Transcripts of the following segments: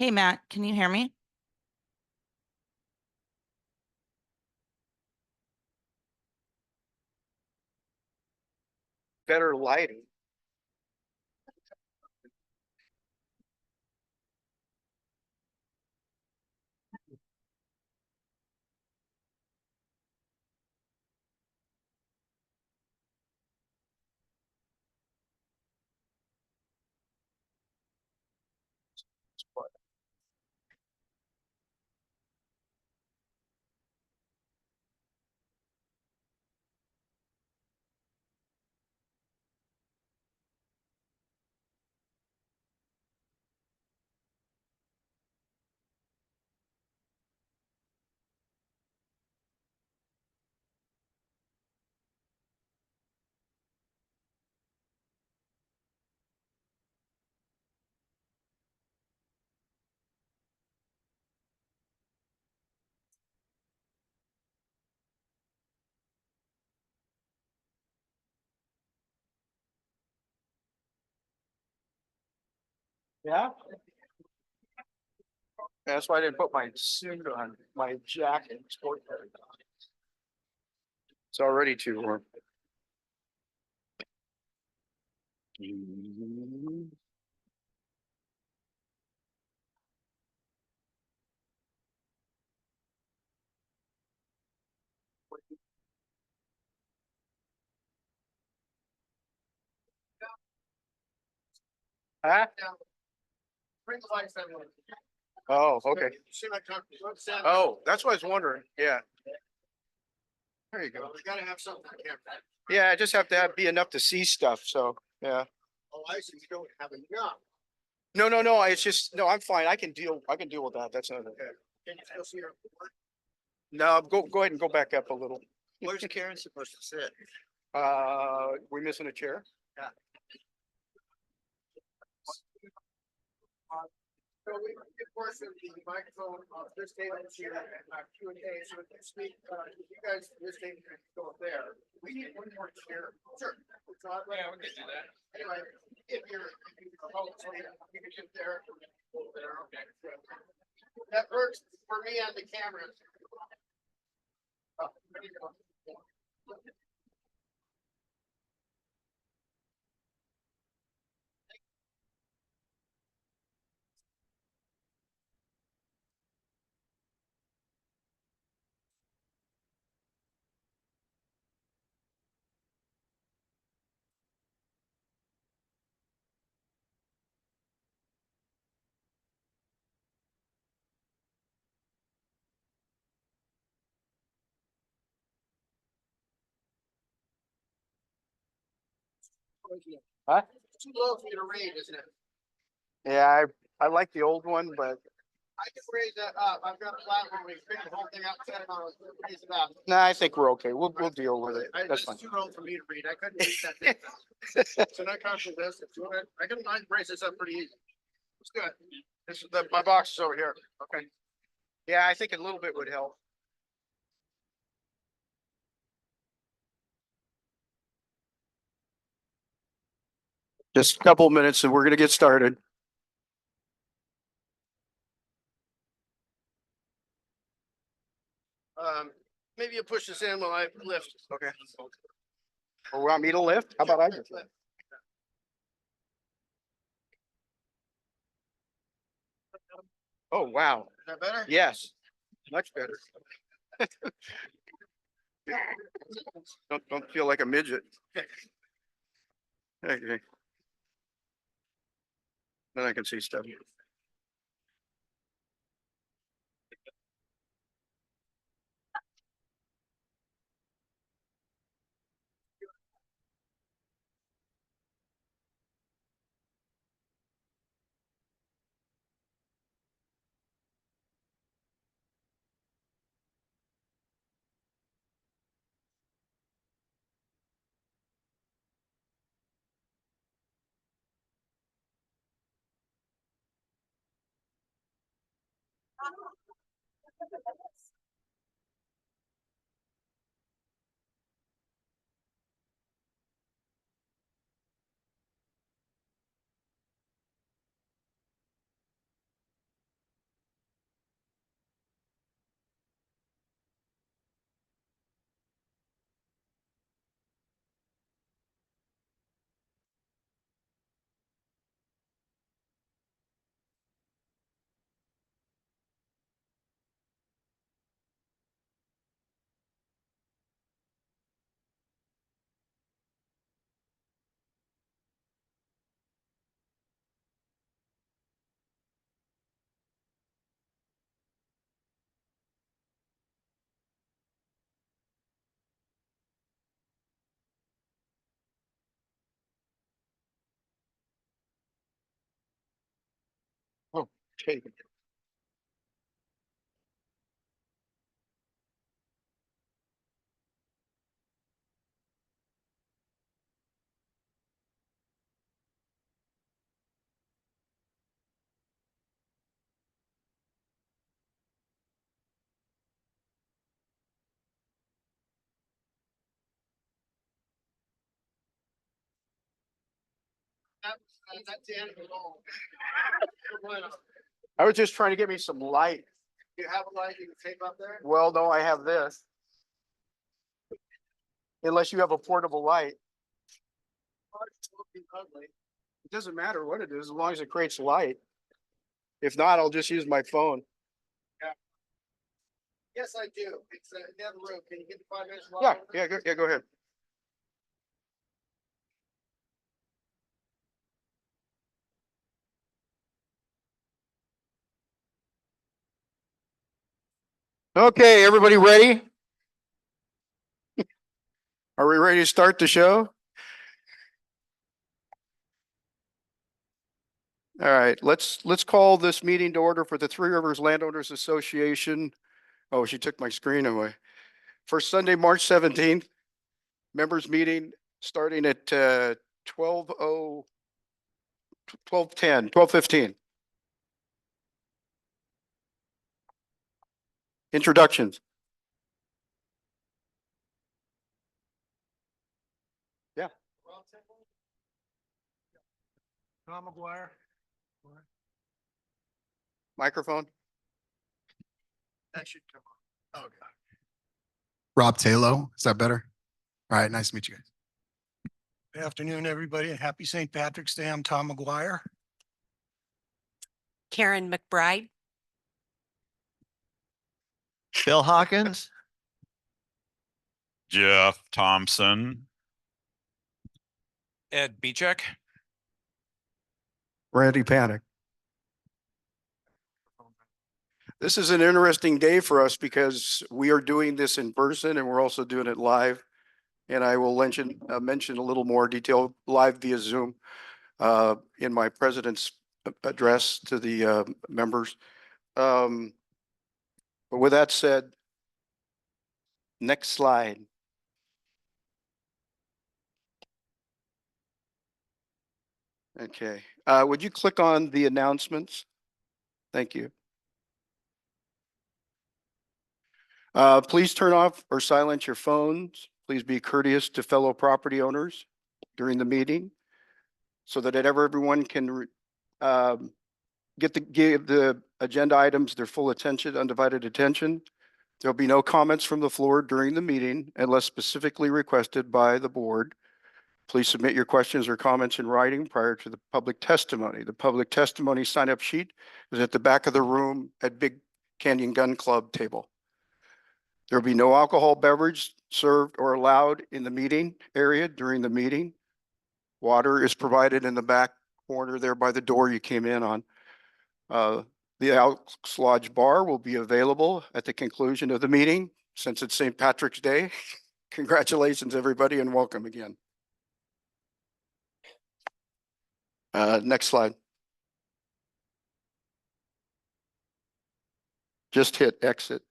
Hey Matt, can you hear me? Better lighting. Yeah. That's why I didn't put my suit on, my jacket, sport coat. It's already too warm. Huh? Oh, okay. Oh, that's what I was wondering. Yeah. There you go. You gotta have something on camera. Yeah, I just have to be enough to see stuff. So, yeah. Oh, I see, you don't have enough. No. It's just, no, I'm fine. I can deal with that. That's not okay. Can you still see her? No, go ahead and go back up a little. Where's Karen supposed to sit? We missing a chair? So we get portion of the microphone of this table here and Q and A, so if you speak, if you guys, this table can go up there. We need one more chair. Sure. So yeah, we can do that. Anyway, if you're, you can get there. Okay. That works for me on the camera. Oh, there you go. Huh? It's too low for you to read, isn't it? Yeah, I like the old one, but I can raise that up. I've got a platform. We pick the whole thing up, set it on, raise it up. nah, I think we're okay. We'll deal with it. That's fine. It's too low for me to read. I couldn't read that. So not conscious of this. If you want, I can raise this up pretty easy. It's good. This is my box is over here. Okay. Yeah, I think a little bit would help. Just a couple of minutes and we're gonna get started. Maybe you push this in while I lift. Okay. Or want me to lift? How about I just lift? Oh, wow. Is that better? Yes, much better. Don't feel like a midget. Okay. Then I can see stuff. Take. That's the end of it all. I was just trying to get me some light. You have a light you can tape up there? Well, no, I have this. Unless you have a portable light. It's looking ugly. It doesn't matter what it is, as long as it creates light. If not, I'll just use my phone. Yes, I do. It's in the other room. Can you get the 5 minutes? Yeah, go ahead. Okay, everybody ready? Are we ready to start the show? All right, let's call this meeting to order for the Three Rivers Landowners Association. Oh, she took my screen away. For Sunday, March 17th, members meeting starting at 12:15. Introductions. Yeah. Tom McGuire. Microphone. That should come on. Oh, God. Rob Taylor, is that better? All right, nice to meet you guys. Good afternoon, everybody, and happy St. Patrick's Day. I'm Tom McGuire. Karen McBride. Bill Hawkins. Jeff Thompson. Ed Beechek. Randy Panic. This is an interesting day for us because we are doing this in person and we're also doing it live. And I will mention a little more detail live via Zoom in my president's address to the members. But with that said, next slide. Okay, would you click on the announcements? Thank you. Please turn off or silence your phones. Please be courteous to fellow property owners during the meeting so that everyone can give the agenda items their full attention, undivided attention. There'll be no comments from the floor during the meeting unless specifically requested by the board. Please submit your questions or comments in writing prior to the public testimony. The public testimony sign-up sheet is at the back of the room at Big Canyon Gun Club table. There will be no alcohol beverage served or allowed in the meeting area during the meeting. Water is provided in the back corner there by the door you came in on. The Elks Lodge Bar will be available at the conclusion of the meeting since it's St. Patrick's Day. Congratulations, everybody, and welcome again. Next slide. Just hit exit.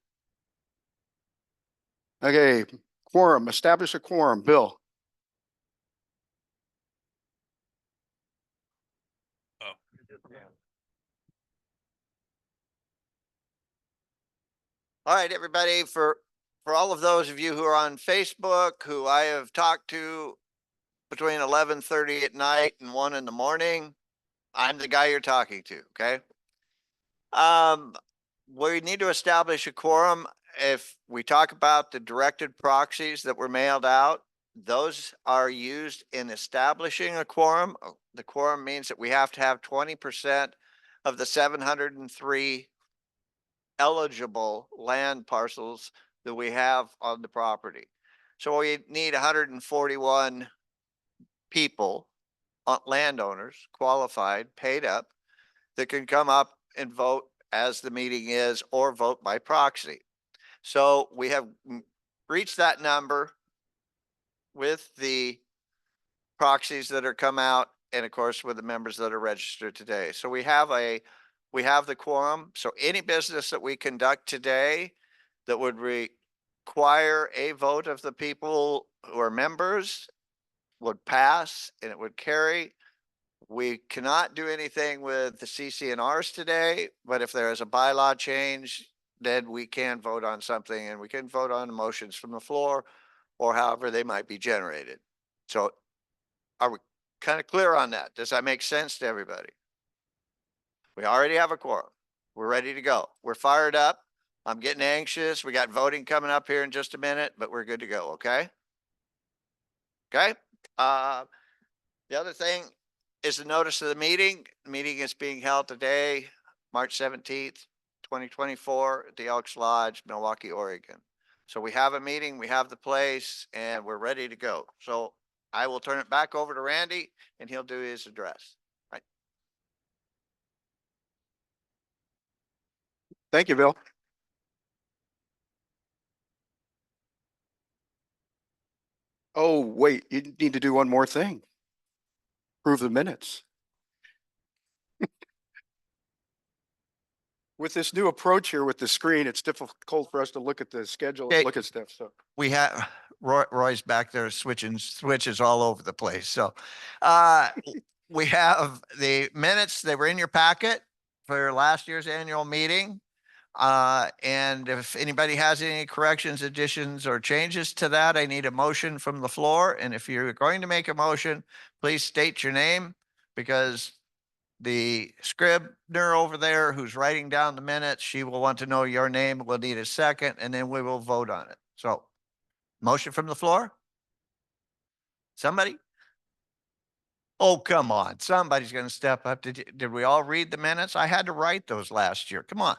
Okay, quorum, establish a quorum. Bill. Oh. All right, everybody, for all of those of you who are on Facebook, who I have talked to between 11:30 at night and 1 in the morning, I'm the guy you're talking to, okay? We need to establish a quorum. If we talk about the directed proxies that were mailed out, those are used in establishing a quorum. The quorum means that we have to have 20% of the 703 eligible land parcels that we have on the property. So we need 141 people, landowners, qualified, paid up, that can come up and vote as the meeting is or vote by proxy. So we have reached that number with the proxies that are come out and of course with the members that are registered today. So we have a we have the quorum. So any business that we conduct today that would require a vote of the people who are members would pass and it would carry. We cannot do anything with the CCNRs today, but if there is a bylaw change, then we can vote on something and we can vote on motions from the floor or however they might be generated. So are we kind of clear on that? Does that make sense to everybody? We already have a quorum. We're ready to go. We're fired up. I'm getting anxious. We got voting coming up here in just a minute, but we're good to go. Okay. Okay. The other thing is the notice of the meeting. The meeting is being held today, March 17th, 2024 at the Elks Lodge, Milwaukee, Oregon. So we have a meeting, we have the place, and we're ready to go. So I will turn it back over to Randy and he'll do his address. Right. Thank you, Bill. Oh, wait, you need to do one more thing. Approve the minutes. With this new approach here with the screen, it's difficult for us to look at the schedule Okay. and look at stuff, so. We have Roy's back there switching switches all over the place. So we have the minutes, they were in your packet for last year's annual meeting. And if anybody has any corrections, additions, or changes to that, I need a motion from the floor. And if you're going to make a motion, please state your name because the scrivener over there who's writing down the minutes, she will want to know your name. We'll need a second and then we will vote on it. So motion from the floor? Somebody? Oh, come on. Somebody's going to step up. Did we all read the minutes? I had to write those last year. Come on.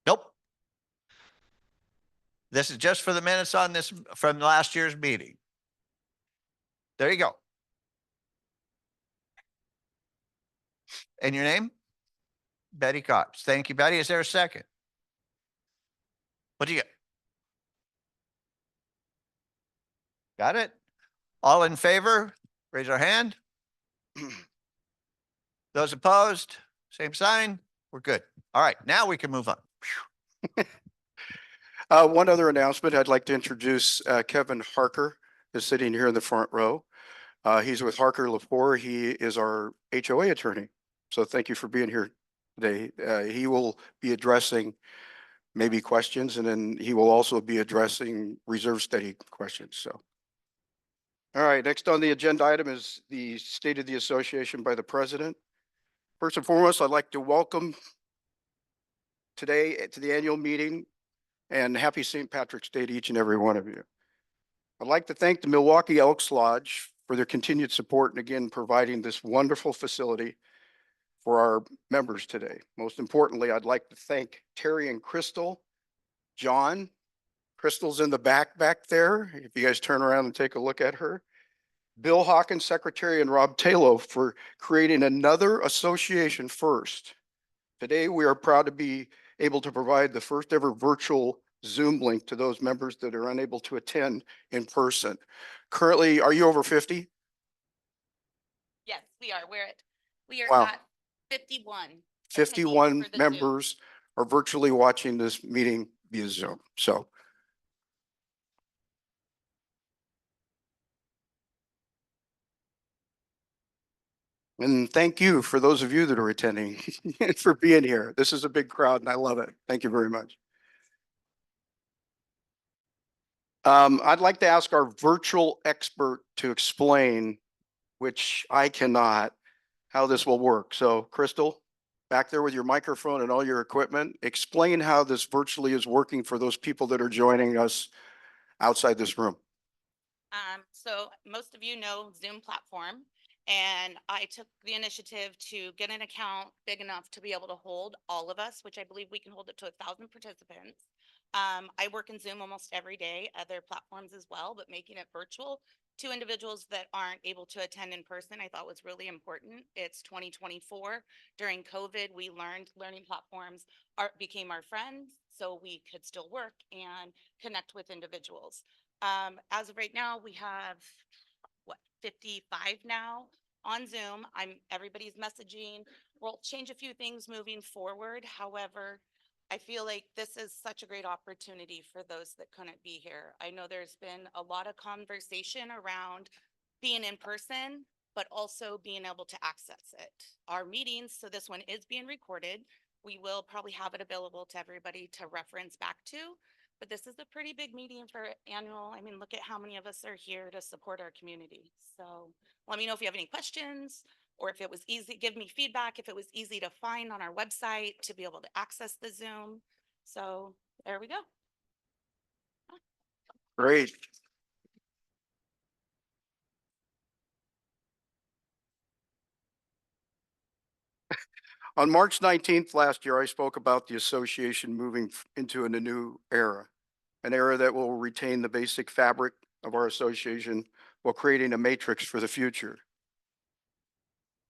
Nope. This is just for the minutes on this from last year's meeting. There you go. And your name? Betty Cox. Thank you, Betty. Is there a second? What do you get? Got it? All in favor? Raise our hand. Those opposed? Same sign. We're good. All right, now we can move on. One other announcement, I'd like to introduce Kevin Harker, is sitting here in the front row. He's with Harker Lepore. He is our HOA attorney. So thank you for being here today. He will be addressing maybe questions, and then he will also be addressing reserve study questions. So. All right, next on the agenda item is the State of the Association by the President. First and foremost, I'd like to welcome today to the annual meeting and happy St. Patrick's Day to each and every one of you. I'd like to thank the Milwaukee Elks Lodge for their continued support and again, providing this wonderful facility for our members today. Most importantly, I'd like to thank Terry and Crystal, John. Crystal's in the back there. If you guys turn around and take a look at her. Bill Hawkins, Secretary, and Rob Taylor for creating another association first. Today, we are proud to be able to provide the first ever virtual Zoom link to those members that are unable to attend in person. Currently, are you over 50? Yes, we are. We are Wow. at 51. 51 attendees for the Zoom. members are virtually watching this meeting via Zoom. So. And thank you for those of you that are attending and for being here. This is a big crowd and I love it. Thank you very much. I'd like to ask our virtual expert to explain, which I cannot, how this will work. So Crystal, back there with your microphone and all your equipment, explain how this virtually is working for those people that are joining us outside this room. So most of you know Zoom platform, and I took the initiative to get an account big enough to be able to hold all of us, which I believe we can hold it to 1,000 participants. I work in Zoom almost every day, other platforms as well, but making it virtual to individuals that aren't able to attend in person, I thought was really important. It's 2024. During COVID, we learned learning platforms became our friends, so we could still work and connect with individuals. As of right now, we have 55 now on Zoom. Everybody's messaging. we'll change a few things moving forward. However, I feel like this is such a great opportunity for those that couldn't be here. I know there's been a lot of conversation around being in person, but also being able to access it. Our meetings, so this one is being recorded. We will probably have it available to everybody to reference back to. But this is a pretty big meeting for annual. I mean, look at how many of us are here to support our community. So let me know if you have any questions, or if it was easy, give me feedback, if it was easy to find on our website to be able to access the Zoom. So there we go. Great. On March 19th last year, I spoke about the association moving into a new era, an era that will retain the basic fabric of our association while creating a matrix for the future.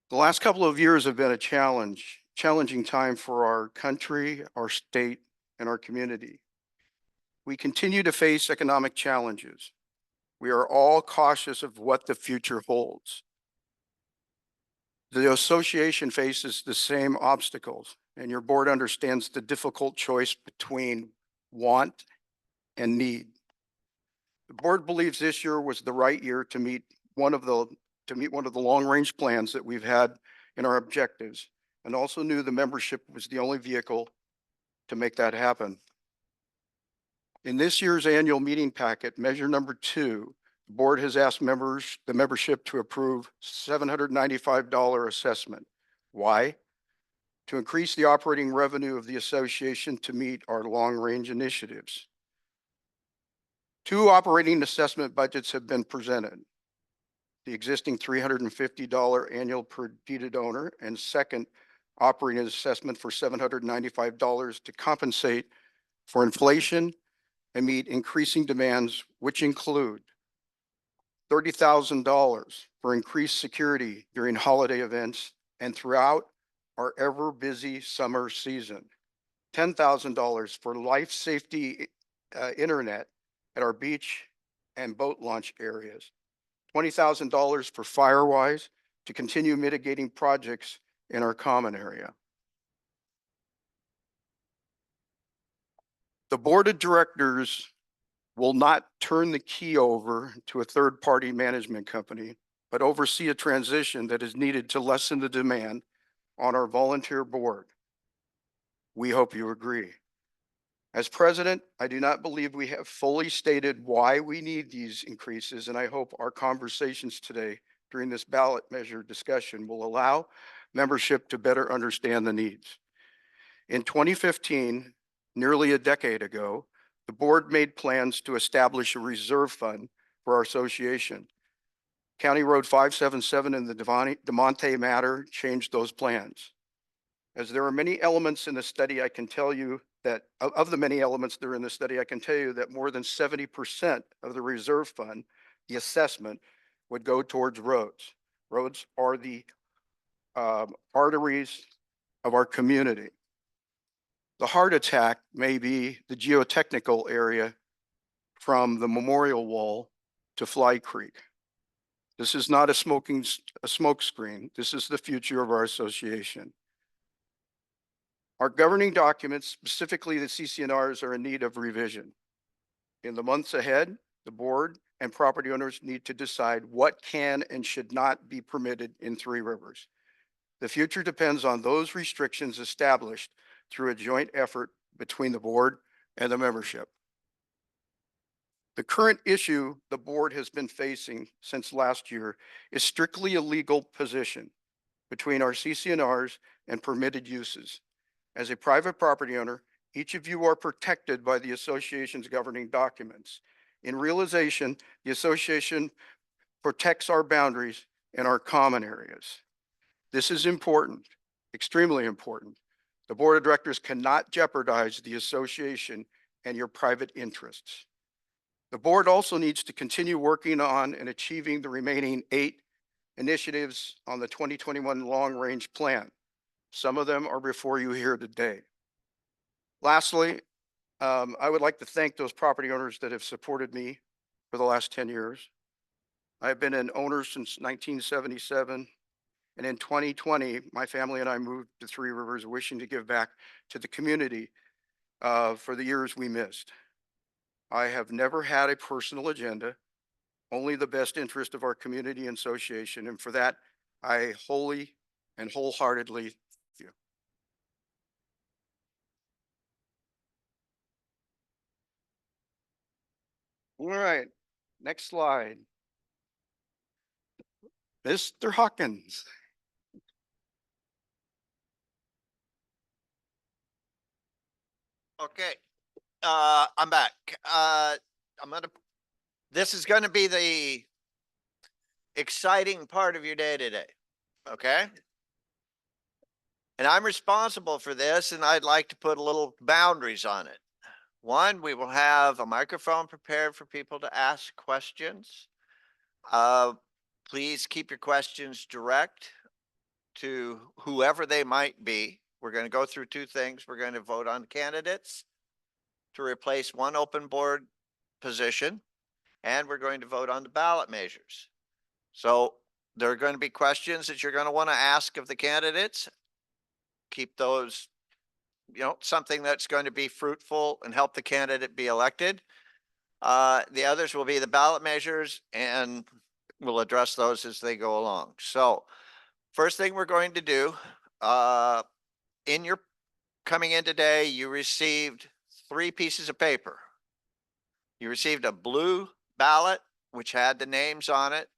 The last couple of years have been a challenging time for our country, our state, and our community. We continue to face economic challenges. We are all cautious of what the future holds. The association faces the same obstacles, and your board understands the difficult choice between want and need. The board believes this year was the right year to meet one of the long-range plans that we've had in our objectives, and also knew the membership was the only vehicle to make that happen. In this year's annual meeting packet, measure number 2, the board has asked the membership to approve $795 assessment. Why? To increase the operating revenue of the association to meet our long-range initiatives. 2 operating assessment budgets have been presented. The existing $350 annual per deeded owner, and second operating assessment for $795 to compensate for inflation and meet increasing demands, which include $30,000 for increased security during holiday events and throughout our ever busy summer season, $10,000 for life safety internet at our beach and boat launch areas, $20,000 for Firewise to continue mitigating projects in our common area. The board of directors will not turn the key over to a third-party management company, but oversee a transition that is needed to lessen the demand on our volunteer board. We hope you agree. As president, I do not believe we have fully stated why we need these increases, and I hope our conversations today during this ballot measure discussion will allow membership to better understand the needs. In 2015, nearly a decade ago, the board made plans to establish a reserve fund for our association. County Road 577 and the DeMonte matter changed those plans. As there are many elements in the study, I can tell you that of the many elements that are in the study, I can tell you that more than 70% of the reserve fund, the assessment, would go towards roads. Roads are the arteries of our community. The heart attack may be the geotechnical area from the Memorial Wall to Fly Creek. This is not a smoke screen. This is the future of our association. Our governing documents, specifically the CCNRs, are in need of revision. In the months ahead, the board and property owners need to decide what can and should not be permitted in Three Rivers. The future depends on those restrictions established through a joint effort between the board and the membership. The current issue the board has been facing since last year is strictly a legal position between our CCNRs and permitted uses. As a private property owner, each of you are protected by the association's governing documents. In realization, the association protects our boundaries and our common areas. This is important, extremely important. The board of directors cannot jeopardize the association and your private interests. The board also needs to continue working on and achieving the remaining 8 initiatives on the 2021 long-range plan. Some of them are before you here today. Lastly, I would like to thank those property owners that have supported me for the last 10 years. I've been an owner since 1977, And in 2020, my family and I moved to Three Rivers, wishing to give back to the community for the years we missed. I have never had a personal agenda, only the best interest of our community and association. And for that, I wholly and wholeheartedly thank you. All right, next slide. Mr. Hawkins. Okay, I'm back. This is gonna be the exciting part of your day today, okay? And I'm responsible for this, and I'd like to put a little boundaries on it. One, we will have a microphone prepared for people to ask questions. Uh, please keep your questions direct to whoever they might be. We're going to go through two things. We're going to vote on candidates to replace one open board position, and we're going to vote on the ballot measures. So there are going to be questions that you're going to want to ask of the candidates. Keep those, something that's going to be fruitful and help the candidate be elected. The others will be the ballot measures, and we'll address those as they go along. So first thing we're going to do, in your coming in today, you received 3 pieces of paper. You received a blue ballot, which had the names on it: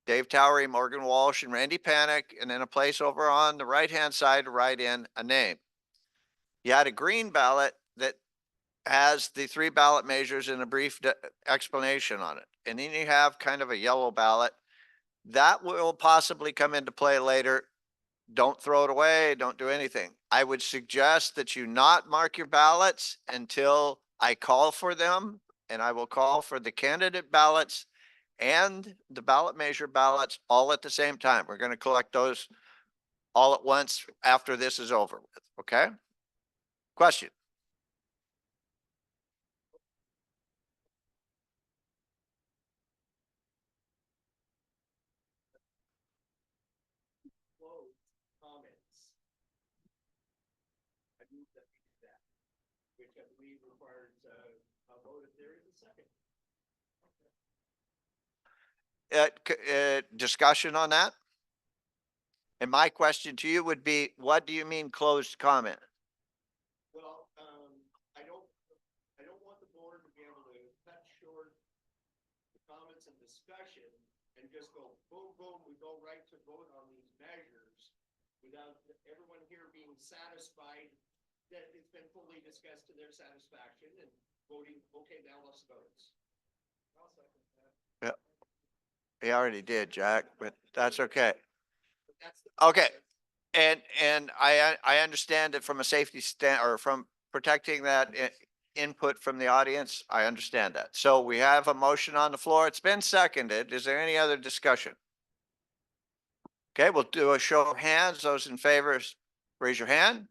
Dave Towery, Morgan Walsh, and Randy Panic, and then a place over on the right-hand side to write in a name. You had a green ballot that has the 3 ballot measures and a brief explanation on it. And then you have kind of a yellow ballot that will possibly come into play later. Don't throw it away. Don't do anything. I would suggest that you not mark your ballots until I call for them, and I will call for the candidate ballots and the ballot measure ballots all at the same time. We're going to collect those all at once after this is over with. Okay? Question? Comments. I move that we do that, which I believe requires a vote if there is a second. Discussion on that? And my question to you would be, what do you mean closed comment? Well, I don't want the board to be able to cut short the comments and discussion and just go boom, boom, we go right to vote on these measures without everyone here being satisfied that it's been fully discussed to their satisfaction and voting, okay, now let's vote. I'll second that. He already did, Jack, but that's okay. But that's the Okay. process. And I understand that from a safety stand, or from protecting that input from the audience, I understand that. So we have a motion on the floor. It's been seconded. Is there any other discussion? Okay, we'll do a show of hands. Those in favor, raise your hand.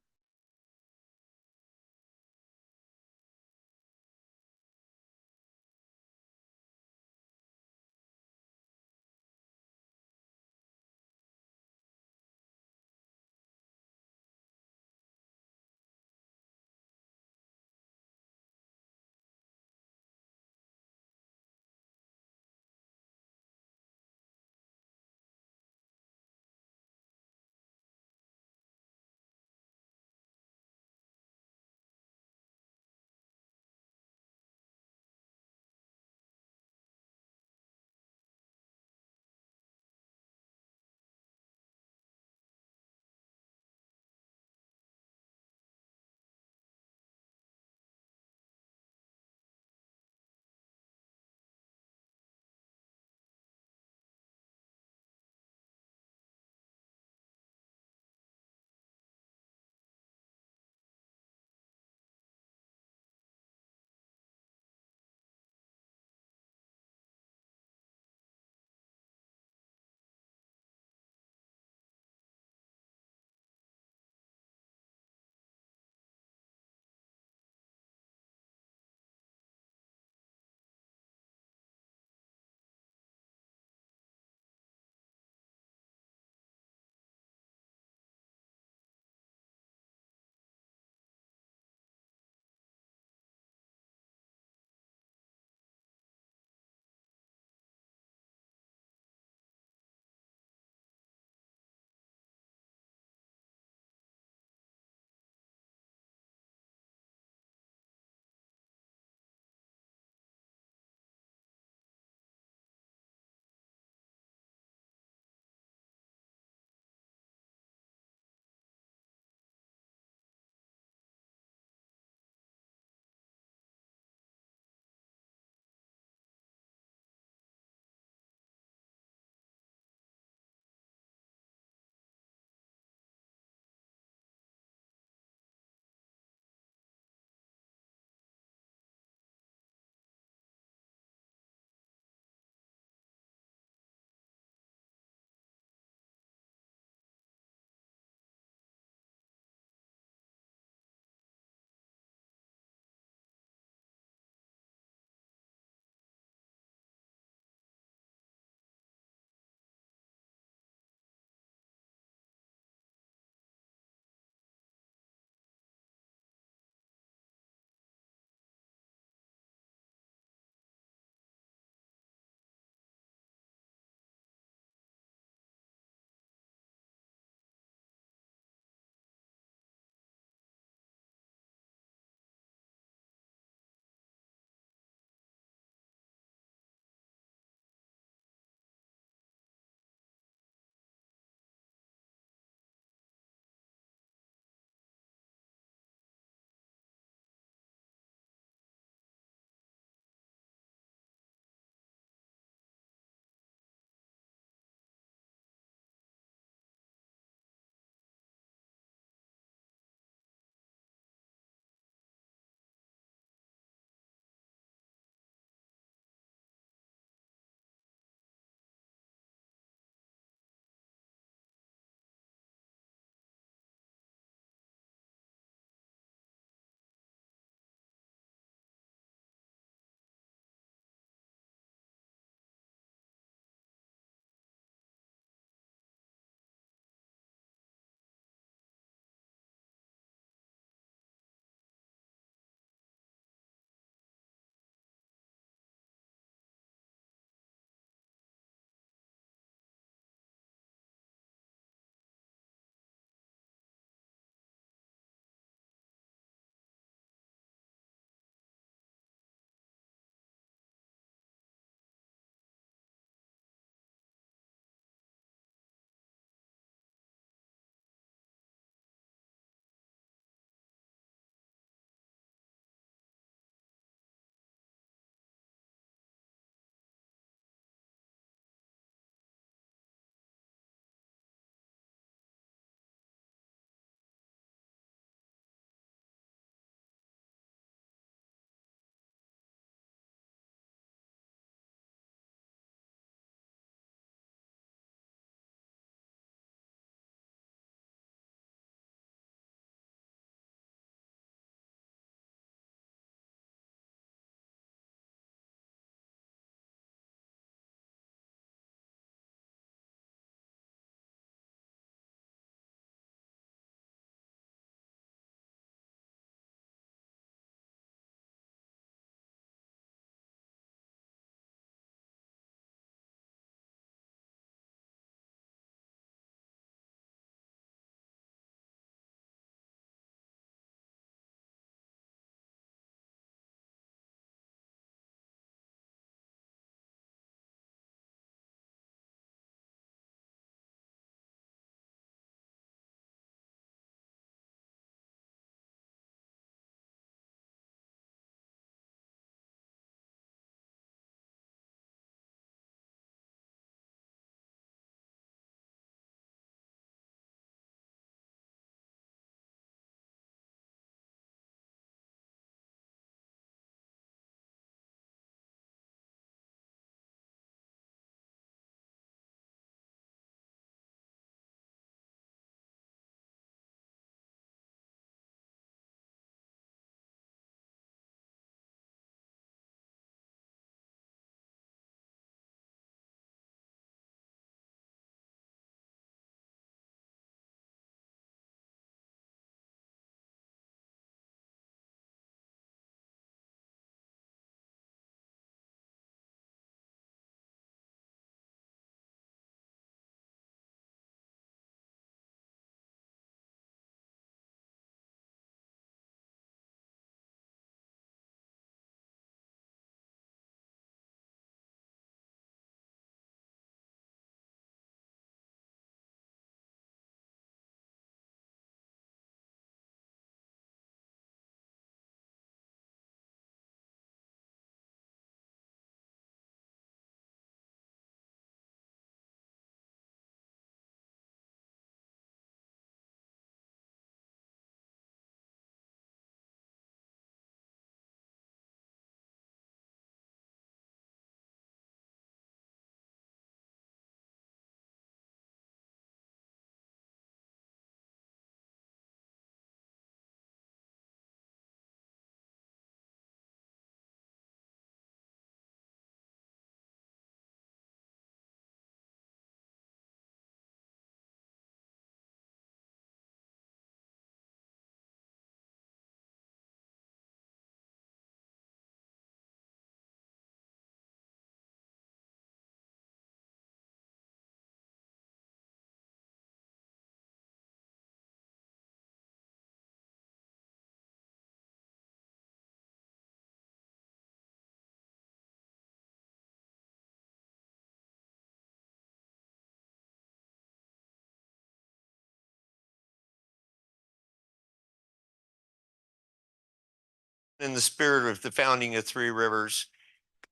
in the spirit of the founding of Three Rivers,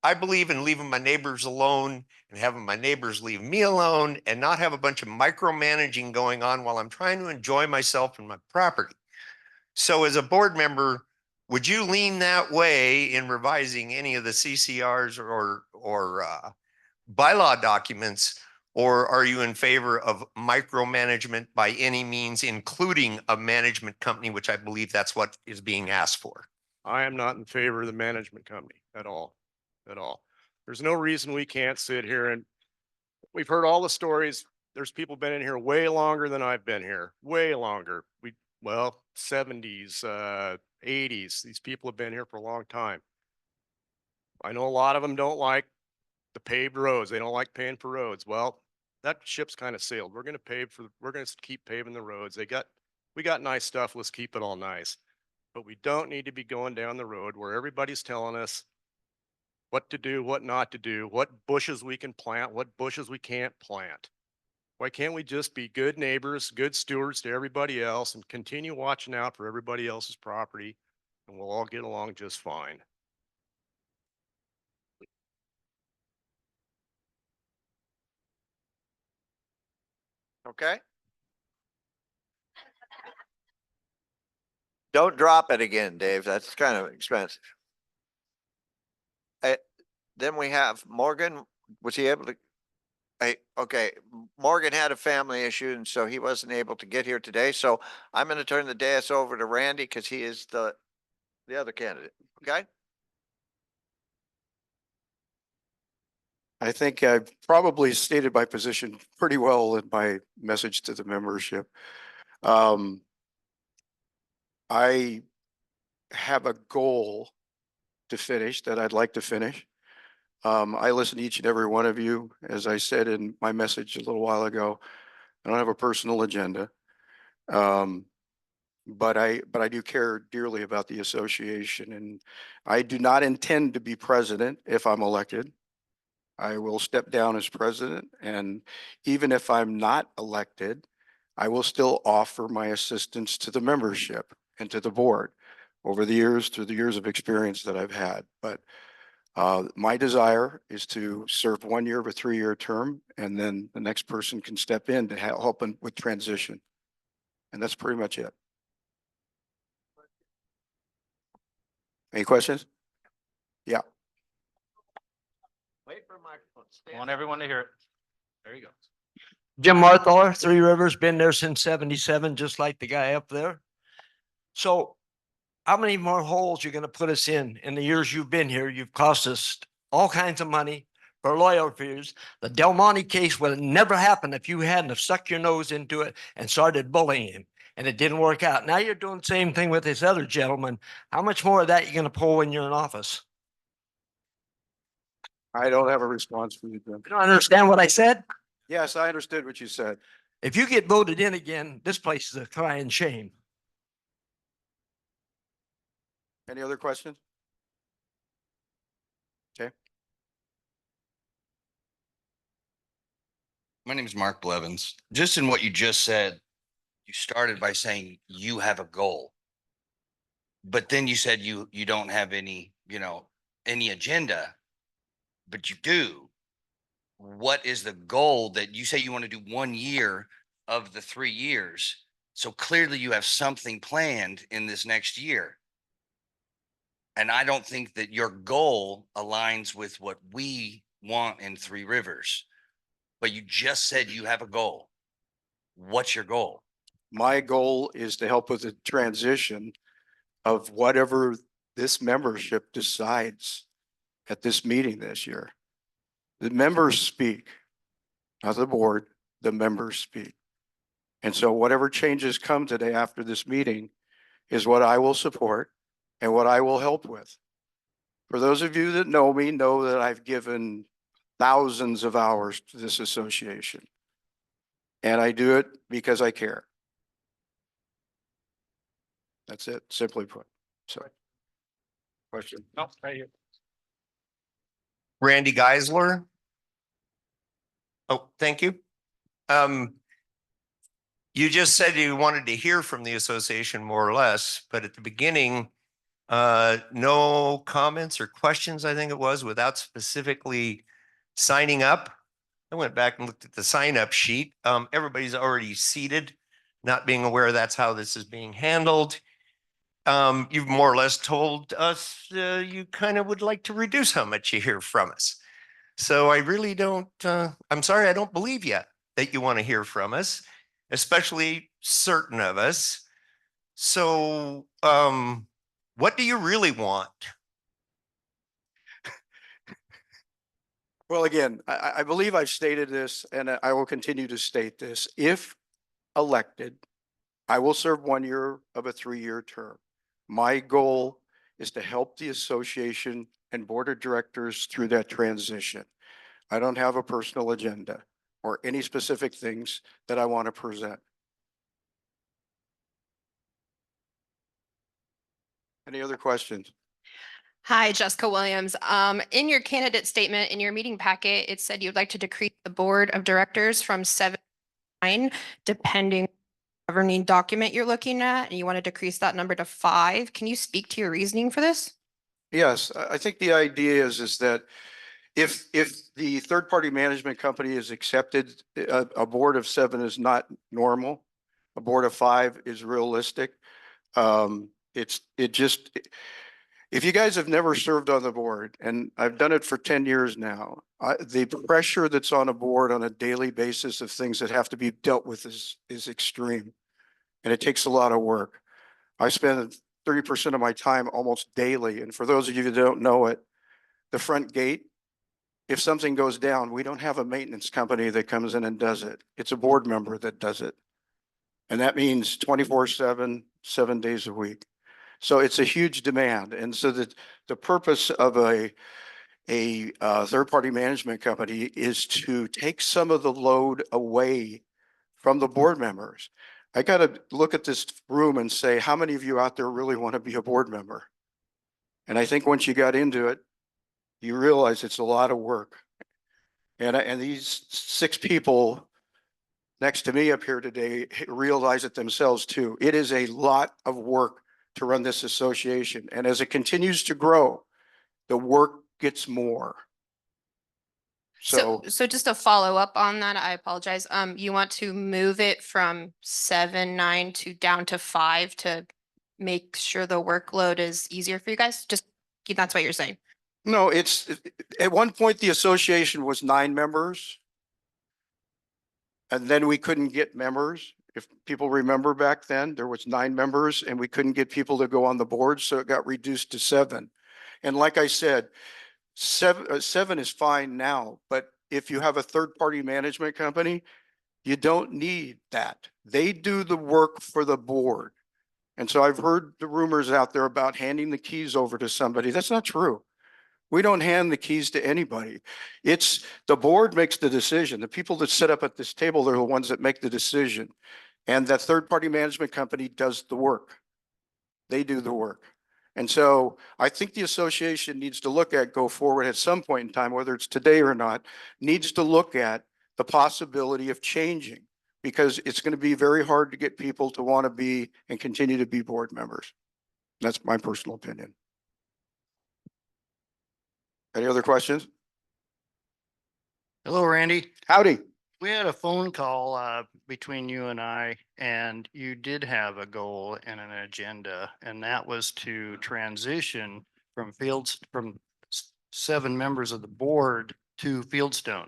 I believe in leaving my neighbors alone and having my neighbors leave me alone and not have a bunch of micromanaging going on while I'm trying to enjoy myself and my property. So as a board member, would you lean that way in revising any of the CCRs or bylaw documents? Or are you in favor of micromanagement by any means, including a management company, which I believe that's what is being asked for? I am not in favor of the management company at all, at all. There's no reason we can't sit here and we've heard all the stories. There's people been in here way longer than I've been here, way longer. Well, 70s, 80s. These people have been here for a long time. I know a lot of them don't like the paved roads. They don't like paying for roads. Well, that ship's kind of sailed. We're going to keep paving the roads. We got nice stuff. Let's keep it all nice. But we don't need to be going down the road where everybody's telling us what to do, what not to do, what bushes we can plant, what bushes we can't plant. Why can't we just be good neighbors, good stewards to everybody else and continue watching out for everybody else's property and we'll all get along just fine. Okay? Don't drop it again, Dave. That's kind of expensive. Then we have Morgan. Was he able to? Okay, Morgan had a family issue and so he wasn't able to get here today. So I'm going to turn the dais over to Randy because he is the other candidate. Okay? I think I've probably stated my position pretty well in my message to the membership. I have a goal to finish that I'd like to finish. I listen to each and every one of you. As I said in my message a little while ago, I don't have a personal agenda. But I do care dearly about the association and I do not intend to be president if I'm elected. I will step down as president and even if I'm not elected, I will still offer my assistance to the membership and to the board over the years, through the years of experience that I've had. But my desire is to serve 1 year of a 3-year term, and then the next person can step in to help with transition. And that's pretty much it. Any questions? Yeah. Wait for a microphone. I want everyone to hear it. There you go. Jim Marthaler, Three Rivers, been there since 77, just like the guy up there. So how many more holes you gonna put us in the years you've been here? You've cost us all kinds of money for lawyer fees. The Del Monte case would have never happened if you hadn't have stuck your nose into it and started bullying him. And it didn't work out. Now you're doing the same thing with this other gentleman. How much more of that you gonna pull when you're in office? I don't have a response for you, Jim. You don't understand what I said? Yes, I understood what you said. If you get voted in again, this place is a crying shame. Any other questions? Okay. My name is Mark Blevins. Just in what you just said, you started by saying you have a goal. But then you said you don't have any, any agenda, but you do. What is the goal that you say you want to do 1 year of the 3 years? So clearly you have something planned in this next year. And I don't think that your goal aligns with what we want in Three Rivers. But you just said you have a goal. What's your goal? My goal is to help with the transition of whatever this membership decides at this meeting this year. The members speak, not the board, the members speak. And so whatever changes come today after this meeting is what I will support and what I will help with. For those of you that know me, know that I've given thousands of hours to this association. And I do it because I care. That's it, simply put. So, question? No, right here. Randy Geisler. Oh, thank you. You just said you wanted to hear from the association more or less, but at the beginning, No comments or questions, I think it was, without specifically signing up. I went back and looked at the sign up sheet. Everybody's already seated, not being aware that's how this is being handled. You've more or less told us you kind of would like to reduce how much you hear from us. So I really don't, I'm sorry, I don't believe yet that you want to hear from us, especially certain of us. So, what do you really want? Well, again, I believe I've stated this and I will continue to state this. If elected, I will serve 1 year of a 3-year term. My goal is to help the association and board of directors through that transition. I don't have a personal agenda or any specific things that I want to present. Any other questions? Hi, Jessica Williams. In your candidate statement, in your meeting packet, it said you'd like to decrease the board of directors from 7 to 9, depending governing document you're looking at, and you want to decrease that number to 5. Can you speak to your reasoning for this? Yes, I think the idea is that if the third-party management company is accepted, a board of 7 is not normal. A board of 5 is realistic. If you guys have never served on the board, and I've done it for 10 years now, the pressure that's on a board on a daily basis of things that have to be dealt with is extreme. And it takes a lot of work. I spend 30% of my time almost daily. And for those of you who don't know it, the front gate, if something goes down, we don't have a maintenance company that comes in and does it. It's a board member that does it. And that means 24/7, 7 days a week. So it's a huge demand. And so the purpose of a third-party management company is to take some of the load away from the board members. I got to look at this room and say, how many of you out there really want to be a board member? And I think once you got into it, you realize it's a lot of work. And these 6 people next to me up here today realize it themselves too. It is a lot of work to run this association. And as it continues to grow, the work gets more. So So just to follow up on that, I apologize. You want to move it from 7, 9 to down to 5 to make sure the workload is easier for you guys? Just, that's what you're saying. no, at one point, the association was 9 members. And then we couldn't get members. If people remember back then, there was 9 members and we couldn't get people to go on the board. So it got reduced to 7. And like I said, 7 is fine now, but if you have a third-party management company, you don't need that. They do the work for the board. And so I've heard the rumors out there about handing the keys over to somebody. That's not true. We don't hand the keys to anybody. It's the board makes the decision. The people that sit up at this table are the ones that make the decision. And that third-party management company does the work. They do the work. And so I think the association needs to look at, go forward at some point in time, whether it's today or not, needs to look at the possibility of changing, because it's going to be very hard to get people to want to be and continue to be board members. That's my personal opinion. Any other questions? Hello, Randy. Howdy. We had a phone call between you and I, and you did have a goal and an agenda, and that was to transition from 7 members of the board to Fieldstone.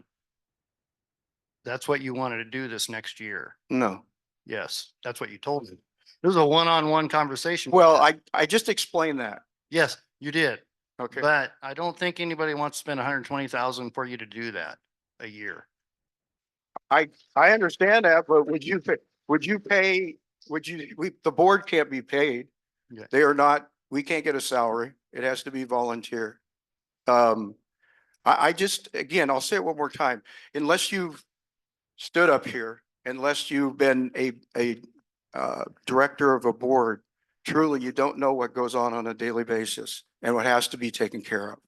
That's what you wanted to do this next year. No. Yes, that's what you told me. It was a one-on-one conversation. Well, I just explained that. Yes, you did. Okay. But I don't think anybody wants to spend 120,000 for you to do that a year. I understand that, but the board can't be paid. Yeah. They are not, we can't get a salary. It has to be volunteer. I just, again, I'll say it one more time. Unless you've stood up here, unless you've been a director of a board, truly, you don't know what goes on a daily basis and what has to be taken care of.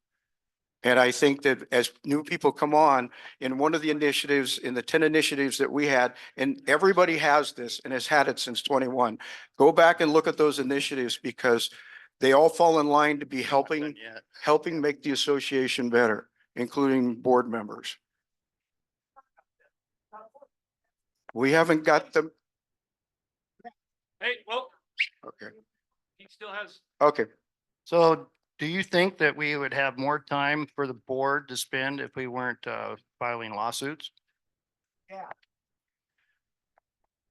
And I think that as new people come on, in one of the initiatives, in the 10 initiatives that we had, and everybody has this and has had it since 21, go back and look at those initiatives, because They all fall in line to be Not helping, done yet. helping make the association better, including board members. We haven't got them. Hey, well, Okay, he still has. okay. So do you think that we would have more time for the board to spend if we weren't filing lawsuits?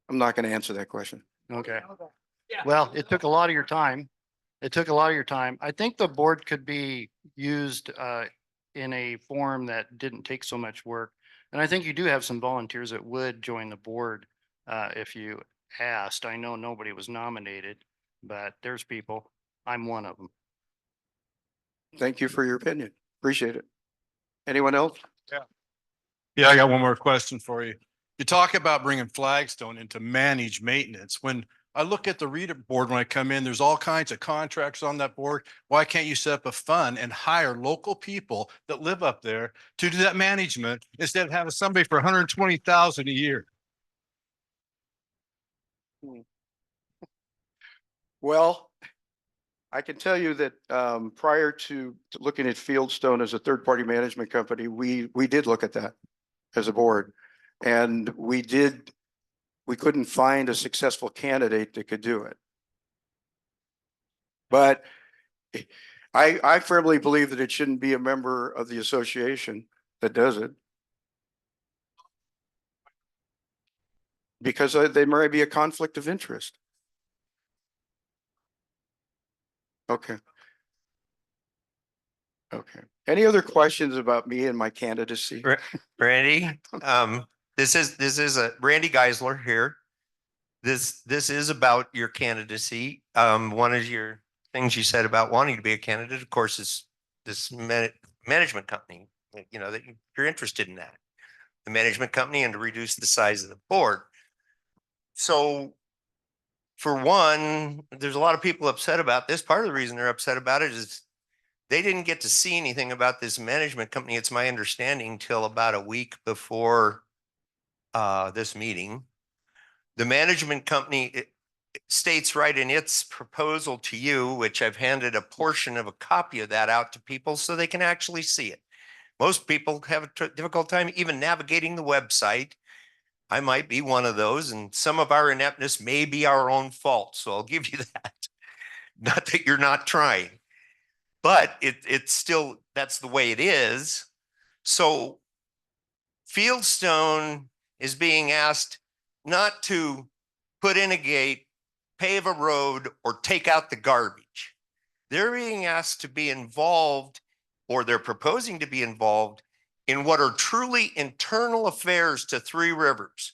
I'm not going to answer that question. Okay. Yeah. Well, it took a lot of your time. It took a lot of your time. I think the board could be used in a form that didn't take so much work. And I think you do have some volunteers that would join the board if you asked. I know nobody was nominated, but there's people. I'm one of them. Thank you for your opinion. Appreciate it. Anyone else? Yeah, I got one more question for you. You talk about bringing Flagstone into managed maintenance. When I look at the reader board, when I come in, there's all kinds of contracts on that board. Why can't you set up a fund and hire local people that live up there to do that management instead of having somebody for 120,000 a year? Well, I can tell you that prior to looking at Fieldstone as a third-party management company, we did look at that as a board. And we couldn't find a successful candidate that could do it. But I firmly believe that it shouldn't be a member of the association that does it. Because there might be a conflict of interest. Okay. Okay. Any other questions about me and my candidacy? Randy, this is a Randy Geisler here. This is about your candidacy. One of your things you said about wanting to be a candidate, of course, is this management company, you know, that you're interested in that. The management company and to reduce the size of the board. So for one, there's a lot of people upset about this. Part of the reason they're upset about it is they didn't get to see anything about this management company. It's my understanding till about a week before this meeting. The management company it states right in its proposal to you, which I've handed a portion of a copy of that out to people so they can actually see it. Most people have a difficult time even navigating the website. I might be one of those, and some of our ineptness may be our own fault. So I'll give you that. Not that you're not trying, but it's still, that's the way it is. So Fieldstone is being asked not to put in a gate, pave a road, or take out the garbage. They're being asked to be involved, or they're proposing to be involved in what are truly internal affairs to Three Rivers.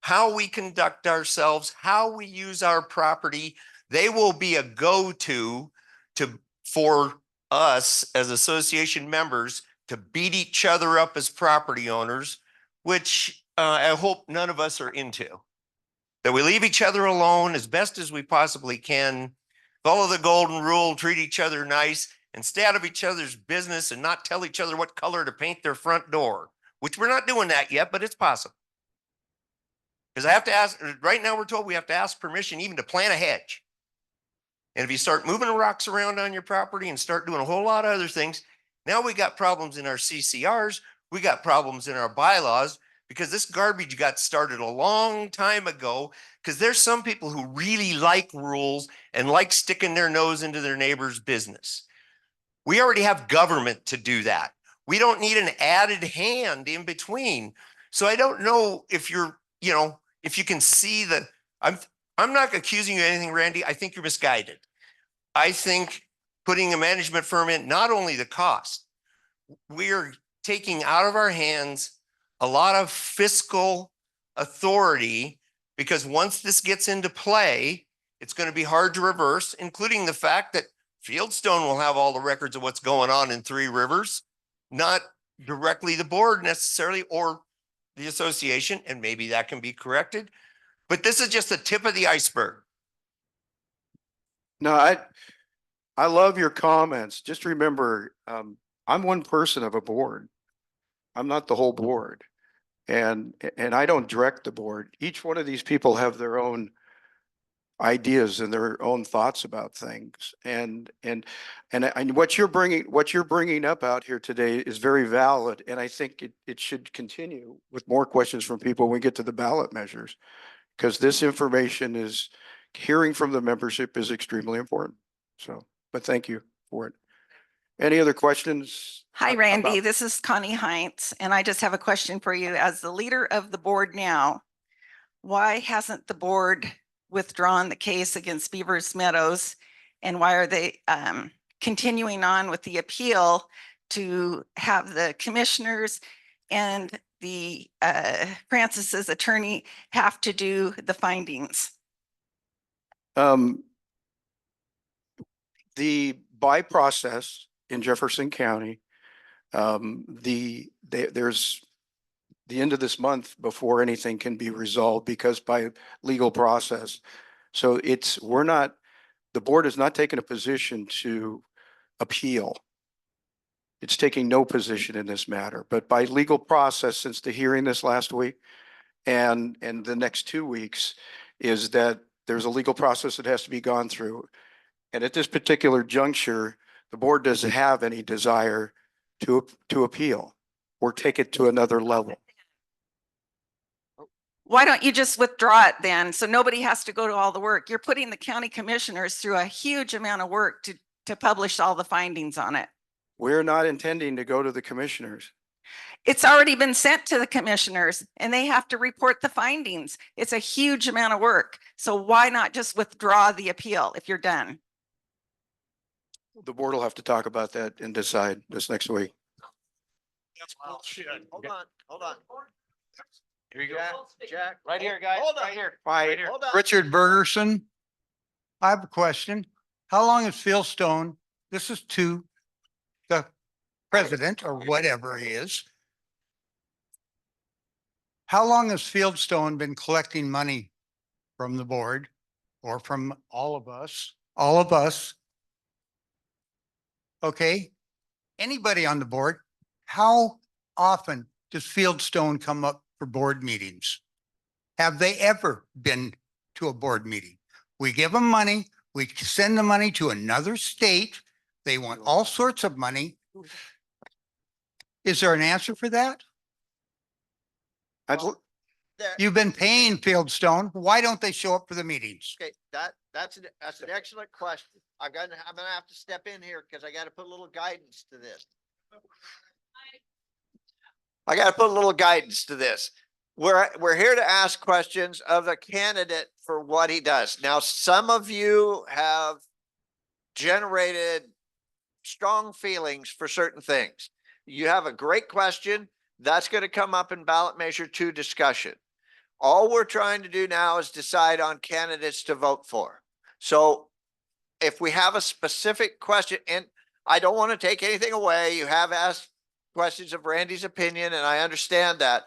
How we conduct ourselves, how we use our property. They will be a go-to for us as association members to beat each other up as property owners, which I hope none of us are into. That we leave each other alone as best as we possibly can, follow the golden rule, treat each other nice, and stay out of each other's business and not tell each other what color to paint their front door, which we're not doing that yet, but it's possible. Because I have to ask, right now we're told we have to ask permission even to plant a hedge. And if you start moving rocks around on your property and start doing a whole lot of other things, now we got problems in our CCRs, we got problems in our bylaws, because this garbage got started a long time ago, because there's some people who really like rules and like sticking their nose into their neighbor's business. We already have government to do that. We don't need an added hand in between. So I don't know if you're, you know, if you can see the, I'm not accusing you of anything, Randy. I think you're misguided. I think putting a management firm in, not only the cost, we're taking out of our hands a lot of fiscal authority, because once this gets into play, it's going to be hard to reverse, including the fact that Fieldstone will have all the records of what's going on in Three Rivers, not directly the board necessarily or the association, and maybe that can be corrected. But this is just the tip of the iceberg. No, I love your comments. Just remember, I'm one person of a board. I'm not the whole board. And I don't direct the board. Each one of these people have their own ideas and their own thoughts about things. And what you're bringing up out here today is very valid. And I think it should continue with more questions from people when we get to the ballot measures. Because this information is, hearing from the membership is extremely important. So, but thank you for it. Any other questions? Hi, Randy. about- This is Connie Heinz, and I just have a question for you. As the leader of the board now, why hasn't the board withdrawn the case against Beavers Meadows? And why are they continuing on with the appeal to have the commissioners and the Francis's attorney have to do the findings? The by process in Jefferson County, there's the end of this month before anything can be resolved because by legal process. So the board is not taking a position to appeal. It's taking no position in this matter, but by legal process, since the hearing this last week and the next 2 weeks, is that there's a legal process that has to be gone through. And at this particular juncture, the board doesn't have any desire to appeal or take it to another level. Why don't you just withdraw it then? So nobody has to go to all the work. You're putting the county commissioners through a huge amount of work to publish all the findings on it. We're not intending to go to the commissioners. It's already been sent to the commissioners and they have to report the findings. It's a huge amount of work. So why not just withdraw the appeal if you're done? The board will have to talk about that and decide this next week. That's bullshit. Hold on. Here you go. Jack. Right here, guys, Hold on. right here. Right. Hold on. Richard Bergerson. I have a question. How long is Fieldstone? This is to the president or whatever he is. How long has Fieldstone been collecting money from the board or from all of us? All of us. Okay. Anybody on the board? How often does Fieldstone come up for board meetings? Have they ever been to a board meeting? We give them money. We send the money to another state. They want all sorts of money. Is there an answer for that? You've been paying Fieldstone. Why don't they show up for the meetings? Okay, that's an excellent question. I'm gonna have to step in here because I gotta put a little guidance to this. We're here to ask questions of the candidate for what he does. Now, some of you have generated strong feelings for certain things. You have a great question. That's going to come up in ballot measure 2 discussion. All we're trying to do now is decide on candidates to vote for. So if we have a specific question, and I don't want to take anything away, you have asked questions of Randy's opinion, and I understand that,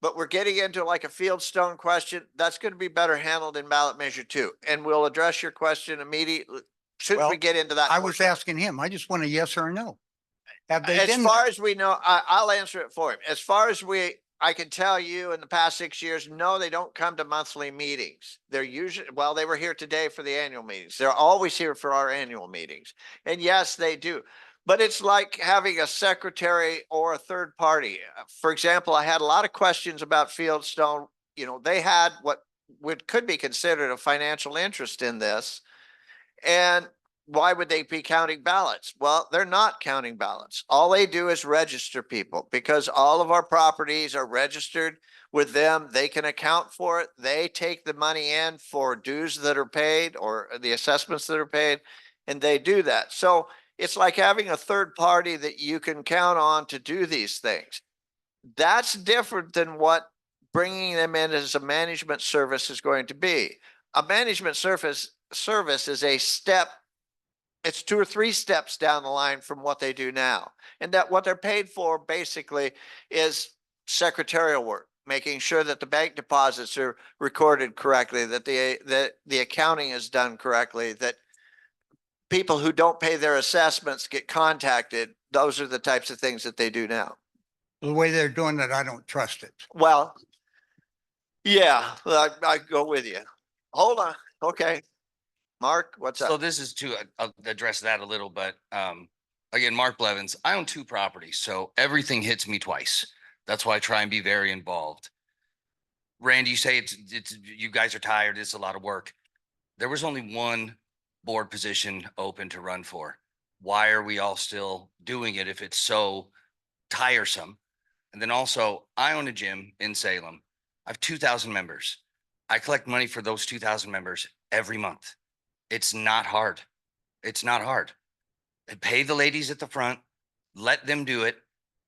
but we're getting into like a Fieldstone question. That's going to be better handled in ballot measure 2. And we'll address your question immediately. Should we get into that? I was asking him. I just want a yes or a no. Have they As been? far as we know, I'll answer it for him. As far as I can tell you in the past 6 years, no, they don't come to monthly meetings. They're usually, well, they were here today for the annual meetings. They're always here for our annual meetings. And yes, they do. But it's like having a secretary or a third party. For example, I had a lot of questions about Fieldstone. You know, they had what could be considered a financial interest in this. And why would they be counting ballots? Well, they're not counting ballots. All they do is register people because all of our properties are registered with them. They can account for it. They take the money in for dues that are paid or the assessments that are paid, and they do that. So it's like having a third party that you can count on to do these things. That's different than what bringing them in as a management service is going to be. A management service is a step. It's 2 or 3 steps down the line from what they do now. And that what they're paid for basically is secretarial work, making sure that the bank deposits are recorded correctly, that the accounting is done correctly, that people who don't pay their assessments get contacted. Those are the types of things that they do now. The way they're doing it, I don't trust it. Well, yeah, I go with you. Hold on. Okay. Mark, what's So up? this is to address that a little, but again, Mark Blevins, I own 2 properties, so everything hits me twice. That's why I try and be very involved. Randy, you say it's you guys are tired, it's a lot of work. There was only one board position open to run for. Why are we all still doing it if it's so tiresome? And then also, I own a gym in Salem. I have 2,000 members. I collect money for those 2,000 members every month. It's not hard. It's not hard. Pay the ladies at the front, let them do it.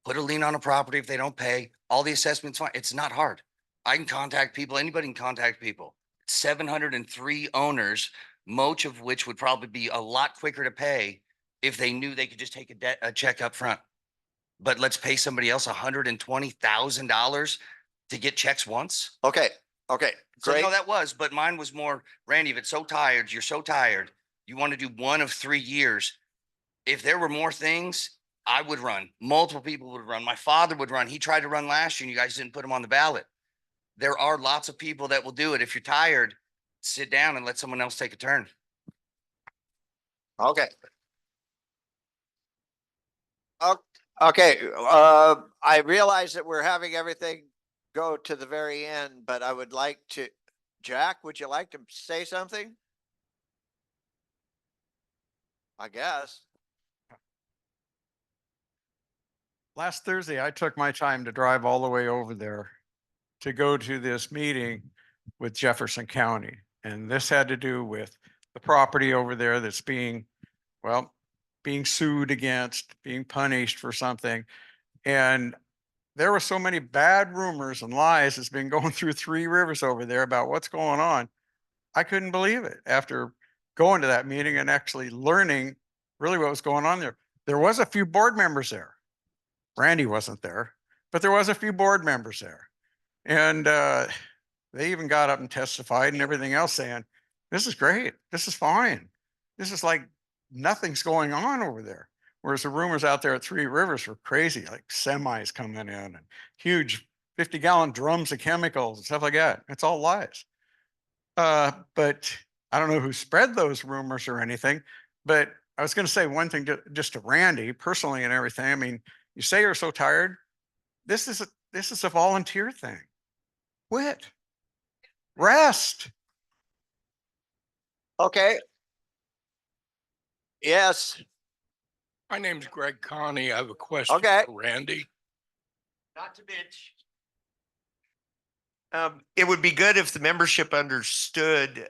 Put a lien on a property if they don't pay. All the assessments, fine. It's not hard. I can contact people. Anybody can contact people. 703 owners, most of which would probably be a lot quicker to pay if they knew they could just take a check up front. But let's pay somebody else $120,000 to get checks once. Okay, okay, So great. no, that was, but mine was more, Randy, if it's so tired, you're so tired, you want to do one of 3 years. If there were more things, I would run. Multiple people would run. My father would run. He tried to run last year and you guys didn't put him on the ballot. There are lots of people that will do it. If you're tired, sit down and let someone else take a turn. Okay. Okay, I realize that we're having everything go to the very end, but I would like to, Jack, would you like to say something? I guess. Last Thursday, I took my time to drive all the way over there to go to this meeting with Jefferson County. And this had to do with the property over there that's being, well, being sued against, being punished for something. And there were so many bad rumors and lies that's been going through Three Rivers over there about what's going on. I couldn't believe it after going to that meeting and actually learning really what was going on there. There was a few board members there. Randy wasn't there, but there was a few board members there. And they even got up and testified and everything else saying, this is great. This is fine. This is like nothing's going on over there. Whereas the rumors out there at Three Rivers were crazy, like semis coming in and huge 50-gallon drums of chemicals and stuff like that. It's all lies. But I don't know who spread those rumors or anything, but I was going to say one thing just to Randy personally and everything. I mean, you say you're so tired. This is a volunteer thing. Quit. Rest. Okay. Yes, My name's Greg Connie. I have a question Okay. for Randy. Not to bitch. It would be good if the membership understood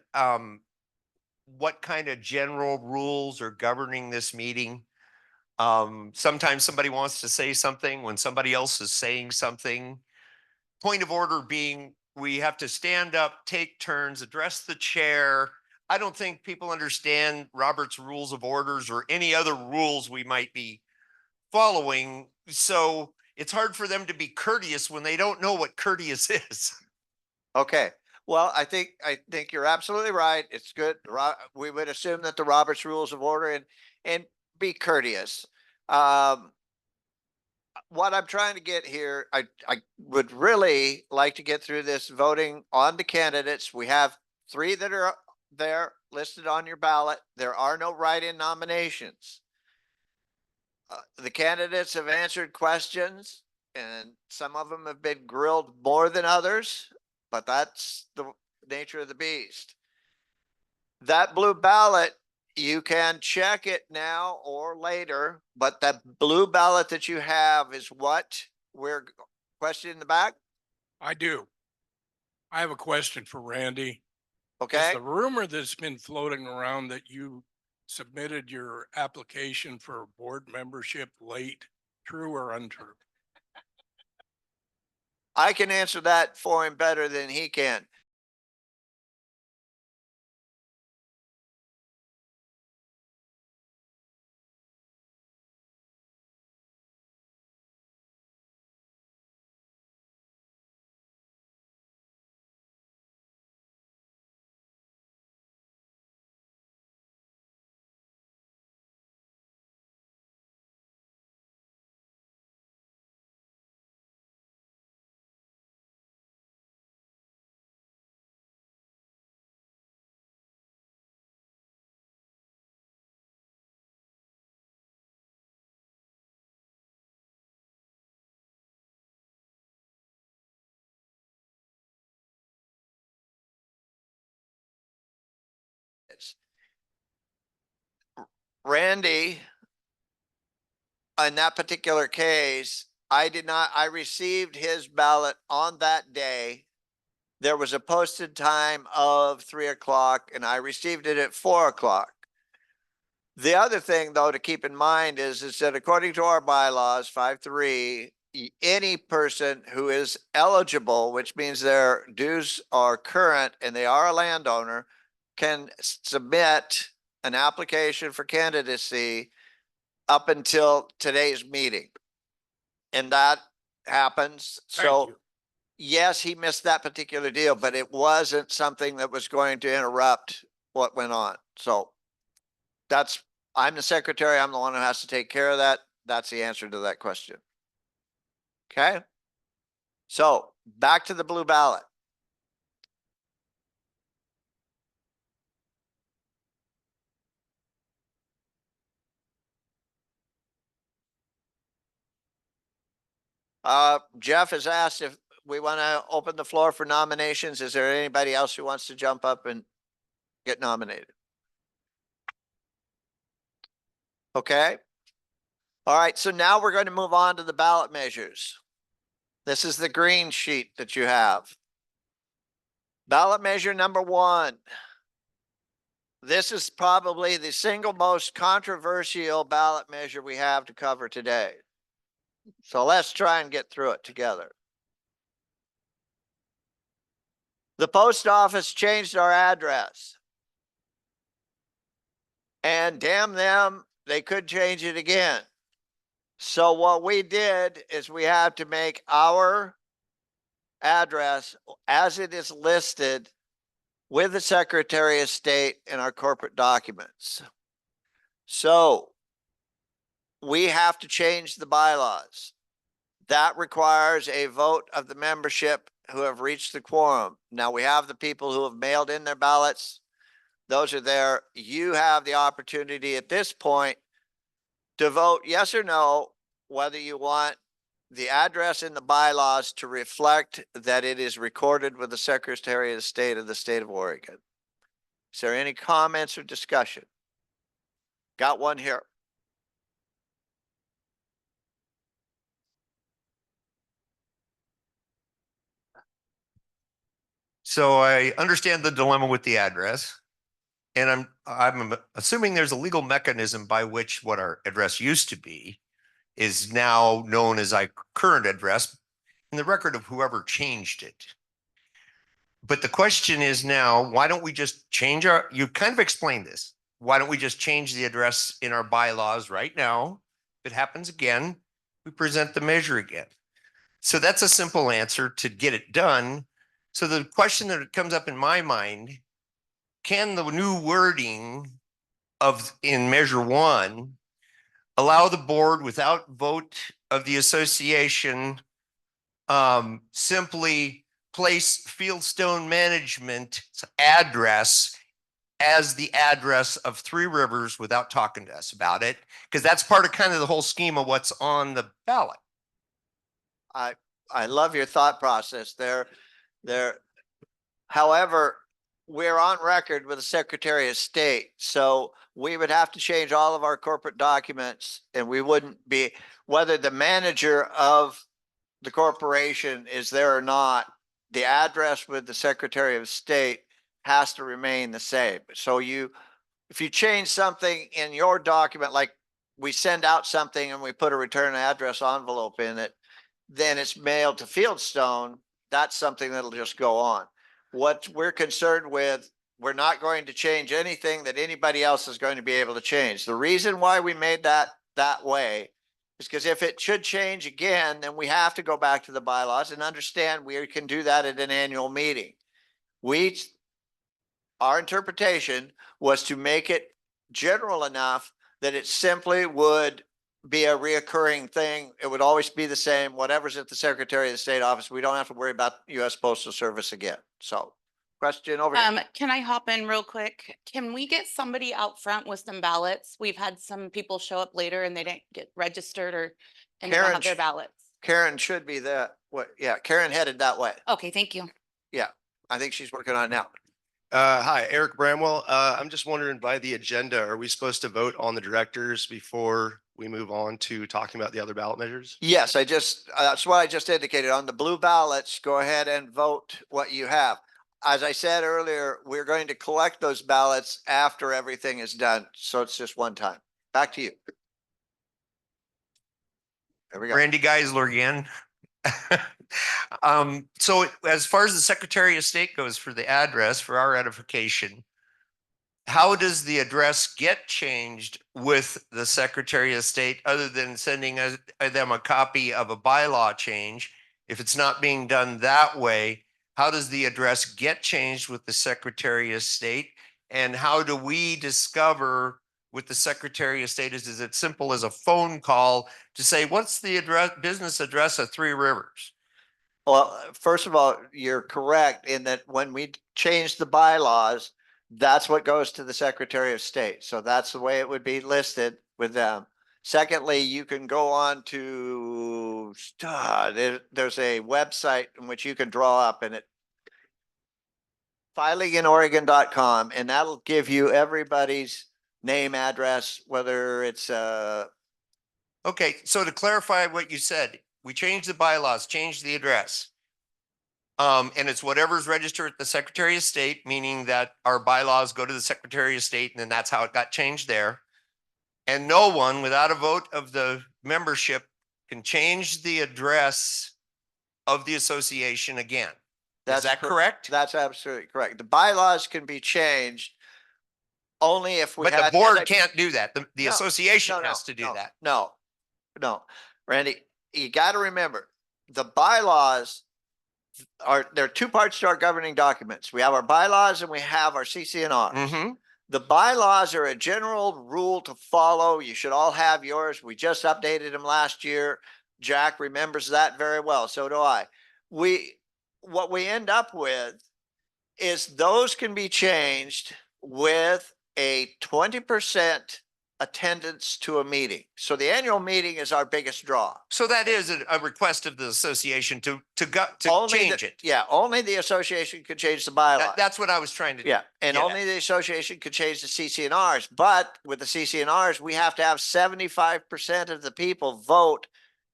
what kind of general rules are governing this meeting. Sometimes somebody wants to say something when somebody else is saying something. Point of order being, we have to stand up, take turns, address the chair. I don't think people understand Robert's rules of orders or any other rules we might be following. So it's hard for them to be courteous when they don't know what courteous is. okay. Well, I think you're absolutely right. It's good. We would assume that the Robert's Rules of Order and be courteous. What I'm trying to get here, I would really like to get through this voting on the candidates. We have 3 that are there listed on your ballot. There are no write-in nominations. The candidates have answered questions and some of them have been grilled more than others, but that's the nature of the beast. That blue ballot, you can check it now or later, but that blue ballot that you have is what we're questioning in the back. I do. I have a question for Randy. Is Okay. the rumor that's been floating around that you submitted your application for board membership late, true or untrue? I can answer that for him better than he can. Randy, in that particular case, I received his ballot on that day. There was a posted time of 3 o'clock and I received it at 4 o'clock. The other thing though to keep in mind is that according to our bylaws, 5.3, any person who is eligible, which means their dues are current and they are a landowner, can submit an application for candidacy up until today's meeting. And that happens. So yes, he missed that particular deal, but it wasn't something that was going to interrupt what went on. So I'm the secretary. I'm the one who has to take care of that. That's the answer to that question. Okay. So back to the blue ballot. Jeff has asked if we want to open the floor for nominations. Is there anybody else who wants to jump up and get nominated? Okay. All right. So now we're going to move on to the ballot measures. This is the green sheet that you have. Ballot measure number 1. This is probably the single most controversial ballot measure we have to cover today. So let's try and get through it together. The post office changed our address. And damn them, they could change it again. So what we did is we had to make our address as it is listed with the Secretary of State in our corporate documents. So we have to change the bylaws. That requires a vote of the membership who have reached the quorum. Now we have the people who have mailed in their ballots. Those are there. You have the opportunity at this point to vote yes or no, whether you want the address in the bylaws to reflect that it is recorded with the Secretary of State of the state of Oregon. Is there any comments or discussion? Got one here. So I understand the dilemma with the address. And I'm assuming there's a legal mechanism by which what our address used to be is now known as our current address in the record of whoever changed it. But the question is now, why don't we just change you kind of explained this. Why don't we just change the address in our bylaws right now? If it happens again, we present the measure again. So that's a simple answer to get it done. So the question that comes up in my mind, can the new wording in measure 1 allow the board without vote of the association simply place Fieldstone Management's address as the address of Three Rivers without talking to us about it? Because that's part of kind of the whole scheme of what's on the ballot. I love your thought process there. However, we're on record with the Secretary of State, so we would have to change all of our corporate documents, and we wouldn't be, whether the manager of the corporation is there or not, the address with the Secretary of State has to remain the same. So if you change something in your document, like we send out something and we put a return address envelope in it, then it's mailed to Fieldstone, that's something that'll just go on. What we're concerned with, we're not going to change anything that anybody else is going to be able to change. The reason why we made that way is because if it should change again, then we have to go back to the bylaws and understand we can do that at an annual meeting. Our interpretation was to make it general enough that it simply would be a reoccurring thing. It would always be the same, whatever's at the Secretary of the State office. We don't have to worry about US Postal Service again. So question over here. Can I hop in real quick? Can we get somebody out front with some ballots? We've had some people show up later and they didn't get registered and they don't have their ballots. Karen should be yeah, Karen headed that way. Okay, thank you. Yeah, I think she's working on it now. Hi, Eric Bramwell. I'm just wondering by the agenda, are we supposed to vote on the directors before we move on to talking about the other ballot measures? Yes, that's what I just indicated. On the blue ballots, go ahead and vote what you have. As I said earlier, we're going to collect those ballots after everything is done. So it's just one time. Back to you. There we go. Randy Geisler again. So as far as the Secretary of State goes for the address, for our edification, how does the address get changed with the Secretary of State other than sending them a copy of a bylaw change? If it's not being done that way, how does the address get changed with the Secretary of State? And how do we discover with the Secretary of State? Is it simple as a phone call to say, what's the address, business address of Three Rivers? Well, first of all, you're correct in that when we change the bylaws, that's what goes to the Secretary of State. So that's the way it would be listed with them. Secondly, you can go on to, there's a website in which you can draw up and filinginoregon.com, and that'll give you everybody's name, address, whether it's Okay, so to clarify what you said, we changed the bylaws, changed the address. And it's whatever's registered at the Secretary of State, meaning that our bylaws go to the Secretary of State, and then that's how it got changed there. And no one, without a vote of the membership, can change the address of the association again. Is that correct? That's absolutely correct. The bylaws can be changed only if we But the had. board can't do that. The No, association no, has to do no, that. No, Randy, you got to remember the bylaws there are two parts to our governing documents. We have our bylaws and we have our CC&Rs. Mm-hmm. The bylaws are a general rule to follow. You should all have yours. We just updated them last year. Jack remembers that very well. So do I. What we end up with is those can be changed with a 20% attendance to a meeting. So the annual meeting is our biggest draw. So that is a request of the association to change it. Yeah, only the association could change the bylaw. That's what I was trying to do. Yeah, and only the association could change the CC&Rs. But with the CC&Rs, we have to have 75% of the people vote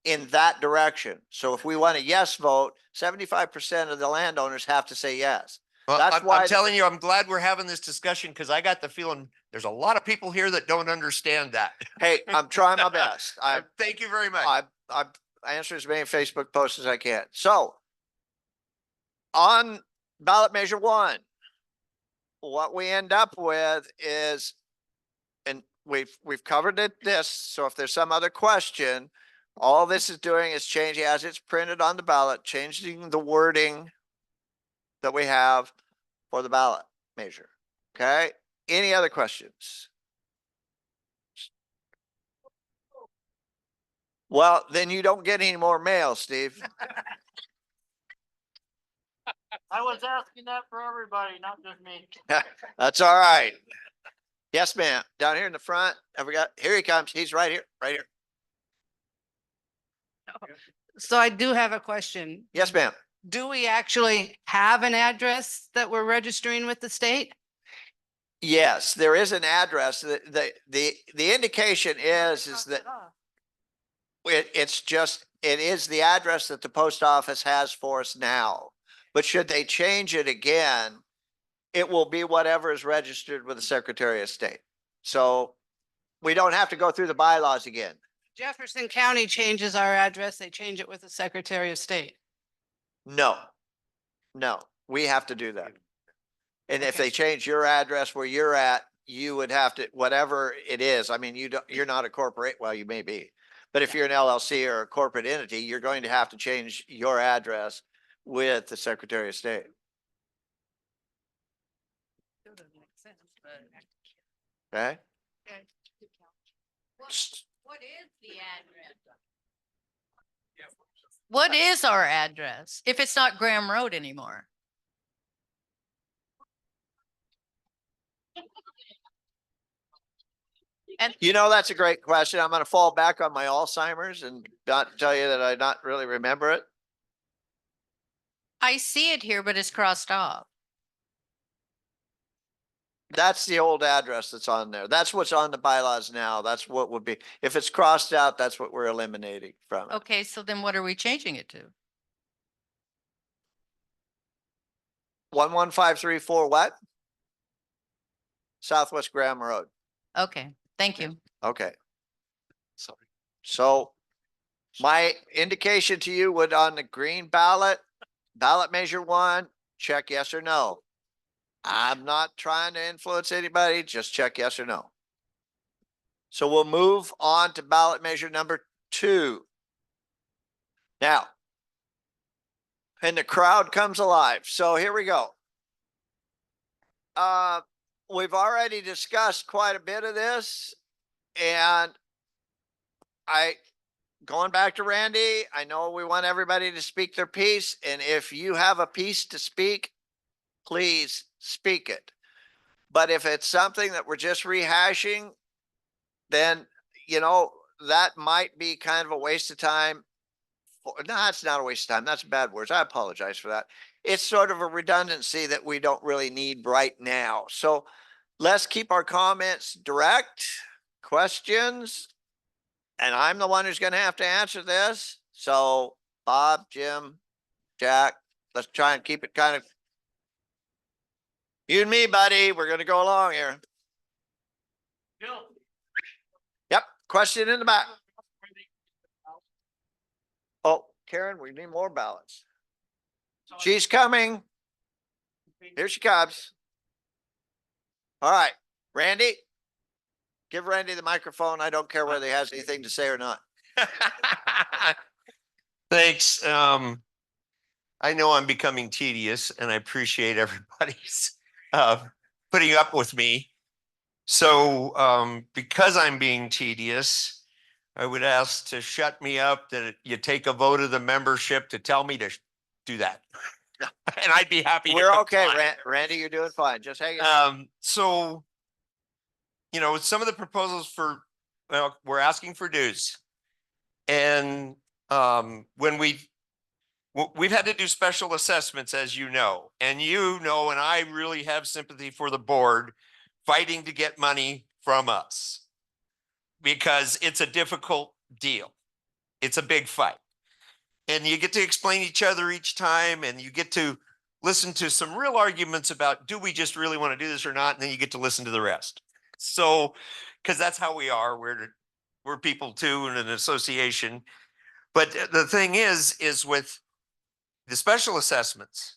in that direction. So if we want a yes vote, 75% of the landowners have to say yes. Well, That's I'm telling you, I'm glad we're having this discussion because I got the feeling there's a lot of people here that don't understand that. Hey, I'm trying my best. Thank you very much. I answer as many Facebook posts as I can. So on ballot measure 1, what we end up with is, and we've covered this. So if there's some other question, all this is doing is changing as it's printed on the ballot, changing the wording that we have for the ballot measure. Okay. Any other questions? Well, then you don't get any more mail, Steve. I was asking that for everybody, not just me. That's all right. Yes, ma'am. Down here in the front. Have we got, here he comes. He's right here, right here. So I do have a question. Yes, ma'am. Do we actually have an address that we're registering with the state? Yes, there is an address. The indication is that it is the address that the post office has for us now. But should they change it again, it will be whatever is registered with the Secretary of State. So we don't have to go through the bylaws again. Jefferson County changes our address, they change it with the Secretary of State. No, we have to do that. And if they change your address where you're at, you would have to, whatever it is. I mean, you're not a corporate, well, you may be, but if you're an LLC or a corporate entity, you're going to have to change your address with the Secretary of State. Okay. What is the address? What is our address if it's not Graham Road anymore? And You know, that's a great question. I'm going to fall back on my Alzheimer's and not tell you that I not really remember it. I see it here, but it's crossed off. That's the old address that's on there. That's what's on the bylaws now. That's what would be, if it's crossed out, that's what we're eliminating from it. Okay, so then what are we changing it to? 11534 what? Southwest Graham Road. Okay, thank you. Okay. Sorry. So my indication to you would on the green ballot, ballot measure 1, check yes or no. I'm not trying to influence anybody, just check yes or no. So we'll move on to ballot measure number 2. Now, and the crowd comes alive. So here we go. We've already discussed quite a bit of this, and going back to Randy, I know we want everybody to speak their piece, and if you have a piece to speak, please speak it. But if it's something that we're just rehashing, then, you know, that might be kind of a waste of time. No, it's not a waste of time. That's bad words. I apologize for that. It's sort of a redundancy that we don't really need right now. So let's keep our comments direct, questions, and I'm the one who's going to have to answer this. So Bob, Jim, Jack, let's try and keep it kind of you and me, buddy. We're going to go along here. Yep. Question in the back. Oh, Karen, we need more ballots. She's coming. Here she comes. All right, Randy, give Randy the microphone. I don't care whether he has anything to say or not. Thanks. I know I'm becoming tedious and I appreciate everybody's putting up with me. So because I'm being tedious, I would ask to shut me up, that you take a vote of the membership to tell me to do that. And I'd be happy to We're okay, comply. Randy, you're doing fine. Just hang on. So, you know, some of the proposals for, well, we're asking for dues. And when we've had to do special assessments, as you know, and I really have sympathy for the board fighting to get money from us, because it's a difficult deal. It's a big fight. And you get to explain each other each time, and you get to listen to some real arguments about, do we just really want to do this or not? And then you get to listen to the rest. So, because that's how we are. We're people too in an association. But the thing is with the special assessments,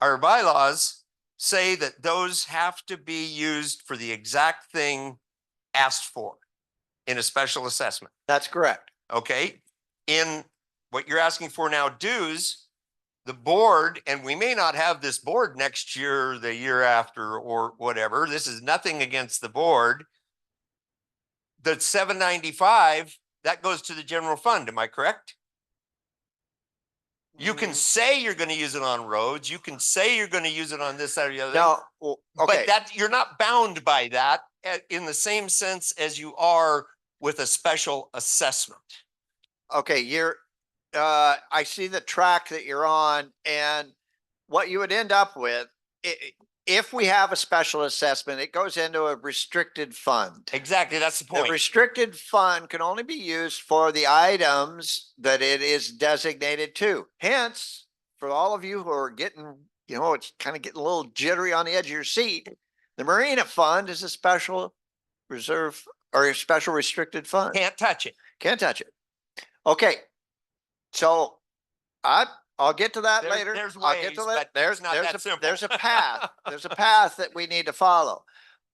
our bylaws say that those have to be used for the exact thing asked for in a special assessment. That's correct. Okay. In what you're asking for now, dues, the board, and we may not have this board next year, the year after, or whatever. This is nothing against the board. The $795, that goes to the general fund. Am I correct? You can say you're going to use it on roads. You can say you're going to use it on this, that, or the other. No, well, okay. But that you're not bound by that in the same sense as you are with a special assessment. Okay, I see the track that you're on, and what you would end up with, if we have a special assessment, it goes into a restricted fund. Exactly, that's the point. The restricted fund can only be used for the items that it is designated to. Hence, for all of you who are getting, it's kind of getting a little jittery on the edge of your seat, the Marina Fund is a special reserve or a special restricted fund. Can't touch it. Can't touch it. Okay. So I'll get to that later. There's I'll ways, get to but that. it's not that simple. There's a path. There's a path that we need to follow.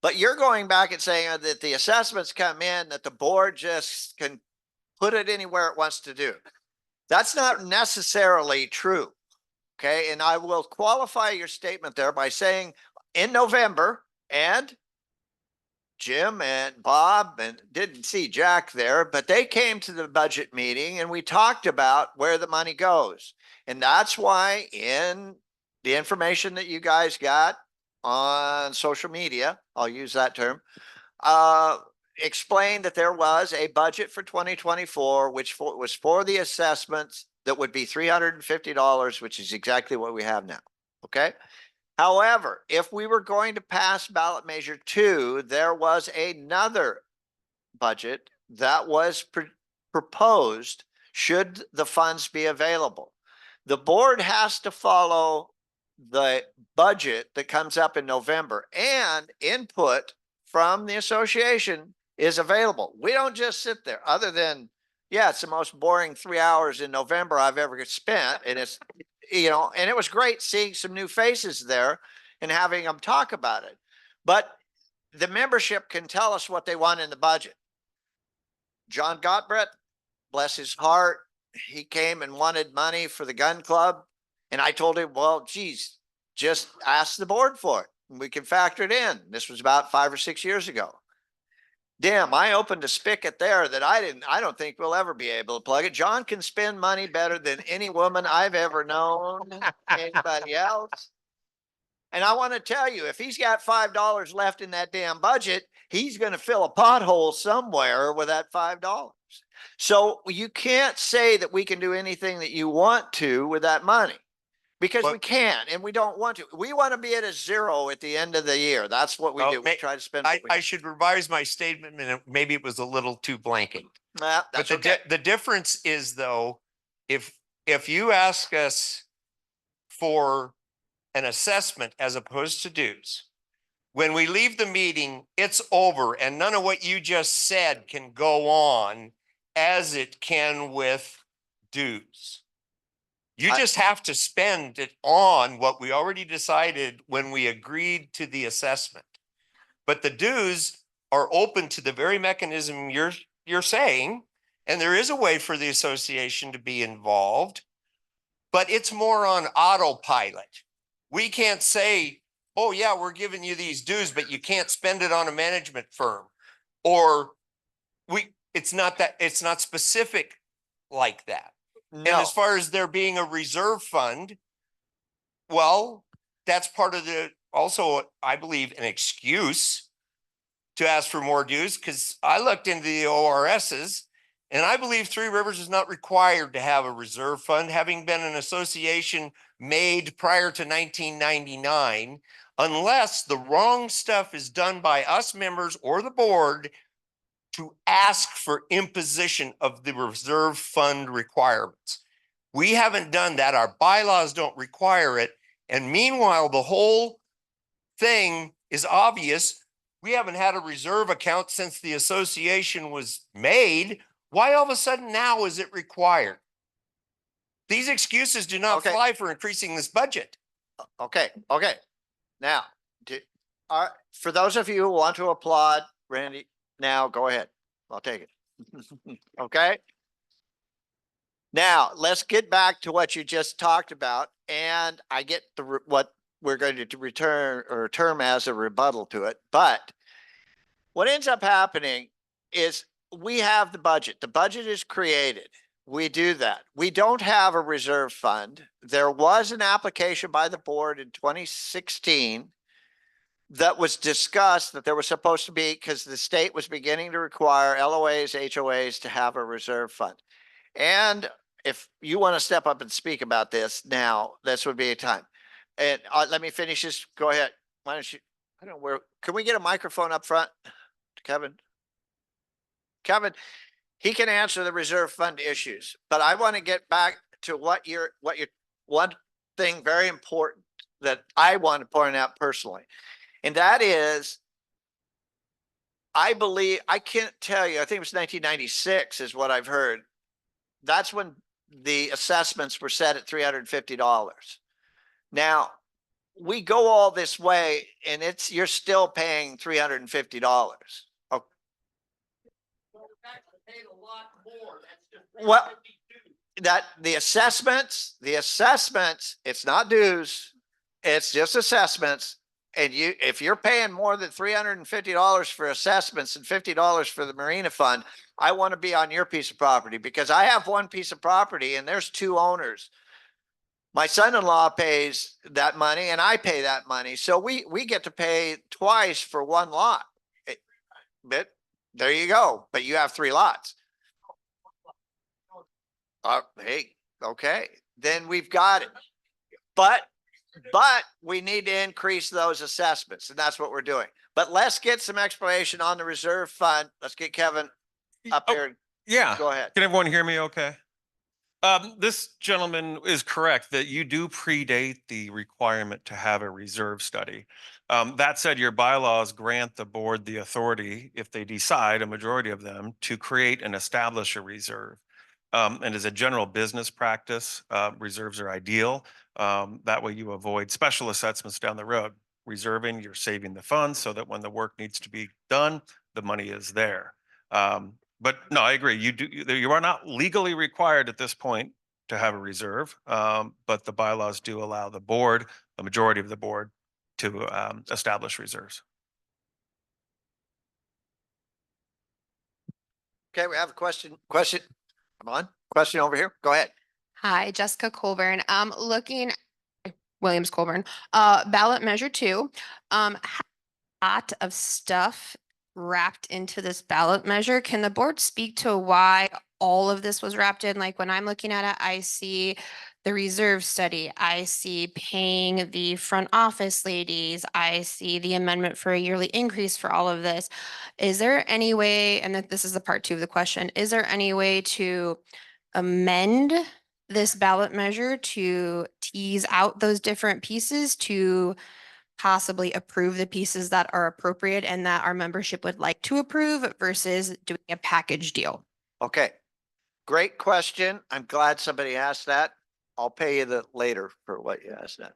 But you're going back and saying that the assessments come in, that the board just can put it anywhere it wants to do. That's not necessarily true. Okay. And I will qualify your statement there by saying in November, and Jim and Bob, and didn't see Jack there, but they came to the budget meeting and we talked about where the money goes. And that's why in the information that you guys got on social media, I'll use that term, explained that there was a budget for 2024, which was for the assessments that would be $350, which is exactly what we have now. Okay. However, if we were going to pass ballot measure 2, there was another budget that was proposed should the funds be available. The board has to follow the budget that comes up in November, and input from the association is available. We don't just sit there, other than, yeah, it's the most boring 3 hours in November I've ever spent. And it's, and it was great seeing some new faces there and having them talk about it. But the membership can tell us what they want in the budget. John Gottbrett, bless his heart, he came and wanted money for the gun club. And I told him, well, geez, just ask the board for it. We can factor it in. This was about 5 or 6 years ago. Damn, I opened a spigot there that I don't think we'll ever be able to plug it. John can spend money better than any woman I've ever known, anybody else. And I want to tell you, if he's got $5 left in that damn budget, he's going to fill a pothole somewhere with that $5. So you can't say that we can do anything that you want to with that money, because we can't, and we don't want to. We want to be at a 0 at the end of the year. That's what we do. We try to spend. I should revise my statement, and maybe it was a little too blanket. That's But okay. the difference is, though, if you ask us for an assessment as opposed to dues, when we leave the meeting, it's over, and none of what you just said can go on as it can with dues. You just have to spend it on what we already decided when we agreed to the assessment. But the dues are open to the very mechanism you're saying, and there is a way for the association to be involved, but it's more on autopilot. We can't say, oh yeah, we're giving you these dues, but you can't spend it on a management firm. Or it's not specific like that. No. And as far as there being a reserve fund, well, that's part of also, I believe, an excuse to ask for more dues, because I looked into the ORSs and I believe Three Rivers is not required to have a reserve fund, having been an association made prior to 1999, unless the wrong stuff is done by us members or the board to ask for imposition of the reserve fund requirements. We haven't done that. Our bylaws don't require it. And meanwhile, the whole thing is obvious. We haven't had a reserve account since the association was made. Why all of a sudden now is it required? These excuses do not fly for increasing this budget. Okay. Now, for those of you who want to applaud Randy, now go ahead. I'll take it. Okay. Now let's get back to what you just talked about, and I get what we're going to return or term as a rebuttal to it. But what ends up happening is we have the budget. The budget is created. We do that. We don't have a reserve fund. There was an application by the board in 2016 that was discussed that there was supposed to be, because the state was beginning to require LOAs, HOAs to have a reserve fund. And if you want to step up and speak about this now, this would be a time. And let me finish this. Go ahead. Why don't you, I don't know where, can we get a microphone up front to Kevin? Kevin, he can answer the reserve fund issues, but I want to get back to what one thing very important that I want to point out personally. And that is, I believe, I can't tell you, I think it was 1996 is what I've heard. That's when the assessments were set at $350. Now, we go all this way and you're still paying $350. Okay. Well, that the assessments, it's not dues, it's just assessments. And if you're paying more than $350 for assessments and $50 for the Marina Fund, I want to be on your piece of property, because I have one piece of property and there's 2 owners. My son-in-law pays that money and I pay that money. So we get to pay twice for one lot. But there you go. But you have 3 lots. Hey, okay. Then we've got it. But But we need to increase those assessments, and that's what we're doing. But let's get some explanation on the reserve fund. Let's get Kevin up here. Yeah. Go ahead. Can everyone hear me okay? This gentleman is correct that you do predate the requirement to have a reserve study. That said, your bylaws grant the board the authority, if they decide, a majority of them, to create and establish a reserve. And as a general business practice, reserves are ideal. That way you avoid special assessments down the road. Reserving, you're saving the funds so that when the work needs to be done, the money is there. But no, I agree. You are not legally required at this point to have a reserve, but the bylaws do allow the board, the majority of the board, to establish reserves. Okay, we have a question. Come on. Question over here. Go ahead. Hi, Jessica Colburn. Looking, Williams Colburn, ballot measure 2. A lot of stuff wrapped into this ballot measure. Can the board speak to why all of this was wrapped in? Like when I'm looking at it, I see the reserve study, I see paying the front office ladies, I see the amendment for a yearly increase for all of this. Is there any way, and that this is the part 2 of the question, is there any way to amend this ballot measure to tease out those different pieces to possibly approve the pieces that are appropriate and that our membership would like to approve versus doing a package deal? Okay. Great question. I'm glad somebody asked that. I'll pay you the later for what you asked that.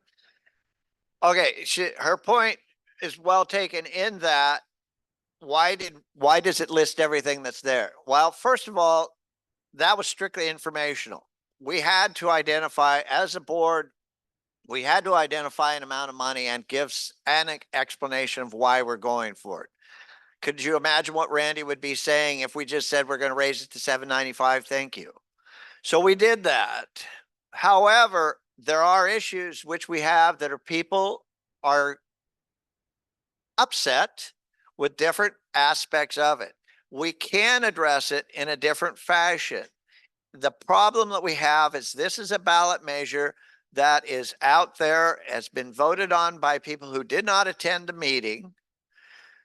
Okay, her point is well taken in that why does it list everything that's there? Well, first of all, that was strictly informational. We had to identify as a board, we had to identify an amount of money and give an explanation of why we're going for it. Could you imagine what Randy would be saying if we just said we're going to raise it to $7.95? Thank you. So we did that. However, there are issues which we have that are people are upset with different aspects of it. We can address it in a different fashion. The problem that we have is this is a ballot measure that is out there, has been voted on by people who did not attend the meeting.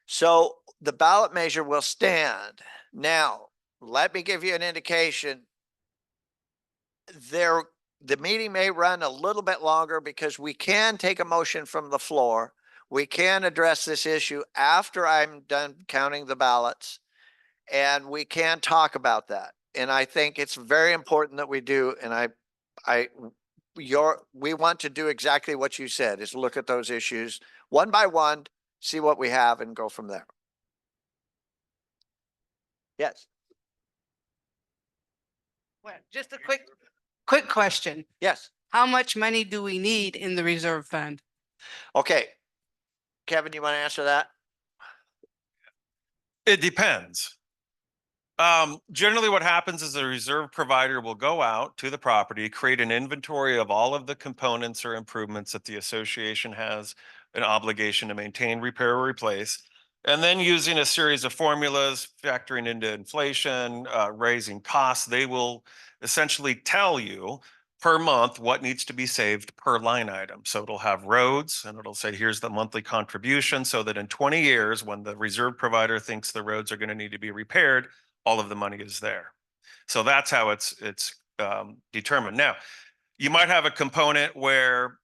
So the ballot measure will stand. Now, let me give you an indication. The meeting may run a little bit longer because we can take a motion from the floor. We can address this issue after I'm done counting the ballots, and we can talk about that. And I think it's very important that we do. And we want to do exactly what you said, is look at those issues one by one, see what we have and go from there. Yes. Well, just a quick question. Yes. How much money do we need in the reserve fund? Okay. Kevin, you want to answer that? It depends. Generally what happens is the reserve provider will go out to the property, create an inventory of all of the components or improvements that the association has an obligation to maintain, repair, or replace. And then using a series of formulas, factoring into inflation, raising costs, they will essentially tell you per month what needs to be saved per line item. So it'll have roads and it'll say, here's the monthly contribution, so that in 20 years, when the reserve provider thinks the roads are going to need to be repaired, all of the money is there. So that's how it's determined. Now, you might have a component where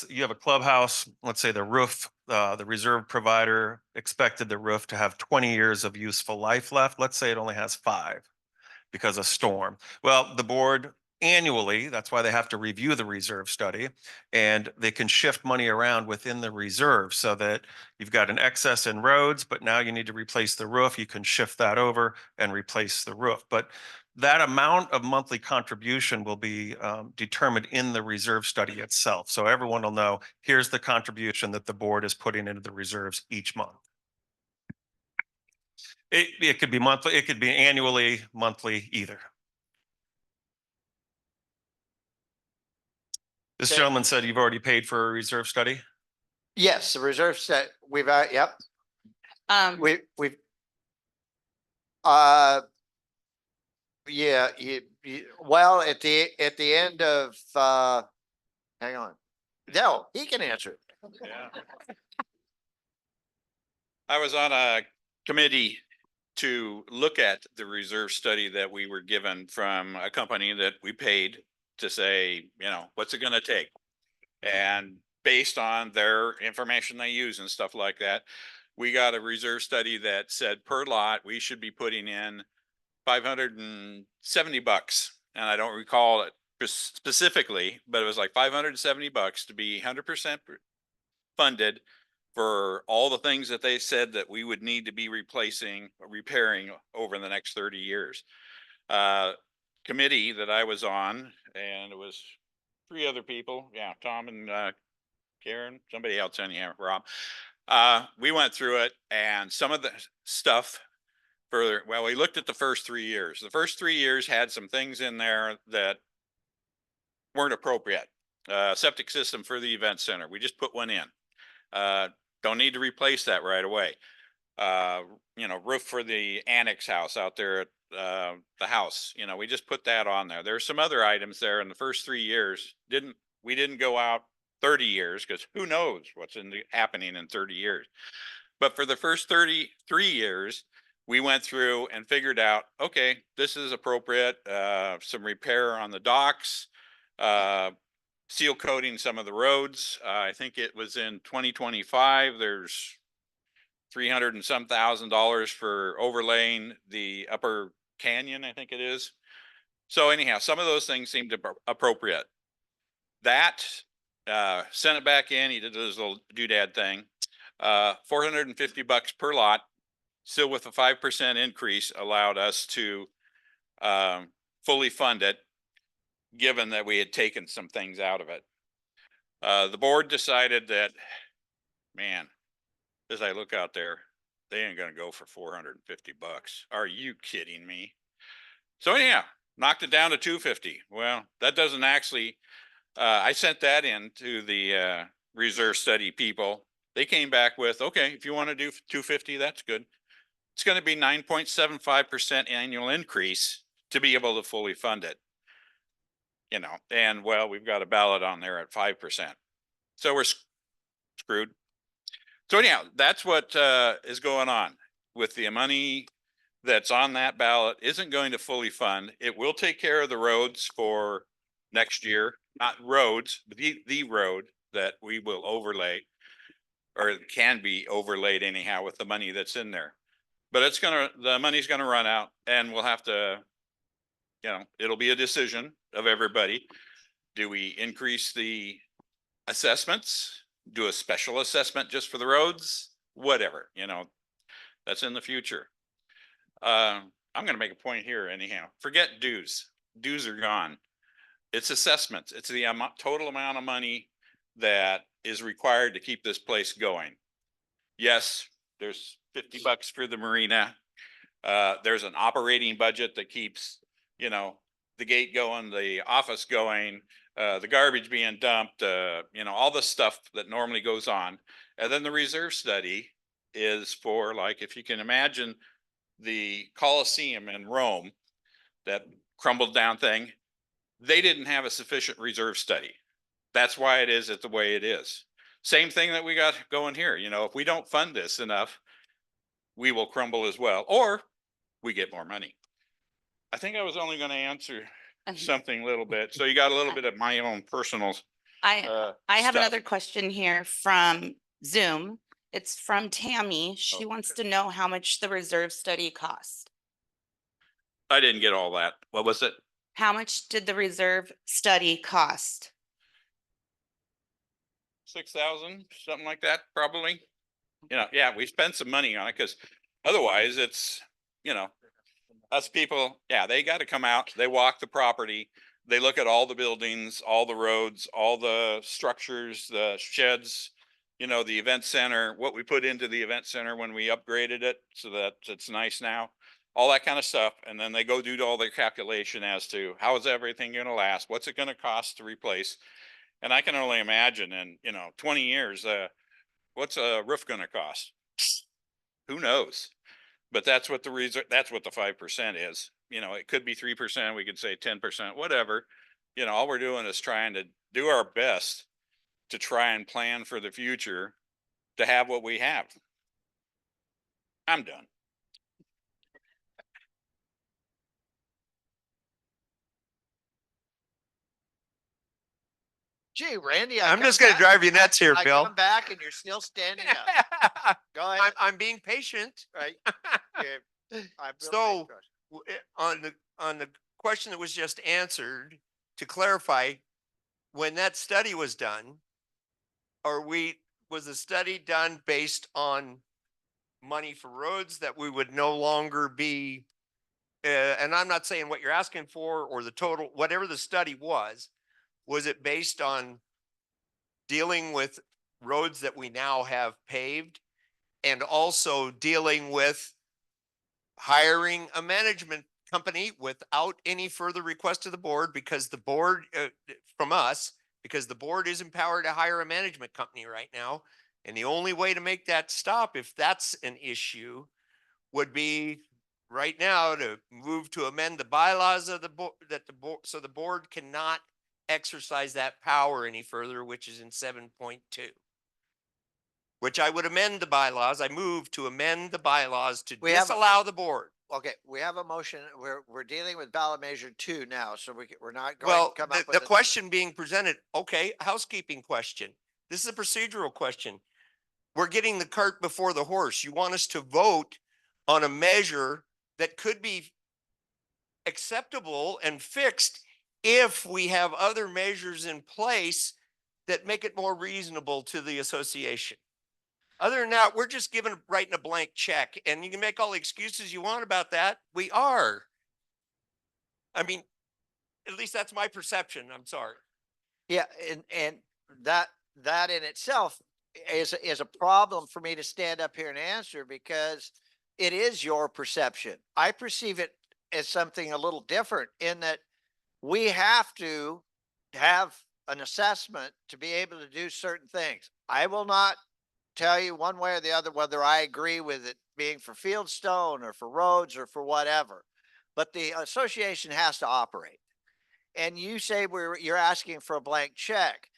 you have a clubhouse, let's say the roof, the reserve provider expected the roof to have 20 years of useful life left. Let's say it only has 5 because of storm. Well, the board annually, that's why they have to review the reserve study, and they can shift money around within the reserve so that you've got an excess in roads, but now you need to replace the roof. You can shift that over and replace the roof. But that amount of monthly contribution will be determined in the reserve study itself. So everyone will know, here's the contribution that the board is putting into the reserves each month. It could be monthly, it could be annually, monthly, either. This gentleman said you've already paid for a reserve study? Yes, the reserve set, we've, yep. We've, yeah, well, at the end of, hang on. No, he can answer. I was on a committee to look at the reserve study that we were given from a company that we paid to say, you know, what's it gonna take? And based on their information they use and stuff like that, we got a reserve study that said per lot, we should be putting in $570. And I don't recall it specifically, but it was like $570 to be 100% funded for all the things that they said that we would need to be replacing, repairing over the next 30 years. Committee that I was on, and it was 3 other people. Yeah, Tom and Karen, somebody else in here, Rob. We went through it, and some of the stuff further, well, we looked at the first 3 years. The first 3 years had some things in there that weren't appropriate. Septic system for the event center, we just put one in. Don't need to replace that right away. You know, roof for the annex house out there at the house, you know, we just put that on there. There's some other items there in the first 3 years. We didn't go out 30 years because who knows what's happening in 30 years. But for the first 33 years, we went through and figured out, okay, this is appropriate. Some repair on the docks, seal coating some of the roads. I think it was in 2025. There's 300 and some $1,000 for overlaying the upper canyon, I think it is. So anyhow, some of those things seemed appropriate. That sent it back in. He did his little doodad thing. $450 per lot, still with a 5% increase, allowed us to fully fund it, given that we had taken some things out of it. The board decided that, man, as I look out there, they ain't gonna go for $450. Are you kidding me? So yeah, knocked it down to 250. Well, that doesn't actually, I sent that in to the reserve study people. They came back with, okay, if you want to do 250, that's good. It's going to be 9.75% annual increase to be able to fully fund it. You know, and well, we've got a ballot on there at 5%. So we're screwed. So anyhow, that's what is going on with the money that's on that ballot isn't going to fully fund. It will take care of the roads for next year, not roads, but the road that we will overlay, or it can be overlaid anyhow with the money that's in there. But the money's gonna run out, and we'll have to, you know, it'll be a decision of everybody. Do we increase the assessments? Do a special assessment just for the roads? Whatever, you know, that's in the future. I'm gonna make a point here anyhow. Forget dues. Dues are gone. It's assessments. It's the total amount of money that is required to keep this place going. Yes, there's $50 for the marina. There's an operating budget that keeps, you know, the gate going, the office going, the garbage being dumped, you know, all the stuff that normally goes on. And then the reserve study is for, like, if you can imagine the Colosseum in Rome, that crumbled down thing, they didn't have a sufficient reserve study. That's why it is the way it is. Same thing that we got going here. You know, if we don't fund this enough, we will crumble as well, or we get more money. I think I was only going to answer something a little bit. So you got a little bit of my own personal. I have stuff. another question here from Zoom. It's from Tammy. She Oh, wants to know how much the reserve study cost. I didn't get all that. What was it? How much did the reserve study cost? 6,000, something like that, probably. You know, yeah, we spent some money on it because otherwise it's, you know, us people, yeah, they got to come out, they walk the property, they look at all the buildings, all the roads, all the structures, the sheds, you know, the event center, what we put into the event center when we upgraded it so that it's nice now, all that kind of stuff. And then they go do all their calculation as to how is everything going to last? What's it going to cost to replace? And I can only imagine in, you know, 20 years, what's a roof going to cost? Who knows? But that's what that's what the 5% is. You know, it could be 3%. We could say 10%, whatever. You know, all we're doing is trying to do our best to try and plan for the future to have what we have. I'm done. Gee, Randy. I'm just gonna drive you nuts here, I Bill. come back and you're still standing up. Go ahead. I'm being patient. Right. Yeah, I really So, trust. on the question that was just answered, to clarify, when that study was done, was the study done based on money for roads that we would no longer be, and I'm not saying what you're asking for or the total, whatever the study was it based on dealing with roads that we now have paved and also dealing with hiring a management company without any further request to the board, because the board from us, because the board is empowered to hire a management company right now. And the only way to make that stop, if that's an issue, would be right now to move to amend the bylaws of the board, so the board cannot exercise that power any further, which is in 7.2. Which I would amend the bylaws. I move to amend the bylaws to We have a- disallow the board. Okay, we have a motion. We're dealing with ballot measure 2 now, so we're not going Well, to come up with the question being presented, okay, housekeeping question. This is a procedural question. We're getting the cart before the horse. You want us to vote on a measure that could be acceptable and fixed if we have other measures in place that make it more reasonable to the association. Other than that, we're just writing a blank check, and you can make all the excuses you want about that. We are. I mean, at least that's my perception. I'm sorry. Yeah, and that in itself is a problem for me to stand up here and answer, because it is your perception. I perceive it as something a little different, in that we have to have an assessment to be able to do certain things. I will not tell you one way or the other whether I agree with it being for Fieldstone or for roads or for whatever, but the association has to operate. And you say you're asking for a blank check.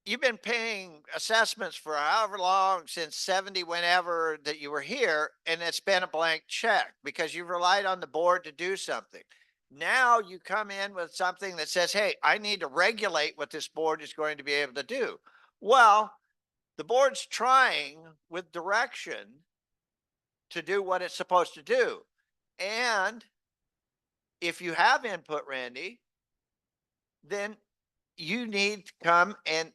You've been paying assessments for however long, since 70, whenever that you were here, and it's been a blank check because you've relied on the board to do something. Now you come in with something that says, hey, I need to regulate what this board is going to be able to do. Well, the board's trying with direction to do what it's supposed to do. And if you have input, Randy, then you need to come and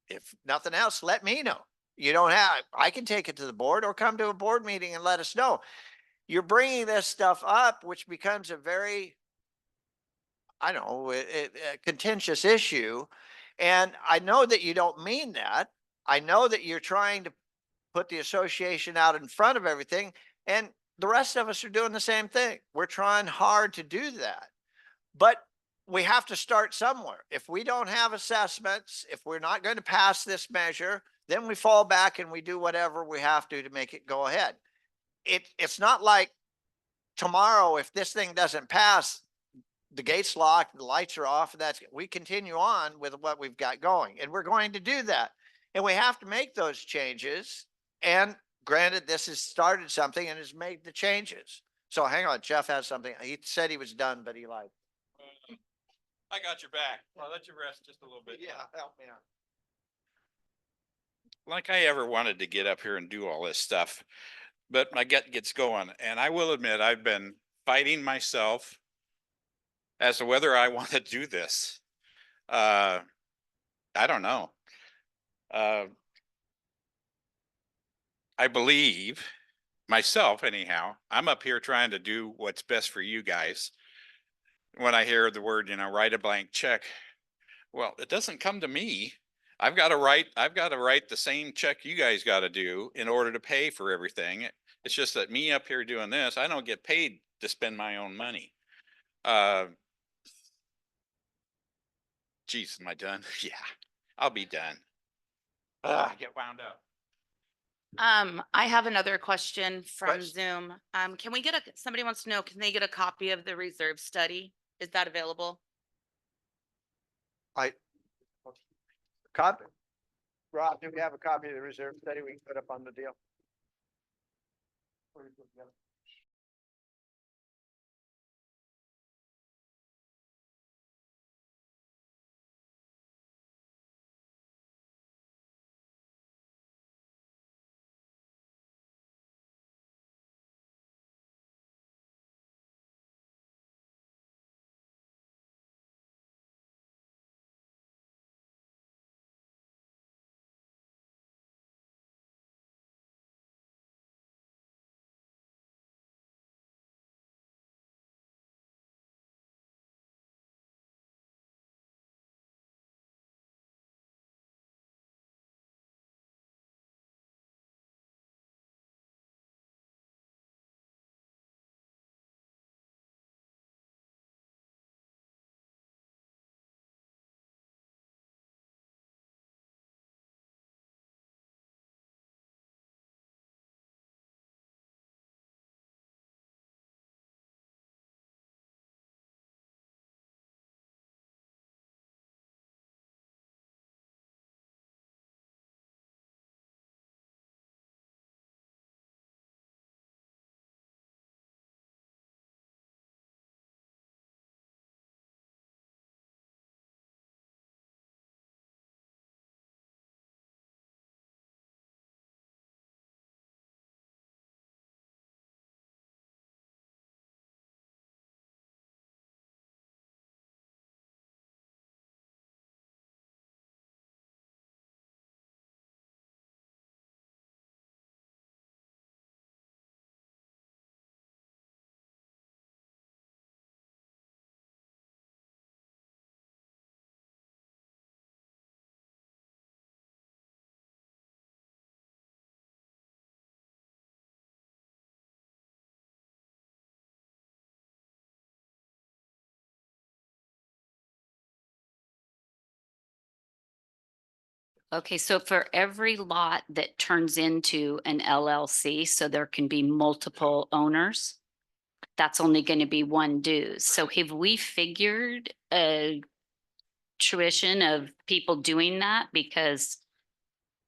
if nothing else, let me know. You don't have, I can take it to the board, or come to a board meeting and let us know. You're bringing this stuff up, which becomes a very, I don't know, a contentious issue. And I know that you don't mean that. I know that you're trying to put the association out in front of everything. And the rest of us are doing the same thing. We're trying hard to do that. But we have to start somewhere. If we don't have assessments, if we're not going to pass this measure, then we fall back and we do whatever we have to make it go ahead. It's not like tomorrow, if this thing doesn't pass, the gate's locked, the lights are off, and we continue on with what we've got going. And we're going to do that. And we have to make those changes. And granted, this has started something and has made the changes. So hang on, Jeff has something. He said he was done, but he lied. I got your back. I'll let you rest just a little bit. Yeah, help me out. Like I ever wanted to get up here and do all this stuff, but my gut gets going. And I will admit, I've been fighting myself as to whether I want to do this. I don't know. I believe myself anyhow. I'm up here trying to do what's best for you guys. When I hear the word, write a blank check, well, it doesn't come to me. I've got to write the same check you guys got to do in order to pay for everything. It's just that me up here doing this, I don't get paid to spend my own money. Geez, am I done? Yeah, I'll be done. I get wound up. I have another question from Question. Zoom. Can we get somebody wants to know, can they get a copy of the reserve study? Is that available? Copy. Rob, do we have a copy of the reserve study we can put up on the deal? Okay, so for every lot that turns into an LLC, so there can be multiple owners, that's only going to be one dues. So have we figured a tuition of people doing that? Because,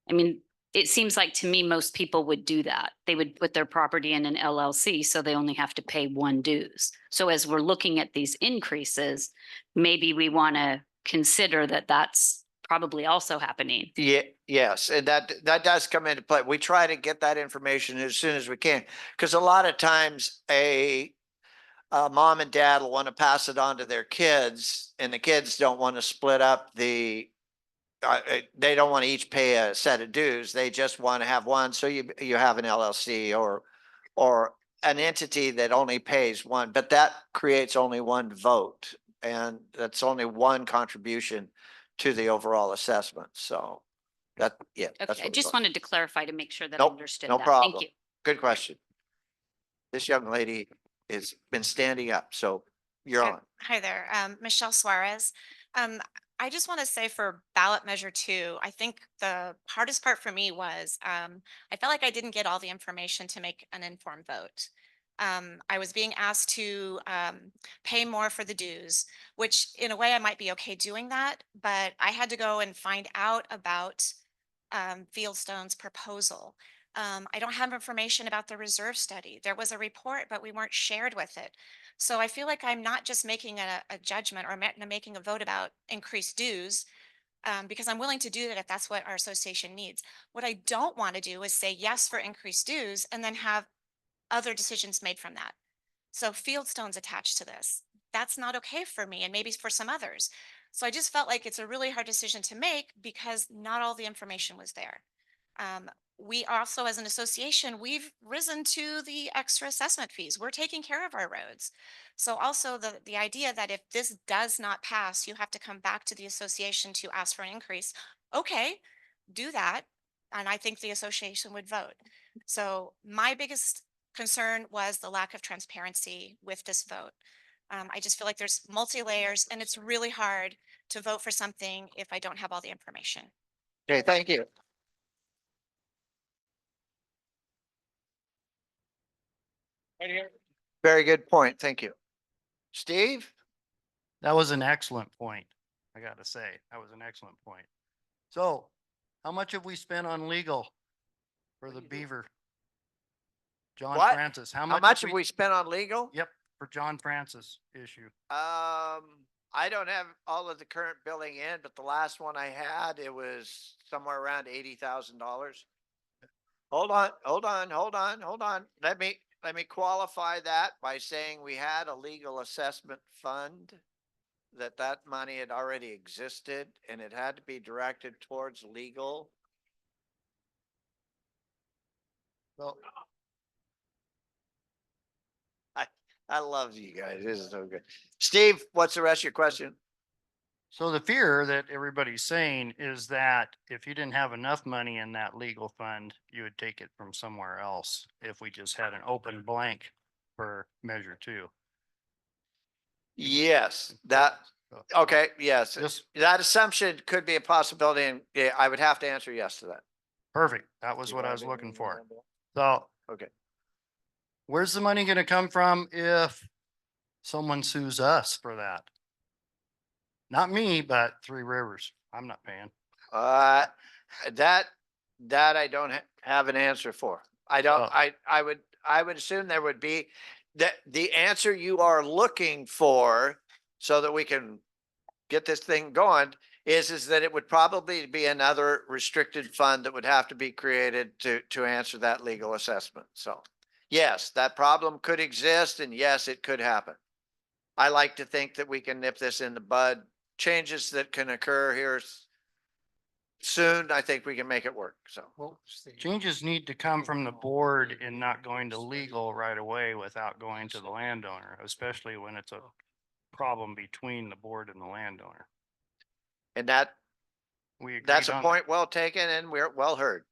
I mean, it seems like to me, most people would do that. They would put their property in an LLC, so they only have to pay one dues. So as we're looking at these increases, maybe we want to consider that that's probably also happening. Yeah, yes, and that does come into play. We try to get that information as soon as we can, because a lot of times a mom and dad will want to pass it on to their kids, and the kids don't want to split up they don't want to each pay a set of dues. They just want to have one. So you have an LLC or an entity that only pays one, but that creates only one vote, and that's only one contribution to the overall assessment. So that's Okay, I what just we're going. wanted to clarify to make sure that I Nope, understood no that. Thank problem. you. Good question. This young lady has been standing up, so you're on. Hi there, Michelle Suarez. I just want to say for ballot measure 2, I think the hardest part for me was I felt like I didn't get all the information to make an informed vote. I was being asked to pay more for the dues, which in a way I might be okay doing that, but I had to go and find out about Fieldstone's proposal. I don't have information about the reserve study. There was a report, but we weren't shared with it. So I feel like I'm not just making a judgment or making a vote about increased dues, because I'm willing to do that if that's what our association needs. What I don't want to do is say yes for increased dues and then have other decisions made from that. So Fieldstone's attached to this. That's not okay for me and maybe for some others. So I just felt like it's a really hard decision to make because not all the information was there. We also, as an association, we've risen to the extra assessment fees. We're taking care of our roads. So also the idea that if this does not pass, you have to come back to the association to ask for an increase. Okay, do that. And I think the association would vote. So my biggest concern was the lack of transparency with this vote. I just feel like there's multi-layers and it's really hard to vote for something if I don't have all the information. Okay, thank you. Right here. Very good point. Thank you. Steve? That was an excellent point. I gotta say, that was an excellent point. So how much have we spent on legal for the Beaver? John What? Francis, How much have we spent on legal? Yep, for John Francis issue. I don't have all of the current billing in, but the last one I had, it was somewhere around $80,000. Hold on. Let me qualify that by saying we had a legal assessment fund, that money had already existed and it had to be directed towards legal. So I love you guys. This is so good. Steve, what's the rest of your question? So the fear that everybody's saying is that if you didn't have enough money in that legal fund, you would take it from somewhere else if we just had an open blank for measure two. Yes, okay, yes. Just That assumption could be a possibility, and yeah, I would have to answer yes to that. perfect. That was You what I have was looking anything for. on that? So Okay. where's the money gonna come from if someone sues us for that? Not me, but Three Rivers. I'm not paying. Uh, that I don't have an answer for. I don't, Oh. I would assume there would be, the answer you are looking for so that we can get this thing going is that it would probably be another restricted fund that would have to be created to answer that legal assessment. So yes, that problem could exist, and yes, it could happen. I like to think that we can nip this in the bud. Changes that can occur here soon, I think we can make it work. So Changes need to come from the board and not going to legal right away without going to the landowner, especially when it's a problem between the board and the landowner. and We agreed that's a on that. point well taken, and we're well heard.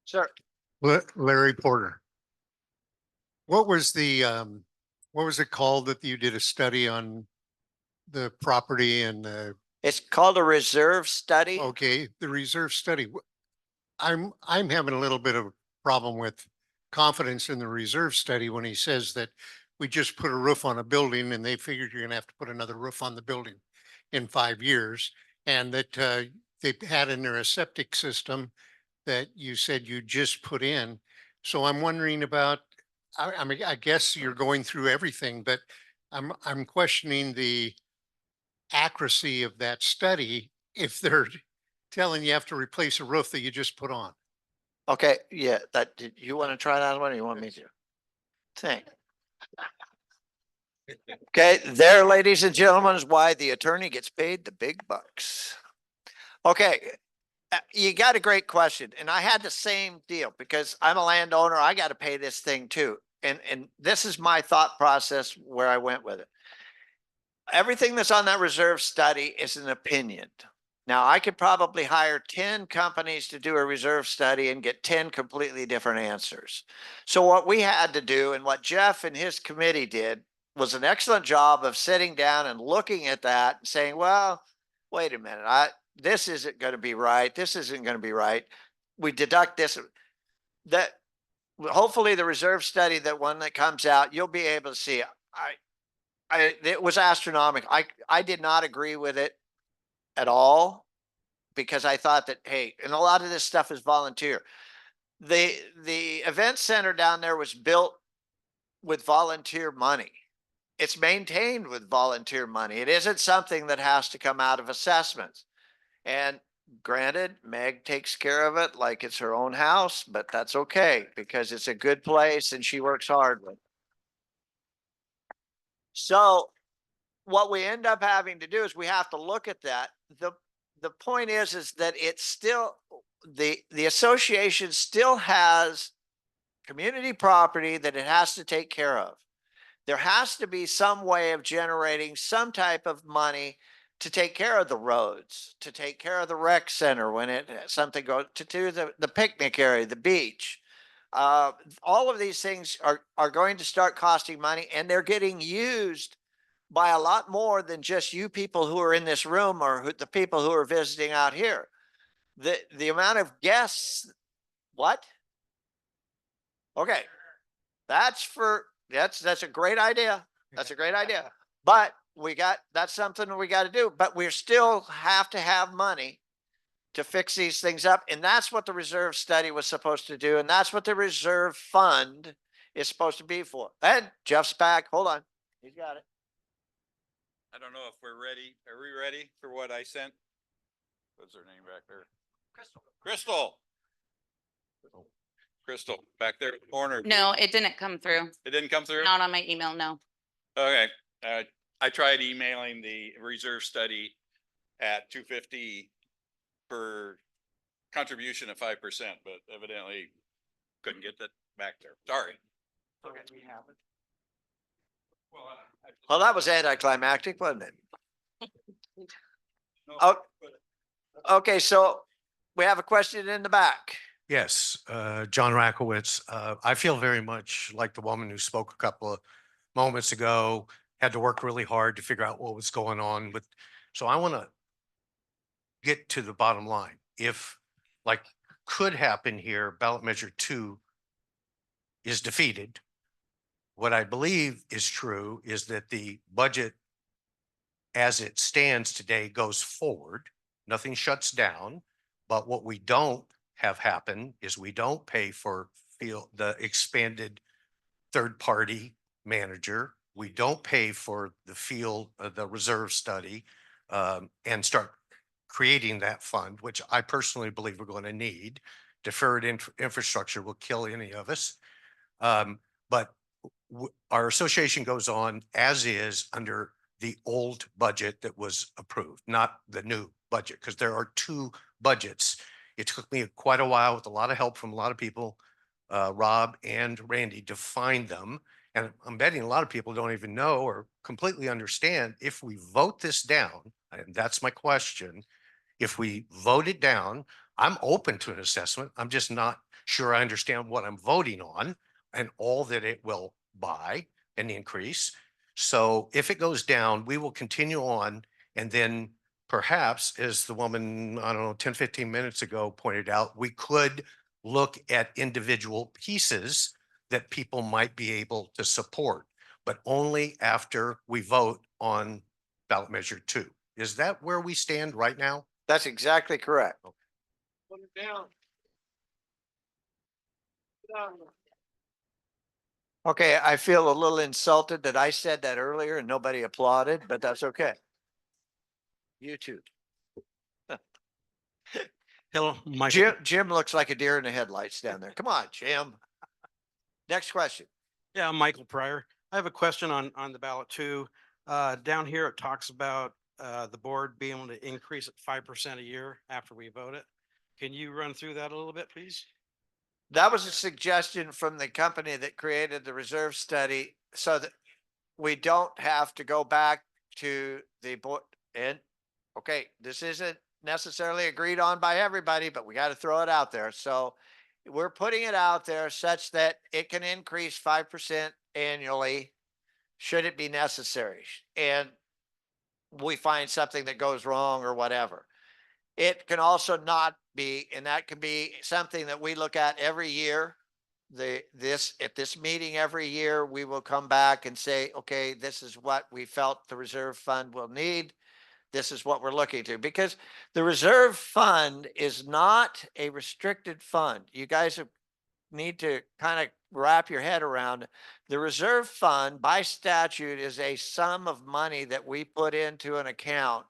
Sir. Larry Porter. What was what was it called that you did a study on the property and the, It's called a reserve study. okay, the reserve study? I'm having a little bit of a problem with confidence in the reserve study when he says that we just put a roof on a building and they figured you're gonna have to put another roof on the building in 5 years, and that they had in there a septic system that you said you just put in. So I'm wondering about, I mean, I guess you're going through everything, but I'm questioning the accuracy of that study if they're telling you have to replace a roof that you just put on. Okay, yeah, did you want to try that one or you want me to? Think. Okay, there, ladies and gentlemen, is why the attorney gets paid the big bucks. Okay, you got a great question, and I had the same deal because I'm a landowner. I got to pay this thing too, and this is my thought process where I went with it. Everything that's on that reserve study is an opinion. Now, I could probably hire 10 companies to do a reserve study and get 10 completely different answers. So what we had to do, and what Jeff and his committee did, was an excellent job of sitting down and looking at that and saying, well, wait a minute, this isn't going to be right. This isn't going to be right. We deduct this. That hopefully the reserve study, that one that comes out, you'll be able to see. It was astronomical. I did not agree with it at all, because I thought that, hey, and a lot of this stuff is volunteer. The event center down there was built with volunteer money. It's maintained with volunteer money. It isn't something that has to come out of assessments. And granted, Meg takes care of it like it's her own house, but that's okay because it's a good place and she works hard with it. So what we end up having to do is we have to look at that. The point is that it's still, the association still has community property that it has to take care of. There has to be some way of generating some type of money to take care of the roads, to take care of the rec center when something goes, to do the picnic area, the beach. All of these things are going to start costing money, and they're getting used by a lot more than just you people who are in this room or the people who are visiting out here. The amount of guests, what? Okay, that's a great idea. That's a great idea. But that's something we got to do, but we still have to have money to fix these things up. And that's what the reserve study was supposed to do. And that's what the reserve fund is supposed to be for. And Jeff's back. Hold on. He's got it. I don't know if we're ready. Are we ready for what I sent? What's her name back there? Crystal. Crystal, back there in the corner. No, it didn't come through. It didn't come through? Not on my email, no. Okay, I tried emailing the reserve study at 250 per contribution of 5%, but evidently couldn't get that back there. Sorry. Okay, we have it. Well, that was anticlimactic, wasn't it? Oh, okay, so we have a question in the back. Yes, John Rakowitz. I feel very much like the woman who spoke a couple of moments ago, had to work really hard to figure out what was going on. But so I want to get to the bottom line. If like could happen here, ballot measure 2 is defeated. What I believe is true is that the budget as it stands today goes forward. Nothing shuts down. But what we don't have happen is we don't pay for the expanded third-party manager. We don't pay for the field, the reserve study, and start creating that fund, which I personally believe we're going to need. Deferred infrastructure will kill any of us. But our association goes on as is under the old budget that was approved, not the new budget, because there are 2 budgets. It took me quite a while with a lot of help from a lot of people, Rob and Randy, to find them. And I'm betting a lot of people don't even know or completely understand if we vote this down, and that's my question. If we vote it down, I'm open to an assessment. I'm just not sure I understand what I'm voting on and all that it will buy and increase. So if it goes down, we will continue on. And then perhaps, as the woman, I don't know, 10, 15 minutes ago pointed out, we could look at individual pieces that people might be able to support, but only after we vote on ballot measure 2. Is that where we stand right now? That's exactly correct. Put it down. Okay, I feel a little insulted that I said that earlier and nobody applauded, but that's okay. You too. Hello, Michael. Jim looks like a deer in the headlights down there. Come on, Jim. Next question. Yeah, I'm Michael Pryor. I have a question on the ballot too. Down here, it talks about the board being able to increase it 5% a year after we vote it. Can you run through that a little bit, please? That was a suggestion from the company that created the reserve study so that we don't have to go back to the board. And okay, this isn't necessarily agreed on by everybody, but we got to throw it out there. So we're putting it out there such that it can increase 5% annually should it be necessary. And we find something that goes wrong or whatever. It can also not be, and that can be something that we look at every year. At this meeting every year, we will come back and say, okay, this is what we felt the reserve fund will need. This is what we're looking to, because the reserve fund is not a restricted fund. You guys need to kind of wrap your head around. The reserve fund by statute is a sum of money that we put into an account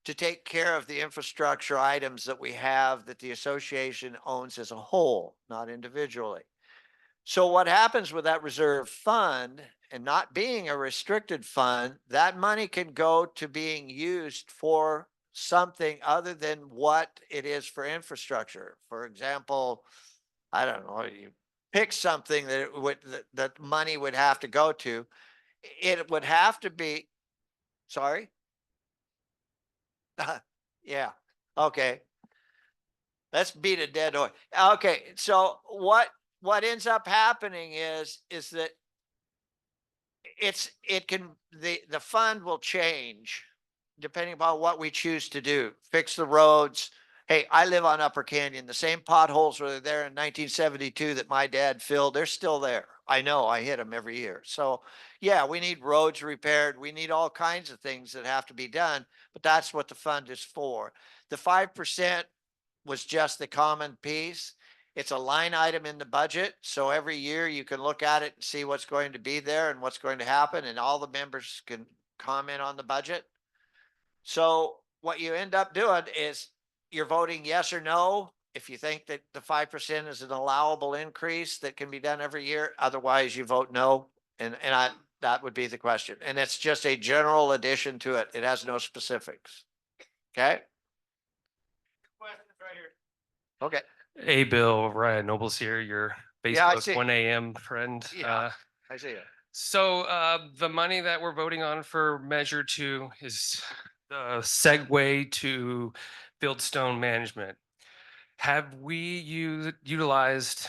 to take care of the infrastructure items that we have that the association owns as a whole, not individually. So what happens with that reserve fund and not being a restricted fund, that money can go to being used for something other than what it is for infrastructure. For example, I don't know, you pick something that it would, that money would have to go to. It would have to be, sorry? Yeah, okay. Let's beat a dead horse. Okay, so what ends up happening is that the fund will change depending upon what we choose to do. Fix the roads, Hey, I live on Upper Canyon. The same potholes were there in 1972 that my dad filled. They're still there. I know, I hit them every year. So yeah, we need roads repaired. We need all kinds of things that have to be done, but that's what the fund is for. The 5% was just the common piece. It's a line item in the budget. So every year you can look at it and see what's going to be there and what's going to happen, and all the members can comment on the budget. So what you end up doing is you're voting yes or no. If you think that the 5% is an allowable increase that can be done every year, otherwise you vote no. That would be the question. And it's just a general addition to it. It has no specifics. Okay? Okay. Hey, Bill, Ryan Nobles here, your Yeah, I see. Facebook 1 a.m. friend. Yeah. I see it. So the money that we're voting on for Measure 2 is the segue to Fieldstone management. Have we utilized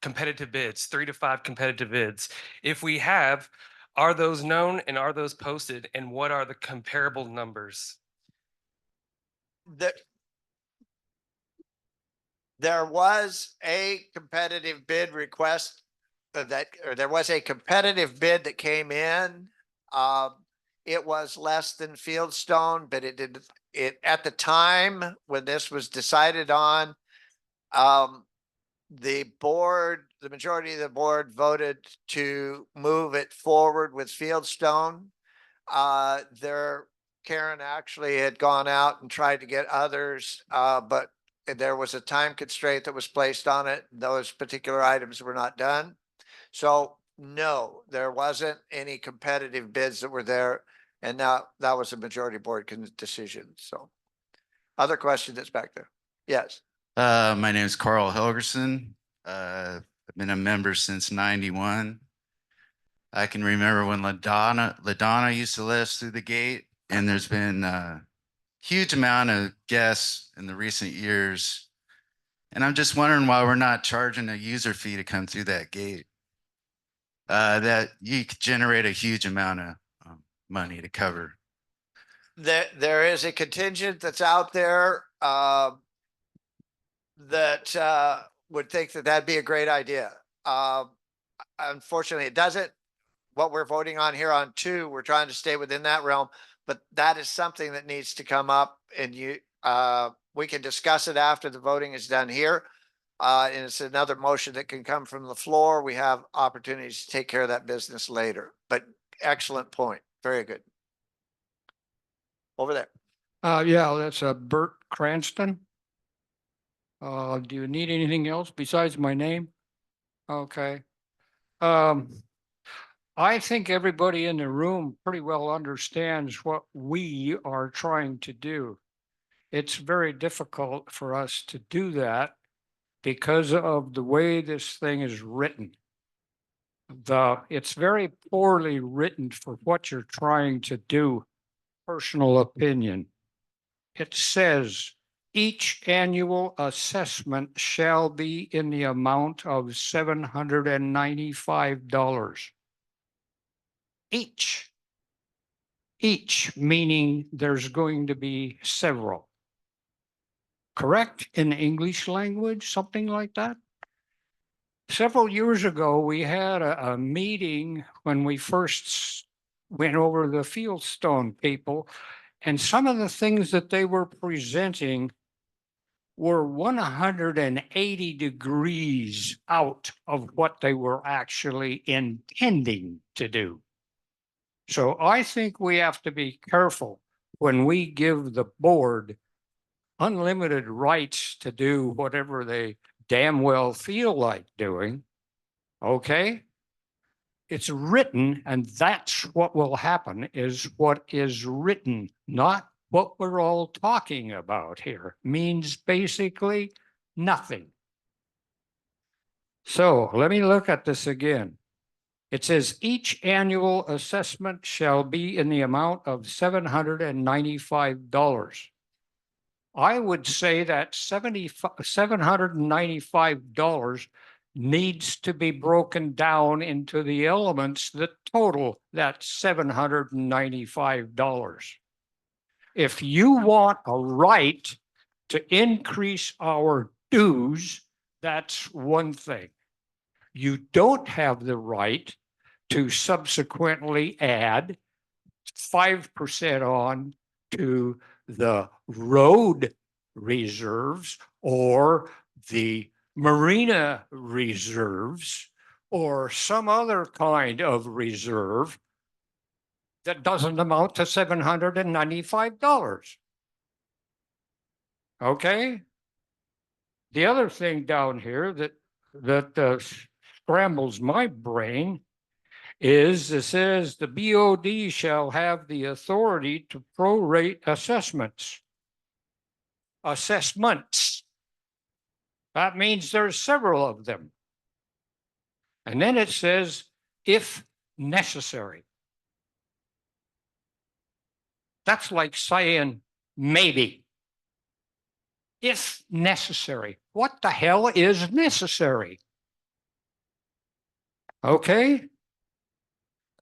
competitive bids, 3 to 5 competitive bids? If we have, are those known and are those posted? And what are the comparable numbers? There was a competitive bid request or there was a competitive bid that came in. It was less than Fieldstone, but it at the time when this was decided on, the majority of the board voted to move it forward with Fieldstone. Karen actually had gone out and tried to get others, but there was a time constraint that was placed on it. Those particular items were not done. So no, there wasn't any competitive bids that were there. And now that was a majority board decision. So other question that's back there. Yes. My name is Carl Helgerson. I've been a member since 91. I can remember when LaDonna used to let us through the gate, and there's been a huge amount of guests in the recent years. And I'm just wondering why we're not charging a user fee to come through that gate. That you could generate a huge amount of money to cover. There is a contingent that's out there that would think that that'd be a great idea. Unfortunately, it doesn't. What we're voting on here on 2, we're trying to stay within that realm, but that is something that needs to come up, and we can discuss it after the voting is done here. And it's another motion that can come from the floor. We have opportunities to take care of that business later, but excellent point. Very good. Over there. Yeah, that's Bert Cranston. Do you need anything else besides my name? Okay. I think everybody in the room pretty well understands what we are trying to do. It's very difficult for us to do that because of the way this thing is written. It's very poorly written for what you're trying to do. Personal opinion. It says each annual assessment shall be in the amount of $795. Each meaning there's going to be several. Correct? In the English language, something like that? Several years ago, we had a meeting when we first went over the Fieldstone people, and some of the things that they were presenting were 180 degrees out of what they were actually intending to do. So I think we have to be careful when we give the board unlimited rights to do whatever they damn well feel like doing. Okay? It's written, and that's what will happen, is what is written, not what we're all talking about here. Means basically nothing. So let me look at this again. It says each annual assessment shall be in the amount of $795. I would say that $795 needs to be broken down into the elements that total that $795. If you want a right to increase our dues, that's one thing. You don't have the right to subsequently add 5% on to the road reserves or the marina reserves or some other kind of reserve that doesn't amount to $795. Okay? The other thing down here that scrambles my brain is it says the BOD shall have the authority to prorate assessments. Assessments. That means there's several of them. And then it says, if necessary. That's like saying maybe. If necessary. What the hell is necessary? Okay?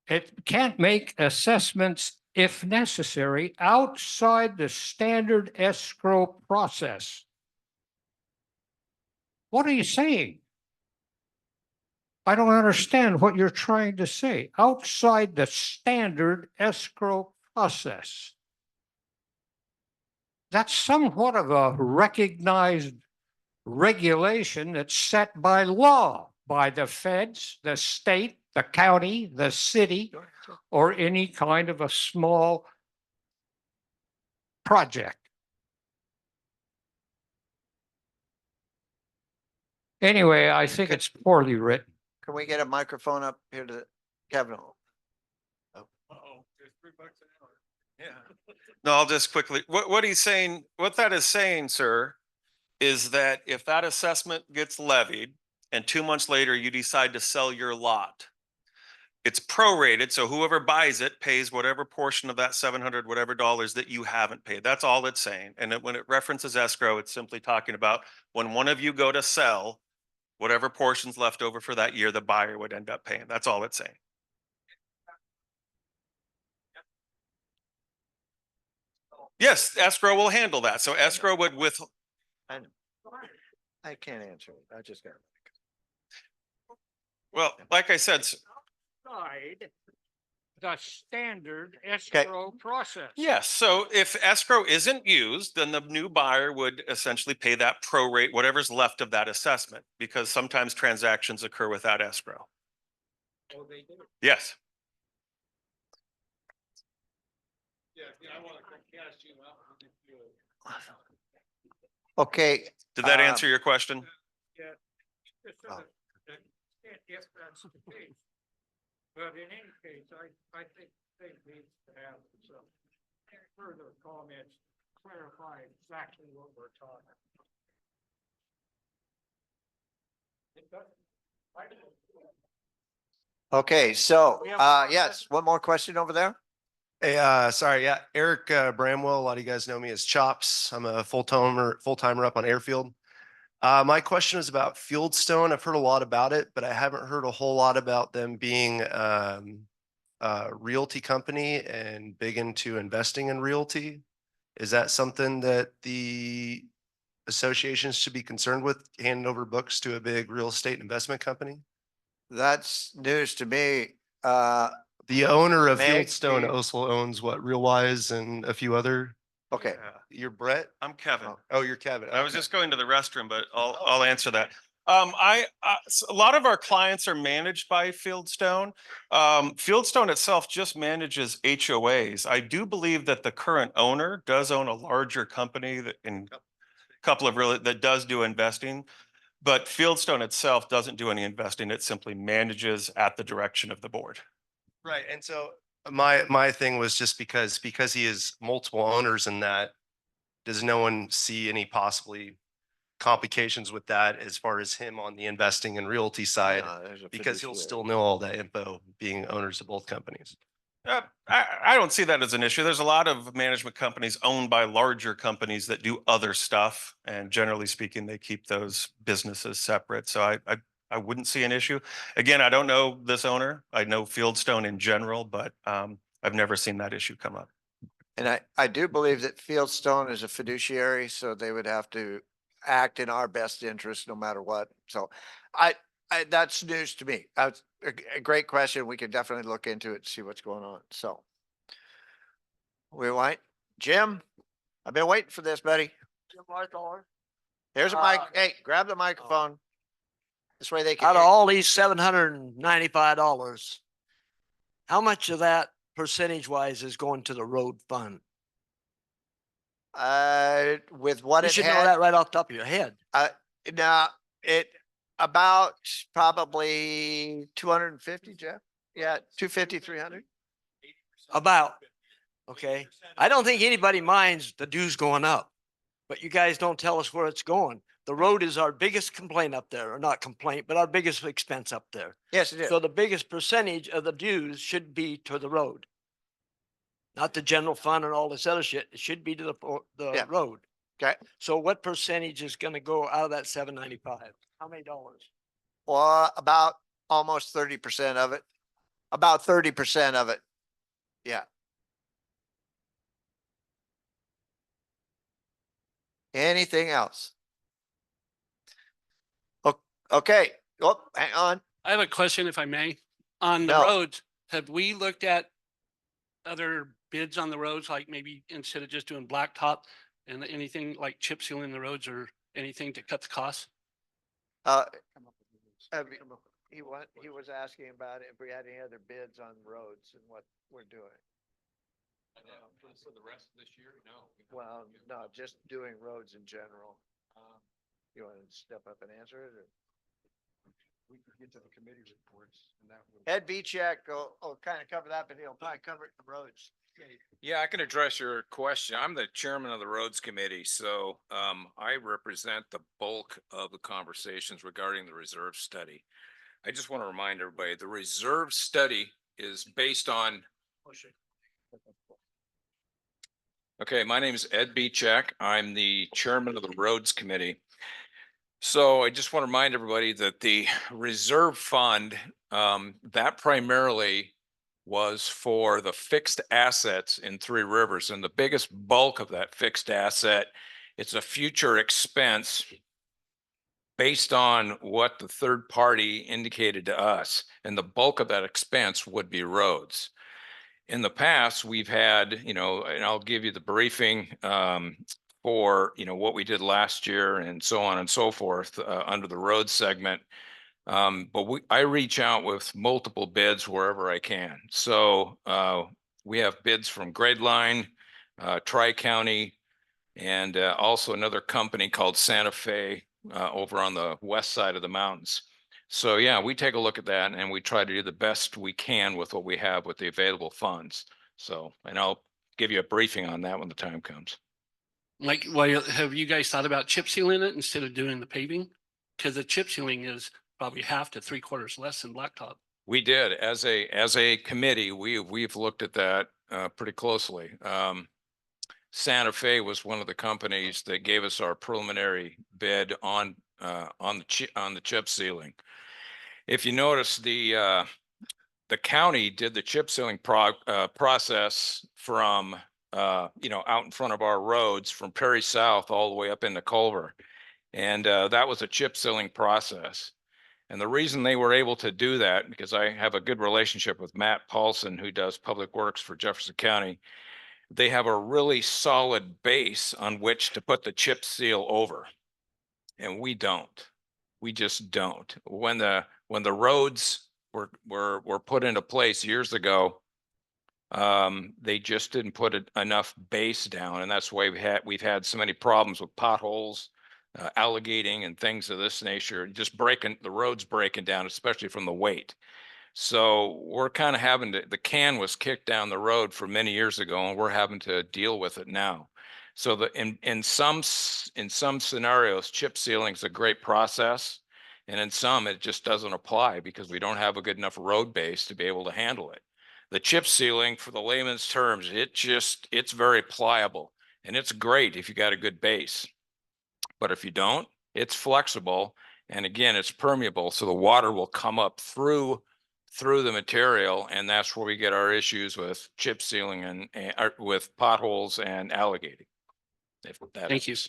It can't make assessments if necessary outside the standard escrow process. What are you saying? I don't understand what you're trying to say. Outside the standard escrow process. That's somewhat of a recognized regulation that's set by law, by the feds, the state, the county, the city, or any kind of a small project. Anyway, I think it's poorly written. Can we get a microphone up here to Kevin? No, I'll just quickly, what he's saying, what that is saying, sir, is that if that assessment gets levied and 2 months later you decide to sell your lot, it's prorated, so whoever buys it pays whatever portion of that 700 whatever dollars that you haven't paid. That's all it's saying. And when it references escrow, it's simply talking about when one of you go to sell, whatever portion's left over for that year, the buyer would end up paying. That's all it's saying. Yes, escrow will handle that. So escrow would I can't answer it. I just got. well, like I said, Outside the standard escrow process. yes. So if escrow isn't used, then the new buyer would essentially pay that prorate, whatever's left of that assessment, because sometimes transactions occur without escrow. Oh, they do. Yes. I want to cast you out. Okay. Did that answer your question? Yeah. Oh. If that's the case. But in any case, I think they need to have some further comments, clarify exactly what we're talking about. Okay, so, yes, one more question over there? Hey, sorry, yeah, Eric Bramwell. A lot of you guys know me as Chops. I'm a full-timer up on Airfield. My question is about Fieldstone. I've heard a lot about it, but I haven't heard a whole lot about them being a realty company and big into investing in realty. Is that something that the associations should be concerned with, handing over books to a big real estate investment company? That's news to me. The owner of Meg, Fieldstone you- also owns what, Realwise and a few other. Okay. You're Brett? I'm Kevin. Oh, you're Kevin. I was Okay. just going to the restroom, but I'll answer that. A lot of our clients are managed by Fieldstone. Fieldstone itself just manages HOAs. I do believe that the current owner does own a larger company that in a couple of that does do investing, but Fieldstone itself doesn't do any investing. It simply manages at the direction of the board. Right. And so my thing was just because he is multiple owners in that, does no one see any possibly complications with that as far as him on the investing and realty side? Because he'll still know all that info being owners of both companies. I don't see that as an issue. There's a lot of management companies owned by larger companies that do other stuff. And generally speaking, they keep those businesses separate. So I wouldn't see an issue. Again, I don't know this owner. I know Fieldstone in general, but I've never seen that issue come up. And I do believe that Fieldstone is a fiduciary, so they would have to act in our best interest no matter what. So that's news to me. That's a great question. We can definitely look into it, see what's going on. So we might, Jim, I've been waiting for this, buddy. Here's a mic. Hey, grab the microphone. This way they can. Out of hear you. all these $795, how much of that percentage wise is going to the road fund? With what You it should know had, that right off the top of your head. now it about probably 250, Jeff. Yeah, 250, 300. About, okay. I don't think anybody minds the dues going up, but you guys don't tell us where it's going. The road is our biggest complaint up there, or not complaint, but our biggest expense up there. Yes, it is. So the biggest percentage of the dues should be to the road. Not the general fund and all this other shit. It should be to the road. Okay. So what percentage is gonna go out of that 795? How many dollars? Well, about almost 30% of it. About 30% of it. Yeah. Anything else? Okay. Oh, hang on. I have a question if I may. On the No. roads, have we looked at other bids on the roads, like maybe instead of just doing blacktop and anything like chip sealing the roads or anything to cut the costs? He was asking about if we had any other bids on roads and what we're doing. For the rest of this year, no. Well, no, just doing roads in general. You want to step up and answer it, or? We could get to the committee reports and that would. Ed Beechek will kind of cover that, but he'll probably cover it in the roads. Yeah, I can address your question. I'm the chairman of the roads committee, so I represent the bulk of the conversations regarding the reserve study. I just want to remind everybody, the reserve study is based on. Okay, my name is Ed Beechek. I'm the chairman of the roads committee. So I just want to remind everybody that the reserve fund, that primarily was for the fixed assets in Three Rivers, and the biggest bulk of that fixed asset, it's a future expense based on what the third party indicated to us, and the bulk of that expense would be roads. In the past, we've had, and I'll give you the briefing for, what we did last year and so on and so forth under the road segment. But I reach out with multiple bids wherever I can. So we have bids from Gradeline, Tri-County, and also another company called Santa Fe over on the west side of the mountains. So yeah, we take a look at that and we try to do the best we can with what we have with the available funds. So, and I'll give you a briefing on that when the time comes. Like, well, have you guys thought about chip sealing it instead of doing the paving? Because the chip sealing is probably half to 3/4 less than blacktop. We did, as a committee, we've looked at that pretty closely. Santa Fe was one of the companies that gave us our preliminary bid on the chip sealing. If you notice, the county did the chip sealing process from out in front of our roads from Perry South all the way up into Culver, and that was a chip sealing process. And the reason they were able to do that, because I have a good relationship with Matt Paulson, who does public works for Jefferson County. They have a really solid base on which to put the chip seal over, and we don't. We just don't. When the roads were put into place years ago, they just didn't put enough base down, and that's why we've had so many problems with potholes, alligating, and things of this nature. Just the roads breaking down, especially from the weight. So we're kind of having to, the can was kicked down the road for many years ago, and we're having to deal with it now. So in some scenarios, chip sealing is a great process, and in some it just doesn't apply because we don't have a good enough road base to be able to handle it. The chip sealing, for the layman's terms, it's very pliable, and it's great if you got a good base. But if you don't, it's flexible, and again, it's permeable, so the water will come up through through the material, and that's where we get our issues with chip sealing and with potholes and alligating. If that Thank you. is-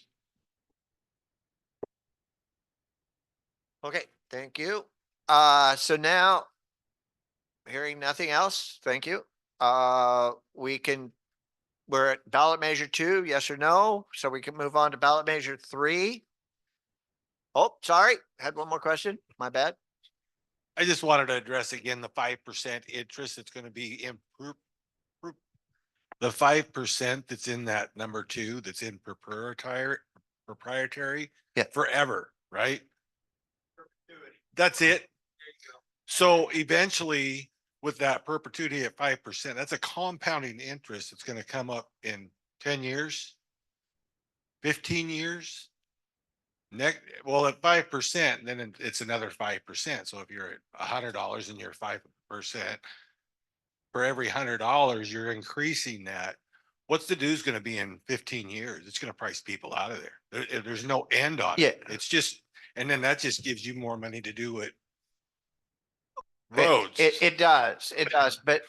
Okay, thank you. So now, hearing nothing else, thank you. We're at ballot measure 2, yes or no? So we can move on to ballot measure 3. Oh, sorry, had one more question. My bad. I just wanted to address again the 5% interest that's going to be improved. The 5% that's in that number 2, that's in proprietary Yeah. forever, right? That's it. So eventually with that perpetuity at 5%, that's a compounding interest. It's going to come up in 10 years, 15 years. Next, well, at 5%, then it's another 5%. So if you're at $100 and you're 5%, for every $100, you're increasing that. What's the dues going to be in 15 years? It's going to price people out of there. There's no end on it. It's just, and then that just gives you more money to do it. Roads. It does, but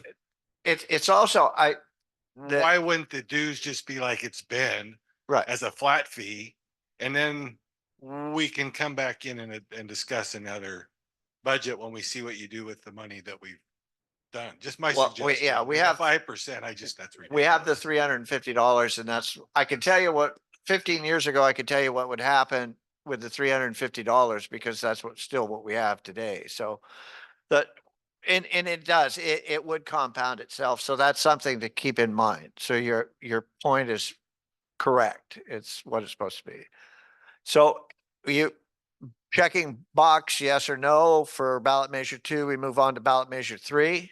it's also, Why wouldn't the dues just be like it's been? Right. As a flat fee, and then we can come back in and discuss another budget when we see what you do with the money that we've done. Just my Well, suggestion. we have 5%. That's ridiculous. we have the $350, and I can tell you what, 15 years ago, I could tell you what would happen with the $350 because that's what we have today. So and it does, it would compound itself. So that's something to keep in mind. So your point is correct. It's what it's supposed to be. So you checking box yes or no for ballot measure 2. We move on to ballot measure 3.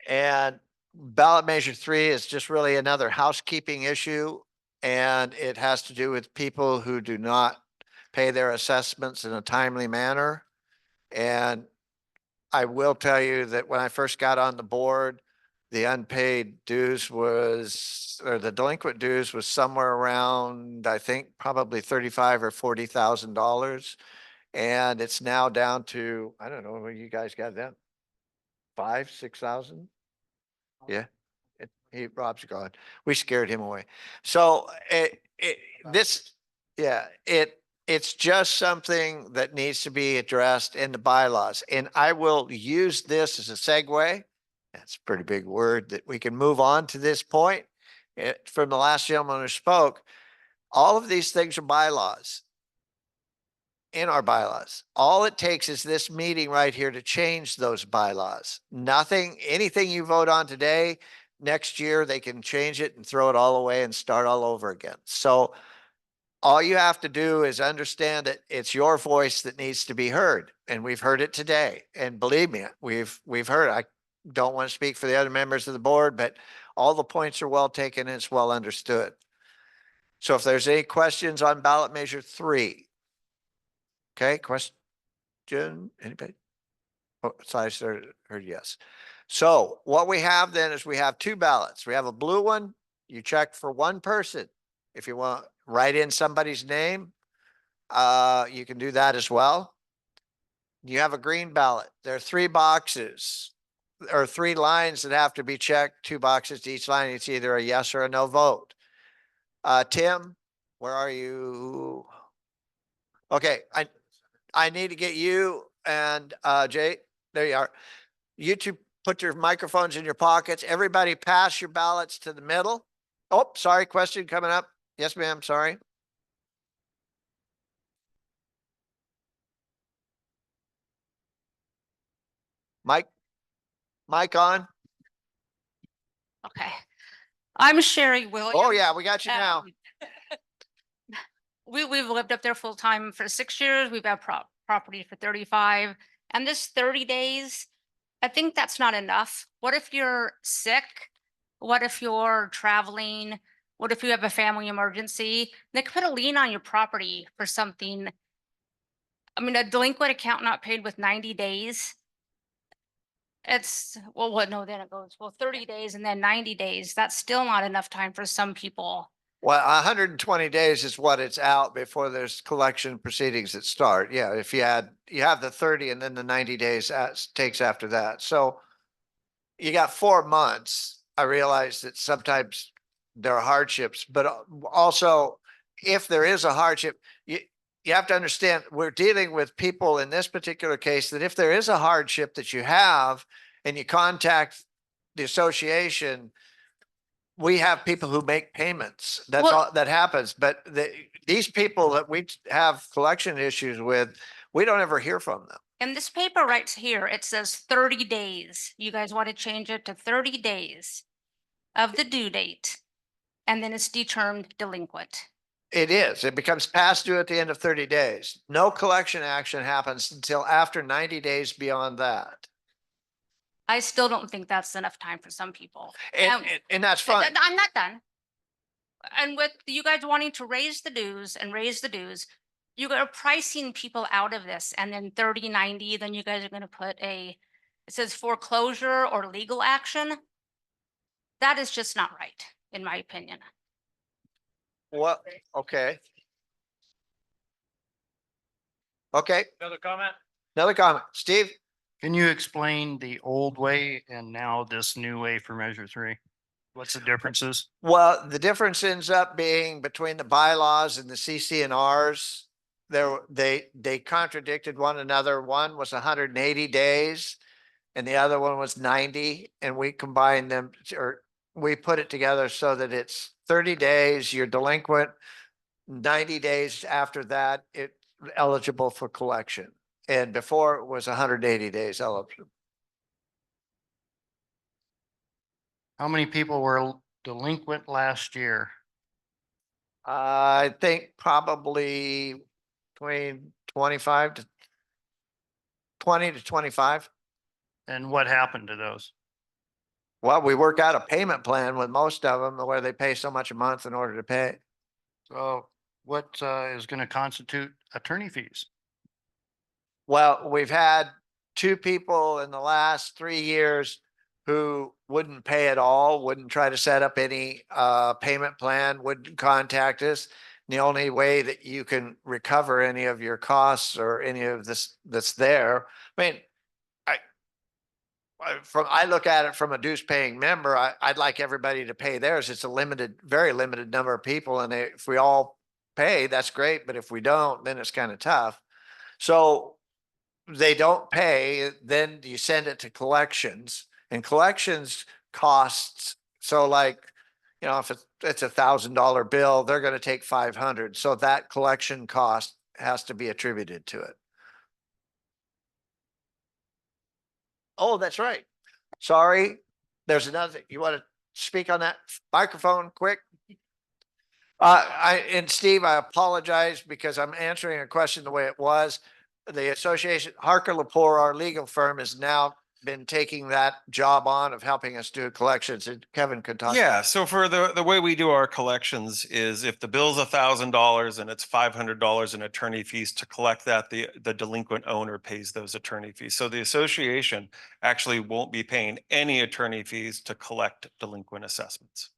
And ballot measure 3 is just really another housekeeping issue. And it has to do with people who do not pay their assessments in a timely manner. And I will tell you that when I first got on the board, the unpaid dues or the delinquent dues was somewhere around, I think, probably $35,000 or $40,000. And it's now down to, I don't know, you guys got that? 5,000, 6,000? Yeah. Rob's gone. We scared him away. So it's just something that needs to be addressed in the bylaws. And I will use this as a segue. That's a pretty big word that we can move on to this point. From the last gentleman who spoke, all of these things are bylaws. In our bylaws. All it takes is this meeting right here to change those bylaws. Anything you vote on today, next year, they can change it and throw it all away and start all over again. So all you have to do is understand that it's your voice that needs to be heard. And we've heard it today. And believe me, we've heard it. I don't want to speak for the other members of the board, but all the points are well taken and it's well understood. So if there's any questions on ballot measure 3. Okay, question, anybody? Oh, so I heard yes. So what we have then is we have 2 ballots. We have a blue one. You check for one person. If you want to write in somebody's name, you can do that as well. You have a green ballot. There are 3 boxes or 3 lines that have to be checked, 2 boxes to each line. It's either a yes or a no vote. Tim, where are you? Okay, I need to get you and Jay, there you are. You two put your microphones in your pockets. Everybody pass your ballots to the middle. Oh, sorry, question coming up. Yes, ma'am, sorry. Mic on. Okay. I'm Sherry Williams. Oh yeah, we got you now. We've lived up there full time for 6 years. We've had property for 35. And this 30 days, I think that's not enough. What if you're sick? What if you're traveling? What if you have a family emergency? They could put a lien on your property for something. I mean, a delinquent account not paid with 90 days. No, then it goes, 30 days and then 90 days. That's still not enough time for some people. Well, 120 days is what it's out before there's collection proceedings that start. Yeah, if you have the 30 and then the 90 days takes after that. So you got 4 months. I realize that sometimes there are hardships, but also if there is a hardship, you have to understand we're dealing with people in this particular case that if there is a hardship that you have and you contact the association, we have people who make payments. That's Well- all that happens. But these people that we have collection issues with, we don't ever hear from them. In this paper right here, it says 30 days. You guys want to change it to 30 days of the due date. And then it's determined delinquent. It is. It becomes past due at the end of 30 days. No collection action happens until after 90 days beyond that. I still don't think that's enough time for some people. And that's fine. I'm not done. And with you guys wanting to raise the dues and raise the dues, you are pricing people out of this, and then 30, 90, then you guys are gonna put it says foreclosure or legal action. That is just not right, in my opinion. What? Okay. Okay, Another comment? another comment. Steve? Can you explain the old way and now this new way for Measure 3? What's the differences? Well, the difference ends up being between the bylaws and the CCNRs. They contradicted one another. One was 180 days and the other one was 90. And we combined them, or we put it together so that it's 30 days, you're delinquent. 90 days after that, it's eligible for collection. And before it was 180 days eligible. How many people were delinquent last year? I think probably between 25 to 20 to 25. And what happened to those? Well, we work out a payment plan with most of them where they pay so much a month in order to pay. So what is going to constitute attorney fees? Well, we've had 2 people in the last 3 years who wouldn't pay at all, wouldn't try to set up any payment plan, wouldn't contact us. The only way that you can recover any of your costs or any of this that's there, I mean, I look at it from a dues paying member, I'd like everybody to pay theirs. It's a very limited number of people. And if we all pay, that's great. But if we don't, then it's kind of tough. So they don't pay, then you send it to collections, and collections costs. So like, if it's $1,000 bill, they're going to take 500. So that collection cost has to be attributed to it. Oh, that's right. Sorry. There's another, you want to speak on that microphone quick? And Steve, I apologize because I'm answering a question the way it was. The association, Harker Lepore, our legal firm, has now been taking that job on of helping us do collections, and Kevin could talk. Yeah, so for the way we do our collections is if the bill's $1,000 and it's $500 in attorney fees to collect that, the delinquent owner pays those attorney fees. So the association actually won't be paying any attorney fees to collect delinquent assessments.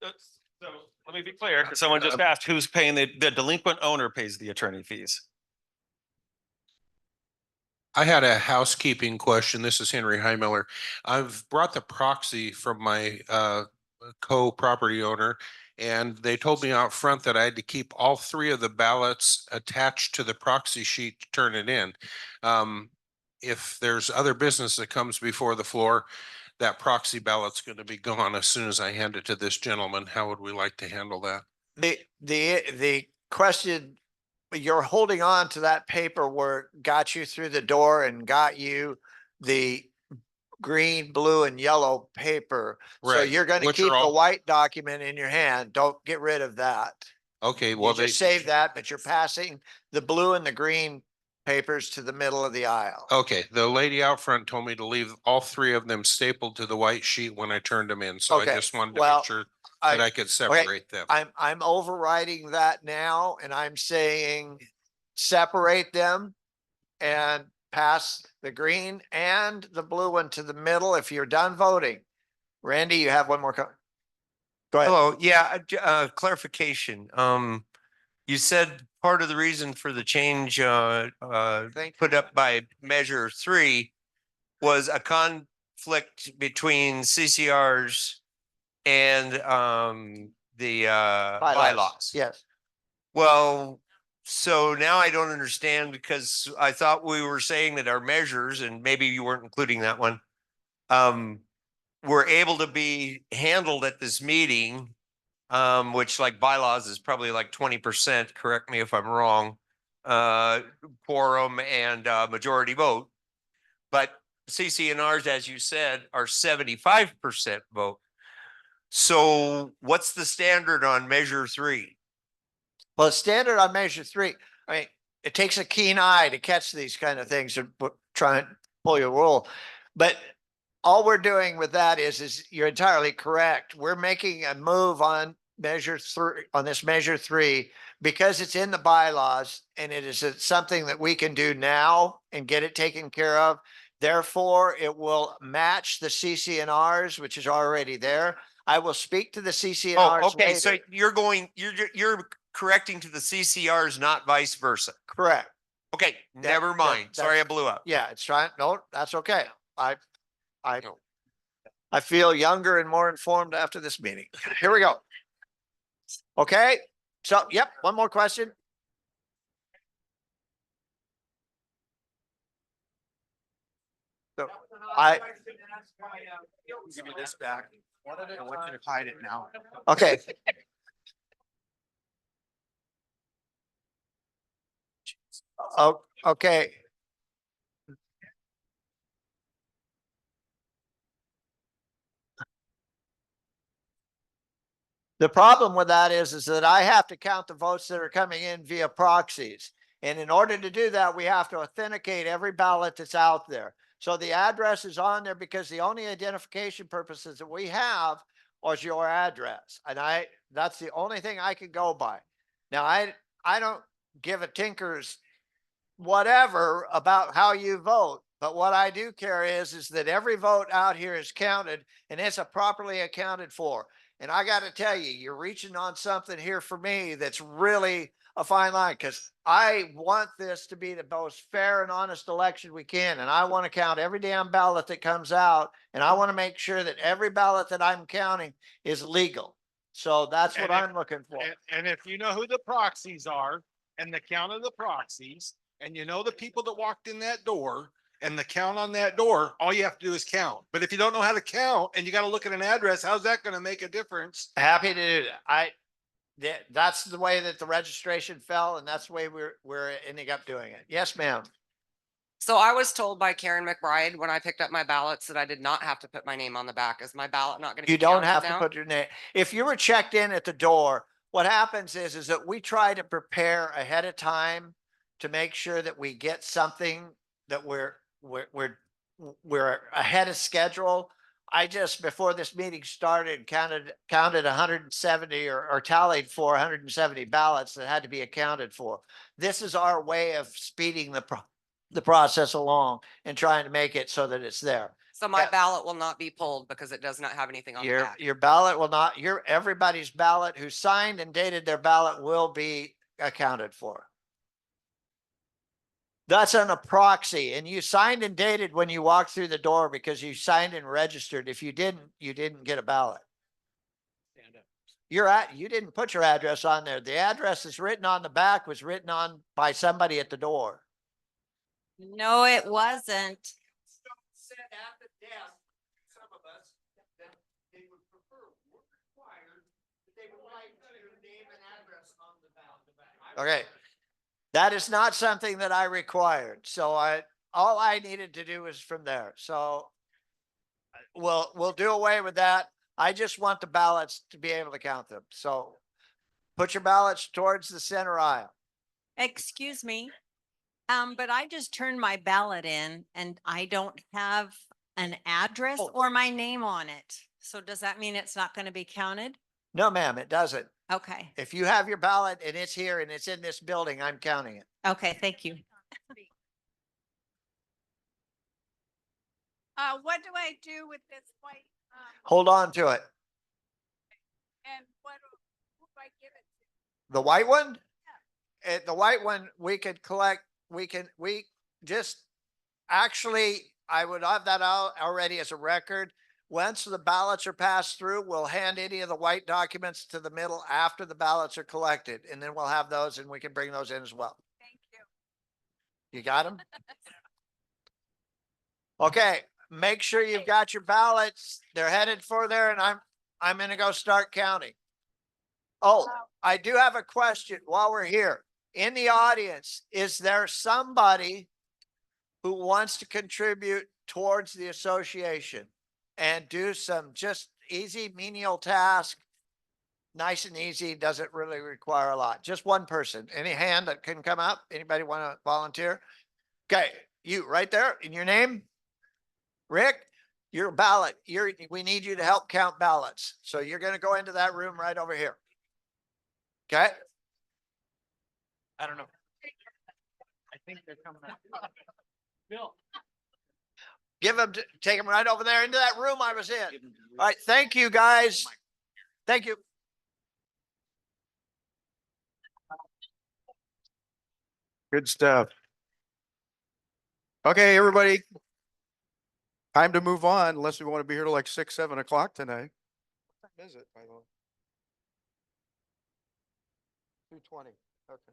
So let me be clear, because someone just asked who's paying the delinquent owner pays the attorney fees. I had a housekeeping question. This is Henry Heimiller. I've brought the proxy from my co-property owner, and they told me out front that I had to keep all 3 of the ballots attached to the proxy sheet to turn it in. If there's other business that comes before the floor, that proxy ballot's going to be gone as soon as I hand it to this gentleman. How would we like to handle that? The question, you're holding on to that paperwork, got you through the door and got you the green, blue, and yellow paper. So Right. you're going to Which are keep the all- white document in your hand. Don't get rid of that. Okay, well, You just save that, but you're passing the blue and the green papers to the middle of the aisle. Okay, the lady out front told me to leave all 3 of them stapled to the white sheet when I turned them in. So I Okay, just wanted to well, make sure that I could separate them. I'm overriding that now, and I'm saying separate them and pass the green and the blue one to the middle if you're done voting. Randy, you have one more comment? Go ahead. Hello, yeah, clarification. You said part of the reason for the change, put up by measure 3 was a conflict between CCRs and, the, bylaws. Yes. Well, so now I don't understand because I thought we were saying that our measures, and maybe you weren't including that one, were able to be handled at this meeting, which like bylaws is probably like 20%, correct me if I'm wrong, quorum and majority vote. But CCNRs, as you said, are 75% vote. So what's the standard on measure 3? Well, the standard on measure 3, I mean, it takes a keen eye to catch these kind of things and try and pull your wool. But all we're doing with that is you're entirely correct. We're making a move on measure 3, on this measure 3, because it's in the bylaws and it is something that we can do now and get it taken care of. Therefore, it will match the CCNRs, which is already there. I will speak to the CCNRs. Oh, okay. So later. you're correcting to the CCRs, not vice versa. Correct. Okay, never mind. Sorry, I blew up. Yeah, it's trying. No, that's okay. I feel younger and more informed after this meeting. Here we go. Okay. So, yep. One more question. So Give me this back. I want you to hide it now. okay. Oh, okay. The problem with that is that I have to count the votes that are coming in via proxies. And in order to do that, we have to authenticate every ballot that's out there. So the address is on there because the only identification purposes that we have is your address. And that's the only thing I can go by. Now, I don't give a tinker's whatever about how you vote. But what I do care is that every vote out here is counted and it's properly accounted for. And I got to tell you, you're reaching on something here for me that's really a fine line, because I want this to be the most fair and honest election we can. And I want to count every damn ballot that comes out. And I want to make sure that every ballot that I'm counting is legal. So that's what I'm looking for. And if you know who the proxies are and the count of the proxies, and you know the people that walked in that door and the count on that door, all you have to do is count. But if you don't know how to count and you got to look at an address, how's that going to make a difference? Happy to do that. That's the way that the registration fell, and that's the way we're ending up doing it. Yes, ma'am. So I was told by Karen McBride when I picked up my ballots that I did not have to put my name on the back. Is my ballot not going to be You don't counted have to now? put your name. If you were checked in at the door, what happens is that we try to prepare ahead of time to make sure that we get something that we're ahead of schedule. I just, before this meeting started, counted 170 or tallied for 170 ballots that had to be accounted for. This is our way of speeding the process along and trying to make it so that it's there. So my ballot will not be pulled because it does not have anything on the back. Your ballot will not, everybody's ballot who signed and dated their ballot will be accounted for. That's on a proxy, and you signed and dated when you walked through the door because you signed and registered. If you didn't, you didn't get a ballot. You didn't put your address on there. The address is written on the back was written on by somebody at the door. No, it wasn't. Okay. That is not something that I required. So all I needed to do was from there. So we'll do away with that. I just want the ballots to be able to count them. So put your ballots towards the center aisle. Excuse me. But I just turned my ballot in and I don't have an address or my name on it. So does that mean it's not going to be counted? No, ma'am, it doesn't. Okay. If you have your ballot and it's here and it's in this building, I'm counting it. Okay, thank you. What do I do with this white Hold on to it. The white one? The white one, we could collect, we just, actually, I would have that out already as a record. Once the ballots are passed through, we'll hand any of the white documents to the middle after the ballots are collected, and then we'll have those and we can bring those in as well. Thank you. You got them? Okay, make sure you've got your ballots. They're headed for there, and I'm gonna go start counting. Oh, I do have a question while we're here. In the audience, is there somebody who wants to contribute towards the association and do some just easy menial task? Nice and easy, doesn't really require a lot. Just one person. Any hand that can come up? Anybody want to volunteer? Okay, you right there in your name? Rick, your ballot, we need you to help count ballots. So you're going to go into that room right over here. Okay. I don't know. I think they're coming out. Bill. Take them right over there into that room I was in. All right. Thank you, guys. Thank you. Good stuff. Okay, everybody. Time to move on unless we want to be here till like 6, 7 o'clock tonight. What time is it, by the way? 2:20. Okay.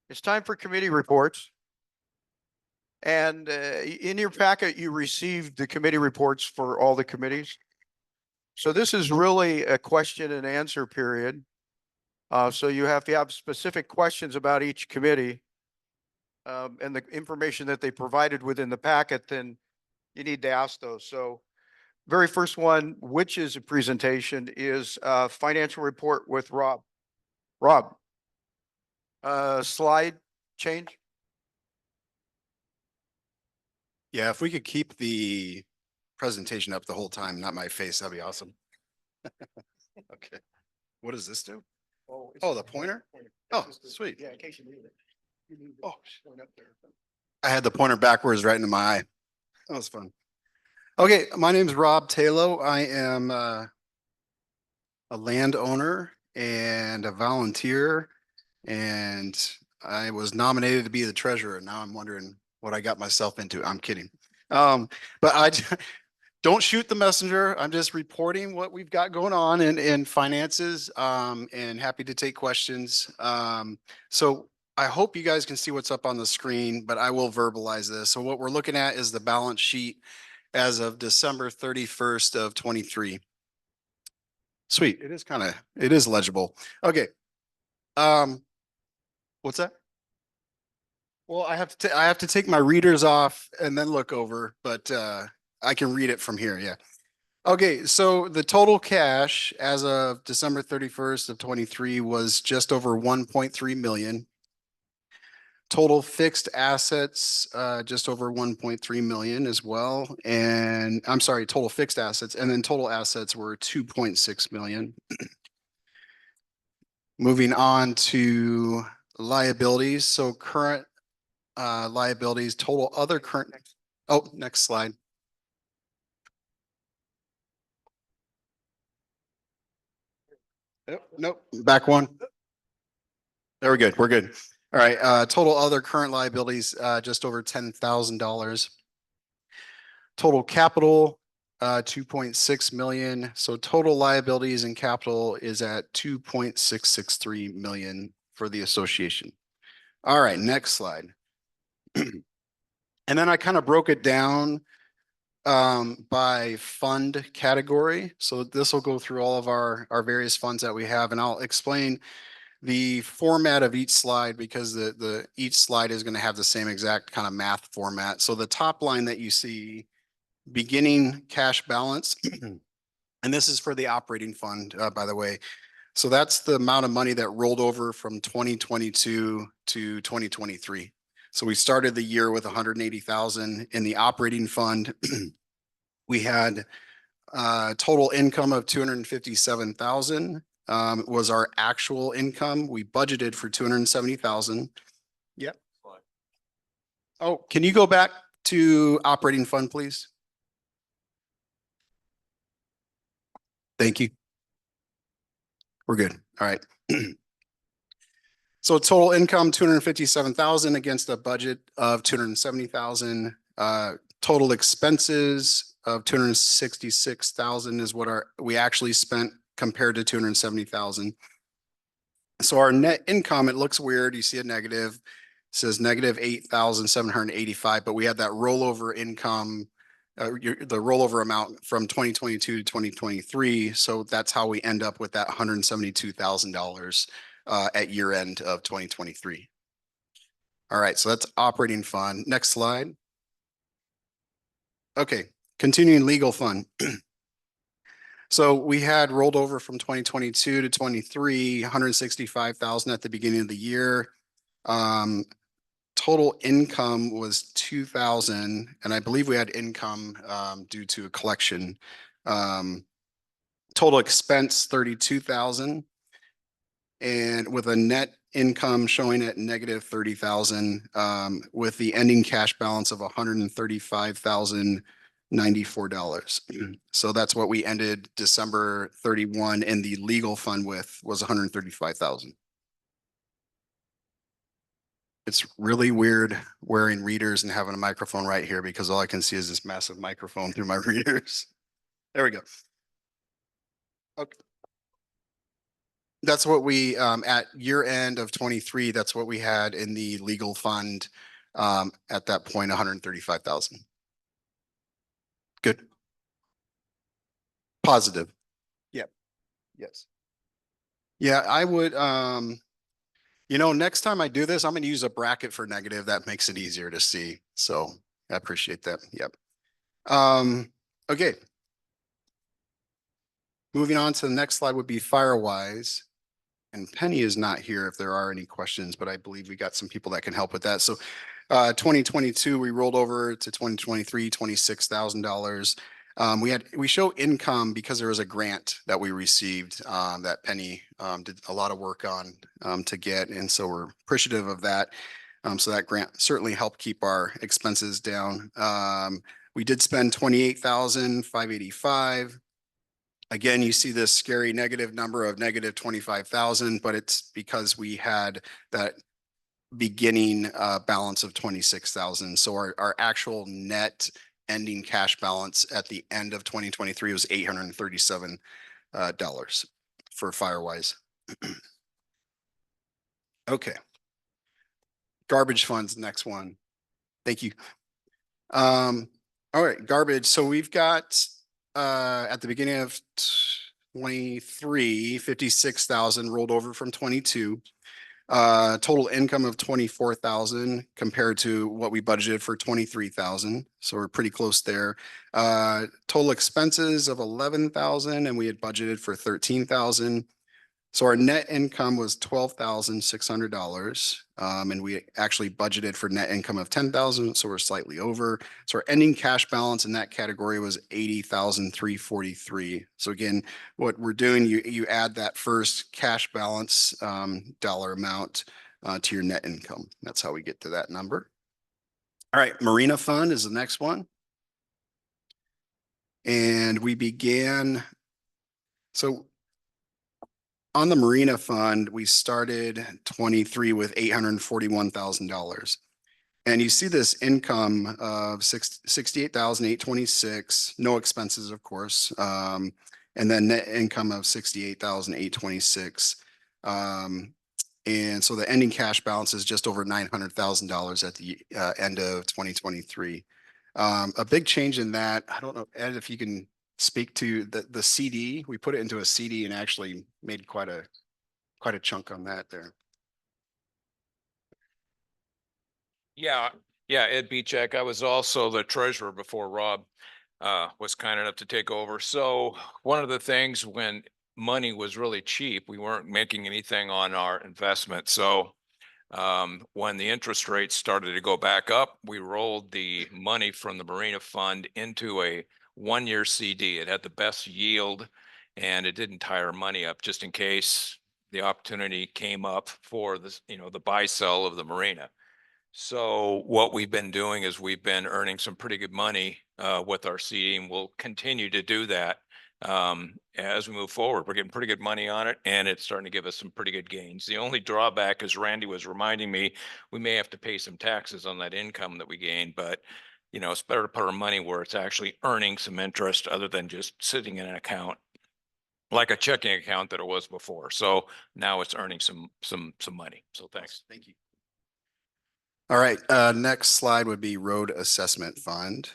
It's time for committee reports. And in your packet, you received the committee reports for all the committees. So this is really a question and answer period. So you have to have specific questions about each committee. And the information that they provided within the packet, then you need to ask those. So very first one, which is a presentation, is financial report with Rob. Rob, slide change. Yeah, if we could keep the presentation up the whole time, not my face, that'd be awesome. Okay. What does this do? Oh, the pointer? Oh, sweet. Yeah, in case you need it. Oh, point up there. I had the pointer backwards right into my eye. That was fun. Okay, my name is Rob Taylor. I am a landowner and a volunteer, and I was nominated to be the treasurer. Now I'm wondering what I got myself into. I'm kidding. But I don't shoot the messenger. I'm just reporting what we've got going on in finances, and happy to take questions. So I hope you guys can see what's up on the screen, but I will verbalize this. So what we're looking at is the balance sheet as of December 31st of 23. Sweet. It is legible. Okay. What's that? Well, I have to take my readers off and then look over, but I can read it from here. Yeah. Okay. So the total cash as of December 31st of 23 was just over 1.3 million. Total fixed assets, just over 1.3 million as well. And I'm sorry, total fixed assets, and then total assets were 2.6 million. Moving on to liabilities. So current liabilities, total other current. Oh, next slide. Nope, back one. There we go. We're good. All right, total other current liabilities, just over $10,000. Total capital, 2.6 million. So total liabilities and capital is at 2.663 million for the association. All right, next slide. And then I kind of broke it down by fund category. So this will go through all of our various funds that we have, and I'll explain the format of each slide because each slide is going to have the same exact kind of math format. So the top line that you see, beginning cash balance, and this is for the operating fund, by the way. So that's the amount of money that rolled over from 2022 to 2023. So we started the year with 180,000 in the operating fund. We had total income of 257,000. Was our actual income. We budgeted for 270,000. Yep. Oh, can you go back to operating fund, please? Thank you. We're good. All right. So total income, 257,000 against a budget of 270,000. Total expenses of 266,000 is what we actually spent compared to 270,000. So our net income, it looks weird. You see a negative, it says negative 8,785, but we had that rollover income, the rollover amount from 2022 to 2023. So that's how we end up with that $172,000 at year end of 2023. All right, so that's operating fund. Next slide. Okay, continuing legal fund. So we had rolled over from 2022 to 23, 165,000 at the beginning of the year. Total income was 2,000, and I believe we had income due to a collection. Total expense 32,000, and with a net income showing at negative 30,000, with the ending cash balance of $135,094. So that's what we ended December 31 and the legal fund with was 135,000. It's really weird wearing readers and having a microphone right here because all I can see is this massive microphone through my readers. There we go. Okay. That's what we, at year end of 23, that's what we had in the legal fund, at that point, 135,000. Good. Positive. Yep. Yes. Yeah, I would, next time I do this, I'm going to use a bracket for negative. That makes it easier to see. So I appreciate that. Yep. Okay. Moving on to the next slide would be Firewise. And Penny is not here if there are any questions, but I believe we got some people that can help with that. So 2022, we rolled over to 2023, $26,000. We show income because there was a grant that we received that Penny did a lot of work on to get. And so we're appreciative of that. So that grant certainly helped keep our expenses down. We did spend 28,585. Again, you see this scary negative number of negative 25,000, but it's because we had that beginning balance of 26,000. So our actual net ending cash balance at the end of 2023 was $837 for Firewise. Okay. Garbage funds, next one. Thank you. All right, garbage. So we've got at the beginning of 23, 56,000 rolled over from 22. Total income of 24,000 compared to what we budgeted for 23,000. So we're pretty close there. Total expenses of 11,000 and we had budgeted for 13,000. So our net income was $12,600. And we actually budgeted for net income of 10,000. So we're slightly over. So our ending cash balance in that category was 80,343. So again, what we're doing, you add that first cash balance dollar amount to your net income. That's how we get to that number. All right, Marina Fund is the next one. And we began, so on the Marina Fund, we started 23 with $841,000. And you see this income of 68,826, no expenses, of course. And then net income of 68,826. And so the ending cash balance is just over $900,000 at the end of 2023. A big change in that, I don't know, Ed, if you can speak to the CD. We put it into a CD and actually made quite a chunk on that there. Yeah, Ed Beechek. I was also the treasurer before Rob was kind enough to take over. So one of the things when money was really cheap, we weren't making anything on our investment. So when the interest rates started to go back up, we rolled the money from the Marina Fund into a 1-year CD. It had the best yield and it didn't tie our money up just in case the opportunity came up for this, the buy sell of the Marina. So what we've been doing is we've been earning some pretty good money with our CD, and we'll continue to do that as we move forward. We're getting pretty good money on it and it's starting to give us some pretty good gains. The only drawback, as Randy was reminding me, we may have to pay some taxes on that income that we gain, but you know, it's better to put our money where it's actually earning some interest other than just sitting in an account like a checking account that it was before. So now it's earning some money. So thanks. Thank you. All right, next slide would be road assessment fund.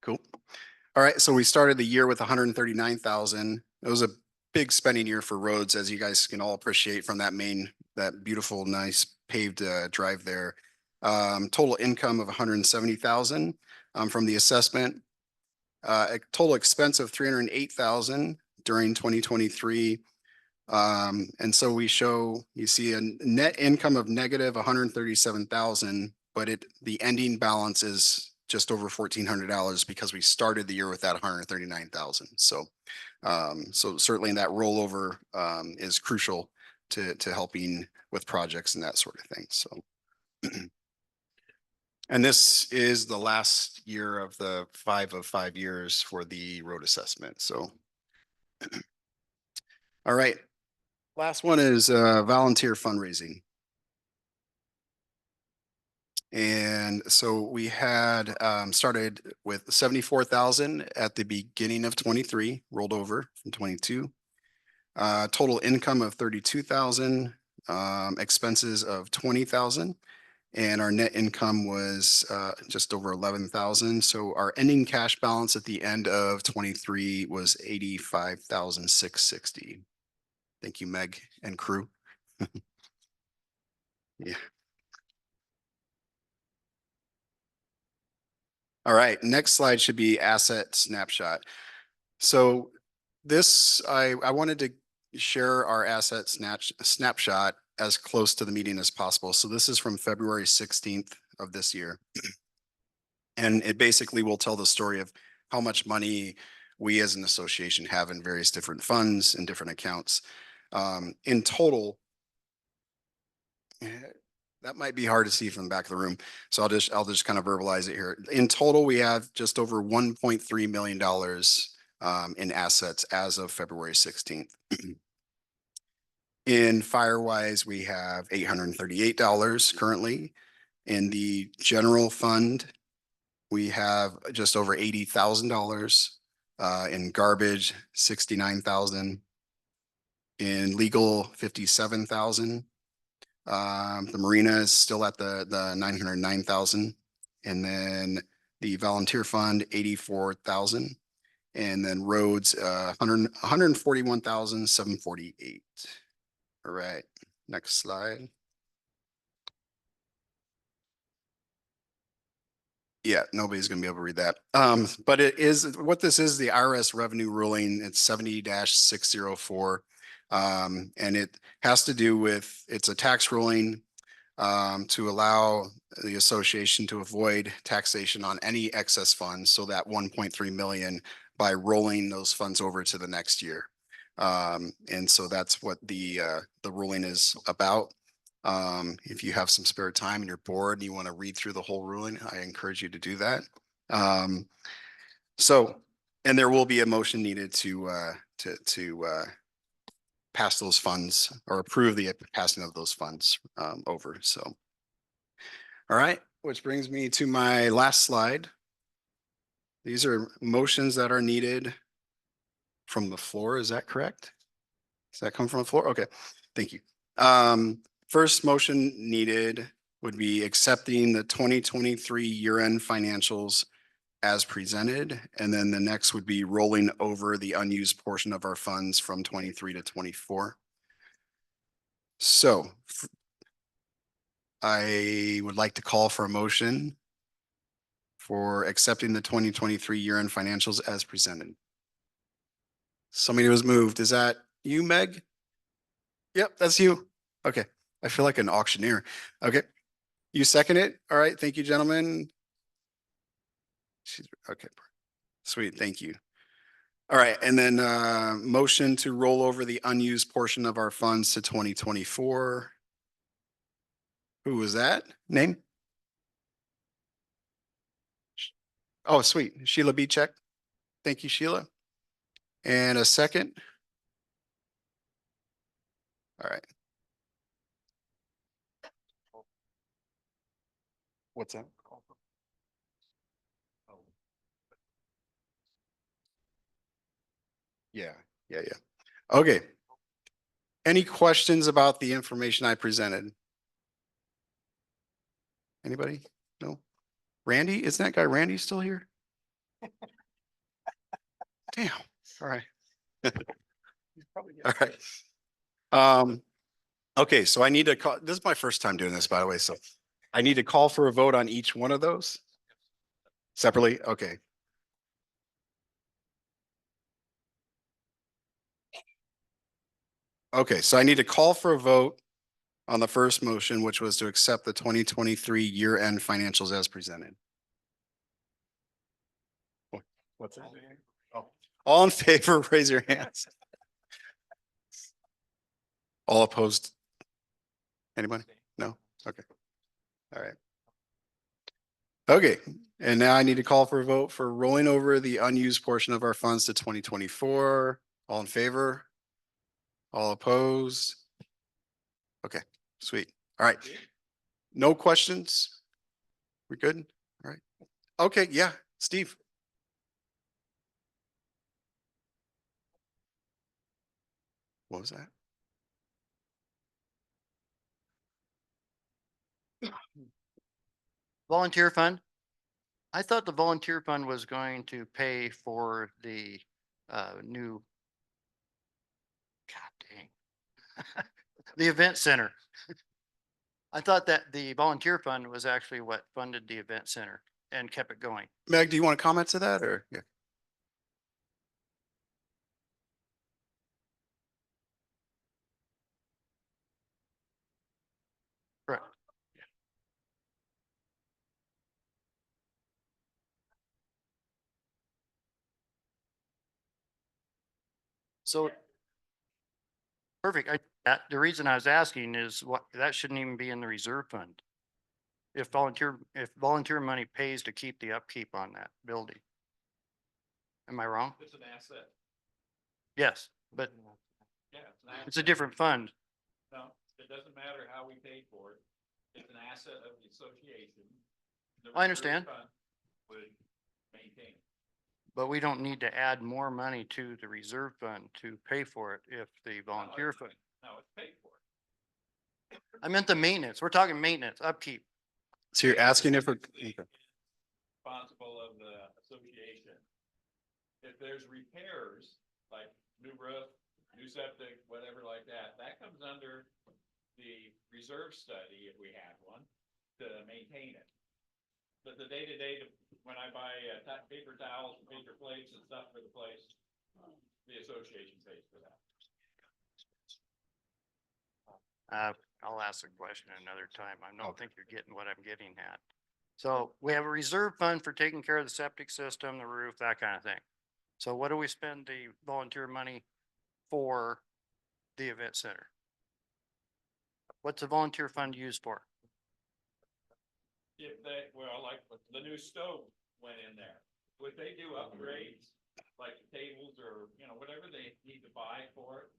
Cool. All right, so we started the year with 139,000. It was a big spending year for roads, as you guys can all appreciate from that beautiful, nice paved drive there. Total income of 170,000 from the assessment. A total expense of 308,000 during 2023. And so we show, you see a net income of negative 137,000, but the ending balance is just over $1,400 because we started the year with that 139,000. So, so certainly that rollover is crucial to helping with projects and that sort of thing. So. And this is the last year of the 5 of 5 years for the road assessment. So. All right. Last one is volunteer fundraising. And so we had started with 74,000 at the beginning of 23, rolled over from 22. Total income of 32,000, expenses of 20,000. And our net income was just over 11,000. So our ending cash balance at the end of 23 was 85,660. Thank you, Meg and crew. Yeah. All right, next slide should be asset snapshot. So this, I wanted to share our asset snapshot as close to the meeting as possible. So this is from February 16th of this year. And it basically will tell the story of how much money we as an association have in various different funds and different accounts. In total, that might be hard to see from the back of the room. So I'll just kind of verbalize it here. In total, we have just over $1.3 million in assets as of February 16th. In Firewise, we have $838 currently. In the general fund, we have just over $80,000. In garbage, 69,000. In legal, 57,000. The marina is still at the 909,000. And then the volunteer fund, 84,000. And then roads, 141,748. All right, next slide. Yeah, nobody's gonna be able to read that. But it is, what this is, the IRS revenue ruling, it's 70-604. And it has to do with, it's a tax ruling to allow the association to avoid taxation on any excess funds. So that 1.3 million by rolling those funds over to the next year. And so that's what the ruling is about. If you have some spare time and you're bored and you want to read through the whole ruling, I encourage you to do that. So, and there will be a motion needed to pass those funds or approve the passing of those funds over. So, all right, which brings me to my last slide. These are motions that are needed from the floor. Is that correct? Does that come from the floor? Okay, thank you. First motion needed would be accepting the 2023 year-end financials as presented. And then the next would be rolling over the unused portion of our funds from 23 to 24. So I would like to call for a motion for accepting the 2023 year-end financials as presented. Somebody was moved. Is that you, Meg? Yep, that's you. Okay. I feel like an auctioneer. Okay. You second it? All right. Thank you, gentlemen. Okay. Sweet. Thank you. All right. And then motion to roll over the unused portion of our funds to 2024. Who was that? Name? Oh, sweet. Sheila B. Check. Thank you, Sheila. And a second. All right. What's that? Yeah, yeah. Okay. Any questions about the information I presented? Anybody? No? Randy, isn't that guy Randy still here? Damn. All right. All right. Okay, so I need to call, this is my first time doing this, by the way, so I need to call for a vote on each one of those separately. Okay. Okay, so I need to call for a vote on the first motion, which was to accept the 2023 year-end financials as presented. What's that? Oh, all in favor, raise your hands. All opposed? Anybody? No? Okay. All right. Okay, and now I need to call for a vote for rolling over the unused portion of our funds to 2024. All in favor? All opposed? Okay, sweet. All right. No questions? We good? All right. Okay, yeah, Steve. What was that? Volunteer fund? I thought the volunteer fund was going to pay for the new. God dang. The event center. I thought that the volunteer fund was actually what funded the event center and kept it going. Meg, do you want to comment to that or? Yeah. Correct. So. Perfect. The reason I was asking is what, that shouldn't even be in the reserve fund. If volunteer money pays to keep the upkeep on that building. Am I wrong? It's an asset. Yes, but Yeah, it's a different fund. No, it doesn't matter how we pay for it. It's an asset of the association. The I understand. reserve fund would maintain it. But we don't need to add more money to the reserve fund to pay for it if the volunteer fund. No, it's paid for. I meant the maintenance. We're talking maintenance, upkeep. So you're asking if it, Responsible of the association. If there's repairs, like new roof, new septic, whatever like that, that comes under the reserve study if we had one to maintain it. But the day-to-day, when I buy paper towels, paper plates and stuff for the place, the association pays for that. I'll ask the question another time. I don't think you're getting what I'm getting at. So we have a reserve fund for taking care of the septic system, the roof, that kind of thing. So what do we spend the volunteer money for the event center? What's the volunteer fund used for? If they, well, like the new stove went in there, would they do upgrades, like tables or, you know, whatever they need to buy for it?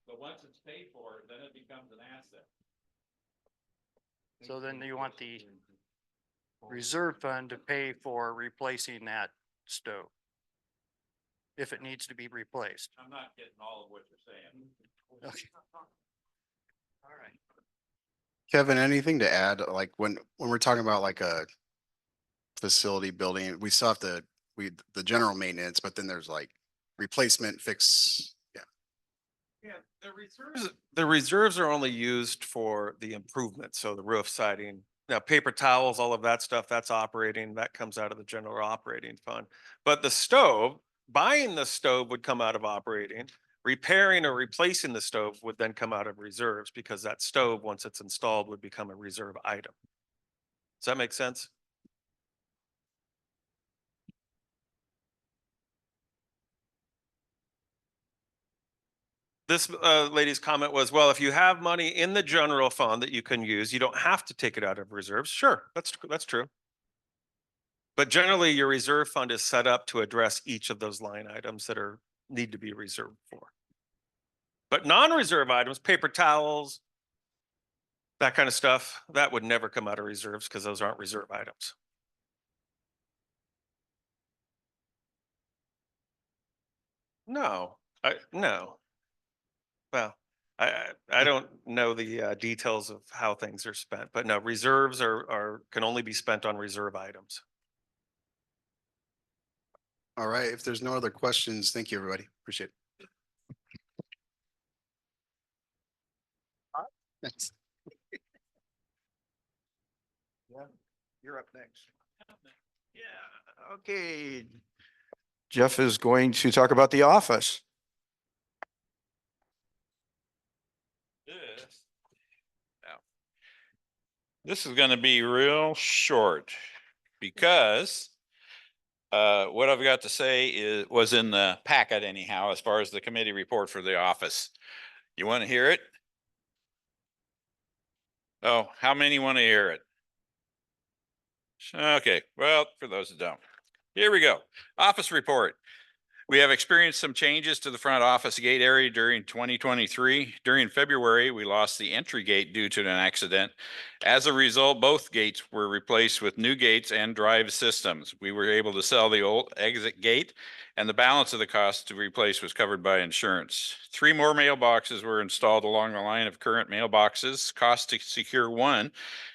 But once it's paid for, then it becomes an asset. So then you want the reserve fund to pay for replacing that stove. If it needs to be replaced. I'm not getting all of what you're saying. Okay. All right. Kevin, anything to add? Like when we're talking about like a facility building, we still have to, the general maintenance, but then there's like replacement, fix. Yeah. Yeah, the reserves are only used for the improvements. So the roof siding, now paper towels, all of that stuff, that's operating, that comes out of the general operating fund. But the stove, buying the stove would come out of operating. Repairing or replacing the stove would then come out of reserves because that stove, once it's installed, would become a reserve item. Does that make sense? This lady's comment was, well, if you have money in the general fund that you can use, you don't have to take it out of reserves. Sure, that's true. But generally, your reserve fund is set up to address each of those line items that need to be reserved for. But non-reserve items, paper towels, that kind of stuff, that would never come out of reserves because those aren't reserve items. No, no. Well, I don't know the details of how things are spent, but no, reserves can only be spent on reserve items. All right, if there's no other questions, thank you, everybody. Appreciate it. Thanks. Yeah, you're up next. Yeah, okay. Jeff is going to talk about the office. This is going to be real short because what I've got to say was in the packet anyhow, as far as the committee report for the office. You want to hear it? Oh, how many want to hear it? Okay, well, for those that don't, here we go. Office report. We have experienced some changes to the front office gate area during 2023. During February, we lost the entry gate due to an accident. As a result, both gates were replaced with new gates and drive systems. We were able to sell the old exit gate, and the balance of the cost to replace was covered by insurance. 3 more mailboxes were installed along the line of current mailboxes. Cost to secure one,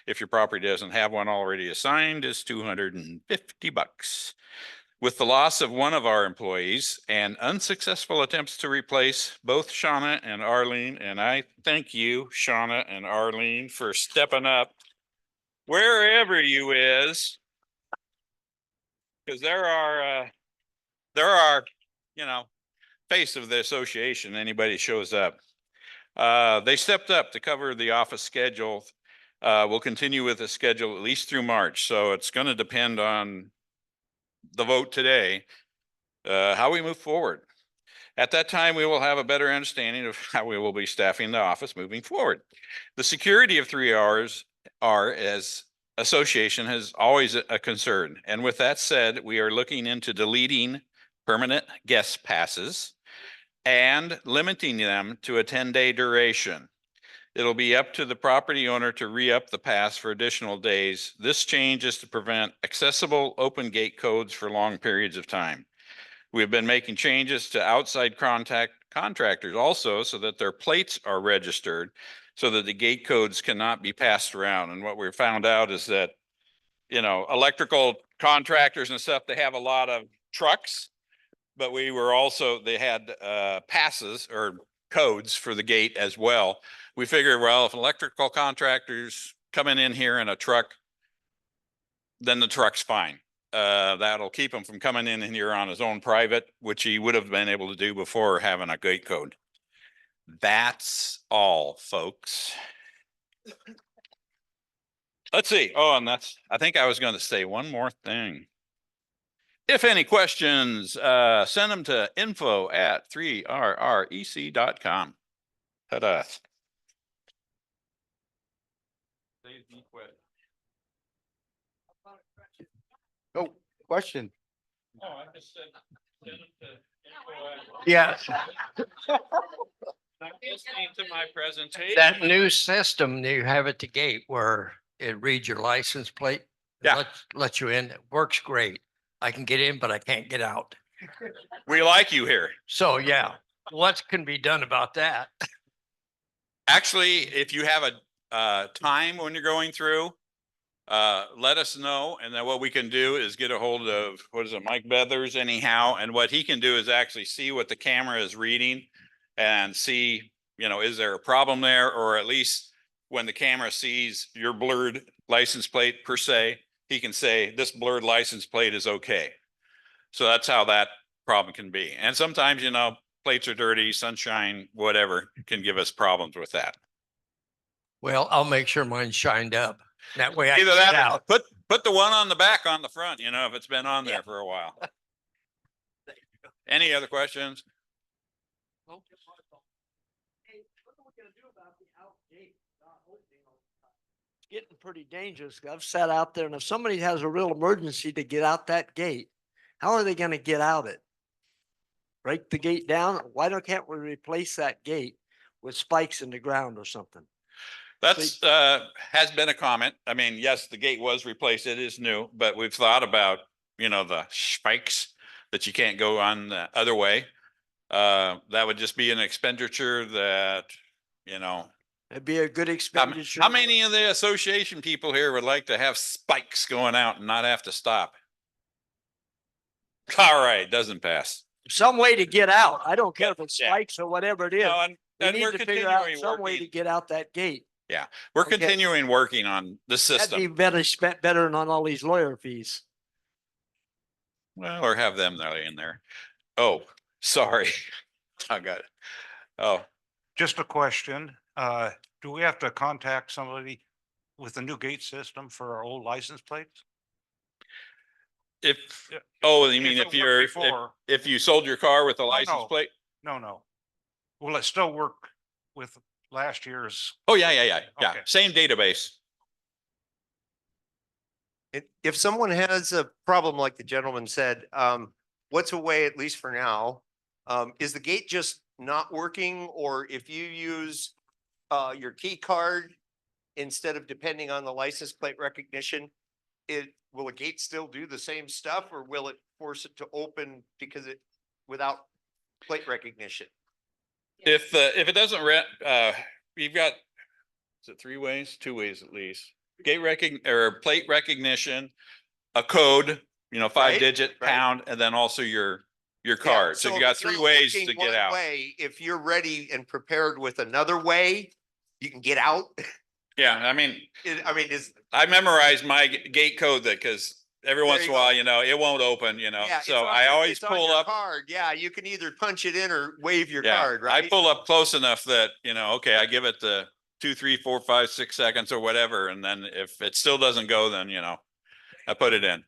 if your property doesn't have one already assigned, is $250. With the loss of one of our employees and unsuccessful attempts to replace both Shauna and Arlene, and I thank you, Shauna and Arlene, for stepping up wherever you is, because there are, you know, face of the association, anybody shows up. They stepped up to cover the office schedule. We'll continue with the schedule at least through March, so it's going to depend on the vote today, how we move forward. At that time, we will have a better understanding of how we will be staffing the office moving forward. The security of 3Rs as association has always a concern. And with that said, we are looking into deleting permanent guest passes and limiting them to a 10-day duration. It'll be up to the property owner to re-up the pass for additional days. This change is to prevent accessible open gate codes for long periods of time. We've been making changes to outside contractors also so that their plates are registered so that the gate codes cannot be passed around. And what we found out is that, you know, electrical contractors and stuff, they have a lot of trucks, but they had passes or codes for the gate as well. We figured, well, if electrical contractors coming in here in a truck, then the truck's fine. That'll keep him from coming in here on his own private, which he would have been able to do before having a gate code. That's all, folks. Let's see. Oh, and I think I was going to say one more thing. If any questions, send them to info@3rrec.com. Ta-da. Oh, question. Oh, I just said, send them to info@. Yeah. I'm listening to my presentation. That new system that you have at the gate where it reads your license plate. Yeah. Lets you in. It works great. I can get in, but I can't get out. We like you here. So yeah, what can be done about that? Actually, if you have a time when you're going through, let us know. And then what we can do is get a hold of, what is it, Mike Beathers anyhow. And what he can do is actually see what the camera is reading and see, you know, is there a problem there? Or at least when the camera sees your blurred license plate per se, he can say this blurred license plate is okay. So that's how that problem can be. And sometimes, you know, plates are dirty, sunshine, whatever can give us problems with that. Well, I'll make sure mine's shined up. That way I can Either get that, or out. put the one on the back on the front, you know, if it's been on there for a while. Any other questions? getting pretty dangerous. I've sat out there and if somebody has a real emergency to get out that gate, how are they gonna get out it? Break the gate down? Can't we replace that gate with spikes in the ground or something? That's, has been a comment. I mean, yes, the gate was replaced. It is new, but we've thought about, the spikes that you can't go on the other way. That would just be an expenditure that, It'd be a good expenditure. how many of the association people here would like to have spikes going out and not have to stop? All right, doesn't pass. Some way to get out. I don't care if it's Yeah. spikes or whatever it is. No, and We need we're to figure out continuing some way to working. get out that gate. Yeah, we're Okay. continuing working on the That'd be system. better spent better than on all these lawyer fees. Well, or have them there in there. Oh, sorry. I got it. Oh, Just a question, do we have to contact somebody with the new gate system for our old license plates? if, Yeah. you mean If if it you're, worked before. if you sold your car with a license no. plate? No. Will it still work with last year's? Oh, yeah. Okay. Same database. If someone has a problem like the gentleman said, what's a way, at least for now, is the gate just not working? Or if you use your key card instead of depending on the license plate recognition, will a gate still do the same stuff, or will it force it to open because without plate recognition? If it doesn't you've got, is it 3 ways? 2 ways at least. Gate or plate recognition, a code, 5-digit right. pound, and then also your Yeah, card. So you if got it's 3 not ways working to get one out. way, if you're ready and prepared with another way, you can get out. Yeah, I mean, is I memorized my gate code because every once in you a while, it won't open, yeah, it's so on I your- always it's on pull your up. card. Yeah, you can either punch it in or wave your Yeah, card, I right? pull up close enough that, okay, I give it the 2, 3, 4, 5, 6 seconds or whatever. And then if it still doesn't go, then, I put it in.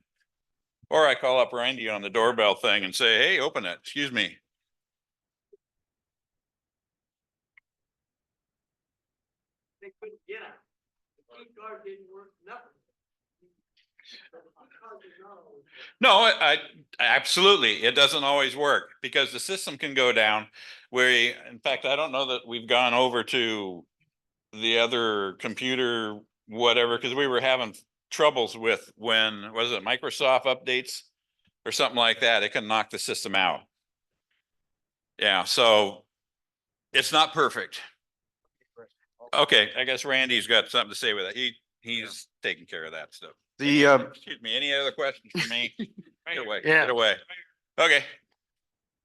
Or I call up Randy on the doorbell thing and say, hey, open it. Excuse me. They couldn't get out. The key card didn't work, nothing. No, I absolutely. It doesn't always work because the system can go down in fact, I don't know that we've gone over to the other computer, whatever, because we were having troubles with was it Microsoft updates or something like that? It can knock the system out. Yeah, so it's not perfect. Okay, I guess Randy's got something to say with that. He's taking care of that stuff. Excuse me, any other questions for me? Get away, Yeah. get away. Okay.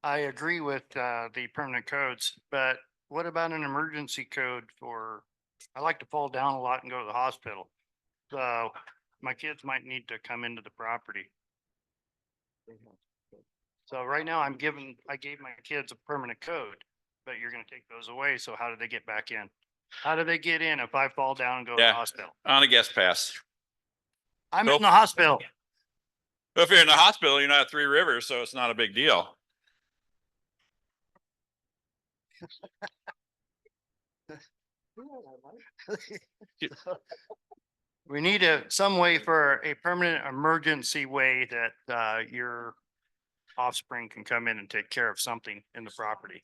I agree with the permanent codes, but what about an emergency code I like to fall down a lot and go to the hospital. So my kids might need to come into the property. So right now I gave my kids a permanent code, but you're gonna take those away. So how do they get back in? How do they get in if I fall down and go to the Yeah. hospital? On a guest pass. I'm Nope. in the hospital. If you're in the hospital, you're not at 3 Rivers, so it's not a big deal. We need some way for a permanent emergency way that your offspring can come in and take care of something in the property.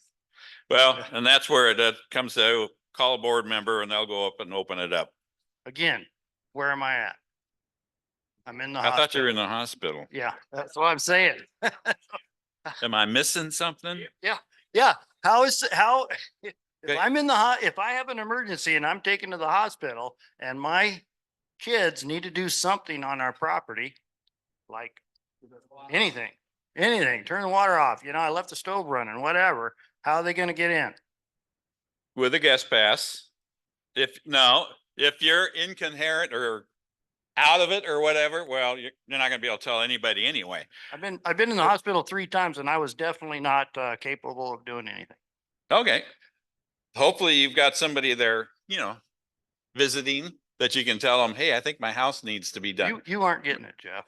Well, and that's where it comes to call a board member and they'll go up and open it up. Again, where am I at? I'm in the I thought you were in hospital. the hospital. Yeah, that's what I'm saying. Am I missing something? Yeah, if Okay. I'm if I have an emergency and I'm taken to the hospital and my kids need to do something on our property, like anything, turn the water off, I left the stove running, whatever, how are they gonna get in? With a guest pass. If you're incoherent or out of it or whatever, well, you're not gonna be able to tell anybody anyway. I've been in the hospital 3 times and I was definitely not capable of doing anything. Okay. Hopefully you've got somebody there, visiting that you can tell them, hey, I think my house needs to be done. You aren't getting it, Jeff.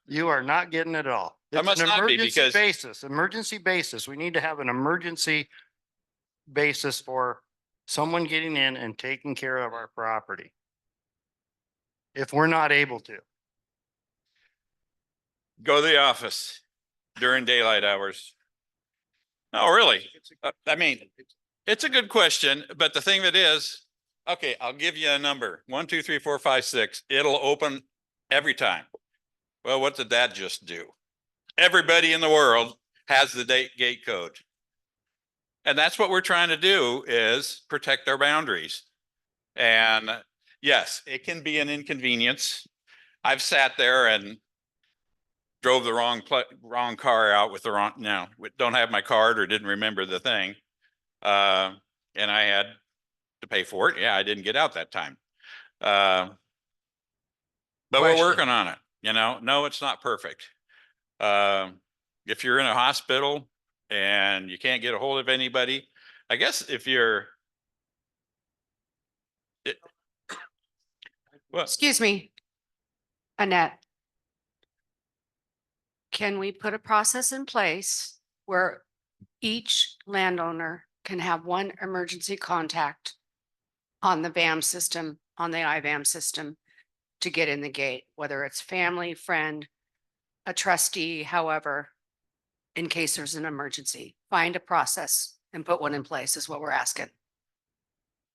You are not getting it at all. I It's must an not be emergency because- basis. We need to have an emergency basis for someone getting in and taking care of our property. if we're not able to? Go to the office during daylight hours. No, really. I mean, it's a good question, but the thing that is, okay, I'll give you a number. 1, 2, 3, 4, 5, 6. It'll open every time. Well, what did that just do? Everybody in the world has the gate code. And that's what we're trying to do, is protect our boundaries. And yes, it can be an inconvenience. I've sat there and drove the wrong car out with the wrong, don't have my card or didn't remember the thing. And I had to pay for it. Yeah, I didn't get out that time. But we're working on it, No, it's not perfect. If you're in a hospital and you can't get a hold of anybody, I guess if you're well, Excuse me, Annette. Can we put a process in place where each landowner can have one emergency contact on the BAM system, on the IBAM system to get in the gate, whether it's family, friend, a trustee, however, in case there's an emergency? Find a process and put one in place is what we're asking.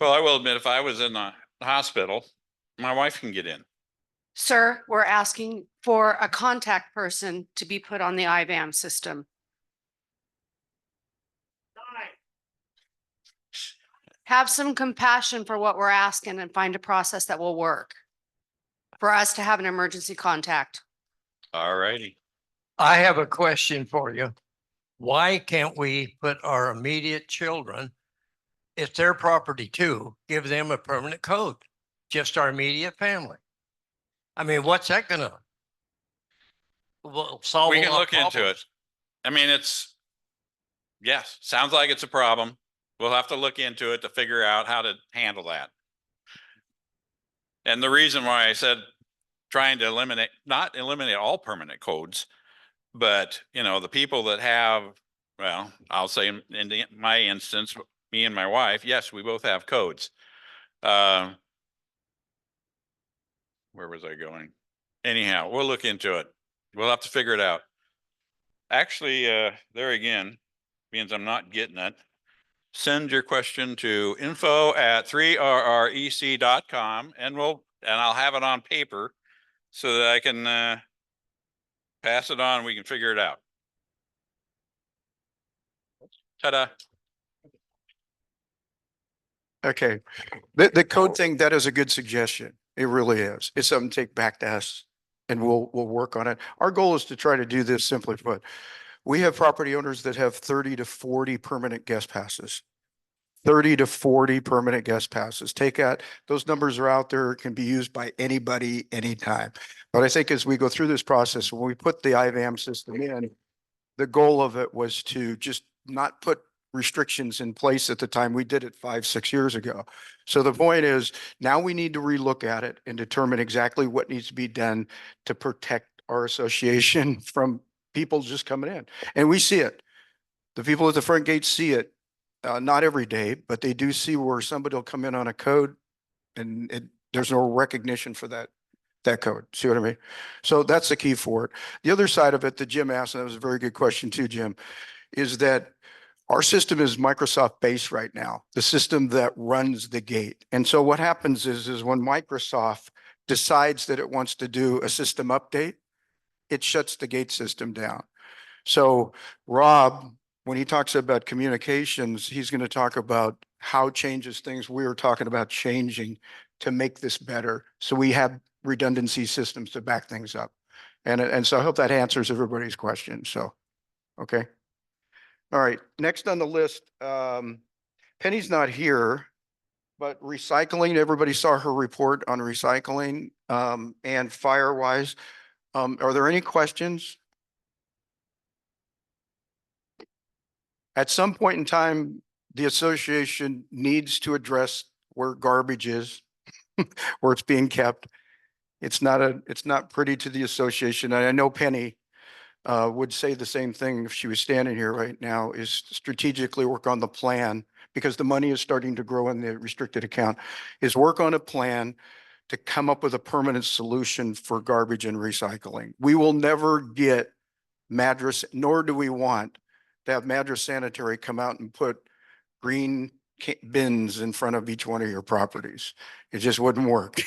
well, I will admit, if I was in the hospital, my wife can get in. Sir, we're asking for a contact person to be put on the IBAM system. Have some compassion for what we're asking and find a process that will work for us to have an emergency contact. All righty. I have a question for you. Why can't we put our immediate children, it's their property too, give them a permanent code? Just our immediate family. I mean, what's that gonna? Will solve We a can lot look of into problems. it. I mean, yes, sounds like it's a problem. We'll have to look into it to figure out how to handle that. And the reason why I said trying to not eliminate all permanent codes, but the people that have, well, I'll say in my instance, me and my wife, yes, we both have codes. Where was I going? Anyhow, we'll look into it. We'll have to figure it out. Actually, there again, means I'm not getting it. Send your question to info@3rrec.com and I'll have it on paper so that I can pass it on. We can figure it out. Ta-da. Okay. The code thing, that is a good suggestion. It really is. It's something to take back to us and we'll work on it. Our goal is to try to do this simply put. We have property owners that have 30 to 40 permanent guest passes. 30 to 40 permanent guest passes. Take out, those numbers are out there, can be used by anybody, anytime. But I think as we go through this process, when we put the IVAM system in, the goal of it was to just not put restrictions in place at the time. We did it 5, 6 years ago. So the point is, now we need to relook at it and determine exactly what needs to be done to protect our association from people just coming in. And we see it. The people at the front gate see it. Not every day, but they do see where somebody will come in on a code and there's no recognition for that code. See what I mean? So that's the key for it. The other side of it that Jim asked, and that was a very good question too, Jim, is that our system is Microsoft based right now, the system that runs the gate. And so what happens is when Microsoft decides that it wants to do a system update, it shuts the gate system down. So Rob, when he talks about communications, he's going to talk about how changes things we were talking about changing to make this better. So we have redundancy systems to back things up. And so I hope that answers everybody's question. So, okay. All right. Next on the list, Penny's not here, but recycling, everybody saw her report on recycling and Firewise. Are there any questions? At some point in time, the association needs to address where garbage is, where it's being kept. It's not pretty to the association. And I know Penny would say the same thing if she was standing here right now, is strategically work on the plan because the money is starting to grow in the restricted account, is work on a plan to come up with a permanent solution for garbage and recycling. We will never get Madras, nor do we want to have Madras Sanitary come out and put green bins in front of each one of your properties. It just wouldn't work.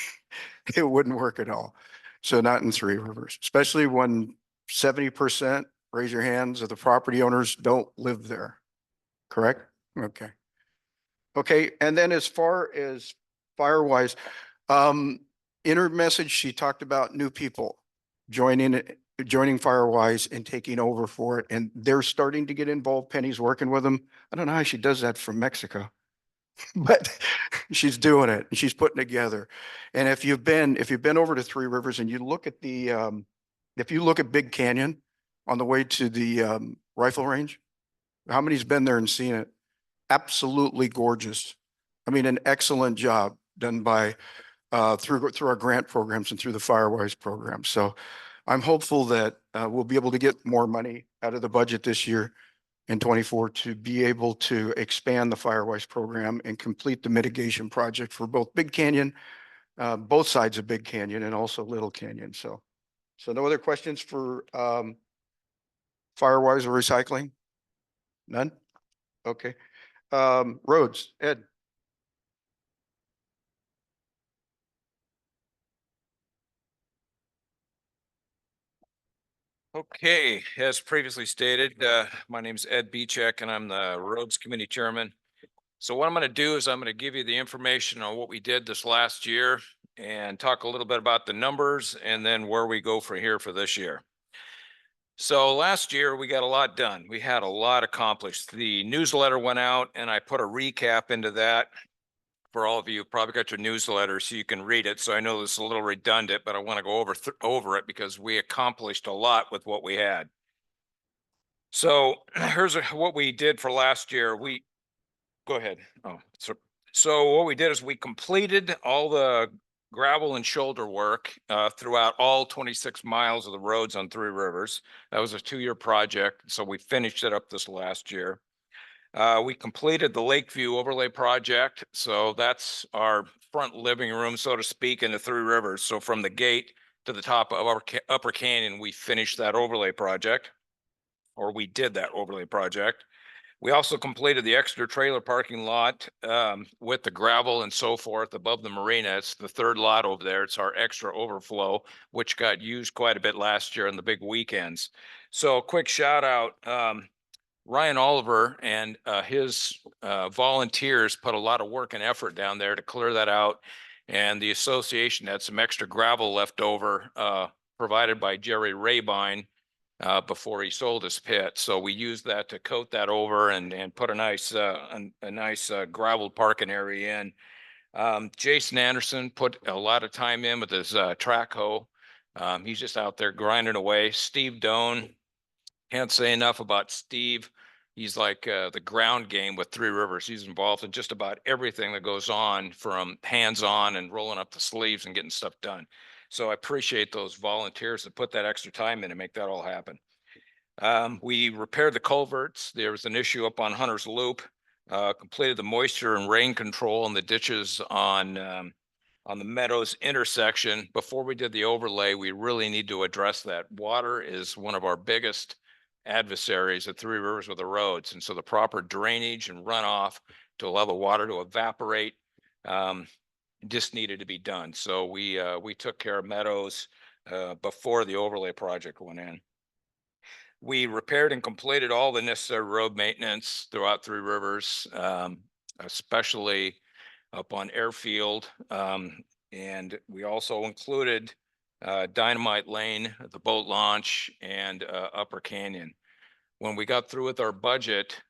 It wouldn't work at all. So not in Three Rivers, especially when 70%, raise your hands, of the property owners don't live there. Correct? Okay. Okay, and then as far as Firewise, in her message, she talked about new people joining Firewise and taking over for it, and they're starting to get involved. Penny's working with them. I don't know how she does that from Mexico, but she's doing it and she's putting together. And if you've been over to Three Rivers and you look at if you look at Big Canyon on the way to the rifle range, how many's been there and seen it? Absolutely gorgeous. I mean, an excellent job done by through our grant programs and through the Firewise program. So I'm hopeful that we'll be able to get more money out of the budget this year in 24 to be able to expand the Firewise program and complete the mitigation project for both Big Canyon, both sides of Big Canyon, and also Little Canyon. So no other questions for Firewise or recycling? None? Okay. Roads, Ed. Okay, as previously stated, my name is Ed Beechek and I'm the Roads Committee Chairman. So what I'm going to do is I'm going to give you the information on what we did this last year and talk a little bit about the numbers and then where we go from here for this year. So last year we got a lot done. We had a lot accomplished. The newsletter went out and I put a recap into that. For all of you, probably got your newsletter so you can read it. So I know this is a little redundant, but I want to go over it because we accomplished a lot with what we had. So here's what we did for last year. Go ahead. Oh, so what we did is we completed all the gravel and shoulder work throughout all 26 miles of the roads on Three Rivers. That was a 2-year project. So we finished it up this last year. We completed the Lakeview overlay project. So that's our front living room, so to speak, in the Three Rivers. So from the gate to the top of our Upper Canyon, we finished that overlay project, or we did that overlay project. We also completed the extra trailer parking lot with the gravel and so forth above the marina. It's the third lot over there. It's our extra overflow, which got used quite a bit last year on the big weekends. So a quick shout out. Ryan Oliver and his volunteers put a lot of work and effort down there to clear that out. And the association had some extra gravel left over provided by Jerry Rabine before he sold his pit. So we used that to coat that over and put a nice gravel parking area in. Jason Anderson put a lot of time in with his track hoe. He's just out there grinding away. Steve Doan, can't say enough about Steve. He's like the ground game with Three Rivers. He's involved in just about everything that goes on, from hands-on and rolling up the sleeves and getting stuff done. So I appreciate those volunteers that put that extra time in to make that all happen. We repaired the culverts. There was an issue up on Hunter's Loop. Completed the moisture and rain control in the ditches on the Meadows intersection. Before we did the overlay, we really need to address that. Water is one of our biggest adversaries at Three Rivers with the roads. And so the proper drainage and runoff to allow the water to evaporate just needed to be done. So we took care of Meadows before the overlay project went in. We repaired and completed all the necessary road maintenance throughout Three Rivers, especially up on Airfield. And we also included Dynamite Lane, the boat launch, and Upper Canyon. When we got through with our budget,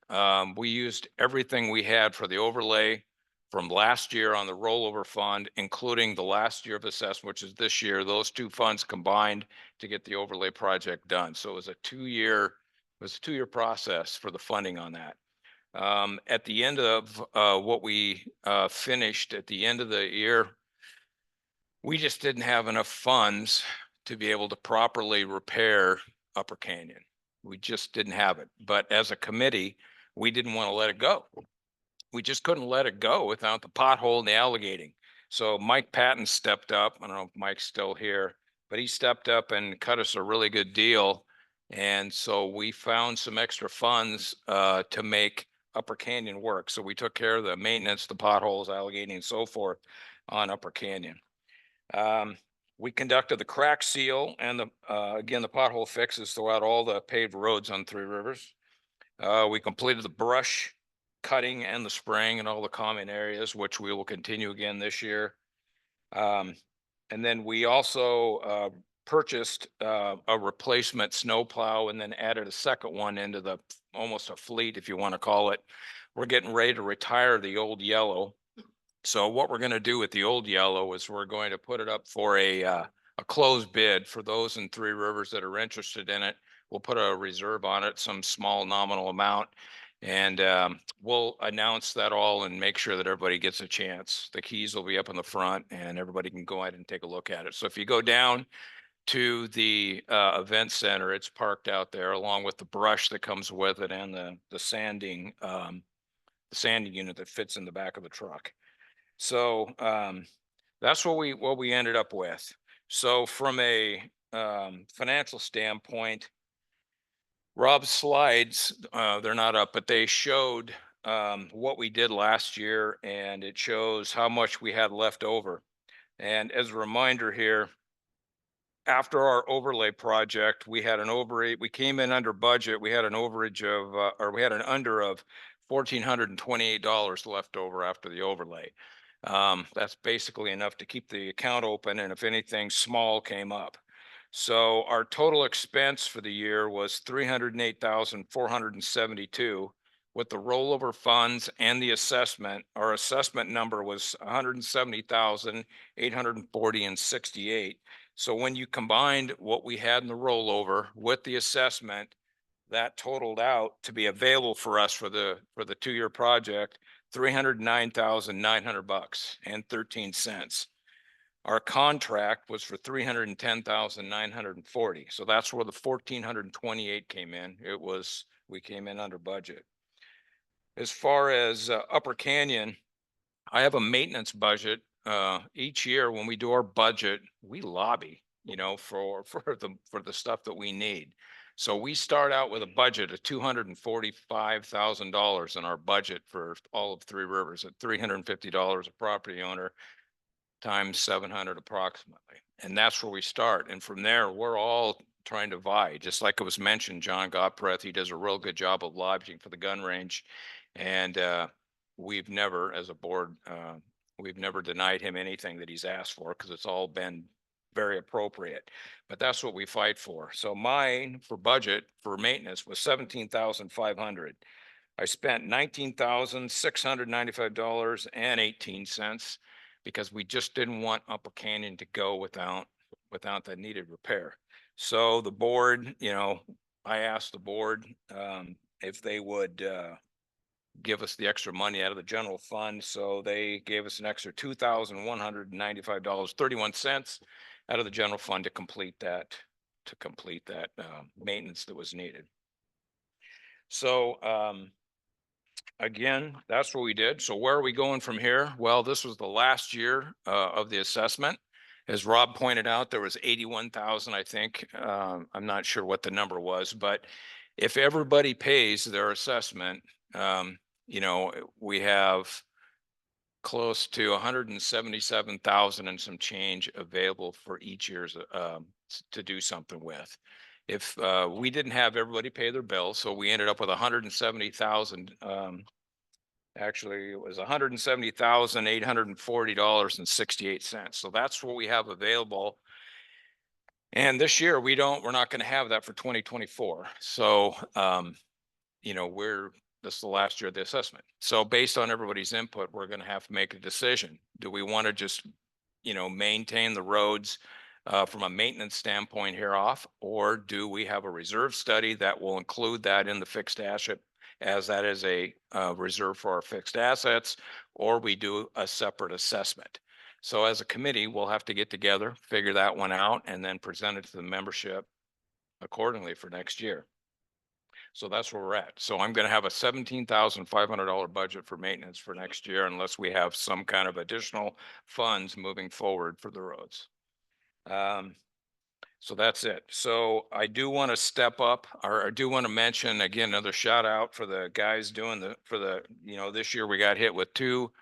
we used everything we had for the overlay from last year on the rollover fund, including the last year of assessment, which is this year. Those two funds combined to get the overlay project done. So it was a 2-year process for the funding on that. At the end of what we finished at the end of the year, we just didn't have enough funds to be able to properly repair Upper Canyon. We just didn't have it. But as a committee, we didn't want to let it go. We just couldn't let it go without the pothole and the alligating. So Mike Patton stepped up. I don't know if Mike's still here, but he stepped up and cut us a really good deal. And so we found some extra funds to make Upper Canyon work. So we took care of the maintenance, the potholes, alligating and so forth on Upper Canyon. We conducted the crack seal and again, the pothole fixes throughout all the paved roads on Three Rivers. We completed the brush cutting and the spraying in all the common areas, which we will continue again this year. And then we also purchased a replacement snow plow and then added a second one into the almost a fleet, if you want to call it. We're getting ready to retire the old yellow. So what we're going to do with the old yellow is we're going to put it up for a closed bid for those in Three Rivers that are interested in it. We'll put a reserve on it, some small nominal amount, and we'll announce that all and make sure that everybody gets a chance. The keys will be up in the front and everybody can go ahead and take a look at it. So if you go down to the event center, it's parked out there along with the brush that comes with it and the sanding unit that fits in the back of the truck. So that's what we ended up with. So from a financial standpoint, Rob's slides, they're not up, but they showed what we did last year, and it shows how much we had left over. And as a reminder here, after our overlay project, we had an overage. We came in under budget. We had an overage of, or we had an under of $1,428 left over after the overlay. That's basically enough to keep the account open, and if anything small came up. So our total expense for the year was $308,472. With the rollover funds and the assessment, our assessment number was $170,840.68. So when you combined what we had in the rollover with the assessment, that totaled out to be available for us for the 2-year project, $309,900.13. Our contract was for $310,940. So that's where the 1,428 came in. We came in under budget. As far as Upper Canyon, I have a maintenance budget. Each year when we do our budget, we lobby, for the stuff that we need. So we start out with a budget of $245,000 in our budget for all of Three Rivers at $350 a property owner times 700 approximately. And that's where we start. And from there, we're all trying to vie. Just like it was mentioned, John Gottpreth, he does a real good job of lobbying for the gun range. And we've never, as a board, we've never denied him anything that he's asked for because it's all been very appropriate. But that's what we fight for. So mine for budget for maintenance was $17,500. I spent $19,695.18 because we just didn't want Upper Canyon to go without that needed repair. So the board, I asked the board if they would give us the extra money out of the general fund. So they gave us an extra $2,195.31 out of the general fund to complete that maintenance that was needed. So again, that's what we did. So where are we going from here? Well, this was the last year of the assessment. As Rob pointed out, there was 81,000, I think. I'm not sure what the number was, but if everybody pays their assessment, we have close to 177,000 and some change available for each year's to do something with. If we didn't have everybody pay their bill, so we ended up with 170,000. Actually, it was $170,840.68. So that's what we have available. And this year we're not going to have that for 2024. So, this is the last year of the assessment. So based on everybody's input, we're going to have to make a decision. Do we want to just, maintain the roads from a maintenance standpoint here off, or do we have a reserve study that will include that in the fixed asset, as that is a reserve for our fixed assets, or we do a separate assessment? So as a committee, we'll have to get together, figure that one out, and then present it to the membership accordingly for next year. So that's where we're at. So I'm gonna have a $17,500 budget for maintenance for next year unless we have some kind of additional funds moving forward for the roads. So that's it. So I do want to step up, or I do want to mention again, another shout out for the guys doing this year we got hit with two,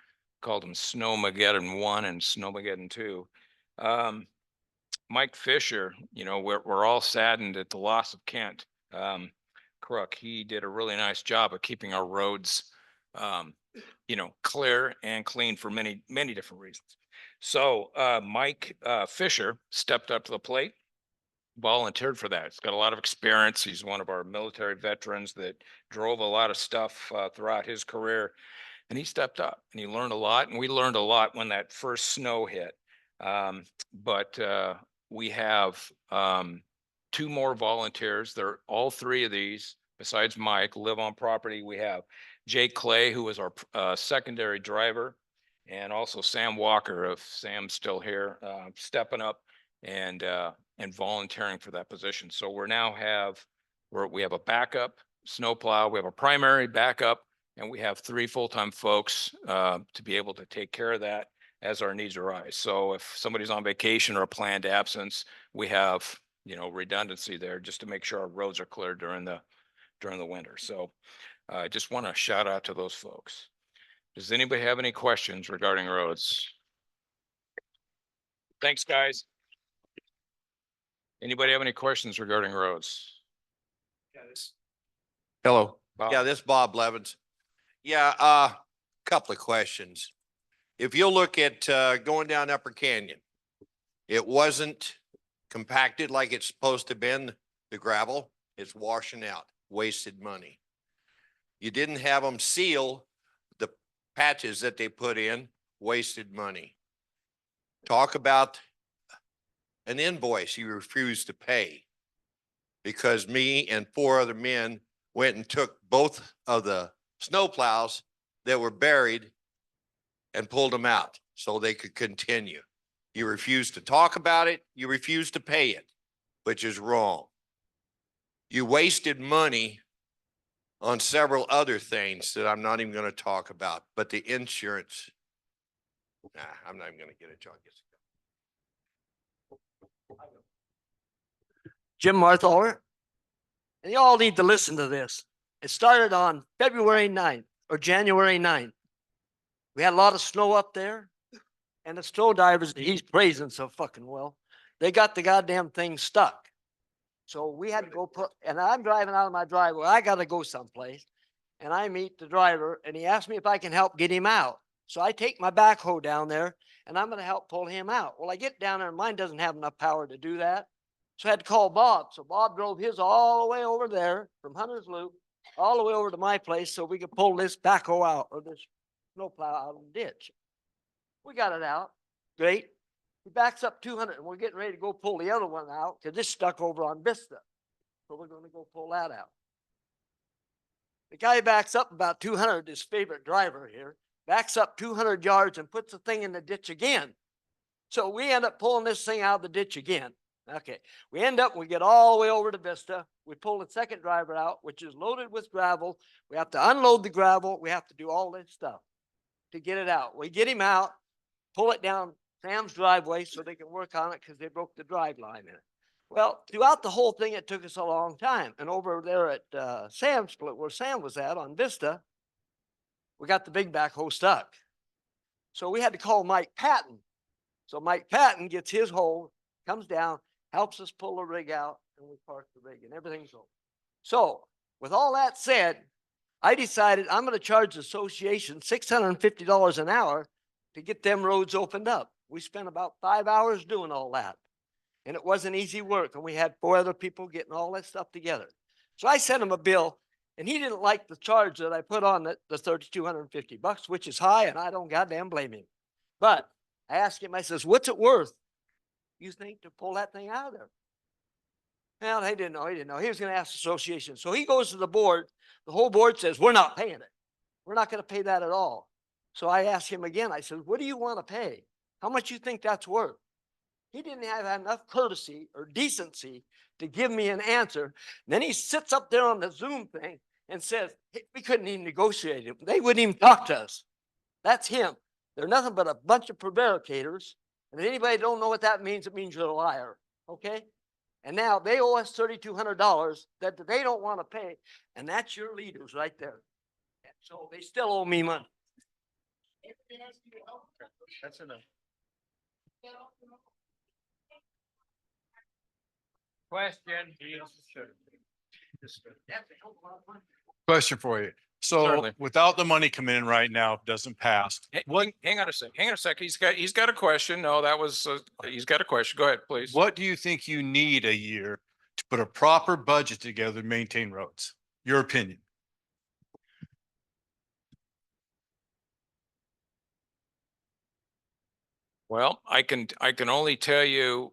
called them Snowmageddon 1 and Snowmageddon 2. Mike Fisher, we're all saddened at the loss of Kent. Crook, he did a really nice job of keeping our roads, clear and clean for many, many different reasons. So Mike Fisher stepped up to the plate, volunteered for that. He's got a lot of experience. He's one of our military veterans that drove a lot of stuff throughout his career. And he stepped up and he learned a lot. And we learned a lot when that first snow hit. But we have two more volunteers. They're all three of these, besides Mike, live on property. We have Jake Clay, who is our secondary driver, and also Sam Walker, if Sam's still here, stepping up and volunteering for that position. So we have a backup snowplow, we have a primary backup, and we have three full-time folks to be able to take care of that as our needs arise. So if somebody's on vacation or a planned absence, we have, redundancy there just to make sure our roads are clear during the winter. So I just want to shout out to those folks. Does anybody have any questions regarding roads? Thanks, guys. Anybody have any questions regarding roads? Hello. Bob? Yeah, this is Bob Levins. Yeah, couple of questions. If you'll look at going down Upper Canyon, it wasn't compacted like it's supposed to been, the gravel. It's washing out, wasted money. You didn't have them seal the patches that they put in, wasted money. Talk about an invoice you refused to pay because me and four other men went and took both of the snowplows that were buried and pulled them out so they could continue. You refused to talk about it. You refused to pay it, which is wrong. You wasted money on several other things that I'm not even going to talk about, but the insurance, I'm not even going to get it, John. Jim Marthaler. And you all need to listen to this. It started on February 9th or January 9th. We had a lot of snow up there, and the snow divers that he's praising so fucking well, they got the goddamn thing stuck. So we had to go and I'm driving out of my driveway. I got to go someplace, and I meet the driver, and he asked me if I can help get him out. So I take my backhoe down there, and I'm going to help pull him out. Well, I get down there, and mine doesn't have enough power to do that. So I had to call Bob. So Bob drove his all the way over there from Hunter's Loop, all the way over to my place so we could pull this backhoe out, or this snowplow out of the ditch. We got it out. Great. He backs up 200, and we're getting ready to go pull the other one out because this stuck over on Vista. So we're going to go pull that out. The guy backs up about 200, his favorite driver here, backs up 200 yards and puts the thing in the ditch again. So we end up pulling this thing out of the ditch again. Okay, we get all the way over to Vista. We pull the second driver out, which is loaded with gravel. We have to unload the gravel. We have to do all this stuff to get it out. We get him out, pull it down Sam's driveway so they can work on it because they broke the drive line in it. Well, throughout the whole thing, it took us a long time. And over there at Sam's, where Sam was at on Vista, we got the big backhoe stuck. So we had to call Mike Patton. So Mike Patton gets his hole, comes down, helps us pull the rig out, and we park the rig, and everything's over. So with all that said, I decided I'm going to charge the association $650 an hour to get them roads opened up. We spent about 5 hours doing all that, and it wasn't easy work, and we had 4 other people getting all that stuff together. So I sent him a bill, and he didn't like the charge that I put on the $3,250, which is high, and I don't goddamn blame him. But I asked him, I says, what's it worth, you think, to pull that thing out of there? Well, he didn't know. He was going to ask the association. So he goes to the board. The whole board says, we're not paying it. We're not going to pay that at all. So I asked him again. I said, what do you want to pay? How much you think that's worth? He didn't have enough courtesy or decency to give me an answer. Then he sits up there on the Zoom thing and says, "Hey, we couldn't even negotiate it. They wouldn't even talk to us." That's him. They're nothing but a bunch of prevaricators. And if anybody don't know what that means, it means you're a liar. Okay? And now they owe us $3,200 that they don't want to pay. And that's your leaders right there. And so they still owe me money. That's enough. Question. Question for you. So Certainly. without the money coming in right now, if it doesn't pass, Hang on a sec. Hang on a sec. He's got a question. No, that was, he's got a question. Go ahead, please. what do you think you need a year to put a proper budget together to maintain roads? Your opinion. Well, I can only tell you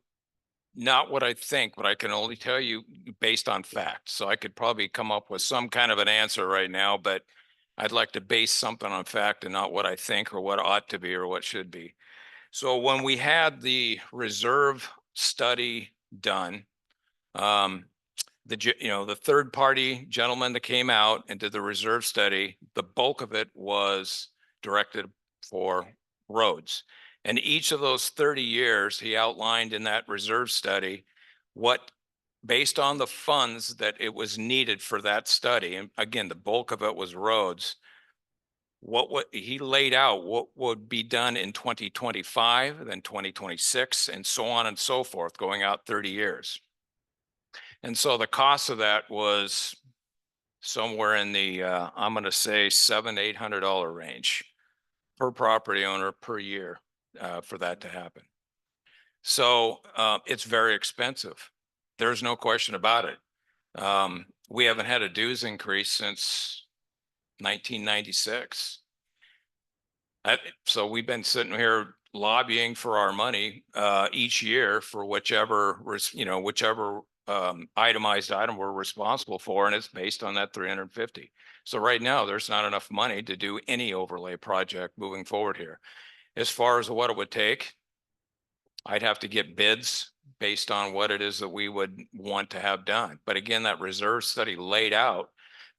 not what I think, but I can only tell you based on fact. So I could probably come up with some kind of an answer right now, but I'd like to base something on fact and not what I think or what ought to be or what should be. So when we had the reserve study done, the third party gentleman that came out and did the reserve study, the bulk of it was directed for roads. And each of those 30 years, he outlined in that reserve study what, based on the funds that it was needed for that study, and again, the bulk of it was roads, what he laid out, what would be done in 2025, then 2026, and so on and so forth, going out 30 years. And so the cost of that was somewhere in the, I'm going to say $700-800 range per property owner per year for that to happen. So it's very expensive. There's no question about it. We haven't had a dues increase since 1996. So we've been sitting here lobbying for our money each year for whichever itemized item we're responsible for, and it's based on that 350. So right now, there's not enough money to do any overlay project moving forward here. As far as what it would take, I'd have to get bids based on what it is that we would want to have done. But again, that reserve study laid out,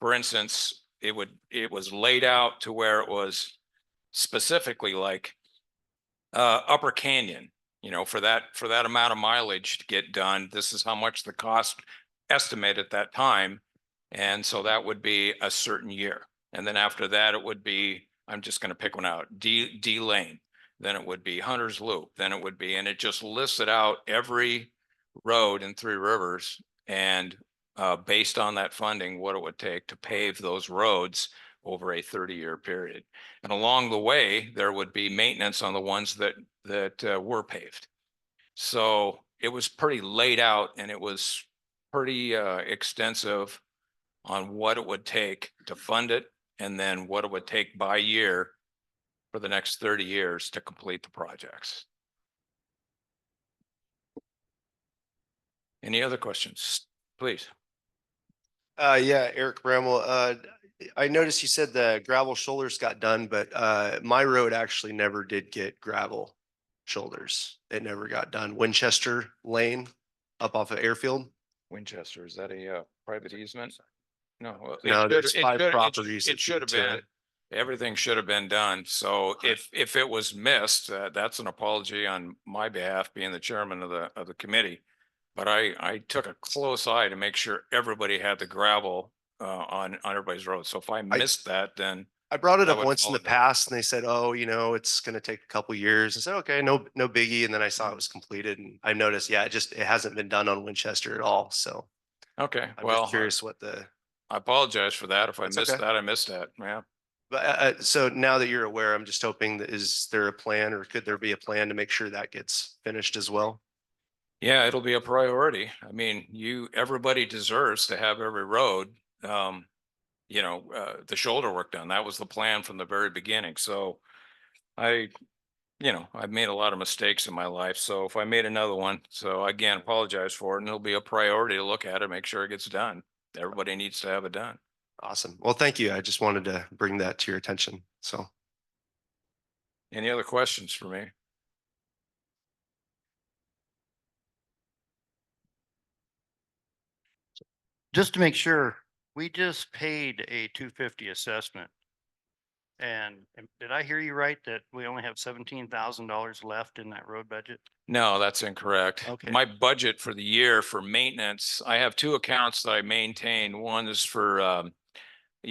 for instance, it was laid out to where it was specifically like Upper Canyon, for that amount of mileage to get done, this is how much the cost estimate at that time. And so that would be a certain year. And then after that, it would be, I'm just going to pick one out, D Lane. Then it would be Hunter's Loop. Then it would be, and it just listed out every road in Three Rivers and based on that funding, what it would take to pave those roads over a 30-year period. And along the way, there would be maintenance on the ones that were paved. So it was pretty laid out and it was pretty extensive on what it would take to fund it and then what it would take by year for the next 30 years to complete the projects. Any other questions, please? Yeah, Eric Bramwell. I noticed you said the gravel shoulders got done, but my road actually never did get gravel shoulders. It never got done. Winchester Lane up off of Airfield. Winchester, is that a private easement? No. Well, No, there's 5 properties. It should have been. Everything should have been done. So if it was missed, that's an apology on my behalf, being the chairman of the committee. But I took a close eye to make sure everybody had the gravel on everybody's road. So if I missed that, then I brought it I up would once in the apologize. past and they said, oh, it's going to take a couple years. I said, okay, no biggie. And then I saw it was completed and I noticed, yeah, it hasn't been done on Winchester at all. So Okay, I'm well, just curious what I apologize for that. If I That's missed okay. that, I missed that. Yeah. But so now that you're aware, I'm just hoping that is there a plan or could there be a plan to make sure that gets finished as well? Yeah, it'll be a priority. I mean, everybody deserves to have every road, the shoulder work done. That was the plan from the very beginning. So I've made a lot of mistakes in my life. So if I made another one, so again, apologize for it, and it'll be a priority to look at it, make sure it gets done. Everybody needs to have it done. Awesome. Well, thank you. I just wanted to bring that to your attention. So. Any other questions for me? just to make sure, we just paid a 250 assessment. And did I hear you right that we only have $17,000 left in that road budget? No, that's incorrect. Okay. My budget for the year for maintenance, I have two accounts that I maintain. One is for,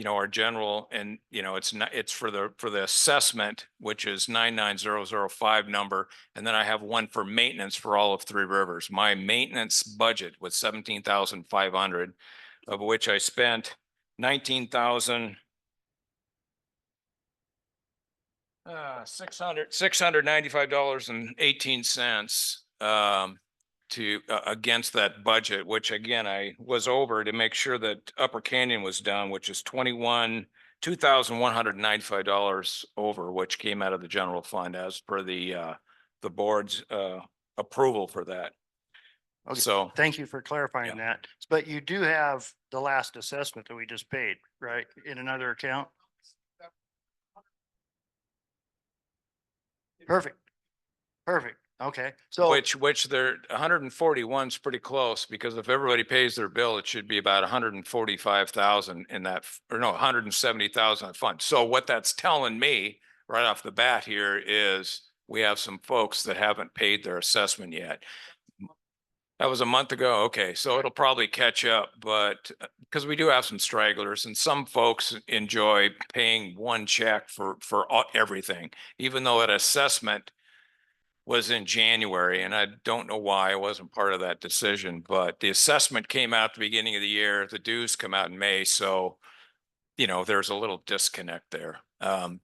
our general, and, it's not, it's for the assessment, which is 99005 number. And then I have one for maintenance for all of Three Rivers. My maintenance budget was 17,500, of which I spent 19,000. $695.18 against that budget, which again, I was over to make sure that Upper Canyon was done, which is $2,195 over, which came out of the general fund as per the board's approval for that. Okay, So thank you for clarifying that. But you do have the last assessment that we just paid, right, in another account? Perfect. Perfect. Okay. So which they're 141 is pretty close, because if everybody pays their bill, it should be about 145,000 in that, or no, 170,000 fund. So what that's telling me right off the bat here is we have some folks that haven't paid their assessment yet. That was a month ago. Okay, so it'll probably catch up, but because we do have some stragglers, and some folks enjoy paying one check for everything, even though an assessment was in January, and I don't know why I wasn't part of that decision, but the assessment came out at the beginning of the year. The dues come out in May, so there's a little disconnect there.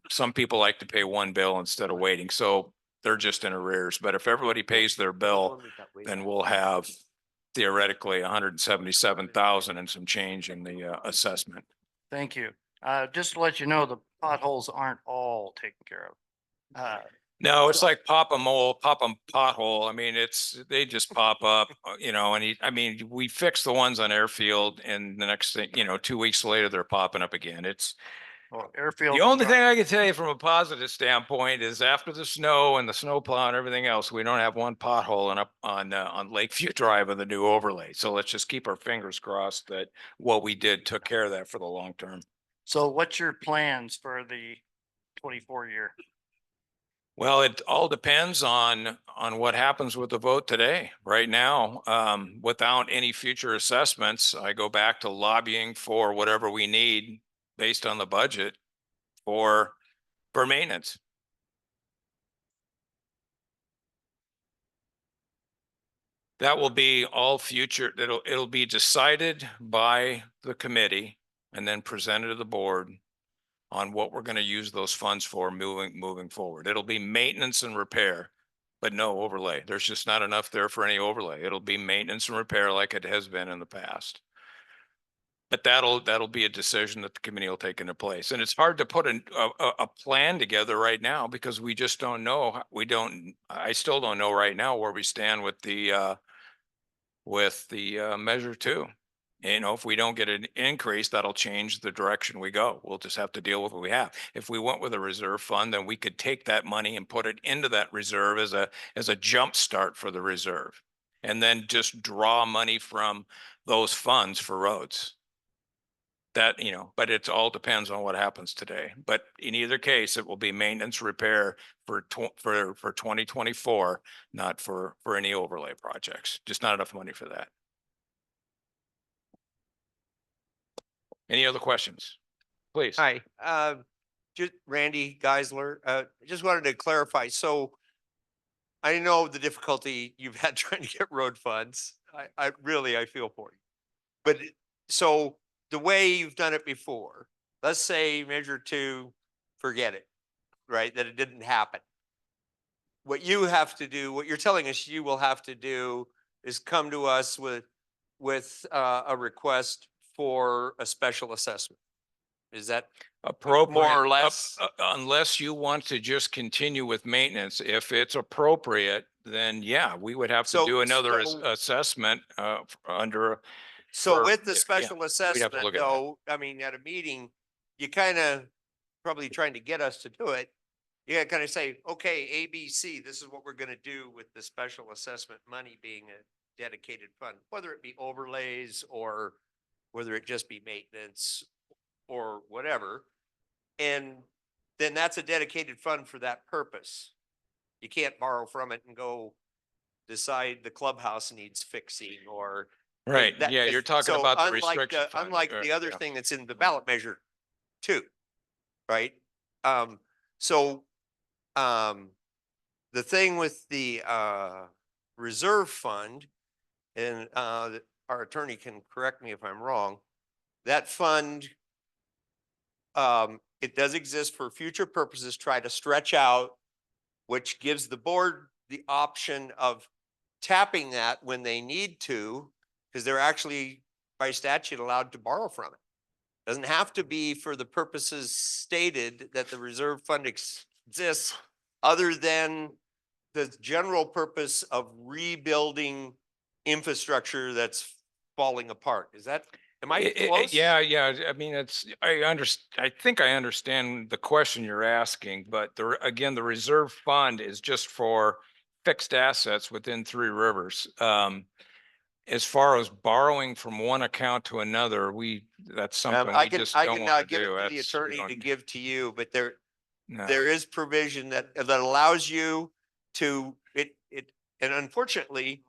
Some people like to pay one bill instead of waiting, so they're just in arrears. But if everybody pays their bill, then we'll have theoretically 177,000 and some change in the assessment. thank you. Just to let you know, the potholes aren't all taken care of. No, it's like pop a mole, pop a pothole. I mean, they just pop up, and we fix the ones on Airfield, and the next thing, 2 weeks later, they're popping up again. Airfield. The only thing I can tell you from a positive standpoint is after the snow and the snowplow and everything else, we don't have one pothole on Lakeview Drive with the new overlay. So let's just keep our fingers crossed that what we did took care of that for the long term. So what's your plans for the 24 year? Well, it all depends on what happens with the vote today. Right now, without any future assessments, I go back to lobbying for whatever we need based on the budget for maintenance. That will be all future. It'll be decided by the committee and then presented to the board on what we're going to use those funds for moving forward. It'll be maintenance and repair, but no overlay. There's just not enough there for any overlay. It'll be maintenance and repair like it has been in the past. But that'll be a decision that the committee will take into place. And it's hard to put a plan together right now because we just don't know. I still don't know right now where we stand with the measure two. If we don't get an increase, that'll change the direction we go. We'll just have to deal with what we have. If we went with a reserve fund, then we could take that money and put it into that reserve as a jump start for the reserve, and then just draw money from those funds for roads. But it all depends on what happens today. But in either case, it will be maintenance repair for 2024, not for any overlay projects. Just not enough money for that. Any other questions? Please. Hi, just Randy Geisler. Just wanted to clarify. So I know the difficulty you've had trying to get road funds. I feel for you. But so the way you've done it before, let's say measure two, forget it, right? That it didn't happen. What you have to do, what you're telling us you will have to do is come to us with a request for a special assessment. Is that appropriate? More or less? Unless you want to just continue with maintenance. If it's appropriate, then yeah, we would have to do another assessment under. So with the yeah, special we'd have to assessment look at that. though, I mean, at a meeting, you kind of probably trying to get us to do it. You gotta kind of say, okay, ABC, this is what we're gonna do with the special assessment money being a dedicated fund, whether it be overlays or whether it just be maintenance or whatever. And then that's a dedicated fund for that purpose. You can't borrow from it and go decide the clubhouse needs fixing or. Right, that- yeah, you're talking so about the unlike restriction fund. Unlike the other Yeah. thing that's in the ballot measure too, right? So, the thing with the, reserve fund, and, our attorney can correct me if I'm wrong, that fund, it does exist for future purposes, try to stretch out, which gives the board the option of tapping that when they need to, because they're actually by statute allowed to borrow from it. Doesn't have to be for the purposes stated that the reserve fund exists, other than the general purpose of rebuilding infrastructure that's falling apart. Is that, am I close? Yeah, yeah. I mean, I think I understand the question you're asking, but again, the reserve fund is just for fixed assets within Three Rivers. As far as borrowing from one account to another, that's something I we can, just I don't can want to give it do. to the That's- we attorney to don't- give to you, but there no. is provision that allows you to, and unfortunately,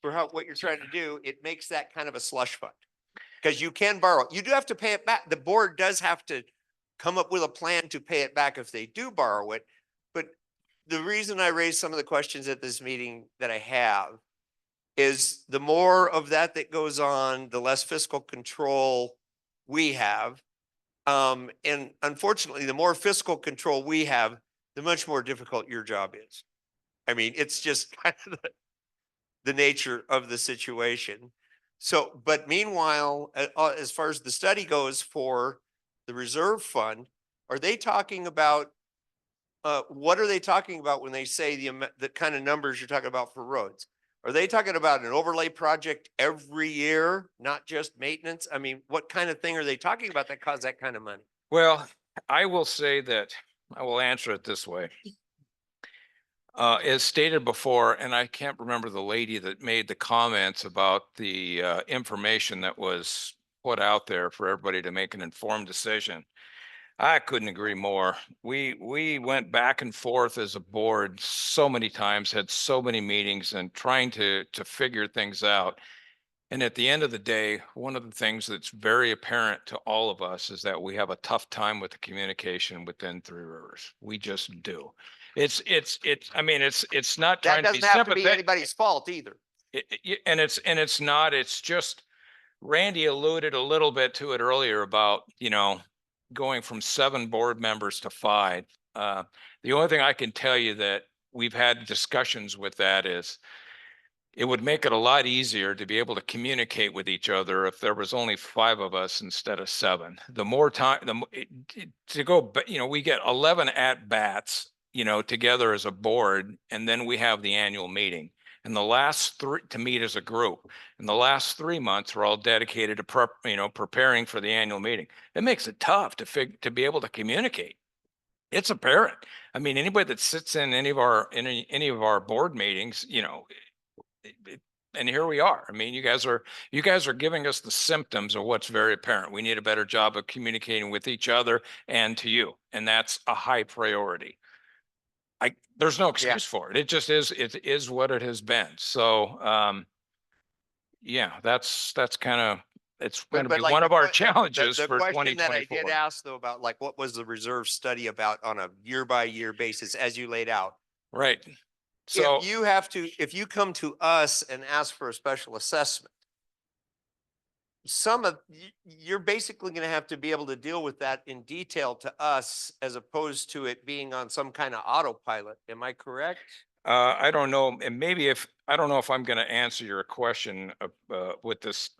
for what you're trying to do, it makes that kind of a slush fund. Because you can borrow, you do have to pay it back. The board does have to come up with a plan to pay it back if they do borrow it. But the reason I raised some of the questions at this meeting that I have is the more of that goes on, the less fiscal control we have. And unfortunately, the more fiscal control we have, the much more difficult your job is. I mean, it's just kind of the nature of the situation. So, but meanwhile, as far as the study goes for the reserve fund, are they talking about, what are they talking about when they say the kind of numbers you're talking about for roads? Are they talking about an overlay project every year, not just maintenance? I mean, what kind of thing are they talking about that cause that kind of money? Well, I will say that I will answer it this way. As stated before, and I can't remember the lady that made the comments about the information that was put out there for everybody to make an informed decision. I couldn't agree more. We went back and forth as a board so many times, had so many meetings and trying to figure things out. And at the end of the day, one of the things that's very apparent to all of us is that we have a tough time with the communication within Three Rivers. We just do. I mean, it's not That trying to be doesn't have to be sympathetic. anybody's fault either. And it's not, it's just, Randy alluded a little bit to it earlier about, going from 7 board members to 5. The only thing I can tell you that we've had discussions with that is it would make it a lot easier to be able to communicate with each other if there was only 5 of us instead of 7. The more time, we get 11 at bats, together as a board, and then we have the annual meeting. And the last 3 to meet as a group. And the last 3 months are all dedicated to preparing for the annual meeting. It makes it tough to be able to communicate. It's apparent. I mean, anybody that sits in any of our board meetings, and here we are. I mean, you guys are giving us the symptoms of what's very apparent. We need a better job of communicating with each other and to you, and that's a high priority. There's no excuse for it. It just is. It is what it has been. So, yeah, that's kind of, it's going to be like one of the our que- challenges the for question that I 2024. did ask though about like what was the reserve study about on a year by year basis as you laid out? Right. So If you come to us and ask for a special assessment, you're basically going to have to be able to deal with that in detail to us as opposed to it being on some kind of autopilot. Am I correct? I don't know, and maybe I don't know if I'm going to answer your question with this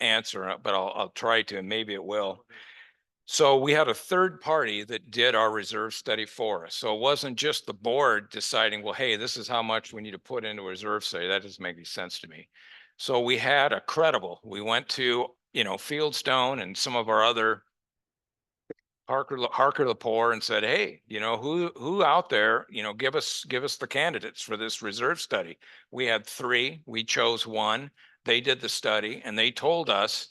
answer, but I'll try to, and maybe it will. So we had a third party that did our reserve study for us. So it wasn't just the board deciding, well, hey, this is how much we need to put into a reserve study. That doesn't make any sense to me. So we had a credible. We went to, Fieldstone and some of our other Harker Lepore and said, hey, who out there, give us the candidates for this reserve study. We had 3, we chose 1. They did the study and they told us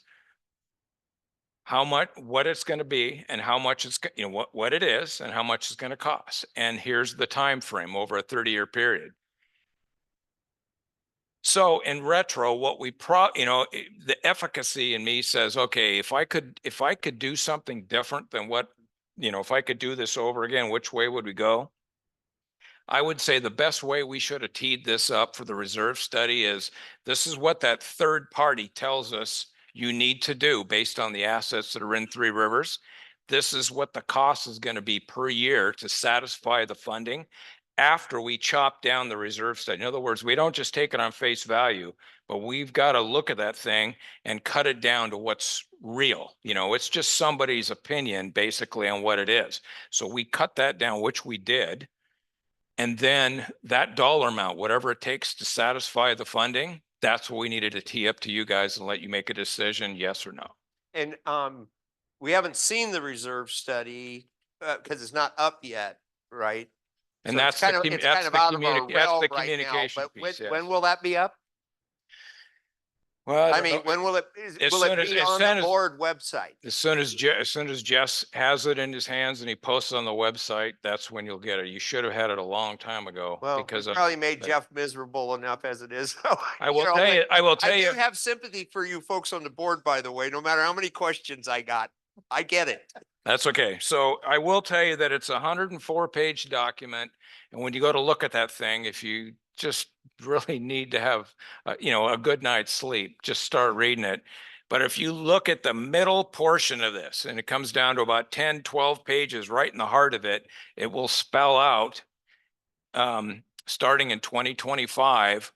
how much, what it's going to be and how much it's, you know, what it is and how much it's going to cost. And here's the time frame over a 30-year period. So in retro, what we the efficacy in me says, okay, if I could do something different than what, if I could do this over again, which way would we go? I would say the best way we should have teed this up for the reserve study is this is what that third party tells us you need to do based on the assets that are in Three Rivers. This is what the cost is going to be per year to satisfy the funding after we chop down the reserve study. In other words, we don't just take it on face value, but we've got to look at that thing and cut it down to what's real. It's just somebody's opinion basically on what it is. So we cut that down, which we did. And then that dollar amount, whatever it takes to satisfy the funding, that's what we needed to tee up to you guys and let you make a decision, yes or no. And we haven't seen the reserve study because it's not up yet, right? And So that's it's kind of that's the out of our that's realm the right now. communication But piece. when will that be up? Well, I mean, when will it As will soon it as- be as on soon the as- board website? As soon as Jess has it in his hands and he posts it on the website, that's when you'll get it. You should have had it a long time ago. Well, because we of- probably made but Jeff miserable enough as it is. I will tell you, I do have sympathy for you folks on the board, by the way, no matter how many questions I got. I get it. That's okay. So I will tell you that it's a 104-page document. And when you go to look at that thing, if you just really need to have, a good night's sleep, just start reading it. But if you look at the middle portion of this, and it comes down to about 10, 12 pages right in the heart of it, it will spell out, starting in 2025,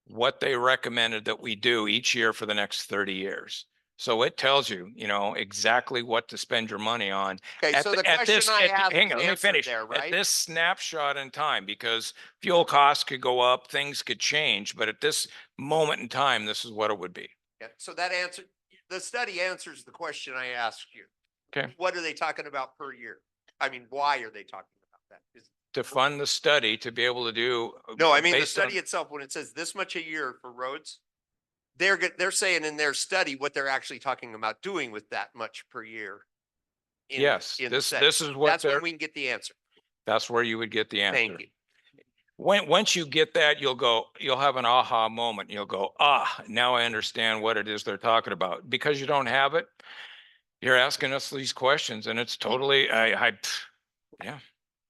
what they recommended that we do each year for the next 30 years. So it tells you, exactly what to spend your money on. Okay, At so the- the at question this- I at- have hang is on, let me answered finish. there, At right? this snapshot in time, because fuel costs could go up, things could change, but at this moment in time, this is what it would be. Yeah, so the study answers the question I asked you. Okay. What are they talking about per year? I mean, why are they talking about that? To fund the study to be able to do. No, I mean, the based on- study itself, when it says this much a year for roads, they're saying in their study what they're actually talking about doing with that much per year. Yes, the this study. is what That's when they're, we can get the answer. that's where you would get the answer. Thank you. Once you get that, you'll have an aha moment. You'll go, now I understand what it is they're talking about. Because you don't have it, you're asking us these questions and it's totally, yeah,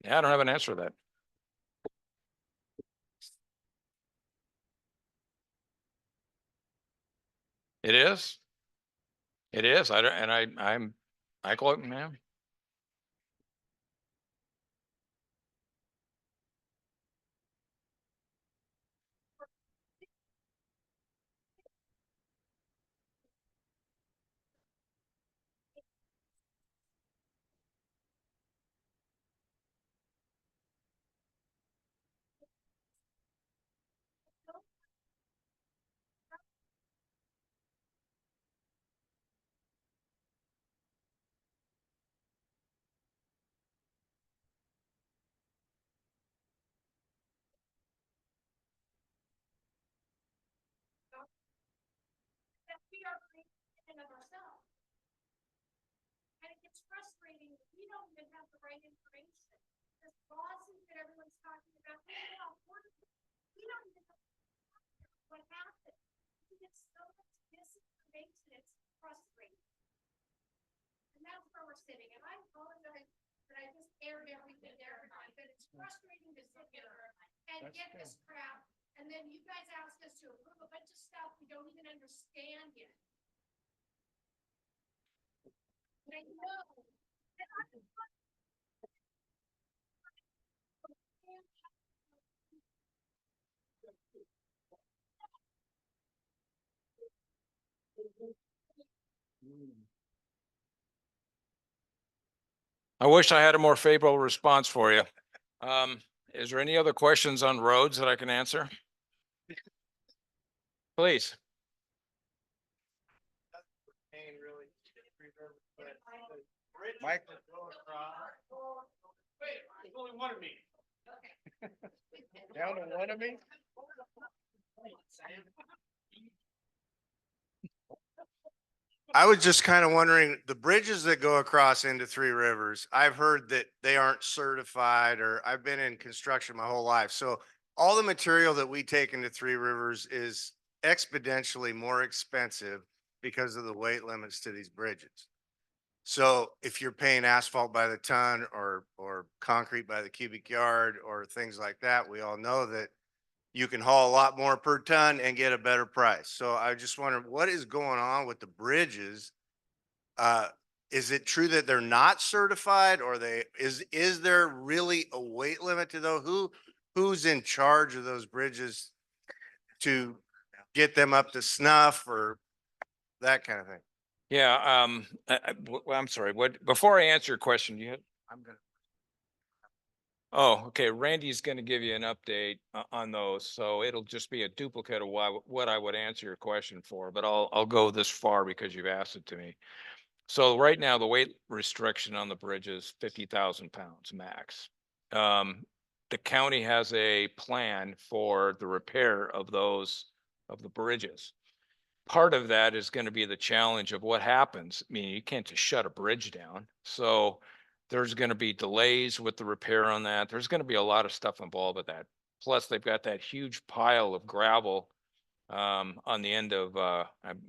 I don't have an answer to that. It is. It is. I don't, and I call it, man. And it gets frustrating if we don't even have the right information. This lawsuit that everyone's talking about, we don't even know what happened. We get so much misinformation, it's frustrating. And that's where we're sitting, and I apologize that I just aired everything there, but it's frustrating to sit here and get this crap, and then you guys ask us to approve a bunch of stuff we don't even understand yet. I know. I wish I had a more favorable response for you. Is there any other questions on roads that I can answer? Please. Mike. There's only one of me. Down to one of me? I was just kind of wondering, the bridges that go across into Three Rivers, I've heard that they aren't certified, or I've been in construction my whole life. So all the material that we take into Three Rivers is exponentially more expensive because of the weight limits to these bridges. So if you're paying asphalt by the ton or concrete by the cubic yard or things like that, we all know that you can haul a lot more per ton and get a better price. So I just wonder what is going on with the bridges? Is it true that they're not certified, or is there really a weight limit to those? Who's in charge of those bridges to get them up to snuff or that kind of thing? Yeah, well, I'm sorry, what, before I answer your question, you had, oh, okay, Randy's gonna give you an update on those, so it'll just be a duplicate of what I would answer your question for, but I'll go this far because you've asked it to me. So right now, the weight restriction on the bridge is 50,000 pounds max. The county has a plan for the repair of of the bridges. Part of that is going to be the challenge of what happens. I mean, you can't just shut a bridge down. So there's going to be delays with the repair on that. There's going to be a lot of stuff involved with that. Plus, they've got that huge pile of gravel on the end of, I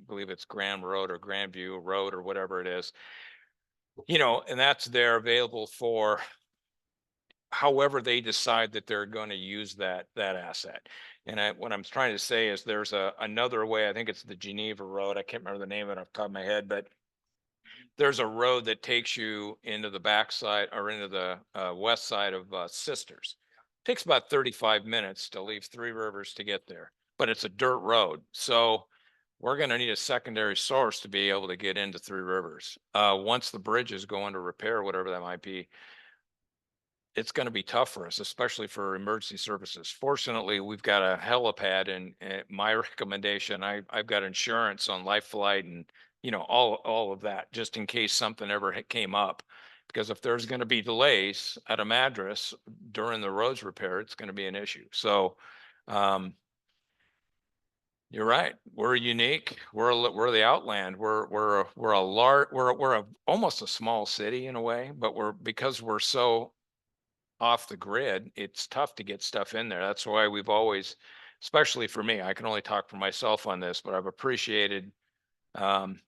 believe it's Grand Road or Grandview Road or whatever it is, and that's there available for however they decide that they're going to use that asset. And what I'm trying to say is there's another way. I think it's the Geneva Road. I can't remember the name of it off the top of my head, but there's a road that takes you into the backside or into the west side of Sisters. Takes about 35 minutes to leave Three Rivers to get there, but it's a dirt road. So we're going to need a secondary source to be able to get into Three Rivers. Once the bridges go into repair, whatever that might be, it's going to be tough for us, especially for emergency services. Fortunately, we've got a helipad, and my recommendation, I've got insurance on Life Flight and all of that, just in case something ever came up. Because if there's going to be delays at a Madras during the roads repair, it's going to be an issue. So you're right. We're unique. We're the outland. We're a large. We're almost a small city in a way, but because we're so off the grid, it's tough to get stuff in there. That's why we've always, especially for me, I can only talk for myself on this, but I've appreciated, coined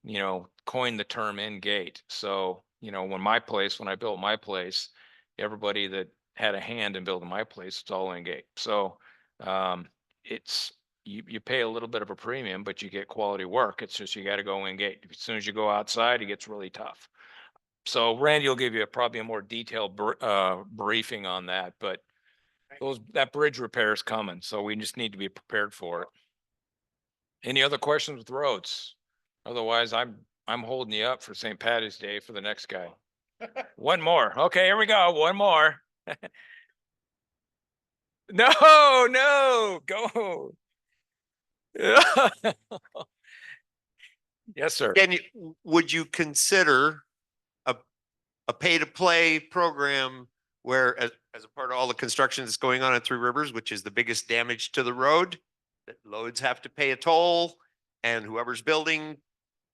the term in gate. So, when I built my place, everybody that had a hand in building my place, it's all in gate. So, it's, you pay a little bit of a premium, but you get quality work. It's just, you got to go in gate. As soon as you go outside, it gets really tough. So Randy will give you probably a more detailed briefing on that, but that bridge repair is coming, so we just need to be prepared for it. Any other questions with roads? Otherwise, I'm holding you up for St. Patty's Day for the next guy. One more. Okay, here we go. One more. No, go. Yes, sir. Would you consider a pay-to-play program where, as a part of all the construction that's going on at Three Rivers, which is the biggest damage to the road, that loads have to pay a toll, and whoever's building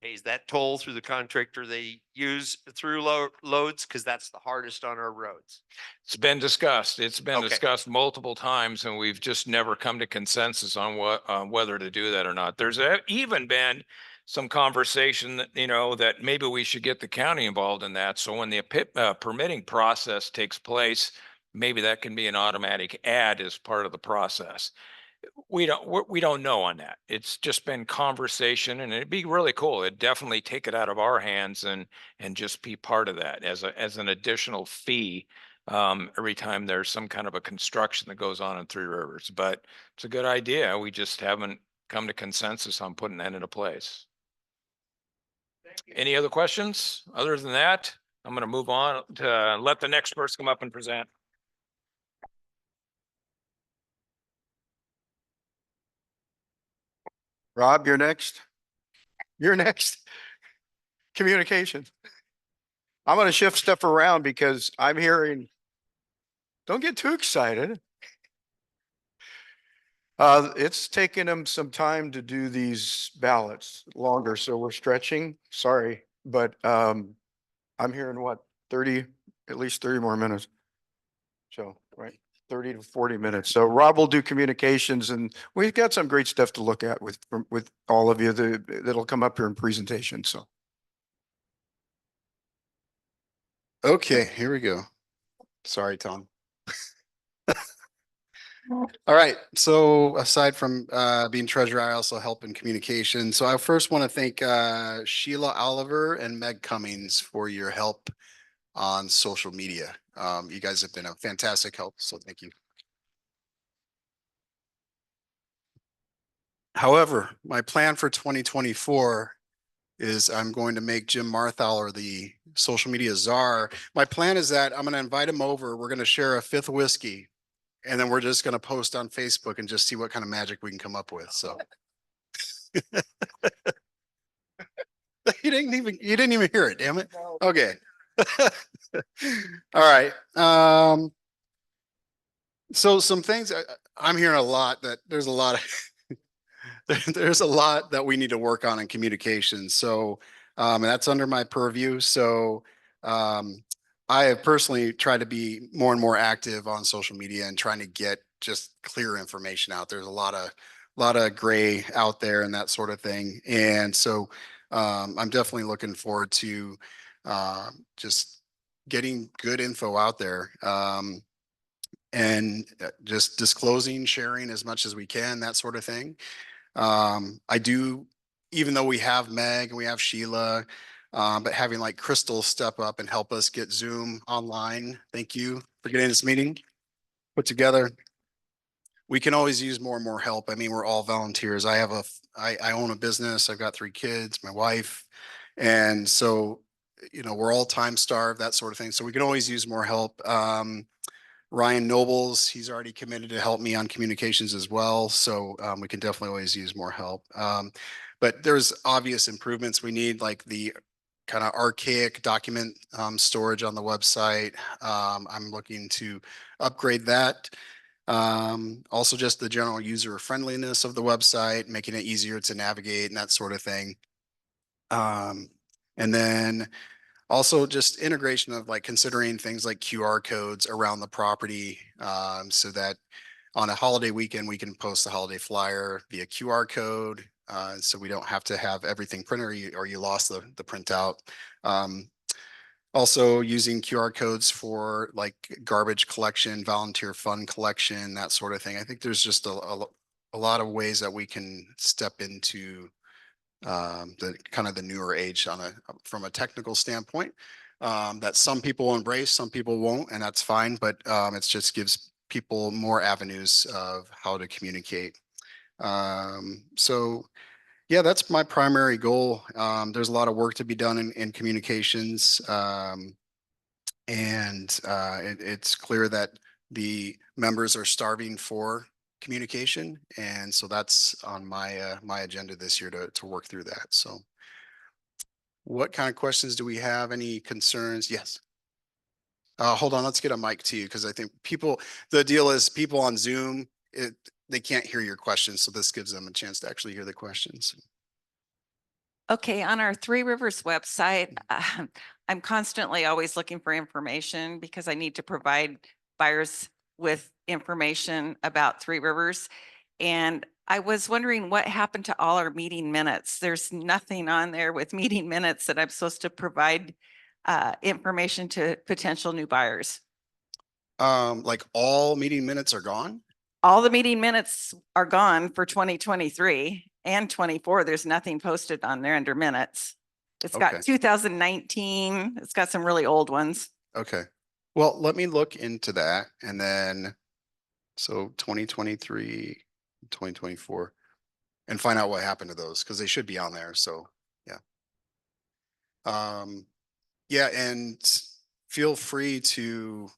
pays that toll through the contractor they use through loads, because that's the hardest on our roads? It's been discussed. It's been Okay. discussed multiple times, and we've just never come to consensus on whether to do that or not. There's even been some conversation that, that maybe we should get the county involved in that. So when the permitting process takes place, maybe that can be an automatic add as part of the process. We don't know on that. It's just been conversation, and it'd be really cool. It'd definitely take it out of our hands and just be part of that as an additional fee every time there's some kind of a construction that goes on in Three Rivers. But it's a good idea. We just haven't come to consensus on putting that into place. Any other questions? Other than that, I'm going to move on to let the next person come up and present. Rob, you're next. You're next. Communication. I'm going to shift stuff around because I'm hearing, don't get too excited. It's taken them some time to do these ballots longer, so we're stretching. Sorry, but I'm hearing what, 30, at least 30 more minutes. So, right, 30 to 40 minutes. So Rob will do communications, and we've got some great stuff to look at with all of you that'll come up here in presentation. So. Okay, here we go. Sorry, Tom. All right. So aside from being treasurer, I also help in communication. So I first want to thank Sheila Oliver and Meg Cummings for your help on social media. You guys have been a fantastic help. So thank you. However, my plan for 2024 is I'm going to make Jim Marthaler the social media czar. My plan is that I'm going to invite him over. We're going to share a fifth whiskey, and then we're just going to post on Facebook and just see what kind of magic we can come up with. So you didn't even hear it, damn it. Okay. All right. So some things I'm hearing a lot that there's a lot of there's a lot that we need to work on in communication. So and that's under my purview. So I have personally tried to be more and more active on social media and trying to get just clear information out. There's a lot of gray out there and that sort of thing. And so I'm definitely looking forward to just getting good info out there. And just disclosing, sharing as much as we can, that sort of thing. I do, even though we have Meg and we have Sheila, but having like Crystal step up and help us get Zoom online. Thank you for getting this meeting put together. We can always use more and more help. I mean, we're all volunteers. I own a business. I've got 3 kids, my wife. And so, we're all time starved, that sort of thing. So we can always use more help. Ryan Nobles, he's already committed to help me on communications as well. So we can definitely always use more help. But there's obvious improvements we need, like the kind of archaic document storage on the website. I'm looking to upgrade that. Also just the general user friendliness of the website, making it easier to navigate and that sort of thing. And then also just integration of like considering things like QR codes around the property, so that on a holiday weekend, we can post the holiday flyer via QR code. So we don't have to have everything printed or you lost the printout. Also using QR codes for like garbage collection, volunteer fund collection, that sort of thing. I think there's just a lot of ways that we can step into the kind of the newer age from a technical standpoint, that some people embrace, some people won't, and that's fine. But it just gives people more avenues of how to communicate. So yeah, that's my primary goal. There's a lot of work to be done in communications. And it's clear that the members are starving for communication. And so that's on my agenda this year to work through that. So what kind of questions do we have? Any concerns? Yes. Hold on, let's get a mic to you because I think the deal is people on Zoom, they can't hear your questions. So this gives them a chance to actually hear the questions. Okay, on our Three Rivers website, I'm constantly always looking for information because I need to provide buyers with information about Three Rivers. And I was wondering what happened to all our meeting minutes. There's nothing on there with meeting minutes that I'm supposed to provide information to potential new buyers. Like all meeting minutes are gone? All the meeting minutes are gone for 2023 and 24. There's nothing posted on there under minutes. It's got Okay. 2019. It's got some really old ones. Okay. Well, let me look into that. And then, so 2023, 2024, and find out what happened to those because they should be on there. So yeah. Yeah, and feel free to,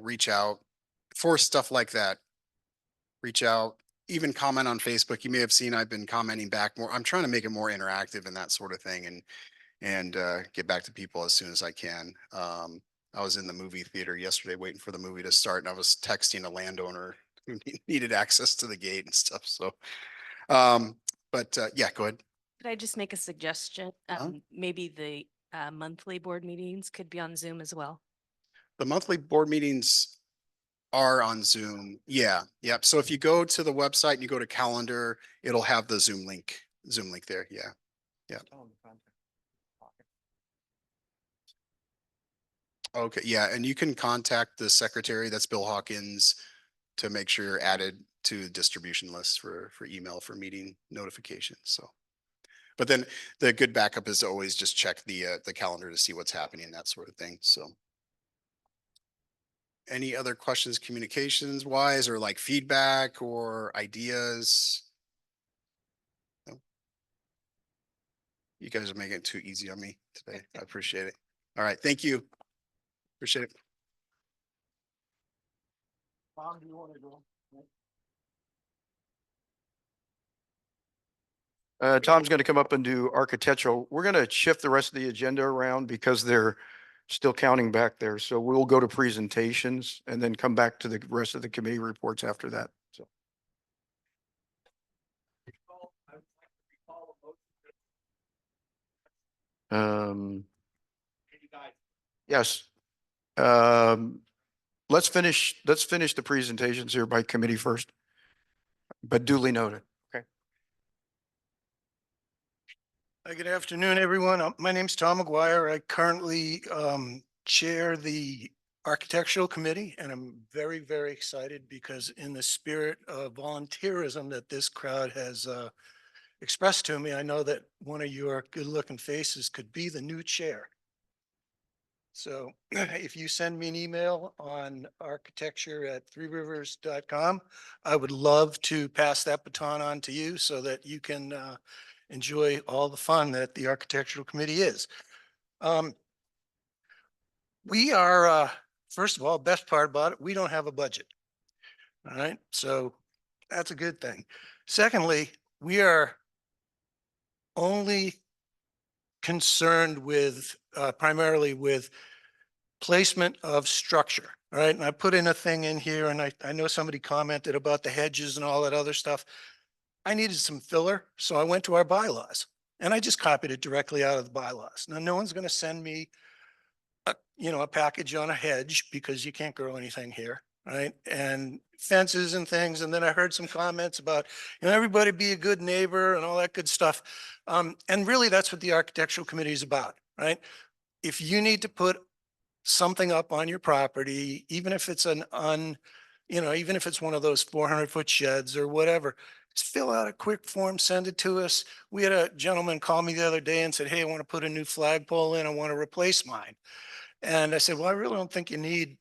reach out for stuff like that. Reach out, even comment on Facebook. You may have seen I've been commenting back more. I'm trying to make it more interactive and that sort of thing and get back to people as soon as I can. I was in the movie theater yesterday waiting for the movie to start and I was texting a landowner who needed access to the gate and stuff. So, yeah, go ahead. Could I just make a suggestion? Maybe the monthly board meetings could be on Zoom as well. The monthly board meetings are on Zoom. Yeah. Yep. So if you go to the website and you go to calendar, it'll have the Zoom link there. Yeah. Yeah. Okay. Yeah. And you can contact the secretary, that's Bill Hawkins, to make sure you're added to the distribution list for email for meeting notifications. So, but then the good backup is to always just check the calendar to see what's happening, that sort of thing. So. Any other questions, communications wise, or like feedback or ideas? No? You guys are making it too easy on me today. I appreciate it. All right. Thank you. Appreciate it. Tom, do you want to go? Tom's going to come up and do architectural. We're going to shift the rest of the agenda around because they're still counting back there. So we'll go to presentations and then come back to the rest of the committee reports after that. So. Yes. Let's finish the presentations here by committee first, but duly noted. Okay. Good afternoon, everyone. My name's Tom McGuire. I currently chair the Architectural Committee, and I'm very, very excited because in the spirit of volunteerism that this crowd has expressed to me, I know that one of your good-looking faces could be the new chair. So if you send me an email on architecture@threerivers.com, I would love to pass that baton on to you so that you can enjoy all the fun that the Architectural Committee is. We are, first of all, best part about it, we don't have a budget. All right, so that's a good thing. Secondly, we are only concerned with primarily with placement of structure. All right. And I put in a thing in here, and I know somebody commented about the hedges and all that other stuff. I needed some filler. So I went to our bylaws and I just copied it directly out of the bylaws. Now, no one's going to send me a package on a hedge because you can't grow anything here. Right. And fences and things. And then I heard some comments about, everybody be a good neighbor and all that good stuff. And really that's what the Architectural Committee is about. Right. If you need to put something up on your property, even if it's even if it's one of those 400-foot sheds or whatever, just fill out a quick form, send it to us. We had a gentleman call me the other day and said, hey, I want to put a new flagpole in. I want to replace mine. And I said, well, I really don't think you need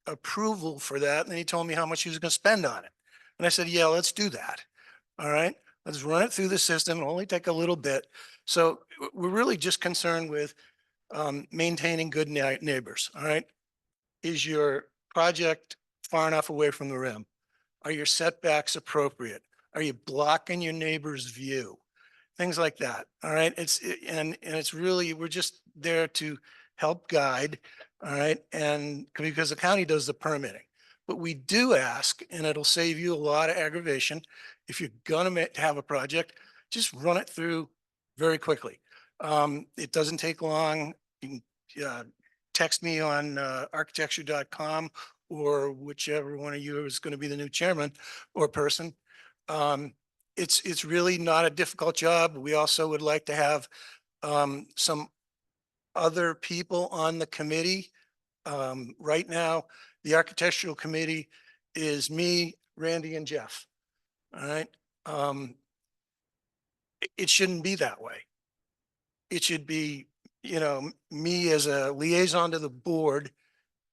approval for that. And then he told me how much he was going to spend on it. And I said, yeah, let's do that. All right. Let's run it through the system. It'll only take a little bit. So we're really just concerned with maintaining good neighbors. All right. Is your project far enough away from the rim? Are your setbacks appropriate? Are you blocking your neighbor's view? Things like that. All right. And it's really, we're just there to help guide. All right. And because the county does the permitting, but we do ask, and it'll save you a lot of aggravation. If you're going to have a project, just run it through very quickly. It doesn't take long. You can text me on architecture.com or whichever one of you is going to be the new chairman or person. It's really not a difficult job. We also would like to have some other people on the committee. Right now, the Architectural Committee is me, Randy, and Jeff. All right. It shouldn't be that way. It should be, me as a liaison to the board.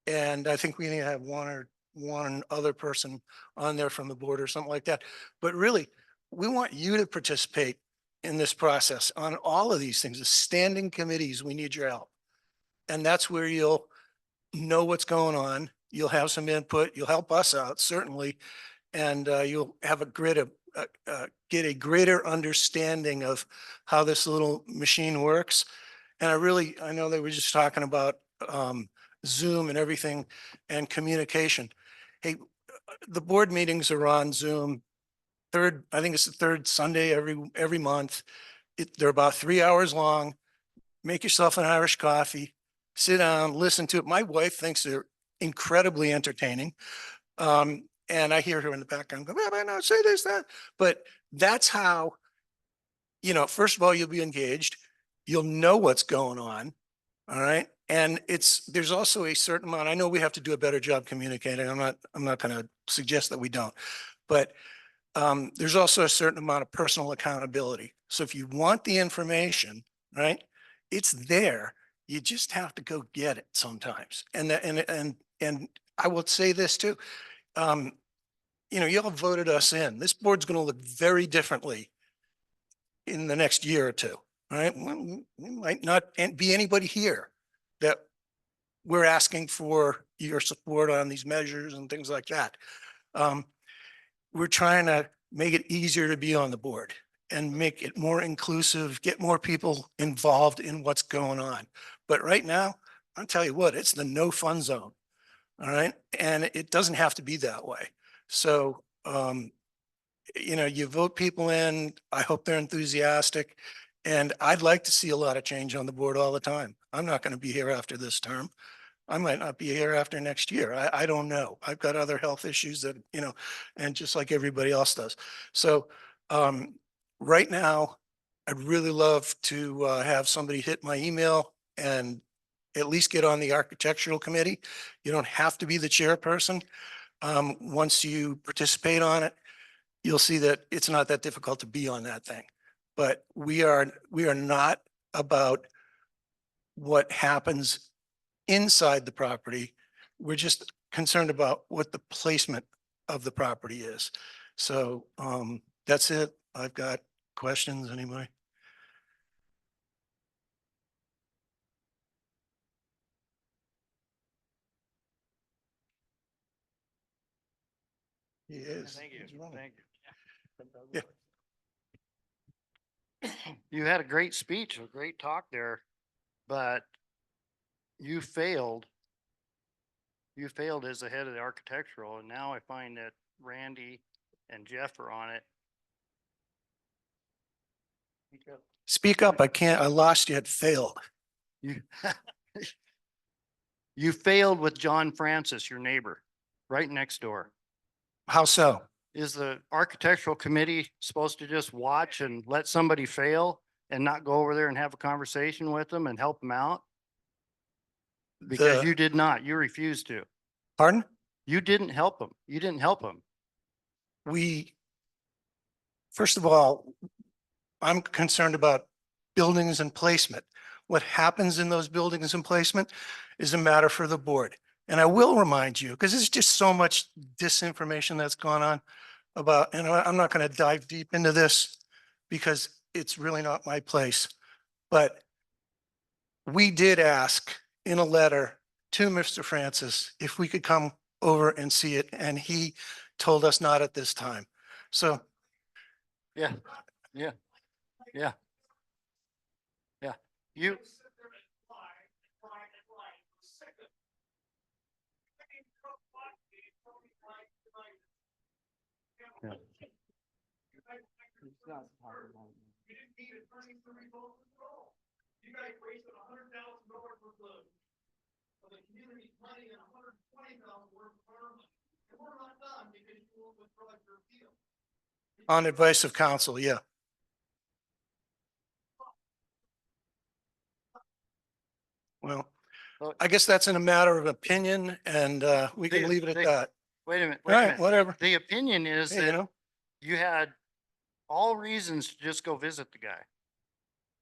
And I think we need to have one other person on there from the board or something like that. But really, we want you to participate in this process on all of these things. The standing committees, we need your help. And that's where you'll know what's going on. You'll have some input. You'll help us out, certainly. And you'll have get a greater understanding of how this little machine works. And I know they were just talking about Zoom and everything and communication. Hey, the board meetings are on Zoom. I think it's the third Sunday every month. They're about 3 hours long. Make yourself an Irish coffee, sit down, listen to it. My wife thinks they're incredibly entertaining. And I hear her in the background go, "Well, no, say this, that." But that's how, first of all, you'll be engaged. You'll know what's going on. All right. And there's also a certain amount, I know we have to do a better job communicating. I'm not going to suggest that we don't, but there's also a certain amount of personal accountability. So if you want the information, right, it's there. You just have to go get it sometimes. And I will say this too. Y'all voted us in. This board's going to look very differently in the next year or two. All right. We might not be anybody here that we're asking for your support on these measures and things like that. We're trying to make it easier to be on the board and make it more inclusive, get more people involved in what's going on. But right now, I'll tell you what, it's the no fun zone. All right. And it doesn't have to be that way. So, you vote people in. I hope they're enthusiastic. And I'd like to see a lot of change on the board all the time. I'm not going to be here after this term. I might not be here after next year. I don't know. I've got other health issues that, and just like everybody else does. So right now, I'd really love to have somebody hit my email and at least get on the architectural committee. You don't have to be the chairperson. Once you participate on it, you'll see that it's not that difficult to be on that thing. But we are not about what happens inside the property. We're just concerned about what the placement of the property is. So that's it. I've got questions. Anybody? He is. Thank you. He's running. Thank you. Yeah. You had a great speech, a great talk there, but you failed. You failed as the head of the architectural, and now I find that Randy and Jeff are on it. Speak up. I lost you. It failed. You, you failed with John Francis, your neighbor, right next door. How so? Is the architectural committee supposed to just watch and let somebody fail and not go over there and have a conversation with them and help them out? Because you did not. You refused to. Pardon? You didn't help them. You didn't help them. First of all, I'm concerned about buildings and placement. What happens in those buildings and placement is a matter for the board. And I will remind you, because there's just so much disinformation that's gone on about, and I'm not going to dive deep into this because it's really not my place. But we did ask in a letter to Mr. Francis if we could come over and see it, and he told us not at this time. So Yeah, yeah, yeah. Yeah, you. Yeah. on advice of counsel, yeah. Well, I guess that's in a matter of opinion, and we can leave it at that. Wait a minute, All wait a right, minute. whatever. The opinion is Hey, that you had all reasons to just go visit the guy.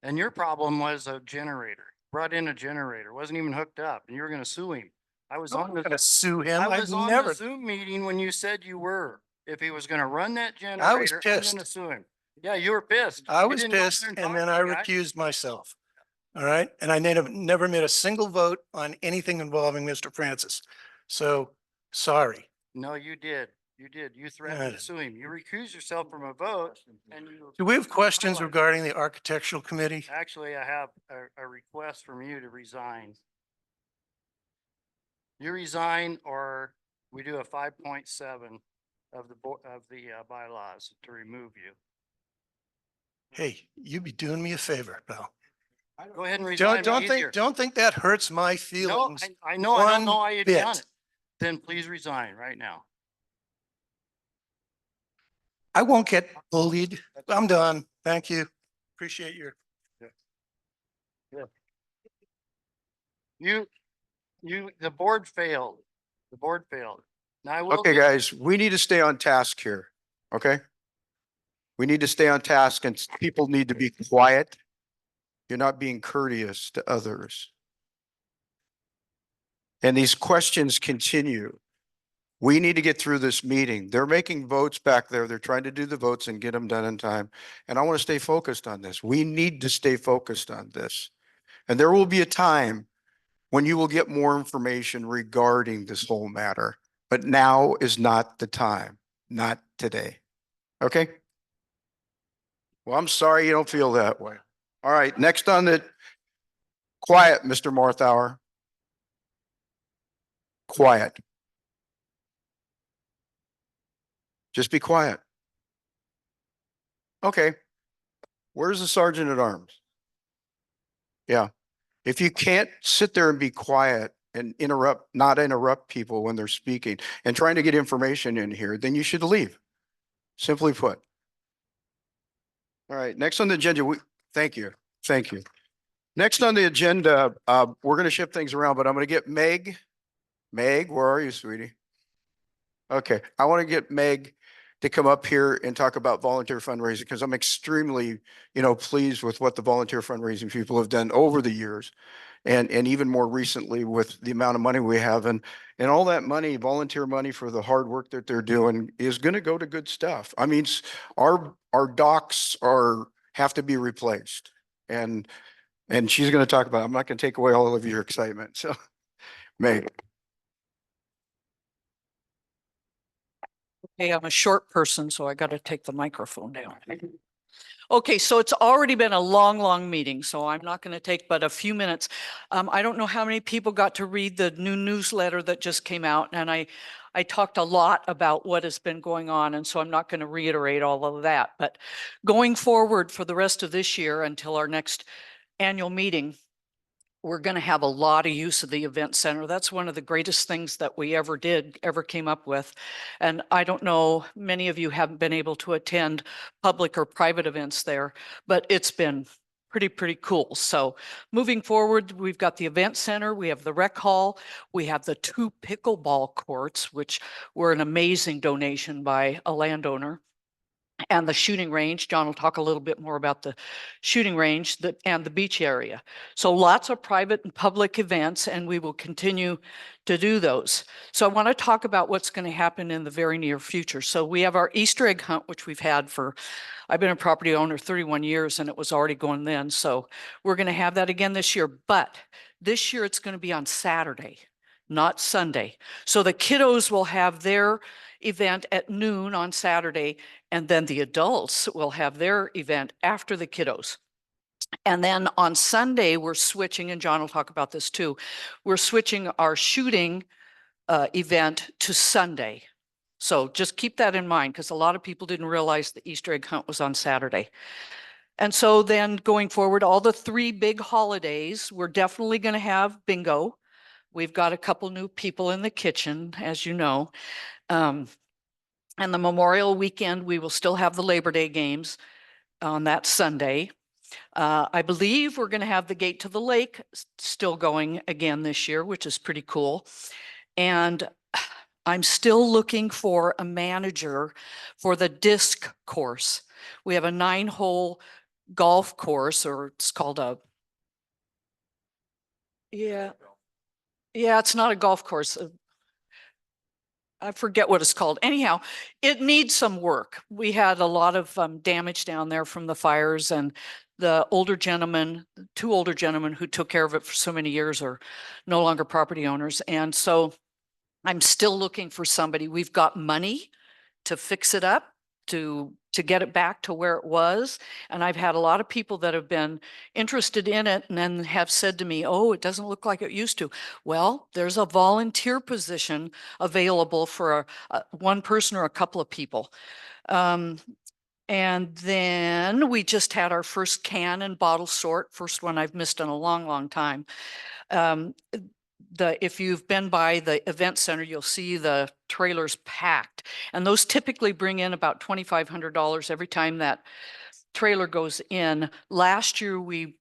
And your problem was a generator, brought in a generator, wasn't even hooked up, and you were gonna sue him. I was I'm on not gonna sue him. I I've was on never, the Zoom meeting when you said you were. If he was gonna run that generator, I was I'm pissed. gonna sue him. Yeah, you were pissed. I You was didn't go there pissed, and and talk then to I the guy. recused myself. All right, and I never made a single vote on anything involving Mr. Francis. So, sorry. No, you did. You did. You threatened Yeah. to sue him. You recused yourself from a vote and you. Do we have questions highlighted- regarding the architectural committee? Actually, I have a request from you to resign. You resign or we do a 5.7 of the bylaws to remove you. Hey, you be doing me a favor, pal. Go ahead and resign. Don't think that hurts my No, feelings. I know, I don't know one why you'd done bit. it. Then please resign right now. I won't get bullied. I'm done. Thank you. Appreciate your. The board failed. The board failed. Now I will. Okay, guys, we need to stay on task here, okay? We need to stay on task and people need to be quiet. You're not being courteous to others. And these questions continue. We need to get through this meeting. They're making votes back there. They're trying to do the votes and get them done in time. And I want to stay focused on this. We need to stay focused on this. And there will be a time when you will get more information regarding this whole matter. But now is not the time, not today. Okay? Well, I'm sorry you don't feel that way. All right, next on the quiet, Mr. Marthauer. Quiet. Just be quiet. Okay. Where's the sergeant at arms? Yeah. If you can't sit there and be quiet and not interrupt people when they're speaking and trying to get information in here, then you should leave. Simply put. All right, next on the agenda, thank you. Thank you. Next on the agenda, we're going to shift things around, but I'm going to get Meg. Meg, where are you, sweetie? Okay, I want to get Meg to come up here and talk about volunteer fundraising because I'm extremely, pleased with what the volunteer fundraising people have done over the years. And even more recently with the amount of money we have and all that money, volunteer money for the hard work that they're doing is going to go to good stuff. I mean, our docks have to be replaced and she's going to talk about it. I'm not going to take away all of your excitement. So, Meg. Hey, I'm a short person, so I got to take the microphone down. Okay, so it's already been a long, long meeting, so I'm not going to take but a few minutes. I don't know how many people got to read the new newsletter that just came out, and I talked a lot about what has been going on, and so I'm not going to reiterate all of that. But going forward for the rest of this year until our next annual meeting, we're going to have a lot of use of the event center. That's one of the greatest things that we ever came up with. And I don't know, many of you haven't been able to attend public or private events there, but it's been pretty cool. So moving forward, we've got the event center, we have the rec hall, we have the 2 pickleball courts, which were an amazing donation by a landowner. And the shooting range. John will talk a little bit more about the shooting range and the beach area. So lots of private and public events, and we will continue to do those. So I want to talk about what's going to happen in the very near future. So we have our Easter egg hunt, which we've had I've been a property owner 31 years and it was already going then. So we're going to have that again this year, but this year it's going to be on Saturday, not Sunday. So the kiddos will have their event at noon on Saturday, and then the adults will have their event after the kiddos. And then on Sunday, we're switching, and John will talk about this too, we're switching our shooting event to Sunday. So just keep that in mind because a lot of people didn't realize the Easter egg hunt was on Saturday. And so then going forward, all the 3 big holidays, we're definitely going to have bingo. We've got a couple new people in the kitchen, as you know. And the Memorial Weekend, we will still have the Labor Day games on that Sunday. I believe we're going to have the Gate to the Lake still going again this year, which is pretty cool. And I'm still looking for a manager for the disc course. We have a 9-hole golf course, or it's called yeah, it's not a golf course. I forget what it's called. Anyhow, it needs some work. We had a lot of damage down there from the fires, and the older gentlemen, 2 older gentlemen who took care of it for so many years are no longer property owners. And so I'm still looking for somebody. We've got money to fix it up, to to get it back to where it was. And I've had a lot of people that have been interested in it and then have said to me, oh, it doesn't look like it used to. Well, there's a volunteer position available for one person or a couple of people. And then we just had our first can and bottle sort, first one I've missed in a long, long time. If you've been by the event center, you'll see the trailers packed. And those typically bring in about $2,500 every time that trailer goes in. Last year, we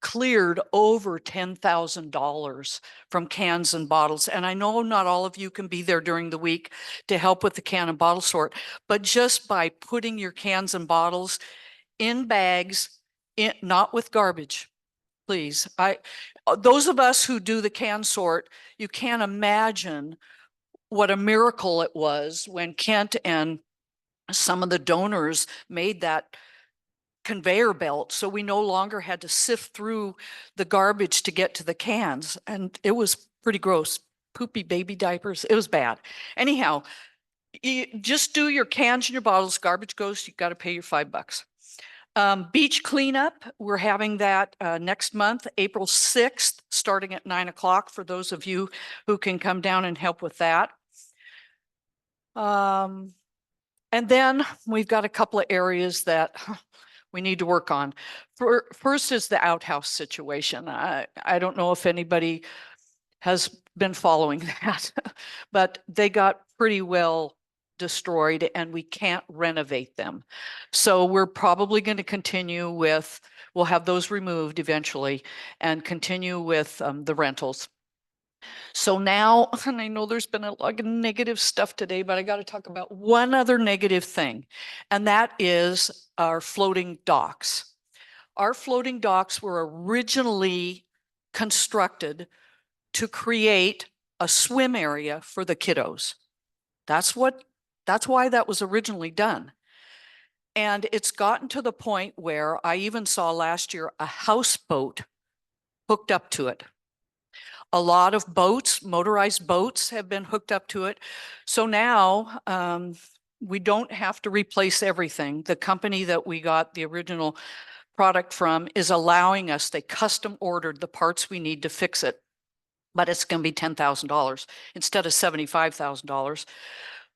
cleared over $10,000 from cans and bottles. And I know not all of you can be there during the week to help with the can and bottle sort, but just by putting your cans and bottles in bags, not with garbage, please. Those of us who do the can sort, you can't imagine what a miracle it was when Kent and some of the donors made that conveyor belt, so we no longer had to sift through the garbage to get to the cans. And it was pretty gross. Poopy baby diapers. It was bad. Anyhow, you just do your cans and your bottles. Garbage goes, you got to pay your $5. Beach cleanup, we're having that next month, April 6th, starting at 9 o'clock for those of you who can come down and help with that. And then we've got a couple of areas that we need to work on. First is the outhouse situation. I don't know if anybody has been following that, but they got pretty well destroyed and we can't renovate them. So we're probably going to continue with, we'll have those removed eventually and continue with the rentals. So now, and I know there's been a lot of negative stuff today, but I got to talk about one other negative thing, and that is our floating docks. Our floating docks were originally constructed to create a swim area for the kiddos. That's why that was originally done. And it's gotten to the point where I even saw last year a houseboat hooked up to it. A lot of boats, motorized boats, have been hooked up to it. So now we don't have to replace everything. The company that we got the original product from is allowing us, they custom ordered the parts we need to fix it, but it's going to be $10,000 instead of $75,000.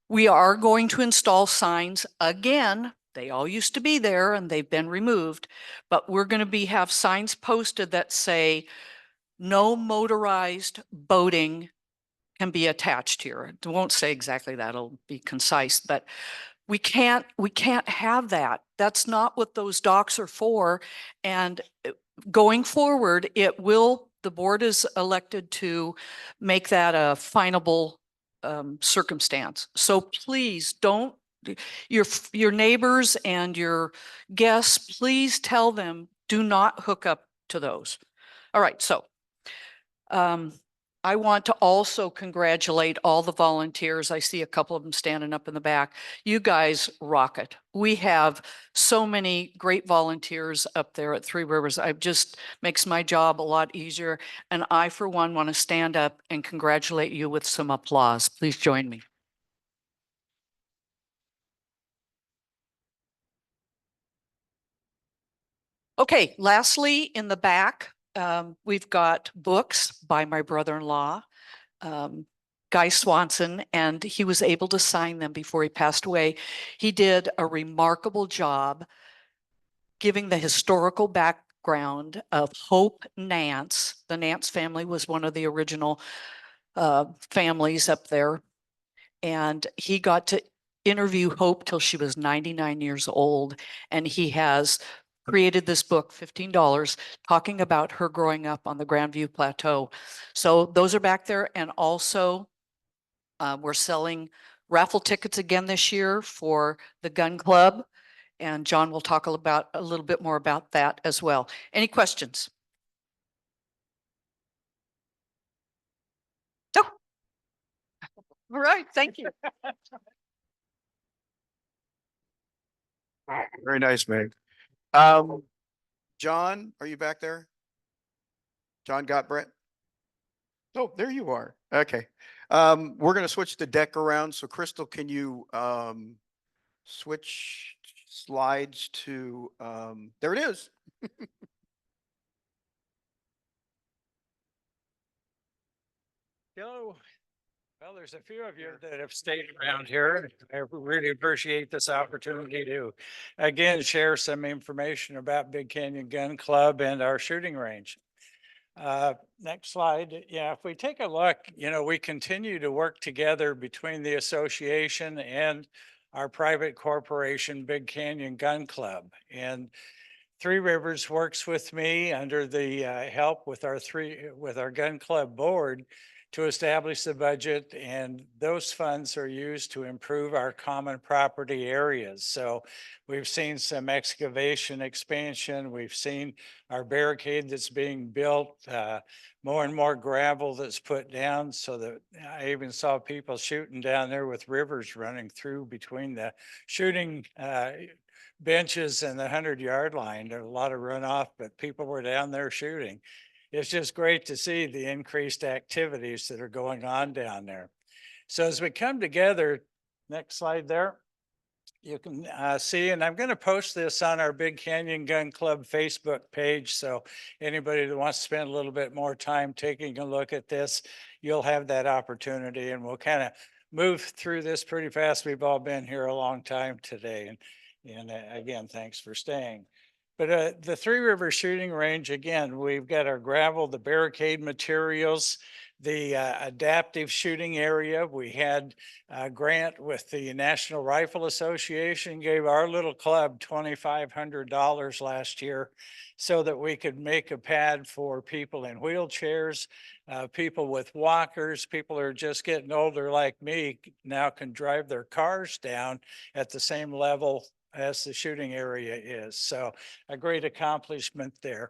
We are going to install signs again. They all used to be there and they've been removed, but we're going to have signs posted that say, no motorized boating can be attached here. It won't say exactly that, it'll be concise, but we can't have that. That's not what those docks are for. And going forward, the board is elected to make that a finable circumstance. So please don't, your neighbors and your guests, please tell them, do not hook up to those. All right, so I want to also congratulate all the volunteers. I see a couple of them standing up in the back. You guys rock it. We have so many great volunteers up there at Three Rivers. It just makes my job a lot easier. And I, for one, want to stand up and congratulate you with some applause. Please join me. Okay, lastly, in the back, we've got books by my brother-in-law, Guy Swanson, and he was able to sign them before he passed away. He did a remarkable job giving the historical background of Hope Nance. The Nance family was one of the original families up there. And he got to interview Hope till she was 99 years old. And he has created this book, $15, talking about her growing up on the Grandview Plateau. So those are back there. And also we're selling raffle tickets again this year for the gun club. And John will talk a little bit more about that as well. Any questions? No. All right, thank you. Very nice, Meg. John, are you back there? John Gottbrett? Oh, there you are. Okay. We're going to switch the deck around. So Crystal, can you switch slides to, there it is. Hello. Well, there's a few of you that have stayed around here. I really appreciate this opportunity to, again, share some information about Big Canyon Gun Club and our shooting range. Next slide. Yeah, if we take a look, we continue to work together between the association and our private corporation, Big Canyon Gun Club. And Three Rivers works with me under the help with our gun club board to establish the budget, and those funds are used to improve our common property areas. So we've seen some excavation expansion. We've seen our barricade that's being built, more and more gravel that's put down, so that I even saw people shooting down there with rivers running through between the shooting benches and the 100-yard line. There was a lot of runoff, but people were down there shooting. It's just great to see the increased activities that are going on down there. So as we come together, next slide there, you can see, and I'm going to post this on our Big Canyon Gun Club Facebook page. So anybody that wants to spend a little bit more time taking a look at this, you'll have that opportunity, and we'll kind of move through this pretty fast. We've all been here a long time today. And again, thanks for staying. But the Three Rivers Shooting Range, again, we've got our gravel, the barricade materials, the adaptive shooting area. We had a grant with the National Rifle Association, gave our little club $2,500 last year so that we could make a pad for people in wheelchairs, people with walkers, people who are just getting older like me now can drive their cars down at the same level as the shooting area is. So a great accomplishment there.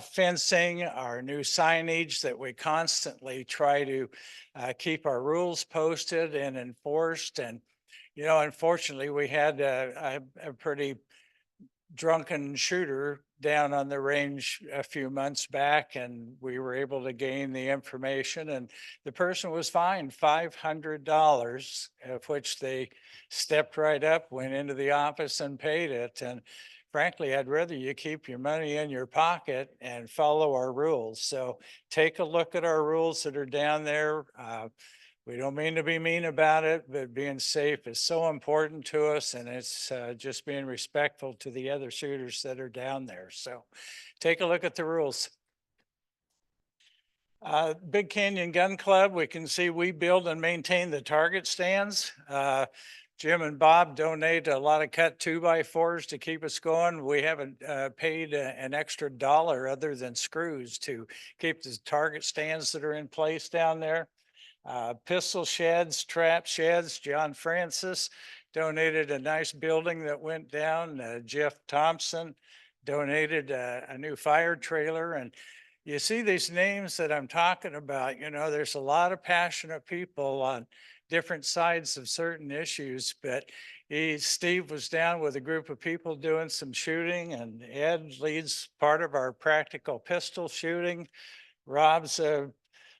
Fencing, our new signage that we constantly try to keep our rules posted and enforced. And, unfortunately, we had a pretty drunken shooter down on the range a few months back, and we were able to gain the information, and the person was fined $500, of which they stepped right up, went into the office and paid it. And frankly, I'd rather you keep your money in your pocket and follow our rules. So take a look at our rules that are down there. We don't mean to be mean about it, but being safe is so important to us, and it's just being respectful to the other shooters that are down there. So take a look at the rules. Big Canyon Gun Club, we can see we build and maintain the target stands. Jim and Bob donate a lot of cut 2x4s to keep us going. We haven't paid an extra dollar other than screws to keep the target stands that are in place down there. Pistol sheds, trap sheds. John Francis donated a nice building that went down. Jeff Thompson donated a new fire trailer. And you see these names that I'm talking about, there's a lot of passionate people on different sides of certain issues, but Steve was down with a group of people doing some shooting, and Ed leads part of our practical pistol shooting. Rob's a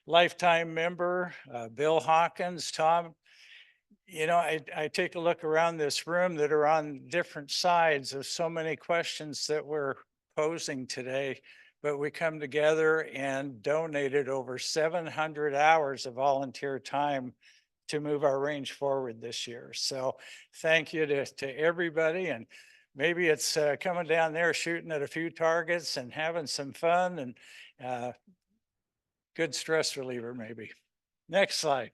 lifetime member, Bill Hawkins, Tom. I take a look around this room that are on different sides of so many questions that we're posing today, but we come together and donated over 700 hours of volunteer time to move our range forward this year. So thank you to everybody. And maybe it's coming down there, shooting at a few targets and having some fun, and good stress reliever, maybe. Next slide.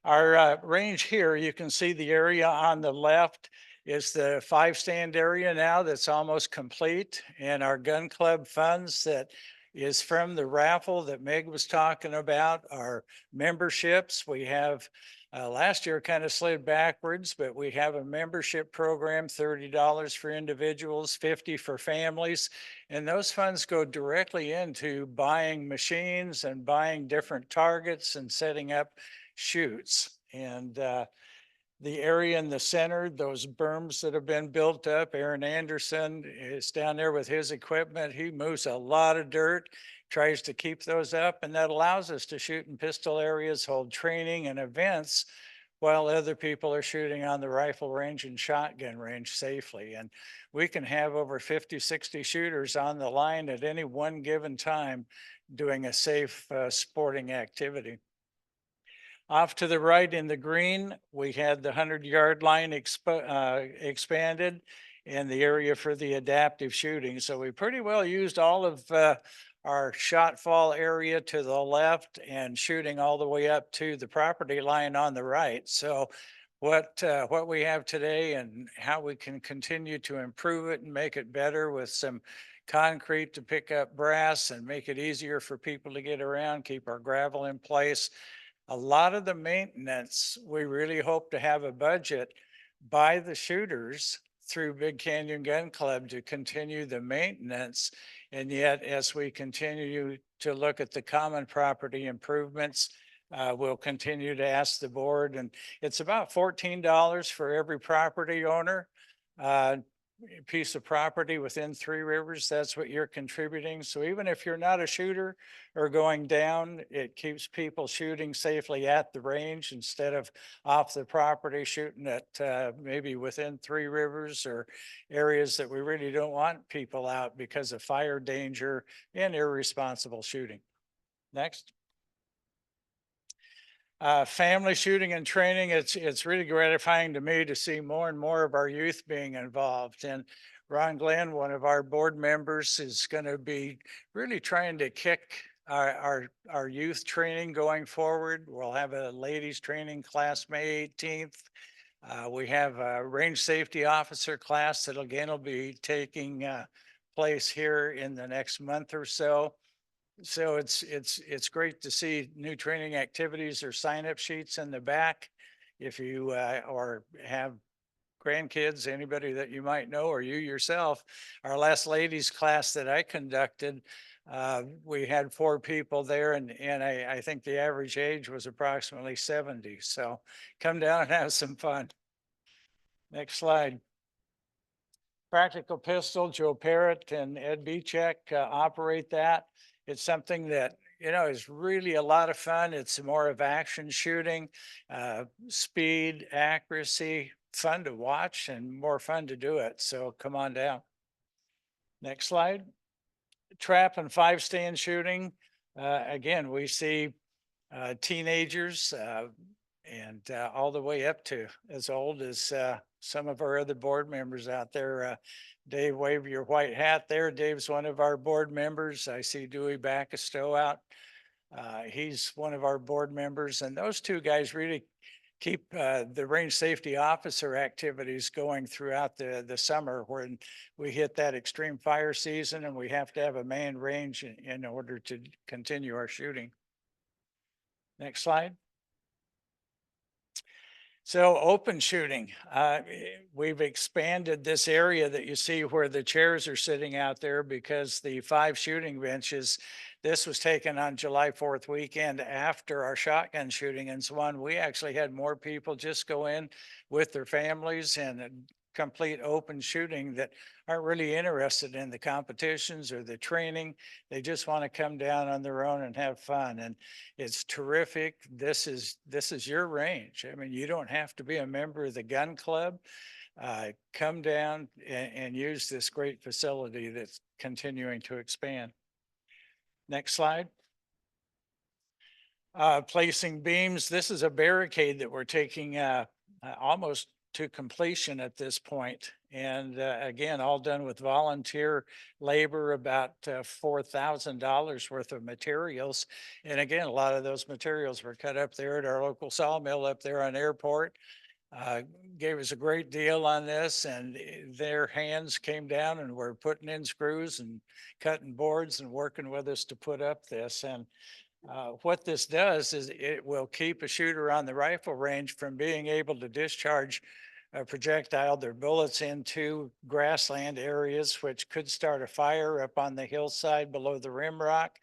Our range here, you can see the area on the left is the 5-stand area now that's almost complete. And our gun club funds that is from the raffle that Meg was talking about, our memberships. We have last year kind of slid backwards, but we have a membership program, $30 for individuals, $50 for families. And those funds go directly into buying machines and buying different targets and setting up shoots. And the area in the center, those berms that have been built up, Aaron Anderson is down there with his equipment. He moves a lot of dirt, tries to keep those up, and that allows us to shoot in pistol areas, hold training and events while other people are shooting on the rifle range and shotgun range safely. And we can have over 50, 60 shooters on the line at any one given time doing a safe sporting activity. Off to the right in the green, we had the 100-yard line expanded and the area for the adaptive shooting. So we pretty well used all of our shot fall area to the left and shooting all the way up to the property line on the right. So what we have today and how we can continue to improve it and make it better with some concrete to pick up brass and make it easier for people to get around, keep our gravel in place. A lot of the maintenance, we really hope to have a budget by the shooters through Big Canyon Gun Club to continue the maintenance. And yet, as we continue to look at the common property improvements, we'll continue to ask the board. And it's about $14 for every property owner. Piece of property within Three Rivers, that's what you're contributing. So even if you're not a shooter or going down, it keeps people shooting safely at the range instead of off the property shooting at maybe within Three Rivers or areas that we really don't want people out because of fire danger and irresponsible shooting. Next. Family shooting and training, it's really gratifying to me to see more and more of our youth being involved. And Ron Glenn, one of our board members, is going to be really trying to kick our youth training going forward. We'll have a ladies training class May 18th. We have a range safety officer class that again will be taking place here in the next month or so. So it's great to see new training activities or sign-up sheets in the back. If you or have grandkids, anybody that you might know, or you yourself, our last ladies class that I conducted, we had 4 people there, and I think the average age was approximately 70. So come down and have some fun. Next slide. Practical pistol, Joe Parrott and Ed Beechek operate that. It's something that, is really a lot of fun. It's more of action shooting, speed, accuracy, fun to watch and more fun to do it. So come on down. Next slide. Trap and 5-stand shooting. Again, we see teenagers and all the way up to as old as some of our other board members out there. Dave, wave your white hat there. Dave's one of our board members. I see Dewey Backistow out. He's one of our board members, and those two guys really keep the range safety officer activities going throughout the summer when we hit that extreme fire season and we have to have a manned range in order to continue our shooting. Next slide. So open shooting, we've expanded this area that you see where the chairs are sitting out there because the 5 shooting benches, this was taken on July 4th weekend after our shotgun shooting and so on. We actually had more people just go in with their families and complete open shooting that aren't really interested in the competitions or the training. They just want to come down on their own and have fun. And it's terrific. This is your range. I mean, you don't have to be a member of the gun club. Come down and use this great facility that's continuing to expand. Next slide. Placing beams. This is a barricade that we're taking almost to completion at this point. And again, all done with volunteer labor, about $4,000 worth of materials. And again, a lot of those materials were cut up there at our local sawmill up there on Airport. Gave us a great deal on this, and their hands came down and were putting in screws and cutting boards and working with us to put up this. And what this does is it will keep a shooter on the rifle range from being able to discharge a projectile, their bullets into grassland areas, which could start a fire up on the hillside below the rim rock.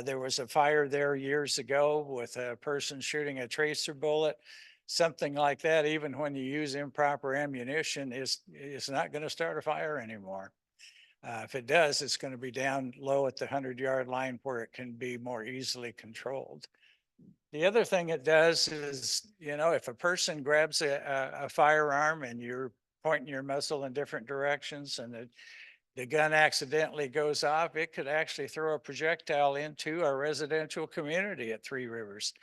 There was a fire there years ago with a person shooting a tracer bullet. Something like that, even when you use improper ammunition, is not going to start a fire anymore. If it does, it's going to be down low at the 100-yard line where it can be more easily controlled. The other thing it does is, if a person grabs a firearm and you're pointing your muzzle in different directions and the gun accidentally goes off, it could actually throw a projectile into our residential community at Three Rivers.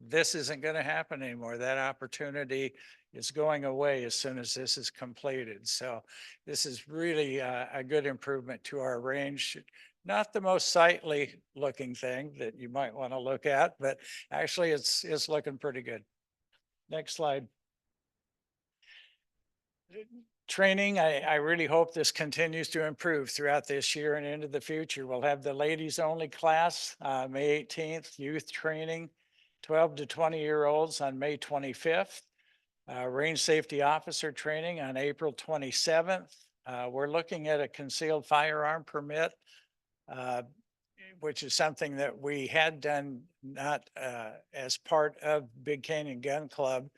This isn't going to happen anymore. That opportunity is going away as soon as this is completed. So this is really a good improvement to our range. Not the most sightly looking thing that you might want to look at, but actually it's looking pretty good. Next slide. Training, I really hope this continues to improve throughout this year and into the future. We'll have the ladies only class, May 18th, youth training, 12 to 20-year-olds on May 25th, range safety officer training on April 27th. We're looking at a concealed firearm permit, which is something that we had done not as part of Big Canyon Gun Club.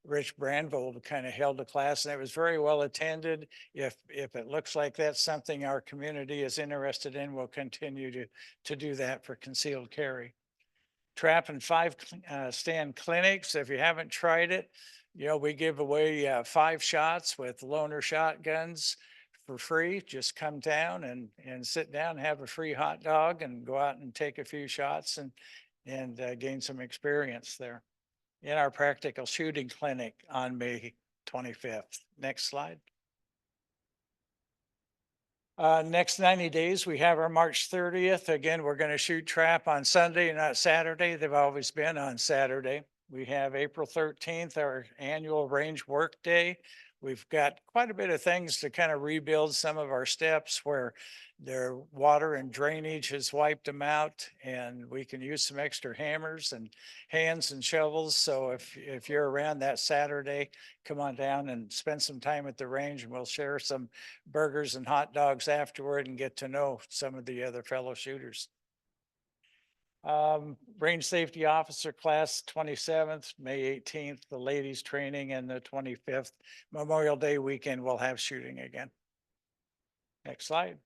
Rich Brandvold kind of held a class and it was very well attended. If it looks like that's something our community is interested in, we'll continue to do that for concealed carry. Trap and 5 stand clinics. If you haven't tried it, we give away 5 shots with loaner shotguns for free. Just come down and sit down, have a free hot dog and go out and take a few shots and gain some experience there in our practical shooting clinic on May 25th. Next slide. Next 90 days, we have our March 30th. Again, we're going to shoot trap on Sunday, not Saturday. They've always been on Saturday. We have April 13th, our annual range work day. We've got quite a bit of things to kind of rebuild some of our steps where their water and drainage has wiped them out, and we can use some extra hammers and hands and shovels. So if you're around that Saturday, come on down and spend some time at the range and we'll share some burgers and hot dogs afterward and get to know some of the other fellow shooters. Range safety officer class 27th, May 18th, the ladies training, and the 25th Memorial Day weekend we'll have shooting again. Next slide.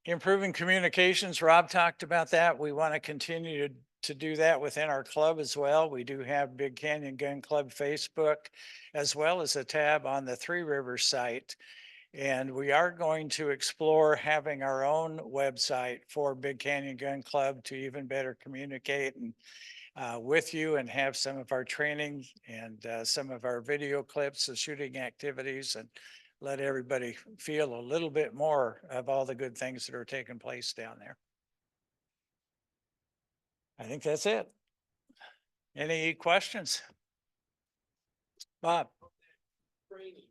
Improving communications, Rob talked about that. We want to continue to do that within our club as well. We do have Big Canyon Gun Club Facebook, as well as a tab on the Three Rivers site. And we are going to explore having our own website for Big Canyon Gun Club to even better communicate and with you and have some of our training and some of our video clips of shooting activities and let everybody feel a little bit more of all the good things that are taking place down there. I think that's it. Any questions? Bob? Training.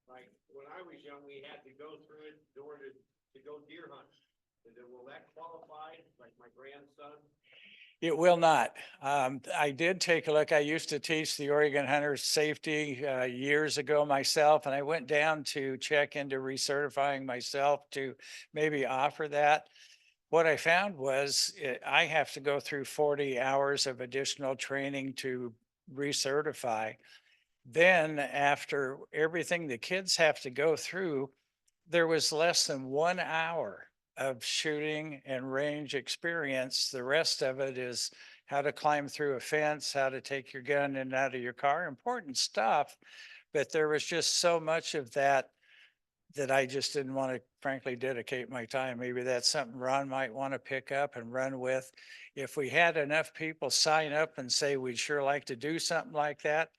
Like when I was young, we had to go through it in order to go deer hunt. Will that qualify like my grandson? It will not. I did take a look. I used to teach the Oregon Hunter Safety years ago myself, and I went down to check into recertifying myself to maybe offer that. What I found was I have to go through 40 hours of additional training to recertify. Then after everything the kids have to go through, there was less than 1 hour of shooting and range experience. The rest of it is how to climb through a fence, how to take your gun in and out of your car, important stuff. But there was just so much of that I just didn't want to frankly dedicate my time. Maybe that's something Ron might want to pick up and run with. If we had enough people sign up and say, we'd sure like to do something like that,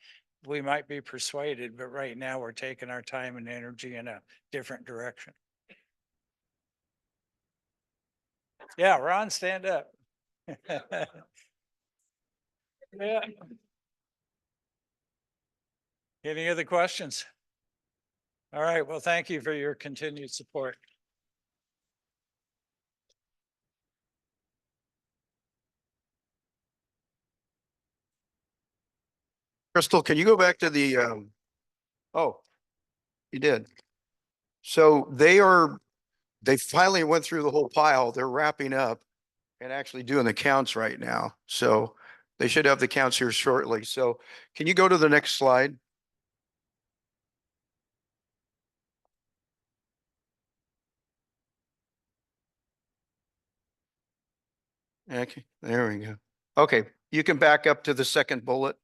we might be persuaded, but right now we're taking our time and energy in a different direction. Yeah, Ron, stand up. Yeah. Any other questions? All right, well, thank you for your continued support. Crystal, can you go back to the, oh, you did. So they finally went through the whole pile. They're wrapping up and actually doing the counts right now. So they should have the counts here shortly. So can you go to the next slide? Okay, there we go. Okay, you can back up to the second bullet.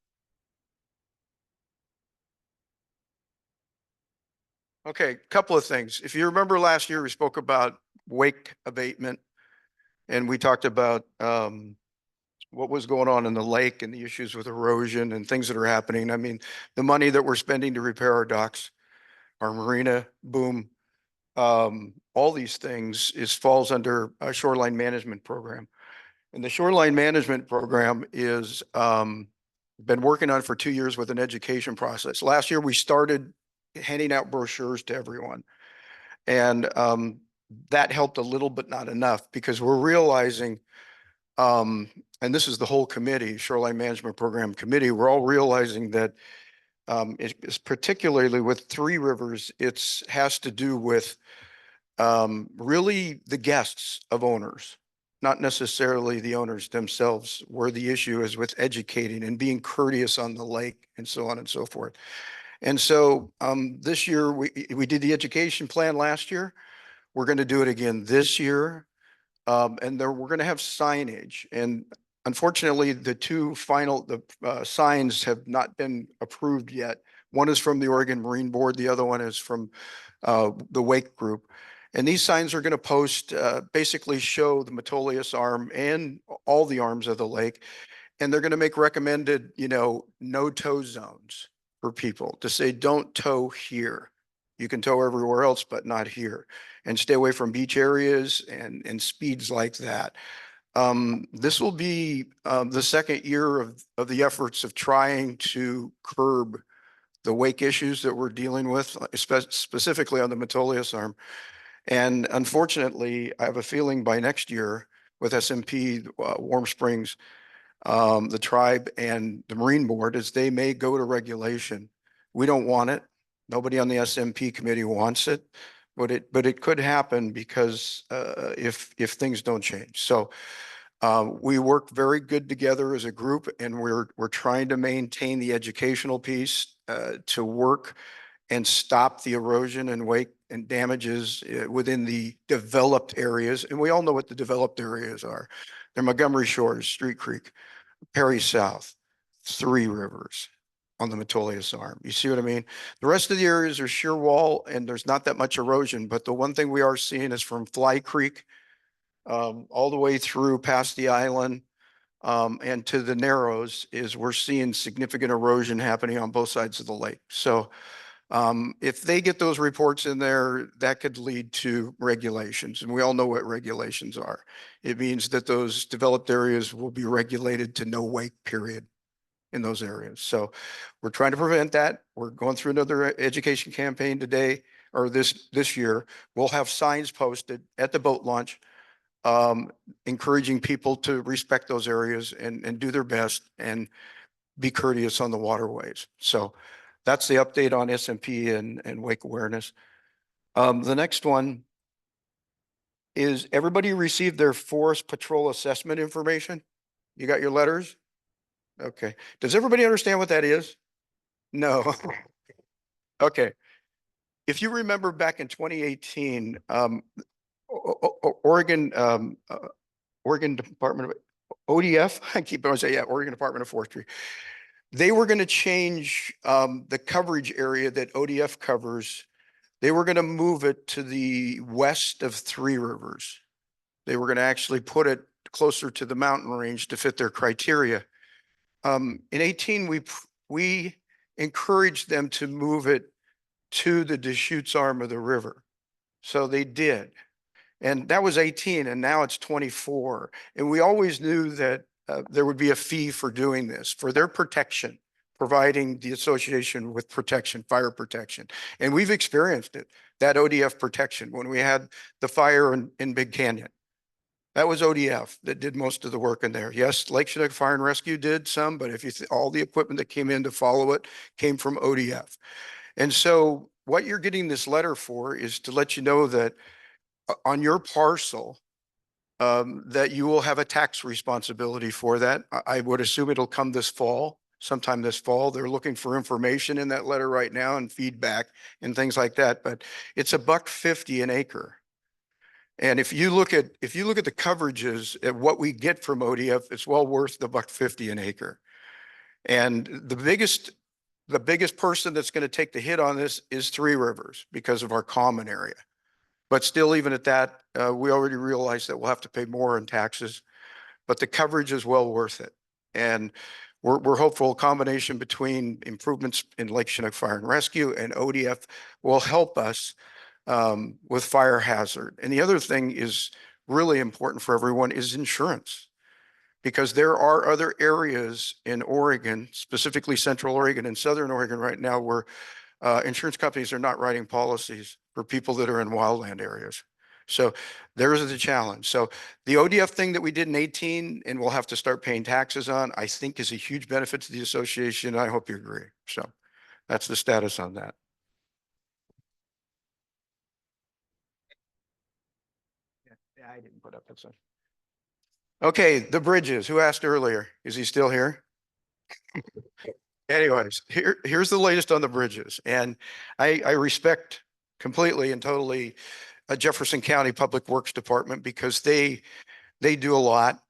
Okay, couple of things. If you remember last year, we spoke about wake abatement. And we talked about what was going on in the lake and the issues with erosion and things that are happening. I mean, the money that we're spending to repair our docks, our marina boom, all these things falls under a shoreline management program. And the shoreline management program is been working on for 2 years with an education process. Last year, we started handing out brochures to everyone. And that helped a little, but not enough, because we're realizing, and this is the whole committee, Shoreline Management Program Committee, we're all realizing that it's particularly with Three Rivers, it's has to do with really the guests of owners, not necessarily the owners themselves, where the issue is with educating and being courteous on the lake and so on and so forth. And so this year, we did the education plan last year. We're going to do it again this year. And there, we're going to have signage. And unfortunately, the two final, signs have not been approved yet. One is from the Oregon Marine Board. The other one is from the Wake Group. And these signs are going to post, basically show the Metolius Arm and all the arms of the lake. And they're going to make recommended, no tow zones for people to say, don't tow here. You can tow everywhere else, but not here, and stay away from beach areas and speeds like that. This will be the second year of the efforts of trying to curb the wake issues that we're dealing with, specifically on the Metolius Arm. And unfortunately, I have a feeling by next year with SMP, Warm Springs, the tribe and the Marine Board, is they may go to regulation. We don't want it. Nobody on the SMP committee wants it, but it could happen because if things don't change. So we work very good together as a group, and we're trying to maintain the educational piece to work and stop the erosion and wake and damages within the developed areas. And we all know what the developed areas are. They're Montgomery Shores, Street Creek, Perry South, Three Rivers on the Metolius Arm. You see what I mean? The rest of the areas are sheer wall and there's not that much erosion, but the one thing we are seeing is from Fly Creek all the way through past the island and to the Narrows, is we're seeing significant erosion happening on both sides of the lake. So if they get those reports in there, that could lead to regulations. And we all know what regulations are. It means that those developed areas will be regulated to no wake period in those areas. So we're trying to prevent that. We're going through another education campaign today, or this year. We'll have signs posted at the boat launch, encouraging people to respect those areas and do their best and be courteous on the waterways. So that's the update on SMP and wake awareness. The next one is, everybody received their forest patrol assessment information? You got your letters? Okay. Does everybody understand what that is? No. Okay. If you remember back in 2018, Oregon, Oregon Department of ODF, I keep on saying, yeah, Oregon Department of Forestry. They were going to change the coverage area that ODF covers. They were going to move it to the west of Three Rivers. They were going to actually put it closer to the mountain range to fit their criteria. In 18, we encouraged them to move it to the Deschutes arm of the river. So they did. And that was 18, and now it's 24. And we always knew that there would be a fee for doing this, for their protection, providing the association with protection, fire protection. And we've experienced it, that ODF protection, when we had the fire in Big Canyon. That was ODF that did most of the work in there. Yes, Lake Chinook Fire and Rescue did some, but if you all the equipment that came in to follow it came from ODF. And so what you're getting this letter for is to let you know that on your parcel, that you will have a tax responsibility for that. I would assume it'll come this fall, sometime this fall. They're looking for information in that letter right now and feedback and things like that, but it's $1.50 an acre. And if you look at the coverages at what we get from ODF, it's well worth the $1.50 an acre. And the biggest person that's going to take the hit on this is Three Rivers because of our common area. But still, even at that, we already realize that we'll have to pay more in taxes, but the coverage is well worth it. And we're hopeful a combination between improvements in Lake Chinook Fire and Rescue and ODF will help us with fire hazard. And the other thing is really important for everyone is insurance, because there are other areas in Oregon, specifically Central Oregon and Southern Oregon right now, where insurance companies are not writing policies for people that are in wildland areas. So there is a challenge. So the ODF thing that we did in 18 and we'll have to start paying taxes on, I think is a huge benefit to the association. I hope you agree. So that's the status on that. Yeah, I didn't put up that. Okay, the bridges. Who asked earlier? Is he still here? Anyways, here's the latest on the bridges. And I respect completely and totally Jefferson County Public Works Department because they do a lot.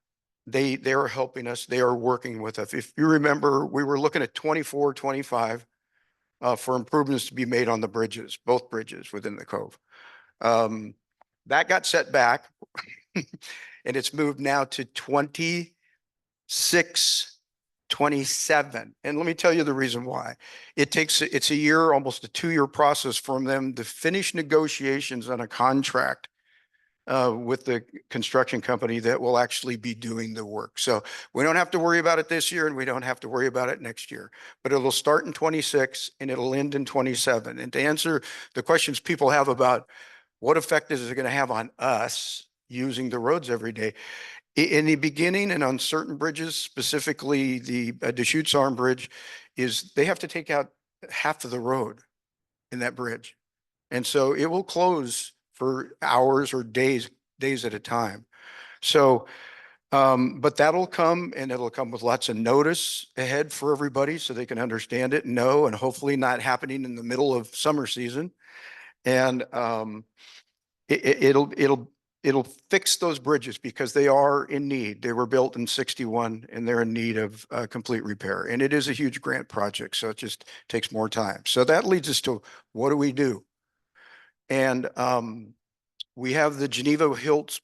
They are helping us. They are working with us. If you remember, we were looking at 24, 25 for improvements to be made on the bridges, both bridges within the cove. That got set back and it's moved now to 26, 27. And let me tell you the reason why. It's a year, almost a 2-year process from them to finish negotiations on a contract with the construction company that will actually be doing the work. So we don't have to worry about it this year and we don't have to worry about it next year, but it'll start in 26 and it'll end in 27. And to answer the questions people have about what effect is it going to have on us using the roads every day, in the beginning and on certain bridges, specifically the Deschutes Arm Bridge, is they have to take out half of the road in that bridge. And so it will close for hours or days at a time. So, but that'll come and it'll come with lots of notice ahead for everybody so they can understand it, know, and hopefully not happening in the middle of summer season. And it'll fix those bridges because they are in need. They were built in 61 and they're in need of complete repair. And it is a huge grant project, so it just takes more time. So that leads us to what do we do? And we have the Geneva Hilts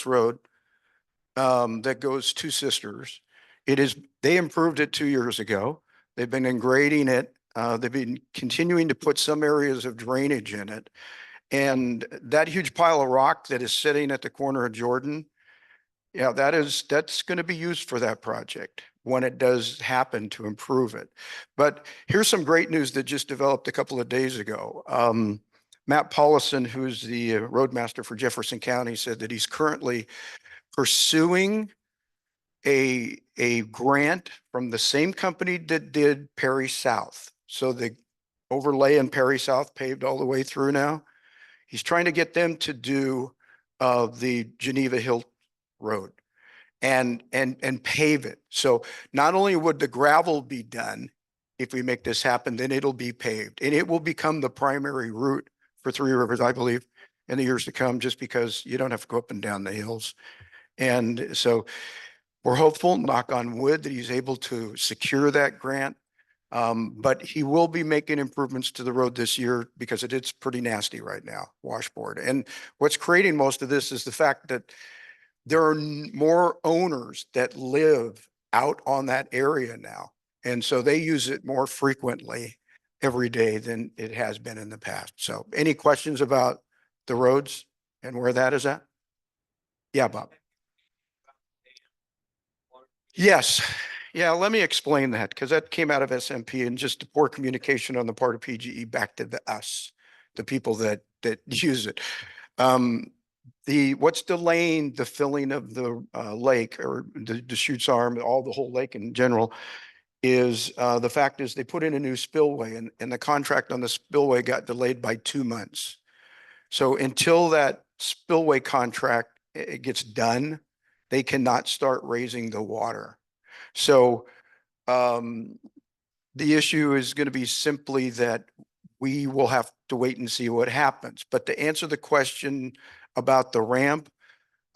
Road that goes to Sisters. They improved it 2 years ago. They've been grading it. They've been continuing to put some areas of drainage in it. And that huge pile of rock that is sitting at the corner of Jordan, yeah, that's going to be used for that project when it does happen to improve it. But here's some great news that just developed a couple of days ago. Matt Paulison, who's the roadmaster for Jefferson County, said that he's currently pursuing a grant from the same company that did Perry South. So the overlay in Perry South paved all the way through now. He's trying to get them to do the Geneva Hill Road and pave it. So not only would the gravel be done if we make this happen, then it'll be paved and it will become the primary route for Three Rivers, I believe, in the years to come, just because you don't have to go up and down the hills. And so we're hopeful, knock on wood, that he's able to secure that grant. But he will be making improvements to the road this year because it's pretty nasty right now, washboard. And what's creating most of this is the fact that there are more owners that live out on that area now. And so they use it more frequently every day than it has been in the past. So any questions about the roads and where that is at? Yeah, Bob. Yes. Yeah, let me explain that because that came out of SMP and just poor communication on the part of PGE back to us, the people that use it. What's delaying the filling of the lake or the Deschutes Arm, all the whole lake in general, is the fact is they put in a new spillway and the contract on the spillway got delayed by 2 months. So until that spillway contract it gets done, they cannot start raising the water. So the issue is going to be simply that we will have to wait and see what happens. But to answer the question about the ramp.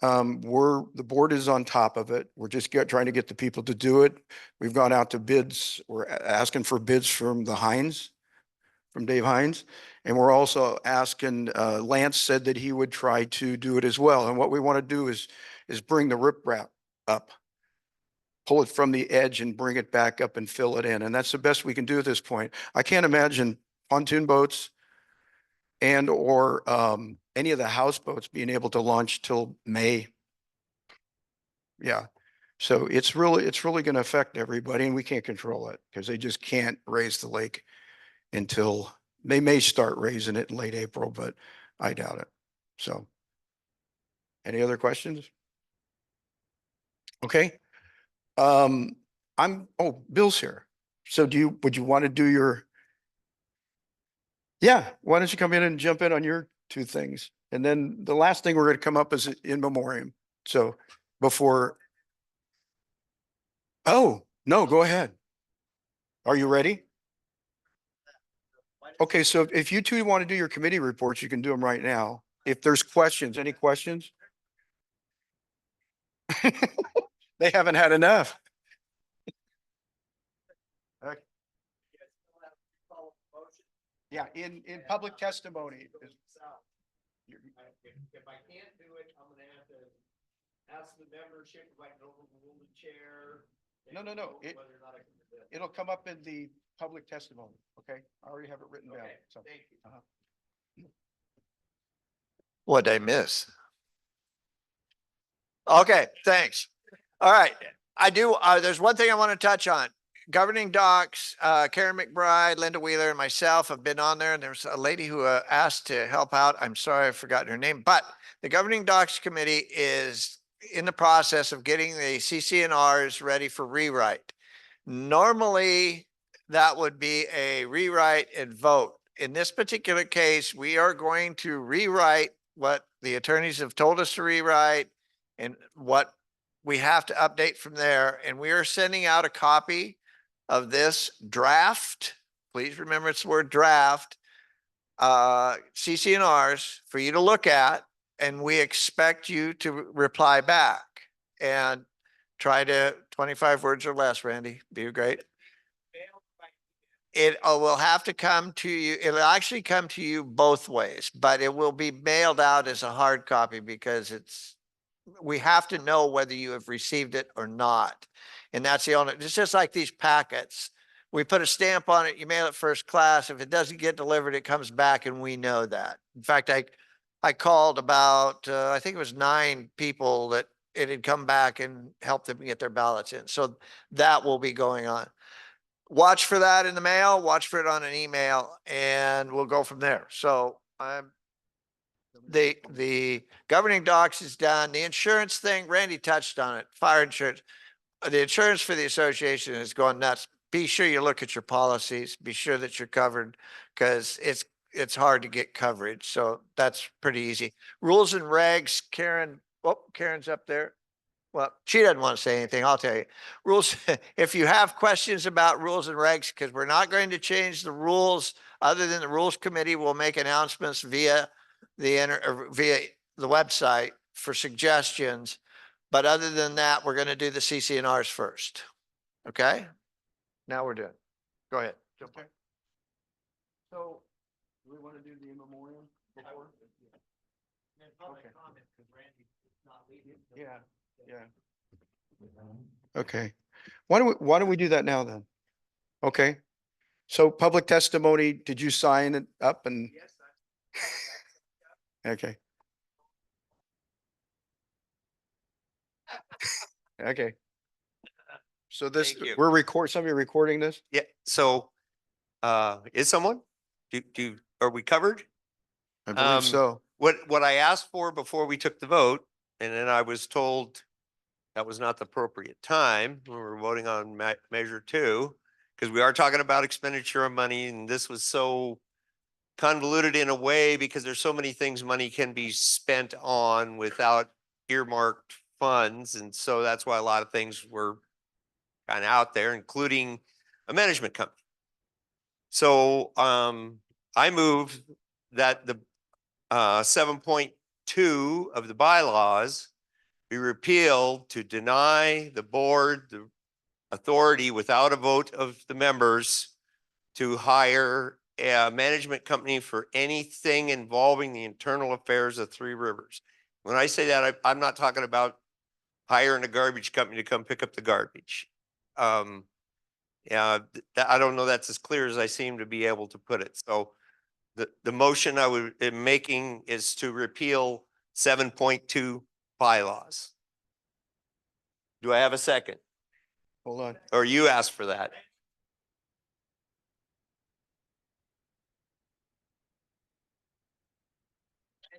The board is on top of it. We're just trying to get the people to do it. We've gone out to bids. We're asking for bids from from Dave Hines. And we're also asking, Lance said that he would try to do it as well. And what we want to do is bring the riprap up, pull it from the edge and bring it back up and fill it in. And that's the best we can do at this point. I can't imagine pontoon boats and or any of the houseboats being able to launch till May. Yeah. So it's really going to affect everybody, and we can't control it because they just can't raise the lake until they may start raising it in late April, but I doubt it. So any other questions? Okay. Bill's here. So would you want to do your, yeah, why don't you come in and jump in on your two things? And then the last thing we're going to come up is in memoriam. So before, oh, no, go ahead. Are you ready? Okay, so if you two want to do your committee reports, you can do them right now. If there's questions, any questions? They haven't had enough. Yeah, in public testimony. If I can't do it, I'm gonna have to ask the membership if I can overrule the chair. No. It'll come up in the public testimony, okay? I already have it written down. Okay, So, thank you. What'd I miss? Okay, thanks. All right, there's one thing I want to touch on. Governing docs, Karen McBride, Linda Wheeler, and myself have been on there, and there's a lady who asked to help out. I'm sorry, I've forgotten her name, but the Governing Docs Committee is in the process of getting the CCNRs ready for rewrite. Normally, that would be a rewrite and vote. In this particular case, we are going to rewrite what the attorneys have told us to rewrite and what we have to update from there. And we are sending out a copy of this draft. Please remember it's the word draft, CCNRs for you to look at. And we expect you to reply back and try to 25 words or less, Randy. Be great. It will have to come to you. It'll actually come to you both ways, but it will be mailed out as a hard copy because we have to know whether you have received it or not. And that's the only, it's just like these packets. We put a stamp on it, you mail it first class. If it doesn't get delivered, it comes back and we know that. In fact, I called about, I think it was 9 people that it had come back and helped them get their ballots in. So that will be going on. Watch for that in the mail, watch for it on an email, and we'll go from there. So the governing docs is done. The insurance thing, Randy touched on it, fire insurance. The insurance for the association is going nuts. Be sure you look at your policies, be sure that you're covered because it's hard to get coverage. So that's pretty easy. Rules and regs, Karen's up there. Well, she doesn't want to say anything. I'll tell you. Rules, if you have questions about rules and regs, because we're not going to change the rules other than the rules committee will make announcements via the website for suggestions. But other than that, we're going to do the CCNRs first. Okay. Now we're doing. Go ahead. okay. So do we want to do the in memoriam before? Okay. Yeah. Yeah. Okay. Why don't we do that now then? Okay. So public testimony, did you sign it up and? Yes. Okay. Okay. So this, Thank you. somebody recording this? Yeah, so, is someone? Are we covered? I believe so. What I asked for before we took the vote, and then I was told that was not the appropriate time when we were voting on measure 2, because we are talking about expenditure of money, and this was so convoluted in a way because there's so many things money can be spent on without earmarked funds. And so that's why a lot of things were kind of out there, including a management company. So I move that the 7.2 2 of the bylaws be repealed to deny the board the authority without a vote of the members to hire a management company for anything involving the internal affairs of Three Rivers. When I say that, I'm not talking about hiring a garbage company to come pick up the garbage. Yeah, I don't know that's as clear as I seem to be able to put it. So the motion I would am making is to repeal 7.2 bylaws. Do I have a second? Hold on. Or you asked for that?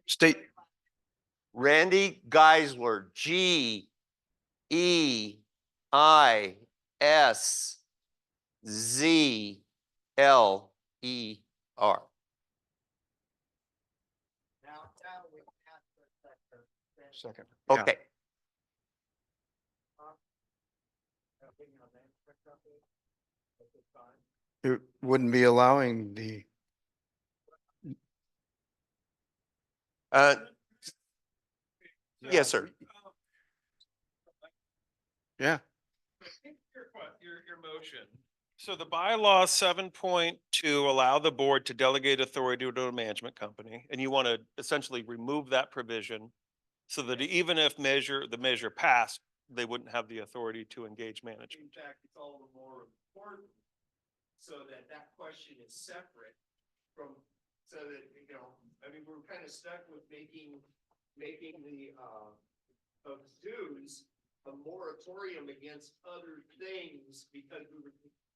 State, Randy Geisler, Geisler. second. Okay. It wouldn't be allowing the, Yes, sir. yeah. Your motion. So the bylaw 7.2 allow the board to delegate authority to a management company, and you want to essentially remove that provision so that even if the measure passed, they wouldn't have the authority to engage management. In fact, it's all the more important so that that question is separate from, so that, you know, I mean, we're kind of stuck with making the, of dues a moratorium against other things because we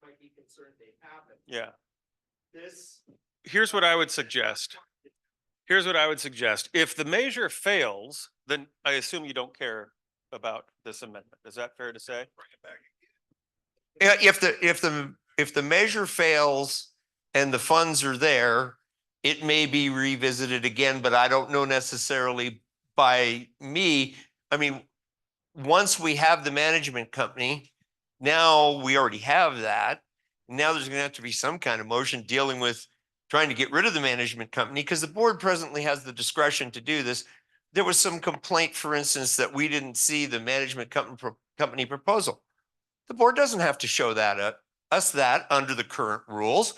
might be concerned they happen. Yeah. This. Here's what I would suggest. Here's what I would suggest. If the measure fails, then I assume you don't care about this amendment. Is that fair to say? Yeah, if the measure fails and the funds are there, it may be revisited again, but I don't know necessarily by me. I mean, once we have the management company, now we already have that. Now there's gonna have to be some kind of motion dealing with trying to get rid of the management company because the board presently has the discretion to do this. There was some complaint, for instance, that we didn't see the management company proposal. The board doesn't have to show us that under the current rules.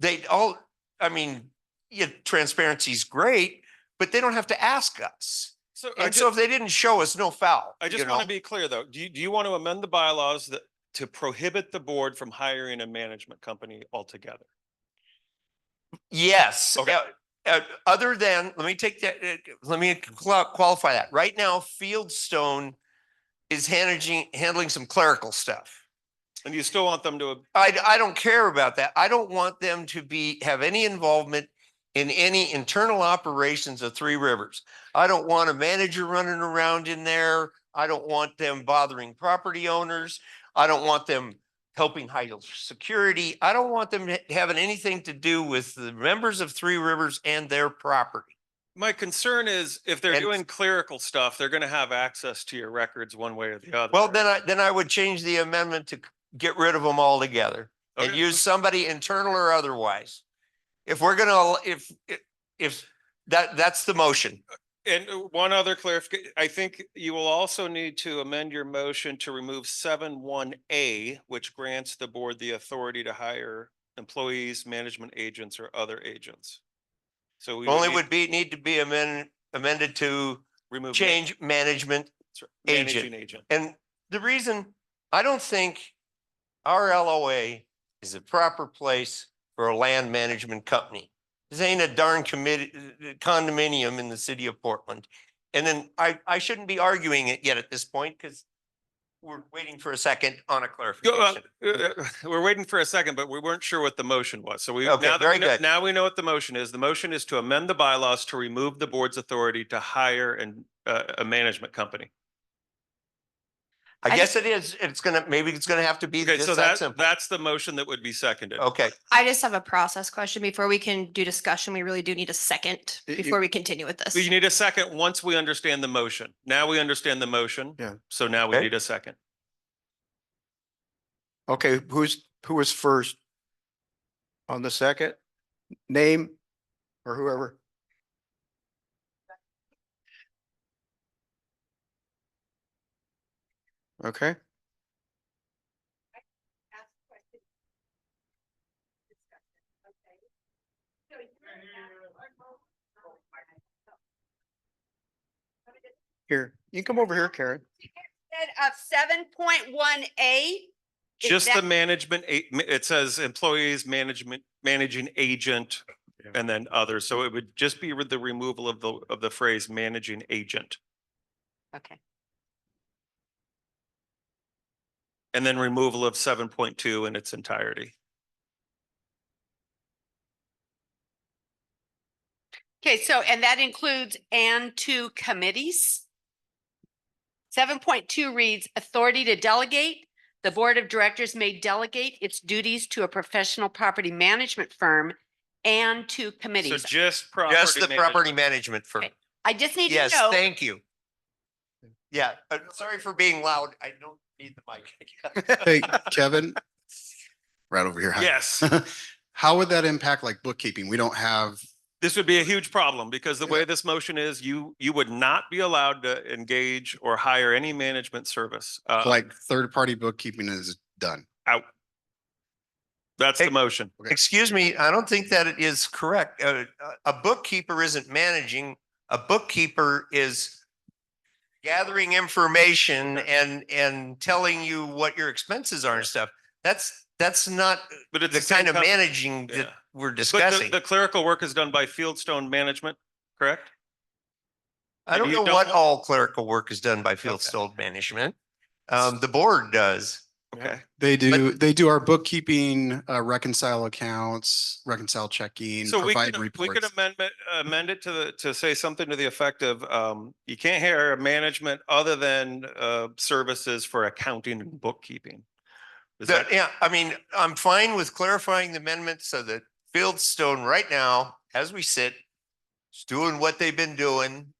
They all, I mean, yeah, transparency is great, but they don't have to ask us. So And so if they didn't show us, no foul. I just want to be clear though. Do you want to amend the bylaws to prohibit the board from hiring a management company altogether? Yes. Okay. Other than, let me take that, let me qualify that. Right now, Fieldstone is handling some clerical stuff. And you still want them to? I don't care about that. I don't want them to have any involvement in any internal operations of Three Rivers. I don't want a manager running around in there. I don't want them bothering property owners. I don't want them helping hide security. I don't want them having anything to do with the members of Three Rivers and their property. My concern is if they're doing clerical stuff, they're going to have access to your records one way or the other. Well, then I would change the amendment to get rid of them altogether and use somebody internal or otherwise. If we're gonna, if that's the motion. And one other clarification, I think you will also need to amend your motion to remove 7.1A, which grants the board the authority to hire employees, management agents, or other agents. So we Only need to be amended to remove change managing agent. And the reason I don't think our LOA is a proper place for a land management company. This ain't a darn condominium in the city of Portland. And then I shouldn't be arguing it yet at this point because we're waiting for a second on a clarification. We're waiting for a second, but we weren't sure what the motion was. So now we know what the motion is. The motion is to amend the bylaws to remove the board's authority to hire a management company. I guess it is. Maybe it's gonna have to be Okay, just so that simple. that's the motion that would be seconded. Okay. I just have a process question. Before we can do discussion, we really do need a second before we continue with this. You need a second once we understand the motion. Now we understand the motion. Yeah. So now we need a second. Okay, who was first? On the second? Name or whoever? Okay. Here, you can come over here, Karen. Of 7.1A. Just the management, it says employees, managing agent, and then others. So it would just be with the removal of the phrase managing agent. Okay. And then removal of 7.2 in its entirety. Okay, so, and that includes and to committees? 7.2 reads, authority to delegate. The board of directors may delegate its duties to a professional property management firm and to So committees. just Just the property management firm. Okay. I just need to Yes, know. thank you. Yeah, sorry for being loud. I don't need the mic. Hey, Kevin, right over here. Hi. Yes. How would that impact like bookkeeping? We don't have, This would be a huge problem because the way this motion is, you would not be allowed to engage or hire any management service. like third-party bookkeeping is done. Out. That's the motion. Excuse me, I don't think that it is correct. A bookkeeper isn't managing. A bookkeeper is gathering information and telling you what your expenses are and stuff. That's not But it's the same kind of company. managing Yeah. that we're But discussing. the clerical work is done by Fieldstone Management, correct? I don't you know don't what want- all clerical work is done by Fieldstone Management. The board does. Okay. They do our bookkeeping, reconcile accounts, reconcile checking, So we provide could reports. amend it to say something to the effect of, you can't hire management other than, services for accounting and bookkeeping. Is that, Yeah, I mean, I'm fine with clarifying the amendment so that Fieldstone right now, as we sit, is doing what they've been doing.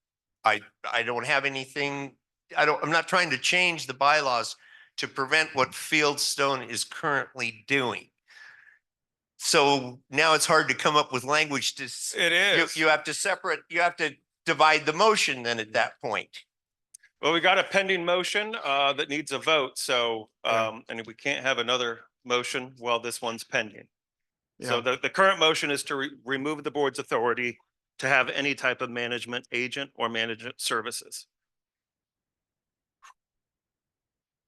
I don't have anything, I'm not trying to change the bylaws to prevent what Fieldstone is currently doing. So now it's hard to come up with language to. It is. You have to divide the motion then at that point. well, we got a pending motion, that needs a vote. So, and we can't have another motion while this one's pending. So the current motion is to remove the board's authority to have any type of management agent or management services.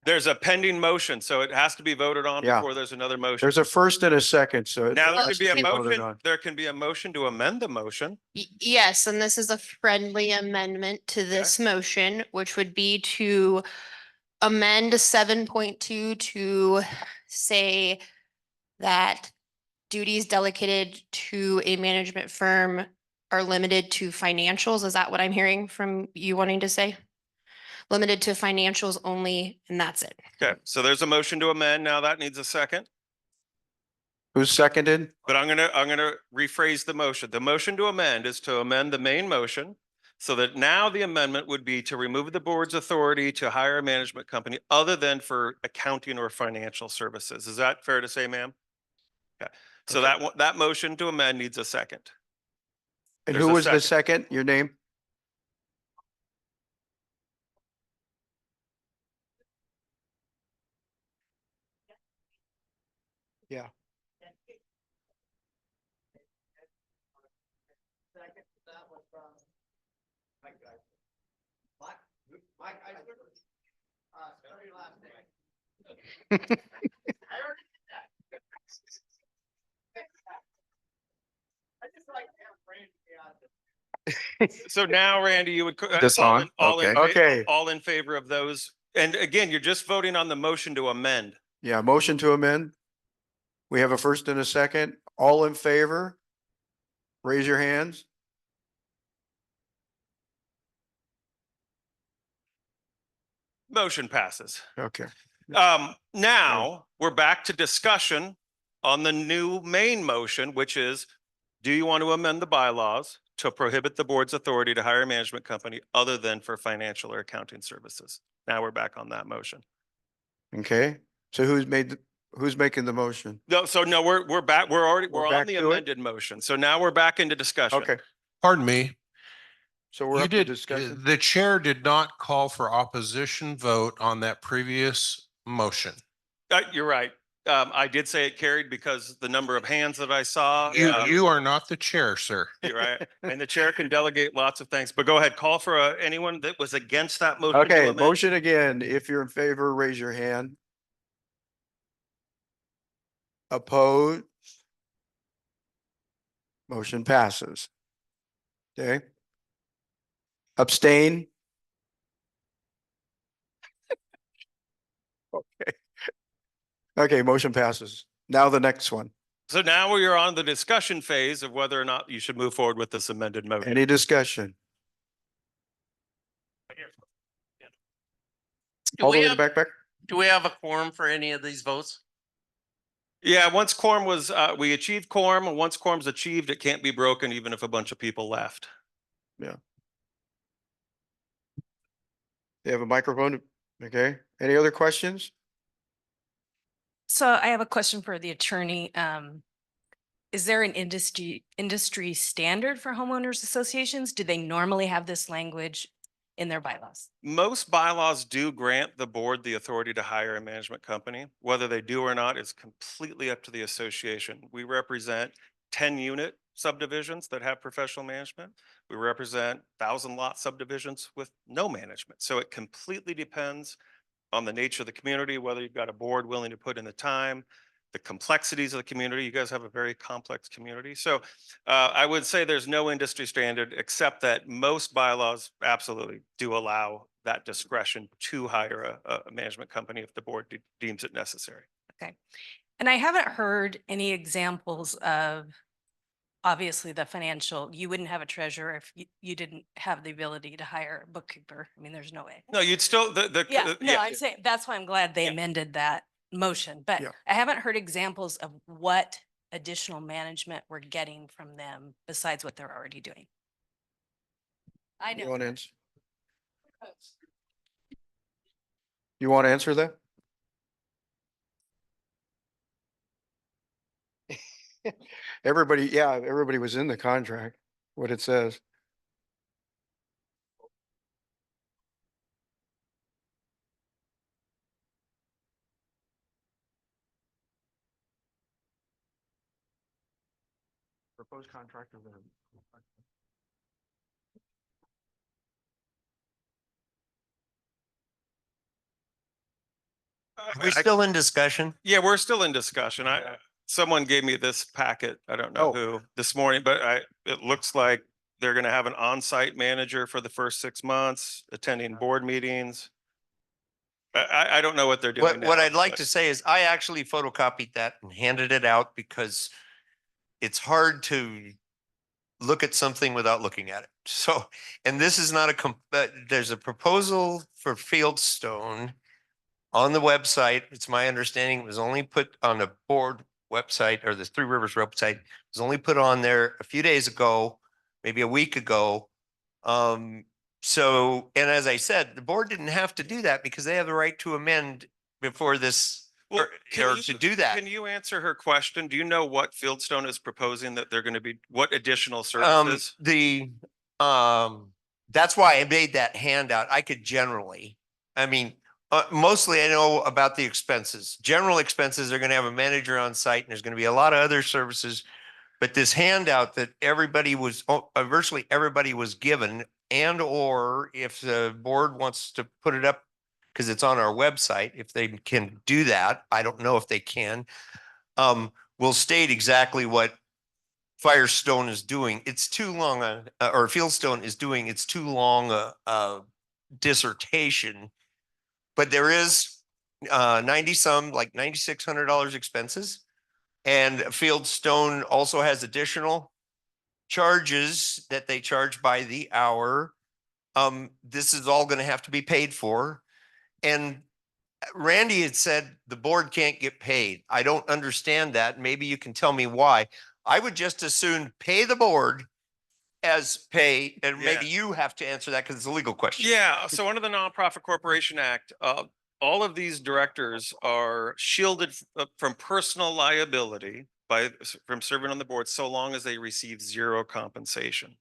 There's a pending motion, so it has to be voted on Yeah. before there's another motion. There's a first and a second, so. it Now, there has could be to a voted motion, on. there can be a motion to amend the motion. Yes, and this is a friendly amendment to this motion, which would be to amend 7.2 to say that duties delegated to a management firm are limited to financials. Is that what I'm hearing from you wanting to say? Limited to financials only, and that's it. Okay, so there's a motion to amend. Now that needs a second, Who's seconded? but I'm gonna rephrase the motion. The motion to amend is to amend the main motion so that now the amendment would be to remove the board's authority to hire a management company other than for accounting or financial services. Is that fair to say, ma'am? Okay, so that motion to amend needs a second. And There's who a was the second. second? Your name? Yeah. So now, Randy, you would. This on? Okay. Okay. All in favor of those. And again, you're just voting on the motion to amend. Yeah, motion to amend. We have a first and a second. All in favor? Raise your hands. Motion passes. Okay. Now we're back to discussion on the new main motion, which is, do you want to amend the bylaws to prohibit the board's authority to hire a management company other than for financial or accounting services? Now we're back on that motion. Okay. So who's making the motion? No, so no, we're back. We're We're on back the to it? amended motion. So now we're back into discussion. Okay. Pardon me. So we're You up to did, discussion. the chair did not call for opposition vote on that previous motion. You're right. I did say it carried because the number of hands that I saw. You are not the chair, sir. You're right. And the chair can delegate lots of things, but go ahead, call for anyone that was against that motion. to Okay, amend. motion again. If you're in favor, raise your hand. Opposed? Motion passes. Okay. Abstain? Okay. Okay, motion passes. Now the next one. So now we are on the discussion phase of whether or not you should move forward with this amended motion. Any discussion? All the way to back. Do we have a quorum for any of these votes? Yeah, once quorum was, we achieved quorum, and once quorum's achieved, it can't be broken even if a bunch of people left. Yeah. You have a microphone? Okay. Any other questions? So I have a question for the attorney. Is there an industry standard for homeowners associations? Do they normally have this language in their bylaws? Most bylaws do grant the board the authority to hire a management company. Whether they do or not is completely up to the association. We represent 10-unit subdivisions that have professional management. We represent 1,000-lot subdivisions with no management. So it completely depends on the nature of the community, whether you've got a board willing to put in the time, the complexities of the community. You guys have a very complex community. So I would say there's no industry standard, except that most bylaws absolutely do allow that discretion to hire a management company if the board deems it necessary. Okay. And I haven't heard any examples of, obviously, the financial, you wouldn't have a treasurer if you didn't have the ability to hire a bookkeeper. I mean, there's no way. No, you'd still, I'm saying, that's why I'm glad they amended that motion, but Yeah. I haven't heard examples of what additional management we're getting from them besides what they're already doing. I You know. want to answer? You want to answer that? Everybody was in the contract, what it says. Proposed contract of the. We're still in discussion. Yeah, we're still in discussion. Someone gave me this packet, I don't know who, this morning, but it looks like they're gonna have an on-site manager for the first 6 months, attending board meetings. I don't know what they're doing What now, I'd like but- to say is I actually photocopied that and handed it out because it's hard to look at something without looking at it. So, and this is not there's a proposal for Fieldstone on the website. It's my understanding it was only put on the board website, or the Three Rivers website. It was only put on there a few days ago, maybe a week ago. So, and as I said, the board didn't have to do that because they have the right to amend before this, Well, or to do that. Can you answer her question? Do you know what Fieldstone is proposing that they're gonna be, what additional Um, services? That's why I made that handout. I could generally, I mean, mostly I know about the expenses. General expenses are gonna have a manager on site and there's gonna be a lot of other services. But this handout that everybody was, virtually everybody was given, and or if the board wants to put it up, because it's on our website, if they can do that, I don't know if they can, will state exactly what Firestone is doing. It's too long, or Fieldstone is doing, it's too long a dissertation. But there is 90 some, like $9,600 expenses. And Fieldstone also has additional charges that they charge by the hour. This is all going to have to be paid for. And Randy had said the board can't get paid. I don't understand that. Maybe you can tell me why. I would just as soon pay the board as pay, and maybe you have to answer that because it's a legal question. Yeah, so under the Nonprofit Corporation Act, all of these directors are shielded from personal liability from serving on the board so long as they receive zero compensation.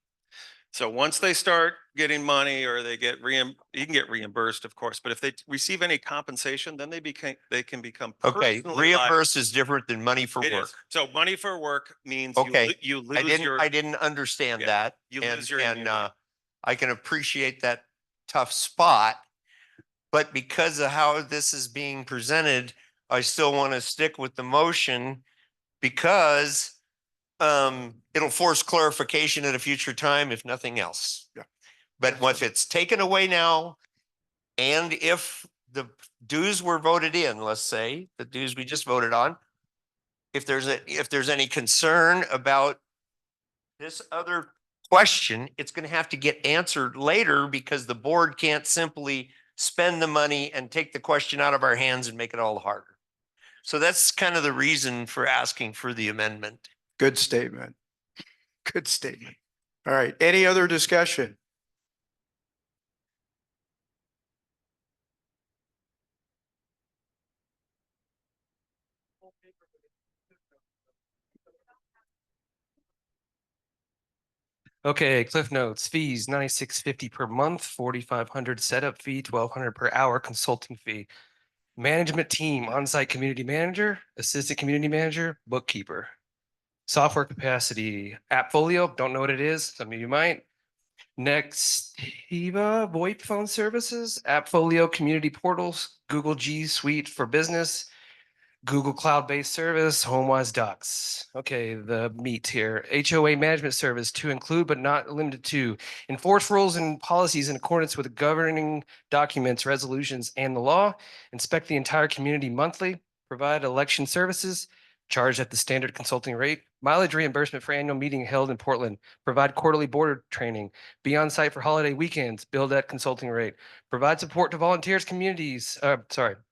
So once they start getting money or they get you can get reimbursed, of course, but if they receive any compensation, then they can become Okay, personally liable. reimburse is different than money for It work. is. So money for work means Okay, you lose your. I didn't understand Yeah, that. you and- lose your And immunity. I can appreciate that tough spot. But because of how this is being presented, I still want to stick with the motion because it'll force clarification at a future time, if nothing else. Yeah. But if it's taken away now, and if the dues were voted in, let's say, the dues we just voted on, if there's any concern about this other question, it's going to have to get answered later because the board can't simply spend the money and take the question out of our hands and make it all harder. So that's kind of the reason for asking for the amendment. Good statement. Good statement. All right. Any other discussion? Okay, Cliff Notes, fees, $96.50 per month, $4,500 setup fee, $1,200 per hour consulting fee. Management team, on-site community manager, assistant community manager, bookkeeper. Software capacity, Appfolio, don't know what it is, some of you might. Next, VoIP phone services, Appfolio community portals, Google G Suite for business, Google Cloud-based service, HomeWise Docs. Okay, the meat here. HOA management service to include but not limited to enforce rules and policies in accordance with the governing documents, resolutions, and the law. Inspect the entire community monthly. Provide election services. Charge at the standard consulting rate. Mileage reimbursement for annual meeting held in Portland. Provide quarterly board training. Be on site for holiday weekends. Billed at consulting rate. Provide support to volunteers,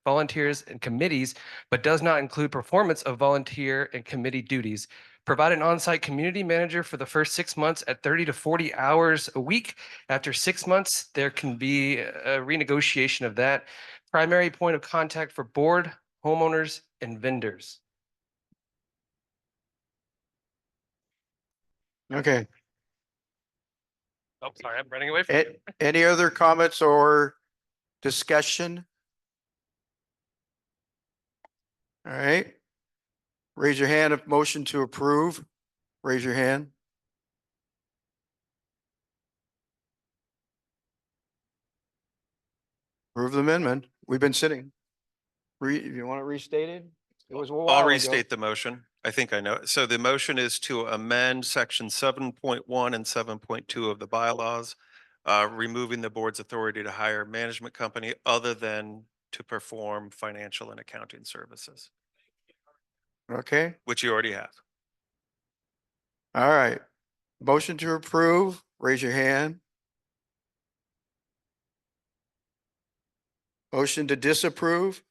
volunteers and committees, but does not include performance of volunteer and committee duties. Provide an on-site community manager for the first 6 months at 30 to 40 hours a week. After 6 months, there can be a renegotiation of that. Primary point of contact for board, homeowners, and vendors. Okay. Oh, sorry, I'm running away from you. Any other comments or discussion? All right. Raise your hand if motion to approve. Raise your hand. Approve the amendment. We've been sitting. If you want to restate it? It was a while I'll ago. restate the motion. I think I know. So the motion is to amend section 7.1 and 7.2 of the bylaws, removing the board's authority to hire a management company other than to perform financial and accounting services, Okay. which you already have. All right. Motion to approve. Raise your hand. Motion to disapprove.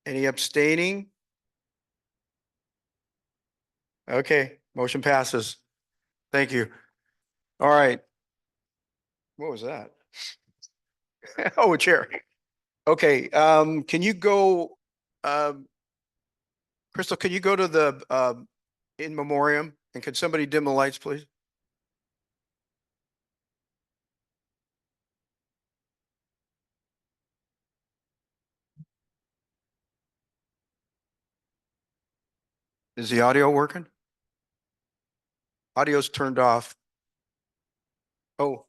Any abstaining? Okay, motion passes. Thank you. All right. What was that? Oh, a chair. Okay, can you go, Crystal, can you go to the, in memoriam, and could somebody dim the lights, please? Is the audio working? Audio's turned off. Oh.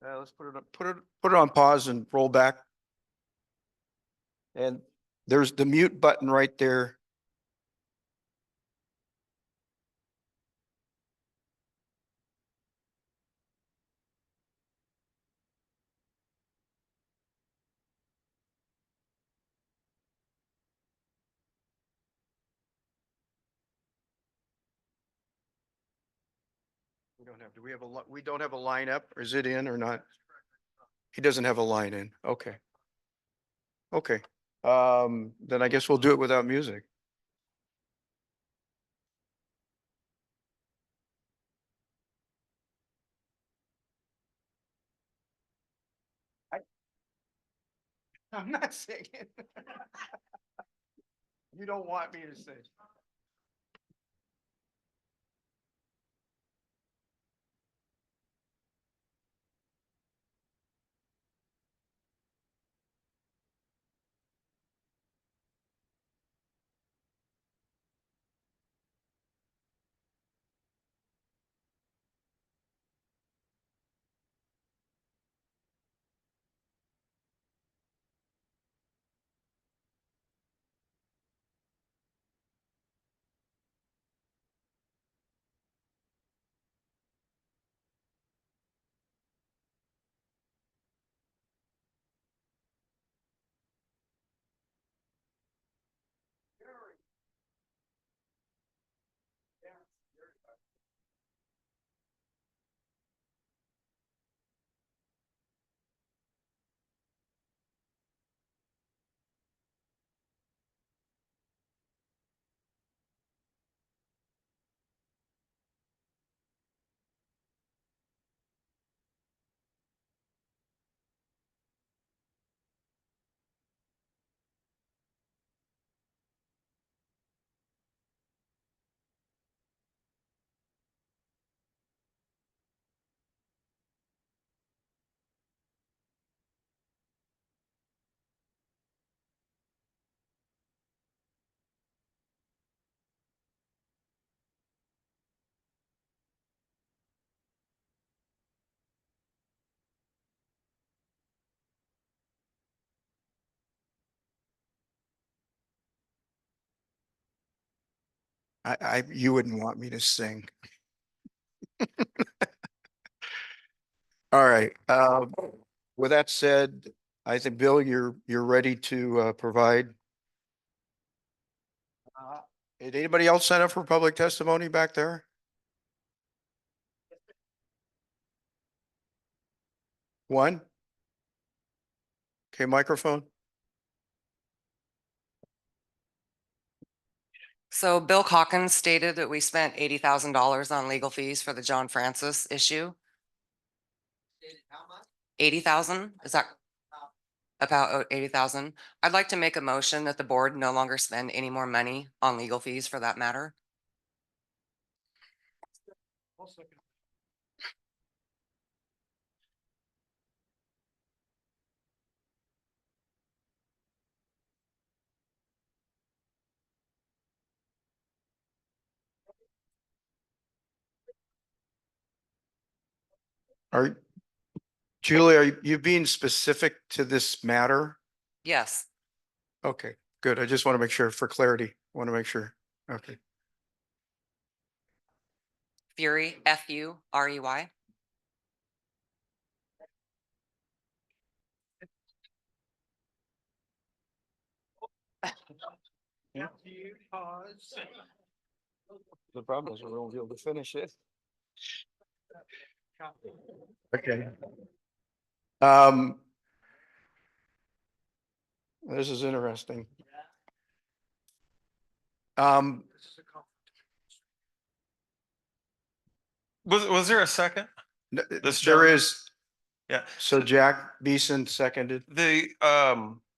Let's put it on pause and roll back. And there's the mute button right there. We don't have, do we have we don't have a lineup, or is it in or not? He doesn't have a line in. Okay. Okay. Then I guess we'll do it without music. I'm not singing. You don't want me to say. You wouldn't want me to sing. All right. With that said, I think, Bill, you're ready to provide. Did anybody else sign up for public testimony back there? One? Okay, microphone. So Bill Calkins stated that we spent $80,000 on legal fees for the John Francis issue. 80,000, is that about 80,000? I'd like to make a motion that the board no longer spend any more money on legal fees for that matter. Are, Julie, are you being specific to this matter? Yes, Okay, good. I just want to make sure for clarity. Want to make sure. Okay. Fury, F-U-R-E-Y. The problem is we won't be able to finish it. Okay. This is interesting. Was there a second? This There gentleman? is. Yeah. So Jack Beeson seconded.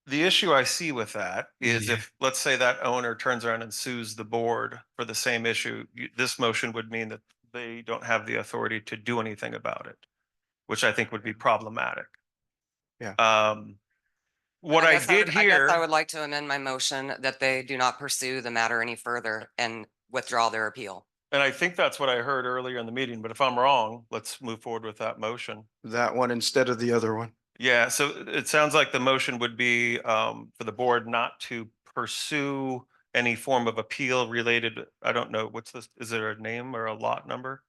The issue I see with that is if, let's say that owner turns around and sues the board for the same issue, this motion would mean that they don't have the authority to do anything about it, which I think would be problematic. Yeah. What I did I guess here, I would like to amend my motion that they do not pursue the matter any further and withdraw their appeal. and I think that's what I heard earlier in the meeting, but if I'm wrong, let's move forward with that motion. That one instead of the other one. Yeah, so it sounds like the motion would be for the board not to pursue any form of appeal related, I don't know, what's this, is there a name or a lot number?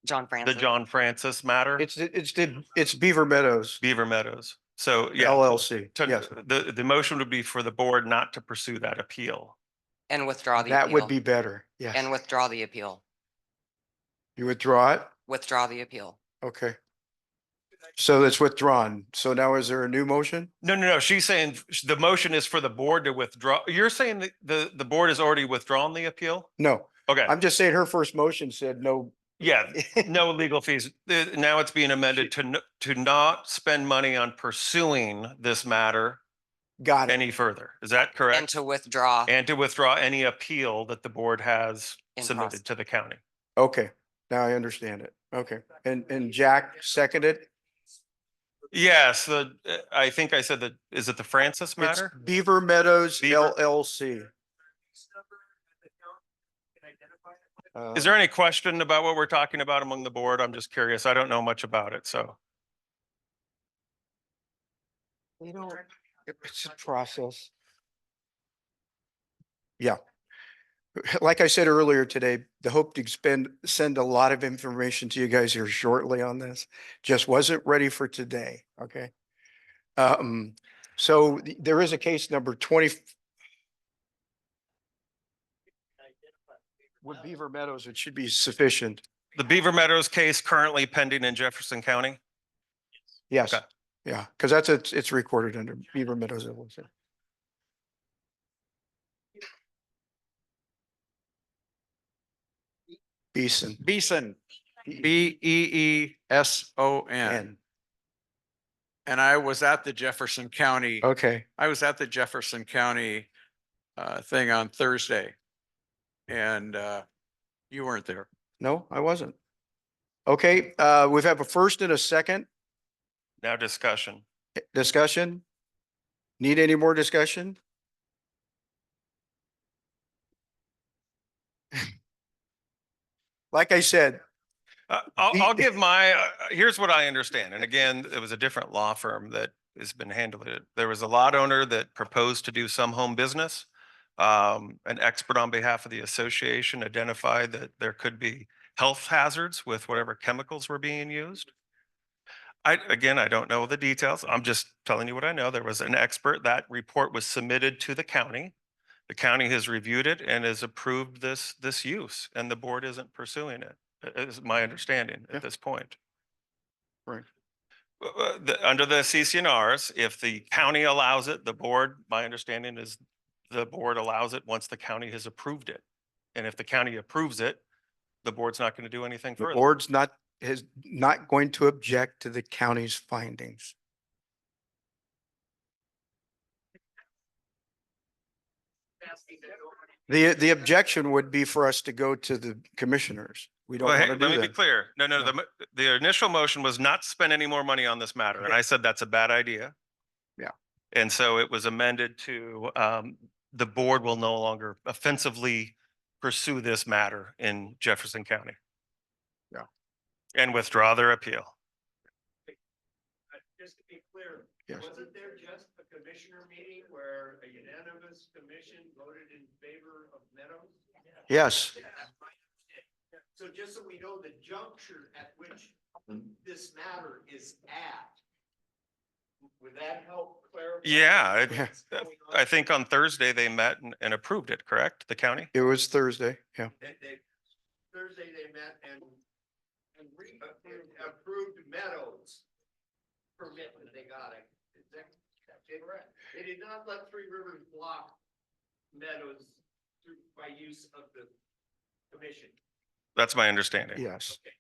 John Francis. The John Francis matter? It's Beaver Meadows. Beaver Meadows. So, yeah. LLC. Yes. The motion would be for the board not to pursue that appeal. And withdraw the appeal. That would be better. Yes. And withdraw the appeal. You withdraw it? Withdraw the appeal. Okay. So it's withdrawn. So now is there a new motion? No. She's saying the motion is for the board to withdraw. You're saying that the board has already withdrawn the appeal? No. Okay. I'm just saying her first motion said no. Yeah, no legal fees. Now it's being amended to not spend money on pursuing this matter Got it. any further. Is that correct? And to withdraw And to withdraw any appeal that the board has In submitted process. to the county. Okay, now I understand it. Okay, and Jack seconded? Yes, I think I said that, is it the Francis It's matter? Beaver Meadows Beaver- LLC. Is there any question about what we're talking about among the board? I'm just curious. I don't know much about it, so. You know, it's a process. Yeah. Like I said earlier today, the hope to send a lot of information to you guys here shortly on this. Just wasn't ready for today, okay? So there is a case number 20. With Beaver Meadows, it should be sufficient. The Beaver Meadows case currently pending in Jefferson County? Yes, Okay. yeah, because it's recorded under Beaver Meadows LLC. Beeson. Beeson, Beeson. And, And I was at the Jefferson County, okay, I was at the Jefferson County thing on Thursday. And you weren't there. no, I wasn't. Okay, we have a first and a second Now discussion. discussion. Need any more discussion? Like I said, I'll give my, here's what I understand. And again, it was a different law firm that has been handling it. There was a lot owner that proposed to do some home business. An expert on behalf of the association identified that there could be health hazards with whatever chemicals were being used. Again, I don't know the details. I'm just telling you what I know. There was an expert. That report was submitted to the county. The county has reviewed it and has approved this use, and the board isn't pursuing it, is my understanding at this point. Right. Under the CCNRs, if the county allows it, the board, my understanding is the board allows it once the county has approved it. And if the county approves it, the board's not going to do anything the further. board's not going to object to the county's findings. The objection would be for us to go to the commissioners. We don't Well, want hey, to do let me be that. clear. No, the initial motion was not to spend any more money on this matter. And I said that's a bad idea. Yeah. And so it was amended to, the board will no longer offensively pursue this matter in Jefferson County. Yeah. And withdraw their appeal. Just to be clear, Yes. wasn't there just a commissioner meeting where a unanimous commission voted in favor of Meadows? Yes. So just so we know the juncture at which this matter is at, would that help clarify? Yeah, what's going on? I think on Thursday they met and approved it, correct? The county? It was Thursday, yeah. Thursday they met and approved Meadows permit that they got it. Is that correct? They did not let Three Rivers block Meadows by use of the commission. That's my understanding. Yes. Okay.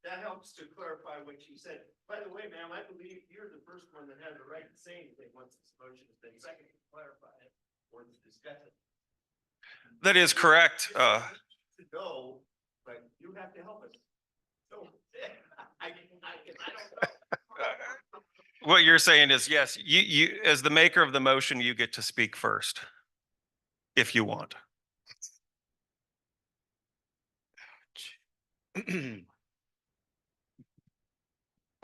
That helps to clarify what she said. By the way, ma'am, I believe you're the first one that had the right to say anything once this motion has been seconded to clarify it or to discuss it. That is correct. To know, but you have to help us. So, I don't know. What you're saying is, yes, you, as the maker of the motion, you get to speak first. If you want.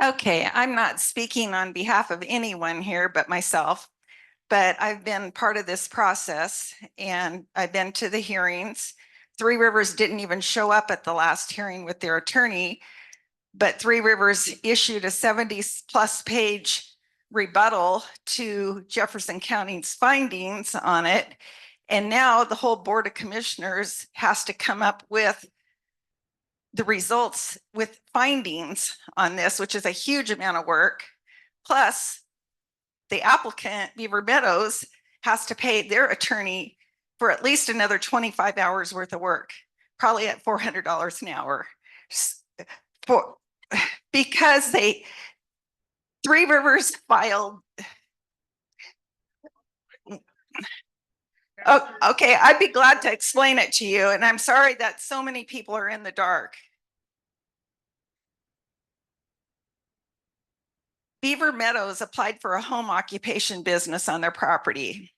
Okay, I'm not speaking on behalf of anyone here but myself, but I've been part of this process and I've been to the hearings. Three Rivers didn't even show up at the last hearing with their attorney, but Three Rivers issued a 70+ page rebuttal to Jefferson County's findings on it. And now the whole Board of Commissioners has to come up with the results with findings on this, which is a huge amount of work. Plus, the applicant, Beaver Meadows, has to pay their attorney for at least another 25 hours worth of work, probably at $400 an hour. Because Three Rivers filed Oh, okay, I'd be glad to explain it to you, and I'm sorry that so many people are in the dark. Beaver Meadows applied for a home occupation business on their property.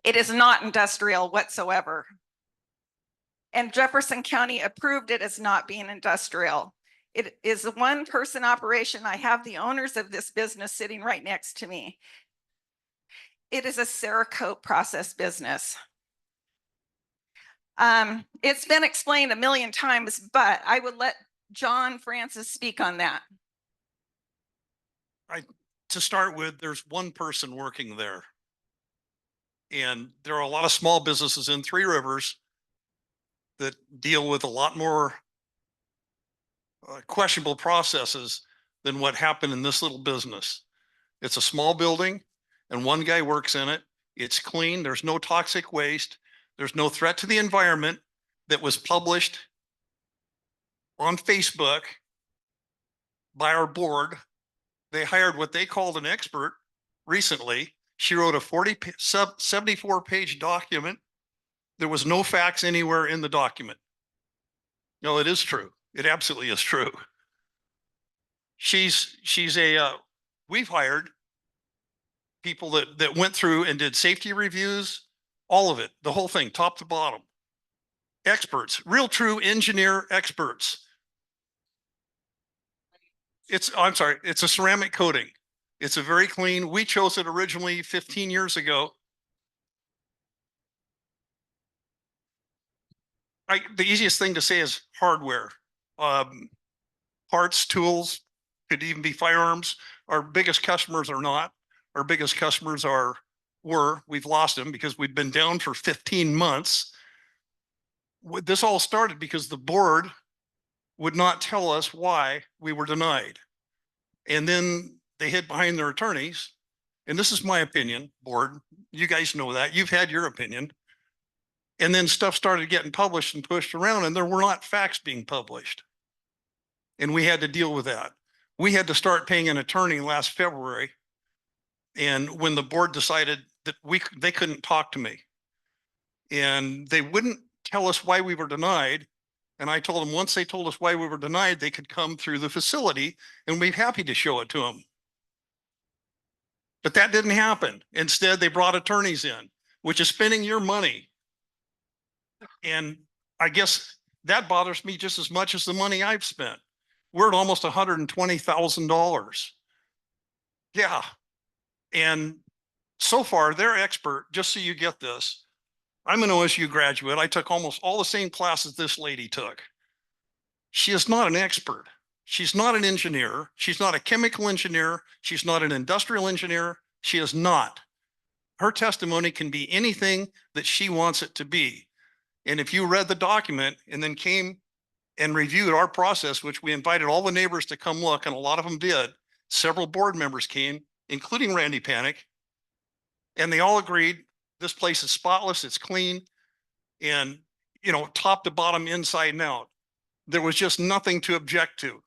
It is not industrial whatsoever. And Jefferson County approved it as not being industrial. It is a one-person operation. I have the owners of this business sitting right next to me. It is a Cerakote process business. It's been explained a million times, but I would let John Francis speak on that. To start with, there's one person working there. And there are a lot of small businesses in Three Rivers that deal with a lot more questionable processes than what happened in this little business. It's a small building and one guy works in it. It's clean. There's no toxic waste. There's no threat to the environment that was published on Facebook by our board. They hired what they called an expert recently. She wrote a 74-page document. There was no facts anywhere in the document. No, it is true. It absolutely is true. We've hired people that went through and did safety reviews, all of it, the whole thing, top to bottom. Experts, real true engineer experts. I'm sorry, it's a ceramic coating. It's a very clean. We chose it originally 15 years ago. The easiest thing to say is hardware. Parts, tools, could even be firearms. Our biggest customers are not. Our biggest customers we've lost them because we've been down for 15 months. This all started because the board would not tell us why we were denied. And then they hid behind their attorneys. And this is my opinion, board. You guys know that. You've had your opinion. And then stuff started getting published and pushed around, and there were not facts being published. And we had to deal with that. We had to start paying an attorney last February. And when the board decided that they couldn't talk to me and they wouldn't tell us why we were denied. And I told them once they told us why we were denied, they could come through the facility and we'd be happy to show it to them. But that didn't happen. Instead, they brought attorneys in, which is spending your money. And I guess that bothers me just as much as the money I've spent. We're at almost $120,000. Yeah. And so far, they're expert, just so you get this. I'm an OSU graduate. I took almost all the same classes this lady took. She is not an expert. She's not an engineer. She's not a chemical engineer. She's not an industrial engineer. She is not. Her testimony can be anything that she wants it to be. And if you read the document and then came and reviewed our process, which we invited all the neighbors to come look, and a lot of them did, several board members came, including Randy Panic, and they all agreed this place is spotless, it's clean, and, you know, top to bottom, inside and out. There was just nothing to object to.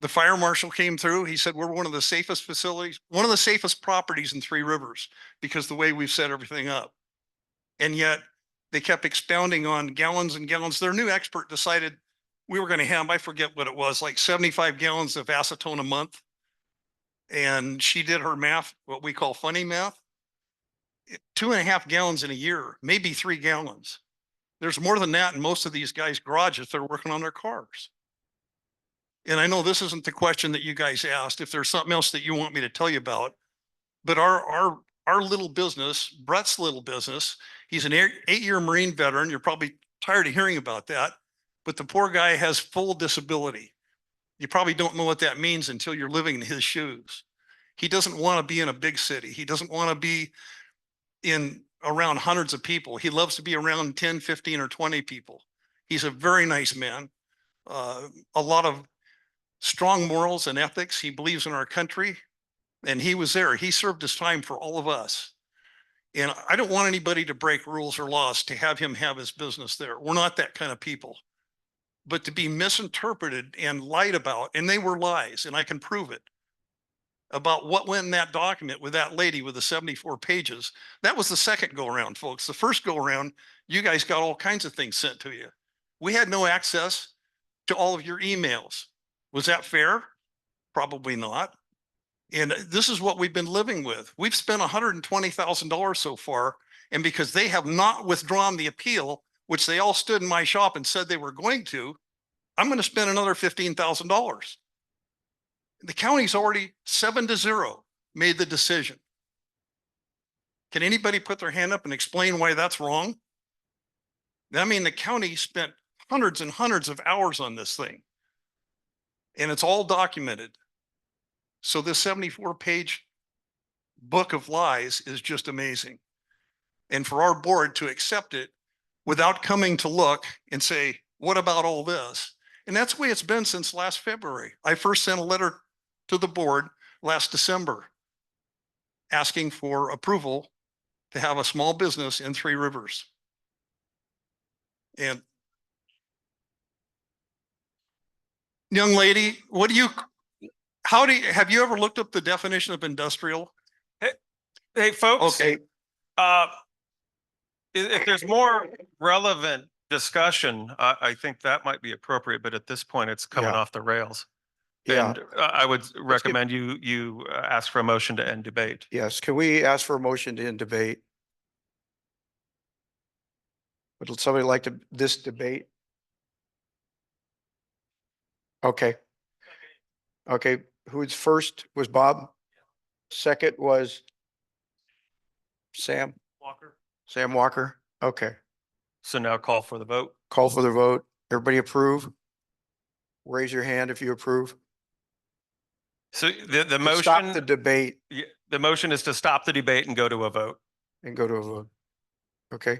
The fire marshal came through. He said, we're one of the safest facilities, one of the safest properties in Three Rivers because the way we've set everything up. And yet they kept expounding on gallons and gallons. Their new expert decided we were going to have, I forget what it was, like 75 gallons of acetone a month. And she did her math, what we call funny math, 2.5 gallons in a year, maybe 3 gallons. There's more than that in most of these guys' garages. They're working on their cars. And I know this isn't the question that you guys asked, if there's something else that you want me to tell you about, but our little business, Brett's little business, he's an 8-year Marine veteran. You're probably tired of hearing about that, but the poor guy has full disability. You probably don't know what that means until you're living in his shoes. He doesn't want to be in a big city. He doesn't want to be around hundreds of people. He loves to be around 10, 15, or 20 people. He's a very nice man. A lot of strong morals and ethics. He believes in our country, and he was there. He served his time for all of us. And I don't want anybody to break rules or laws to have him have his business there. We're not that kind of people. But to be misinterpreted and lied about, and they were lies, and I can prove it. about what went in that document with that lady with the 74 pages. That was the second go around, folks. The first go around, you guys got all kinds of things sent to you. We had no access to all of your emails. Was that fair? Probably not. And this is what we've been living with. We've spent $120,000 so far. And because they have not withdrawn the appeal, which they all stood in my shop and said they were going to, I'm going to spend another $15,000. The county's already 7-0 made the decision. Can anybody put their hand up and explain why that's wrong? I mean, the county spent hundreds and hundreds of hours on this thing. And it's all documented. So this 74-page book of lies is just amazing. And for our board to accept it without coming to look and say, what about all this? And that's the way it's been since last February. I first sent a letter to the board last December asking for approval to have a small business in Three Rivers. And young lady, have you ever looked up the definition of industrial? Hey, folks. Okay. If there's more relevant discussion, I think that might be appropriate, but at this point, it's coming Yeah. off the rails. Yeah. And I would recommend you ask for a motion to end debate. Yes, can we ask for a motion to end debate? Would somebody like this debate? Okay. Okay, who's first was Bob? Second was Sam? Walker. Sam Walker? Okay, So now call for the vote. call for the vote. Everybody approve? Raise your hand if you approve. So the To motion. Stop the debate The motion is to stop the debate and go to a vote. and go to a vote. Okay?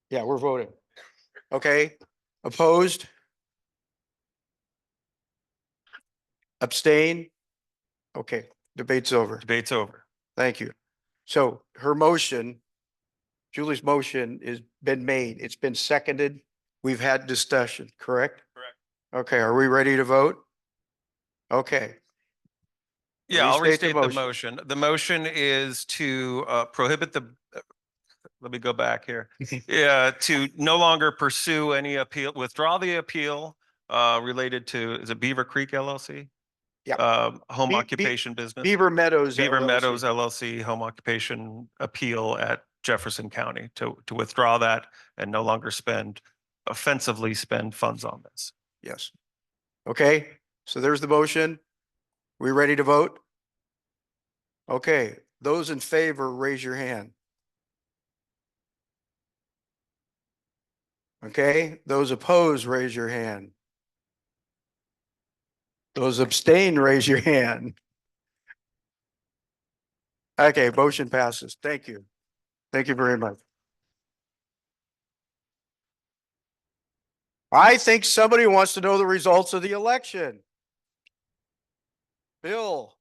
Yeah, we're voting. Okay, opposed? Abstain? Okay, debate's over. Debate's over. Thank you. So her motion, Julie's motion has been made. It's been seconded. We've had discussion, correct? Correct. Okay, are we ready to vote? Okay. Yeah, I'll Restate restate the motion. The motion is to prohibit let me go back here. Yeah, to no longer pursue any appeal, withdraw the appeal related to, is it Beaver Creek LLC? Yeah. Home occupation business. Beaver Meadows. Beaver LLC. Meadows LLC, home occupation appeal at Jefferson County to withdraw that and no longer offensively spend funds on this. Yes. Okay, so there's the motion. We ready to vote? Okay, those in favor, raise your hand. Okay, those opposed, raise your hand. Those abstain, raise your hand. Okay, motion passes. Thank you. Thank you very much. I think somebody wants to know the results of the election. Bill.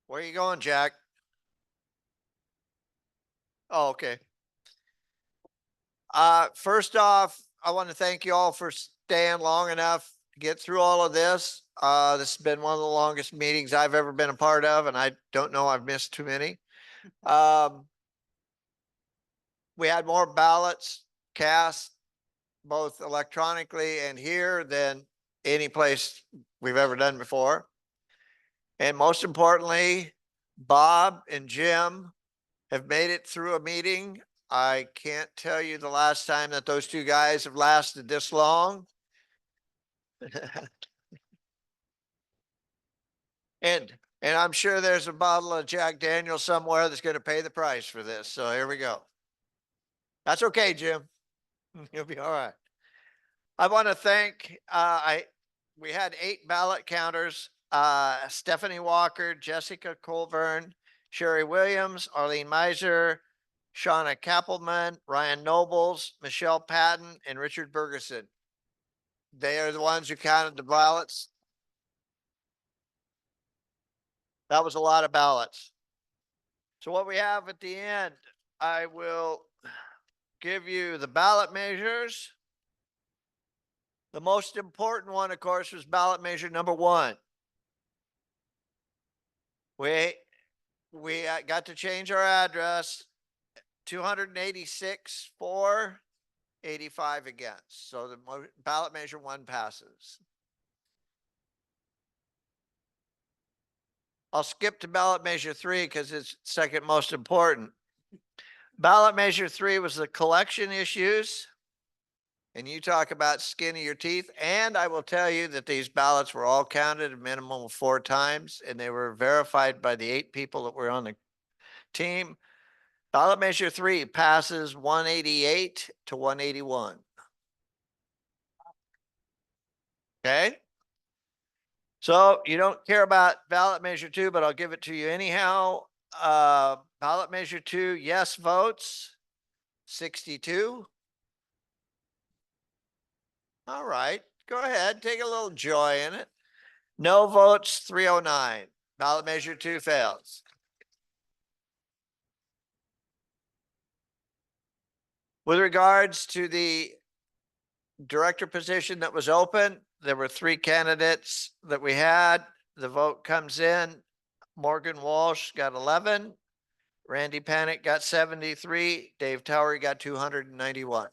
Where are you going, Jack? Oh, okay. First off, I want to thank you all for staying long enough to get through all of this. This has been one of the longest meetings I've ever been a part of, and I don't know I've missed too many. We had more ballots cast both electronically and here than any place we've ever done before. And most importantly, Bob and Jim have made it through a meeting. I can't tell you the last time that those two guys have lasted this long. And I'm sure there's a bottle of Jack Daniels somewhere that's going to pay the price for this. So here we go. That's okay, Jim. You'll be all right. I want to thank, we had 8 ballot counters, Stephanie Walker, Jessica Colburn, Sherry Williams, Arlene Meiser, Shauna Kappelman, Ryan Nobles, Michelle Patton, and Richard Bergeson. They are the ones who counted the ballots. That was a lot of ballots. So what we have at the end I will give you the ballot measures. The most important one, of course, was ballot measure number 1. We got to change our address, 286 for, 85 against. So the ballot measure 1 passes. I'll skip to ballot measure 3 because it's second most important. Ballot measure 3 was the collection issues. And you talk about skin of your teeth. And I will tell you that these ballots were all counted a minimum of 4 times, and they were verified by the 8 people that were on the team. Ballot measure 3 passes 188 to 181. Okay. So you don't care about ballot measure 2, but I'll give it to you anyhow. Ballot measure 2, yes votes, 62. All right, go ahead, take a little joy in it. No votes, 309. Ballot measure 2 fails. With regards to the director position that was open, there were 3 candidates that we had. The vote comes in. Morgan Walsh got 11. Randy Panic got 73. Dave Towery got 291.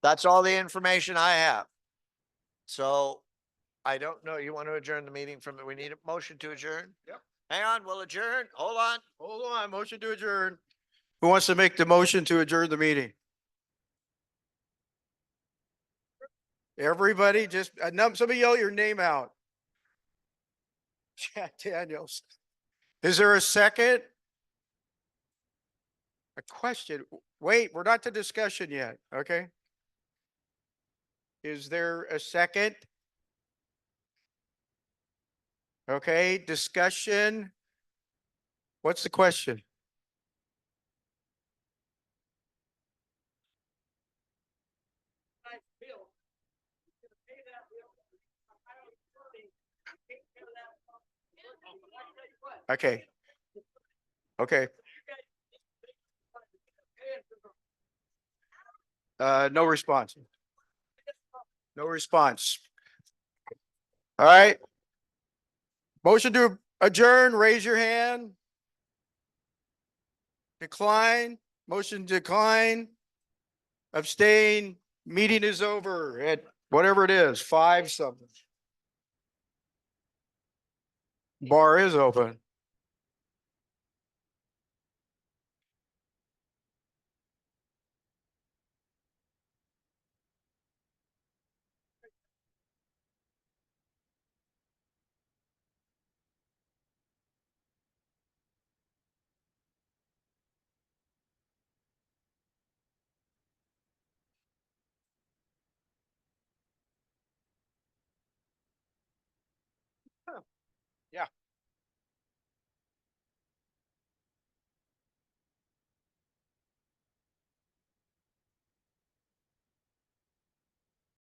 That's all the information I have. So I don't know. You want to adjourn the meeting from, we need a motion to adjourn? Yep. Hang on, we'll adjourn. Hold on. Hold on, motion to adjourn. Who wants to make the motion to adjourn the meeting? Everybody just, somebody yell your name out. Chad Daniels. Is there a second? A question. Wait, we're not to discussion yet, okay? Is there a second? Okay, discussion. What's the question? Okay. Okay. No response. No response. All right. Motion to adjourn, raise your hand. Decline, motion decline. Abstain, meeting is over at whatever it is, 5 something. Bar is open. Yeah.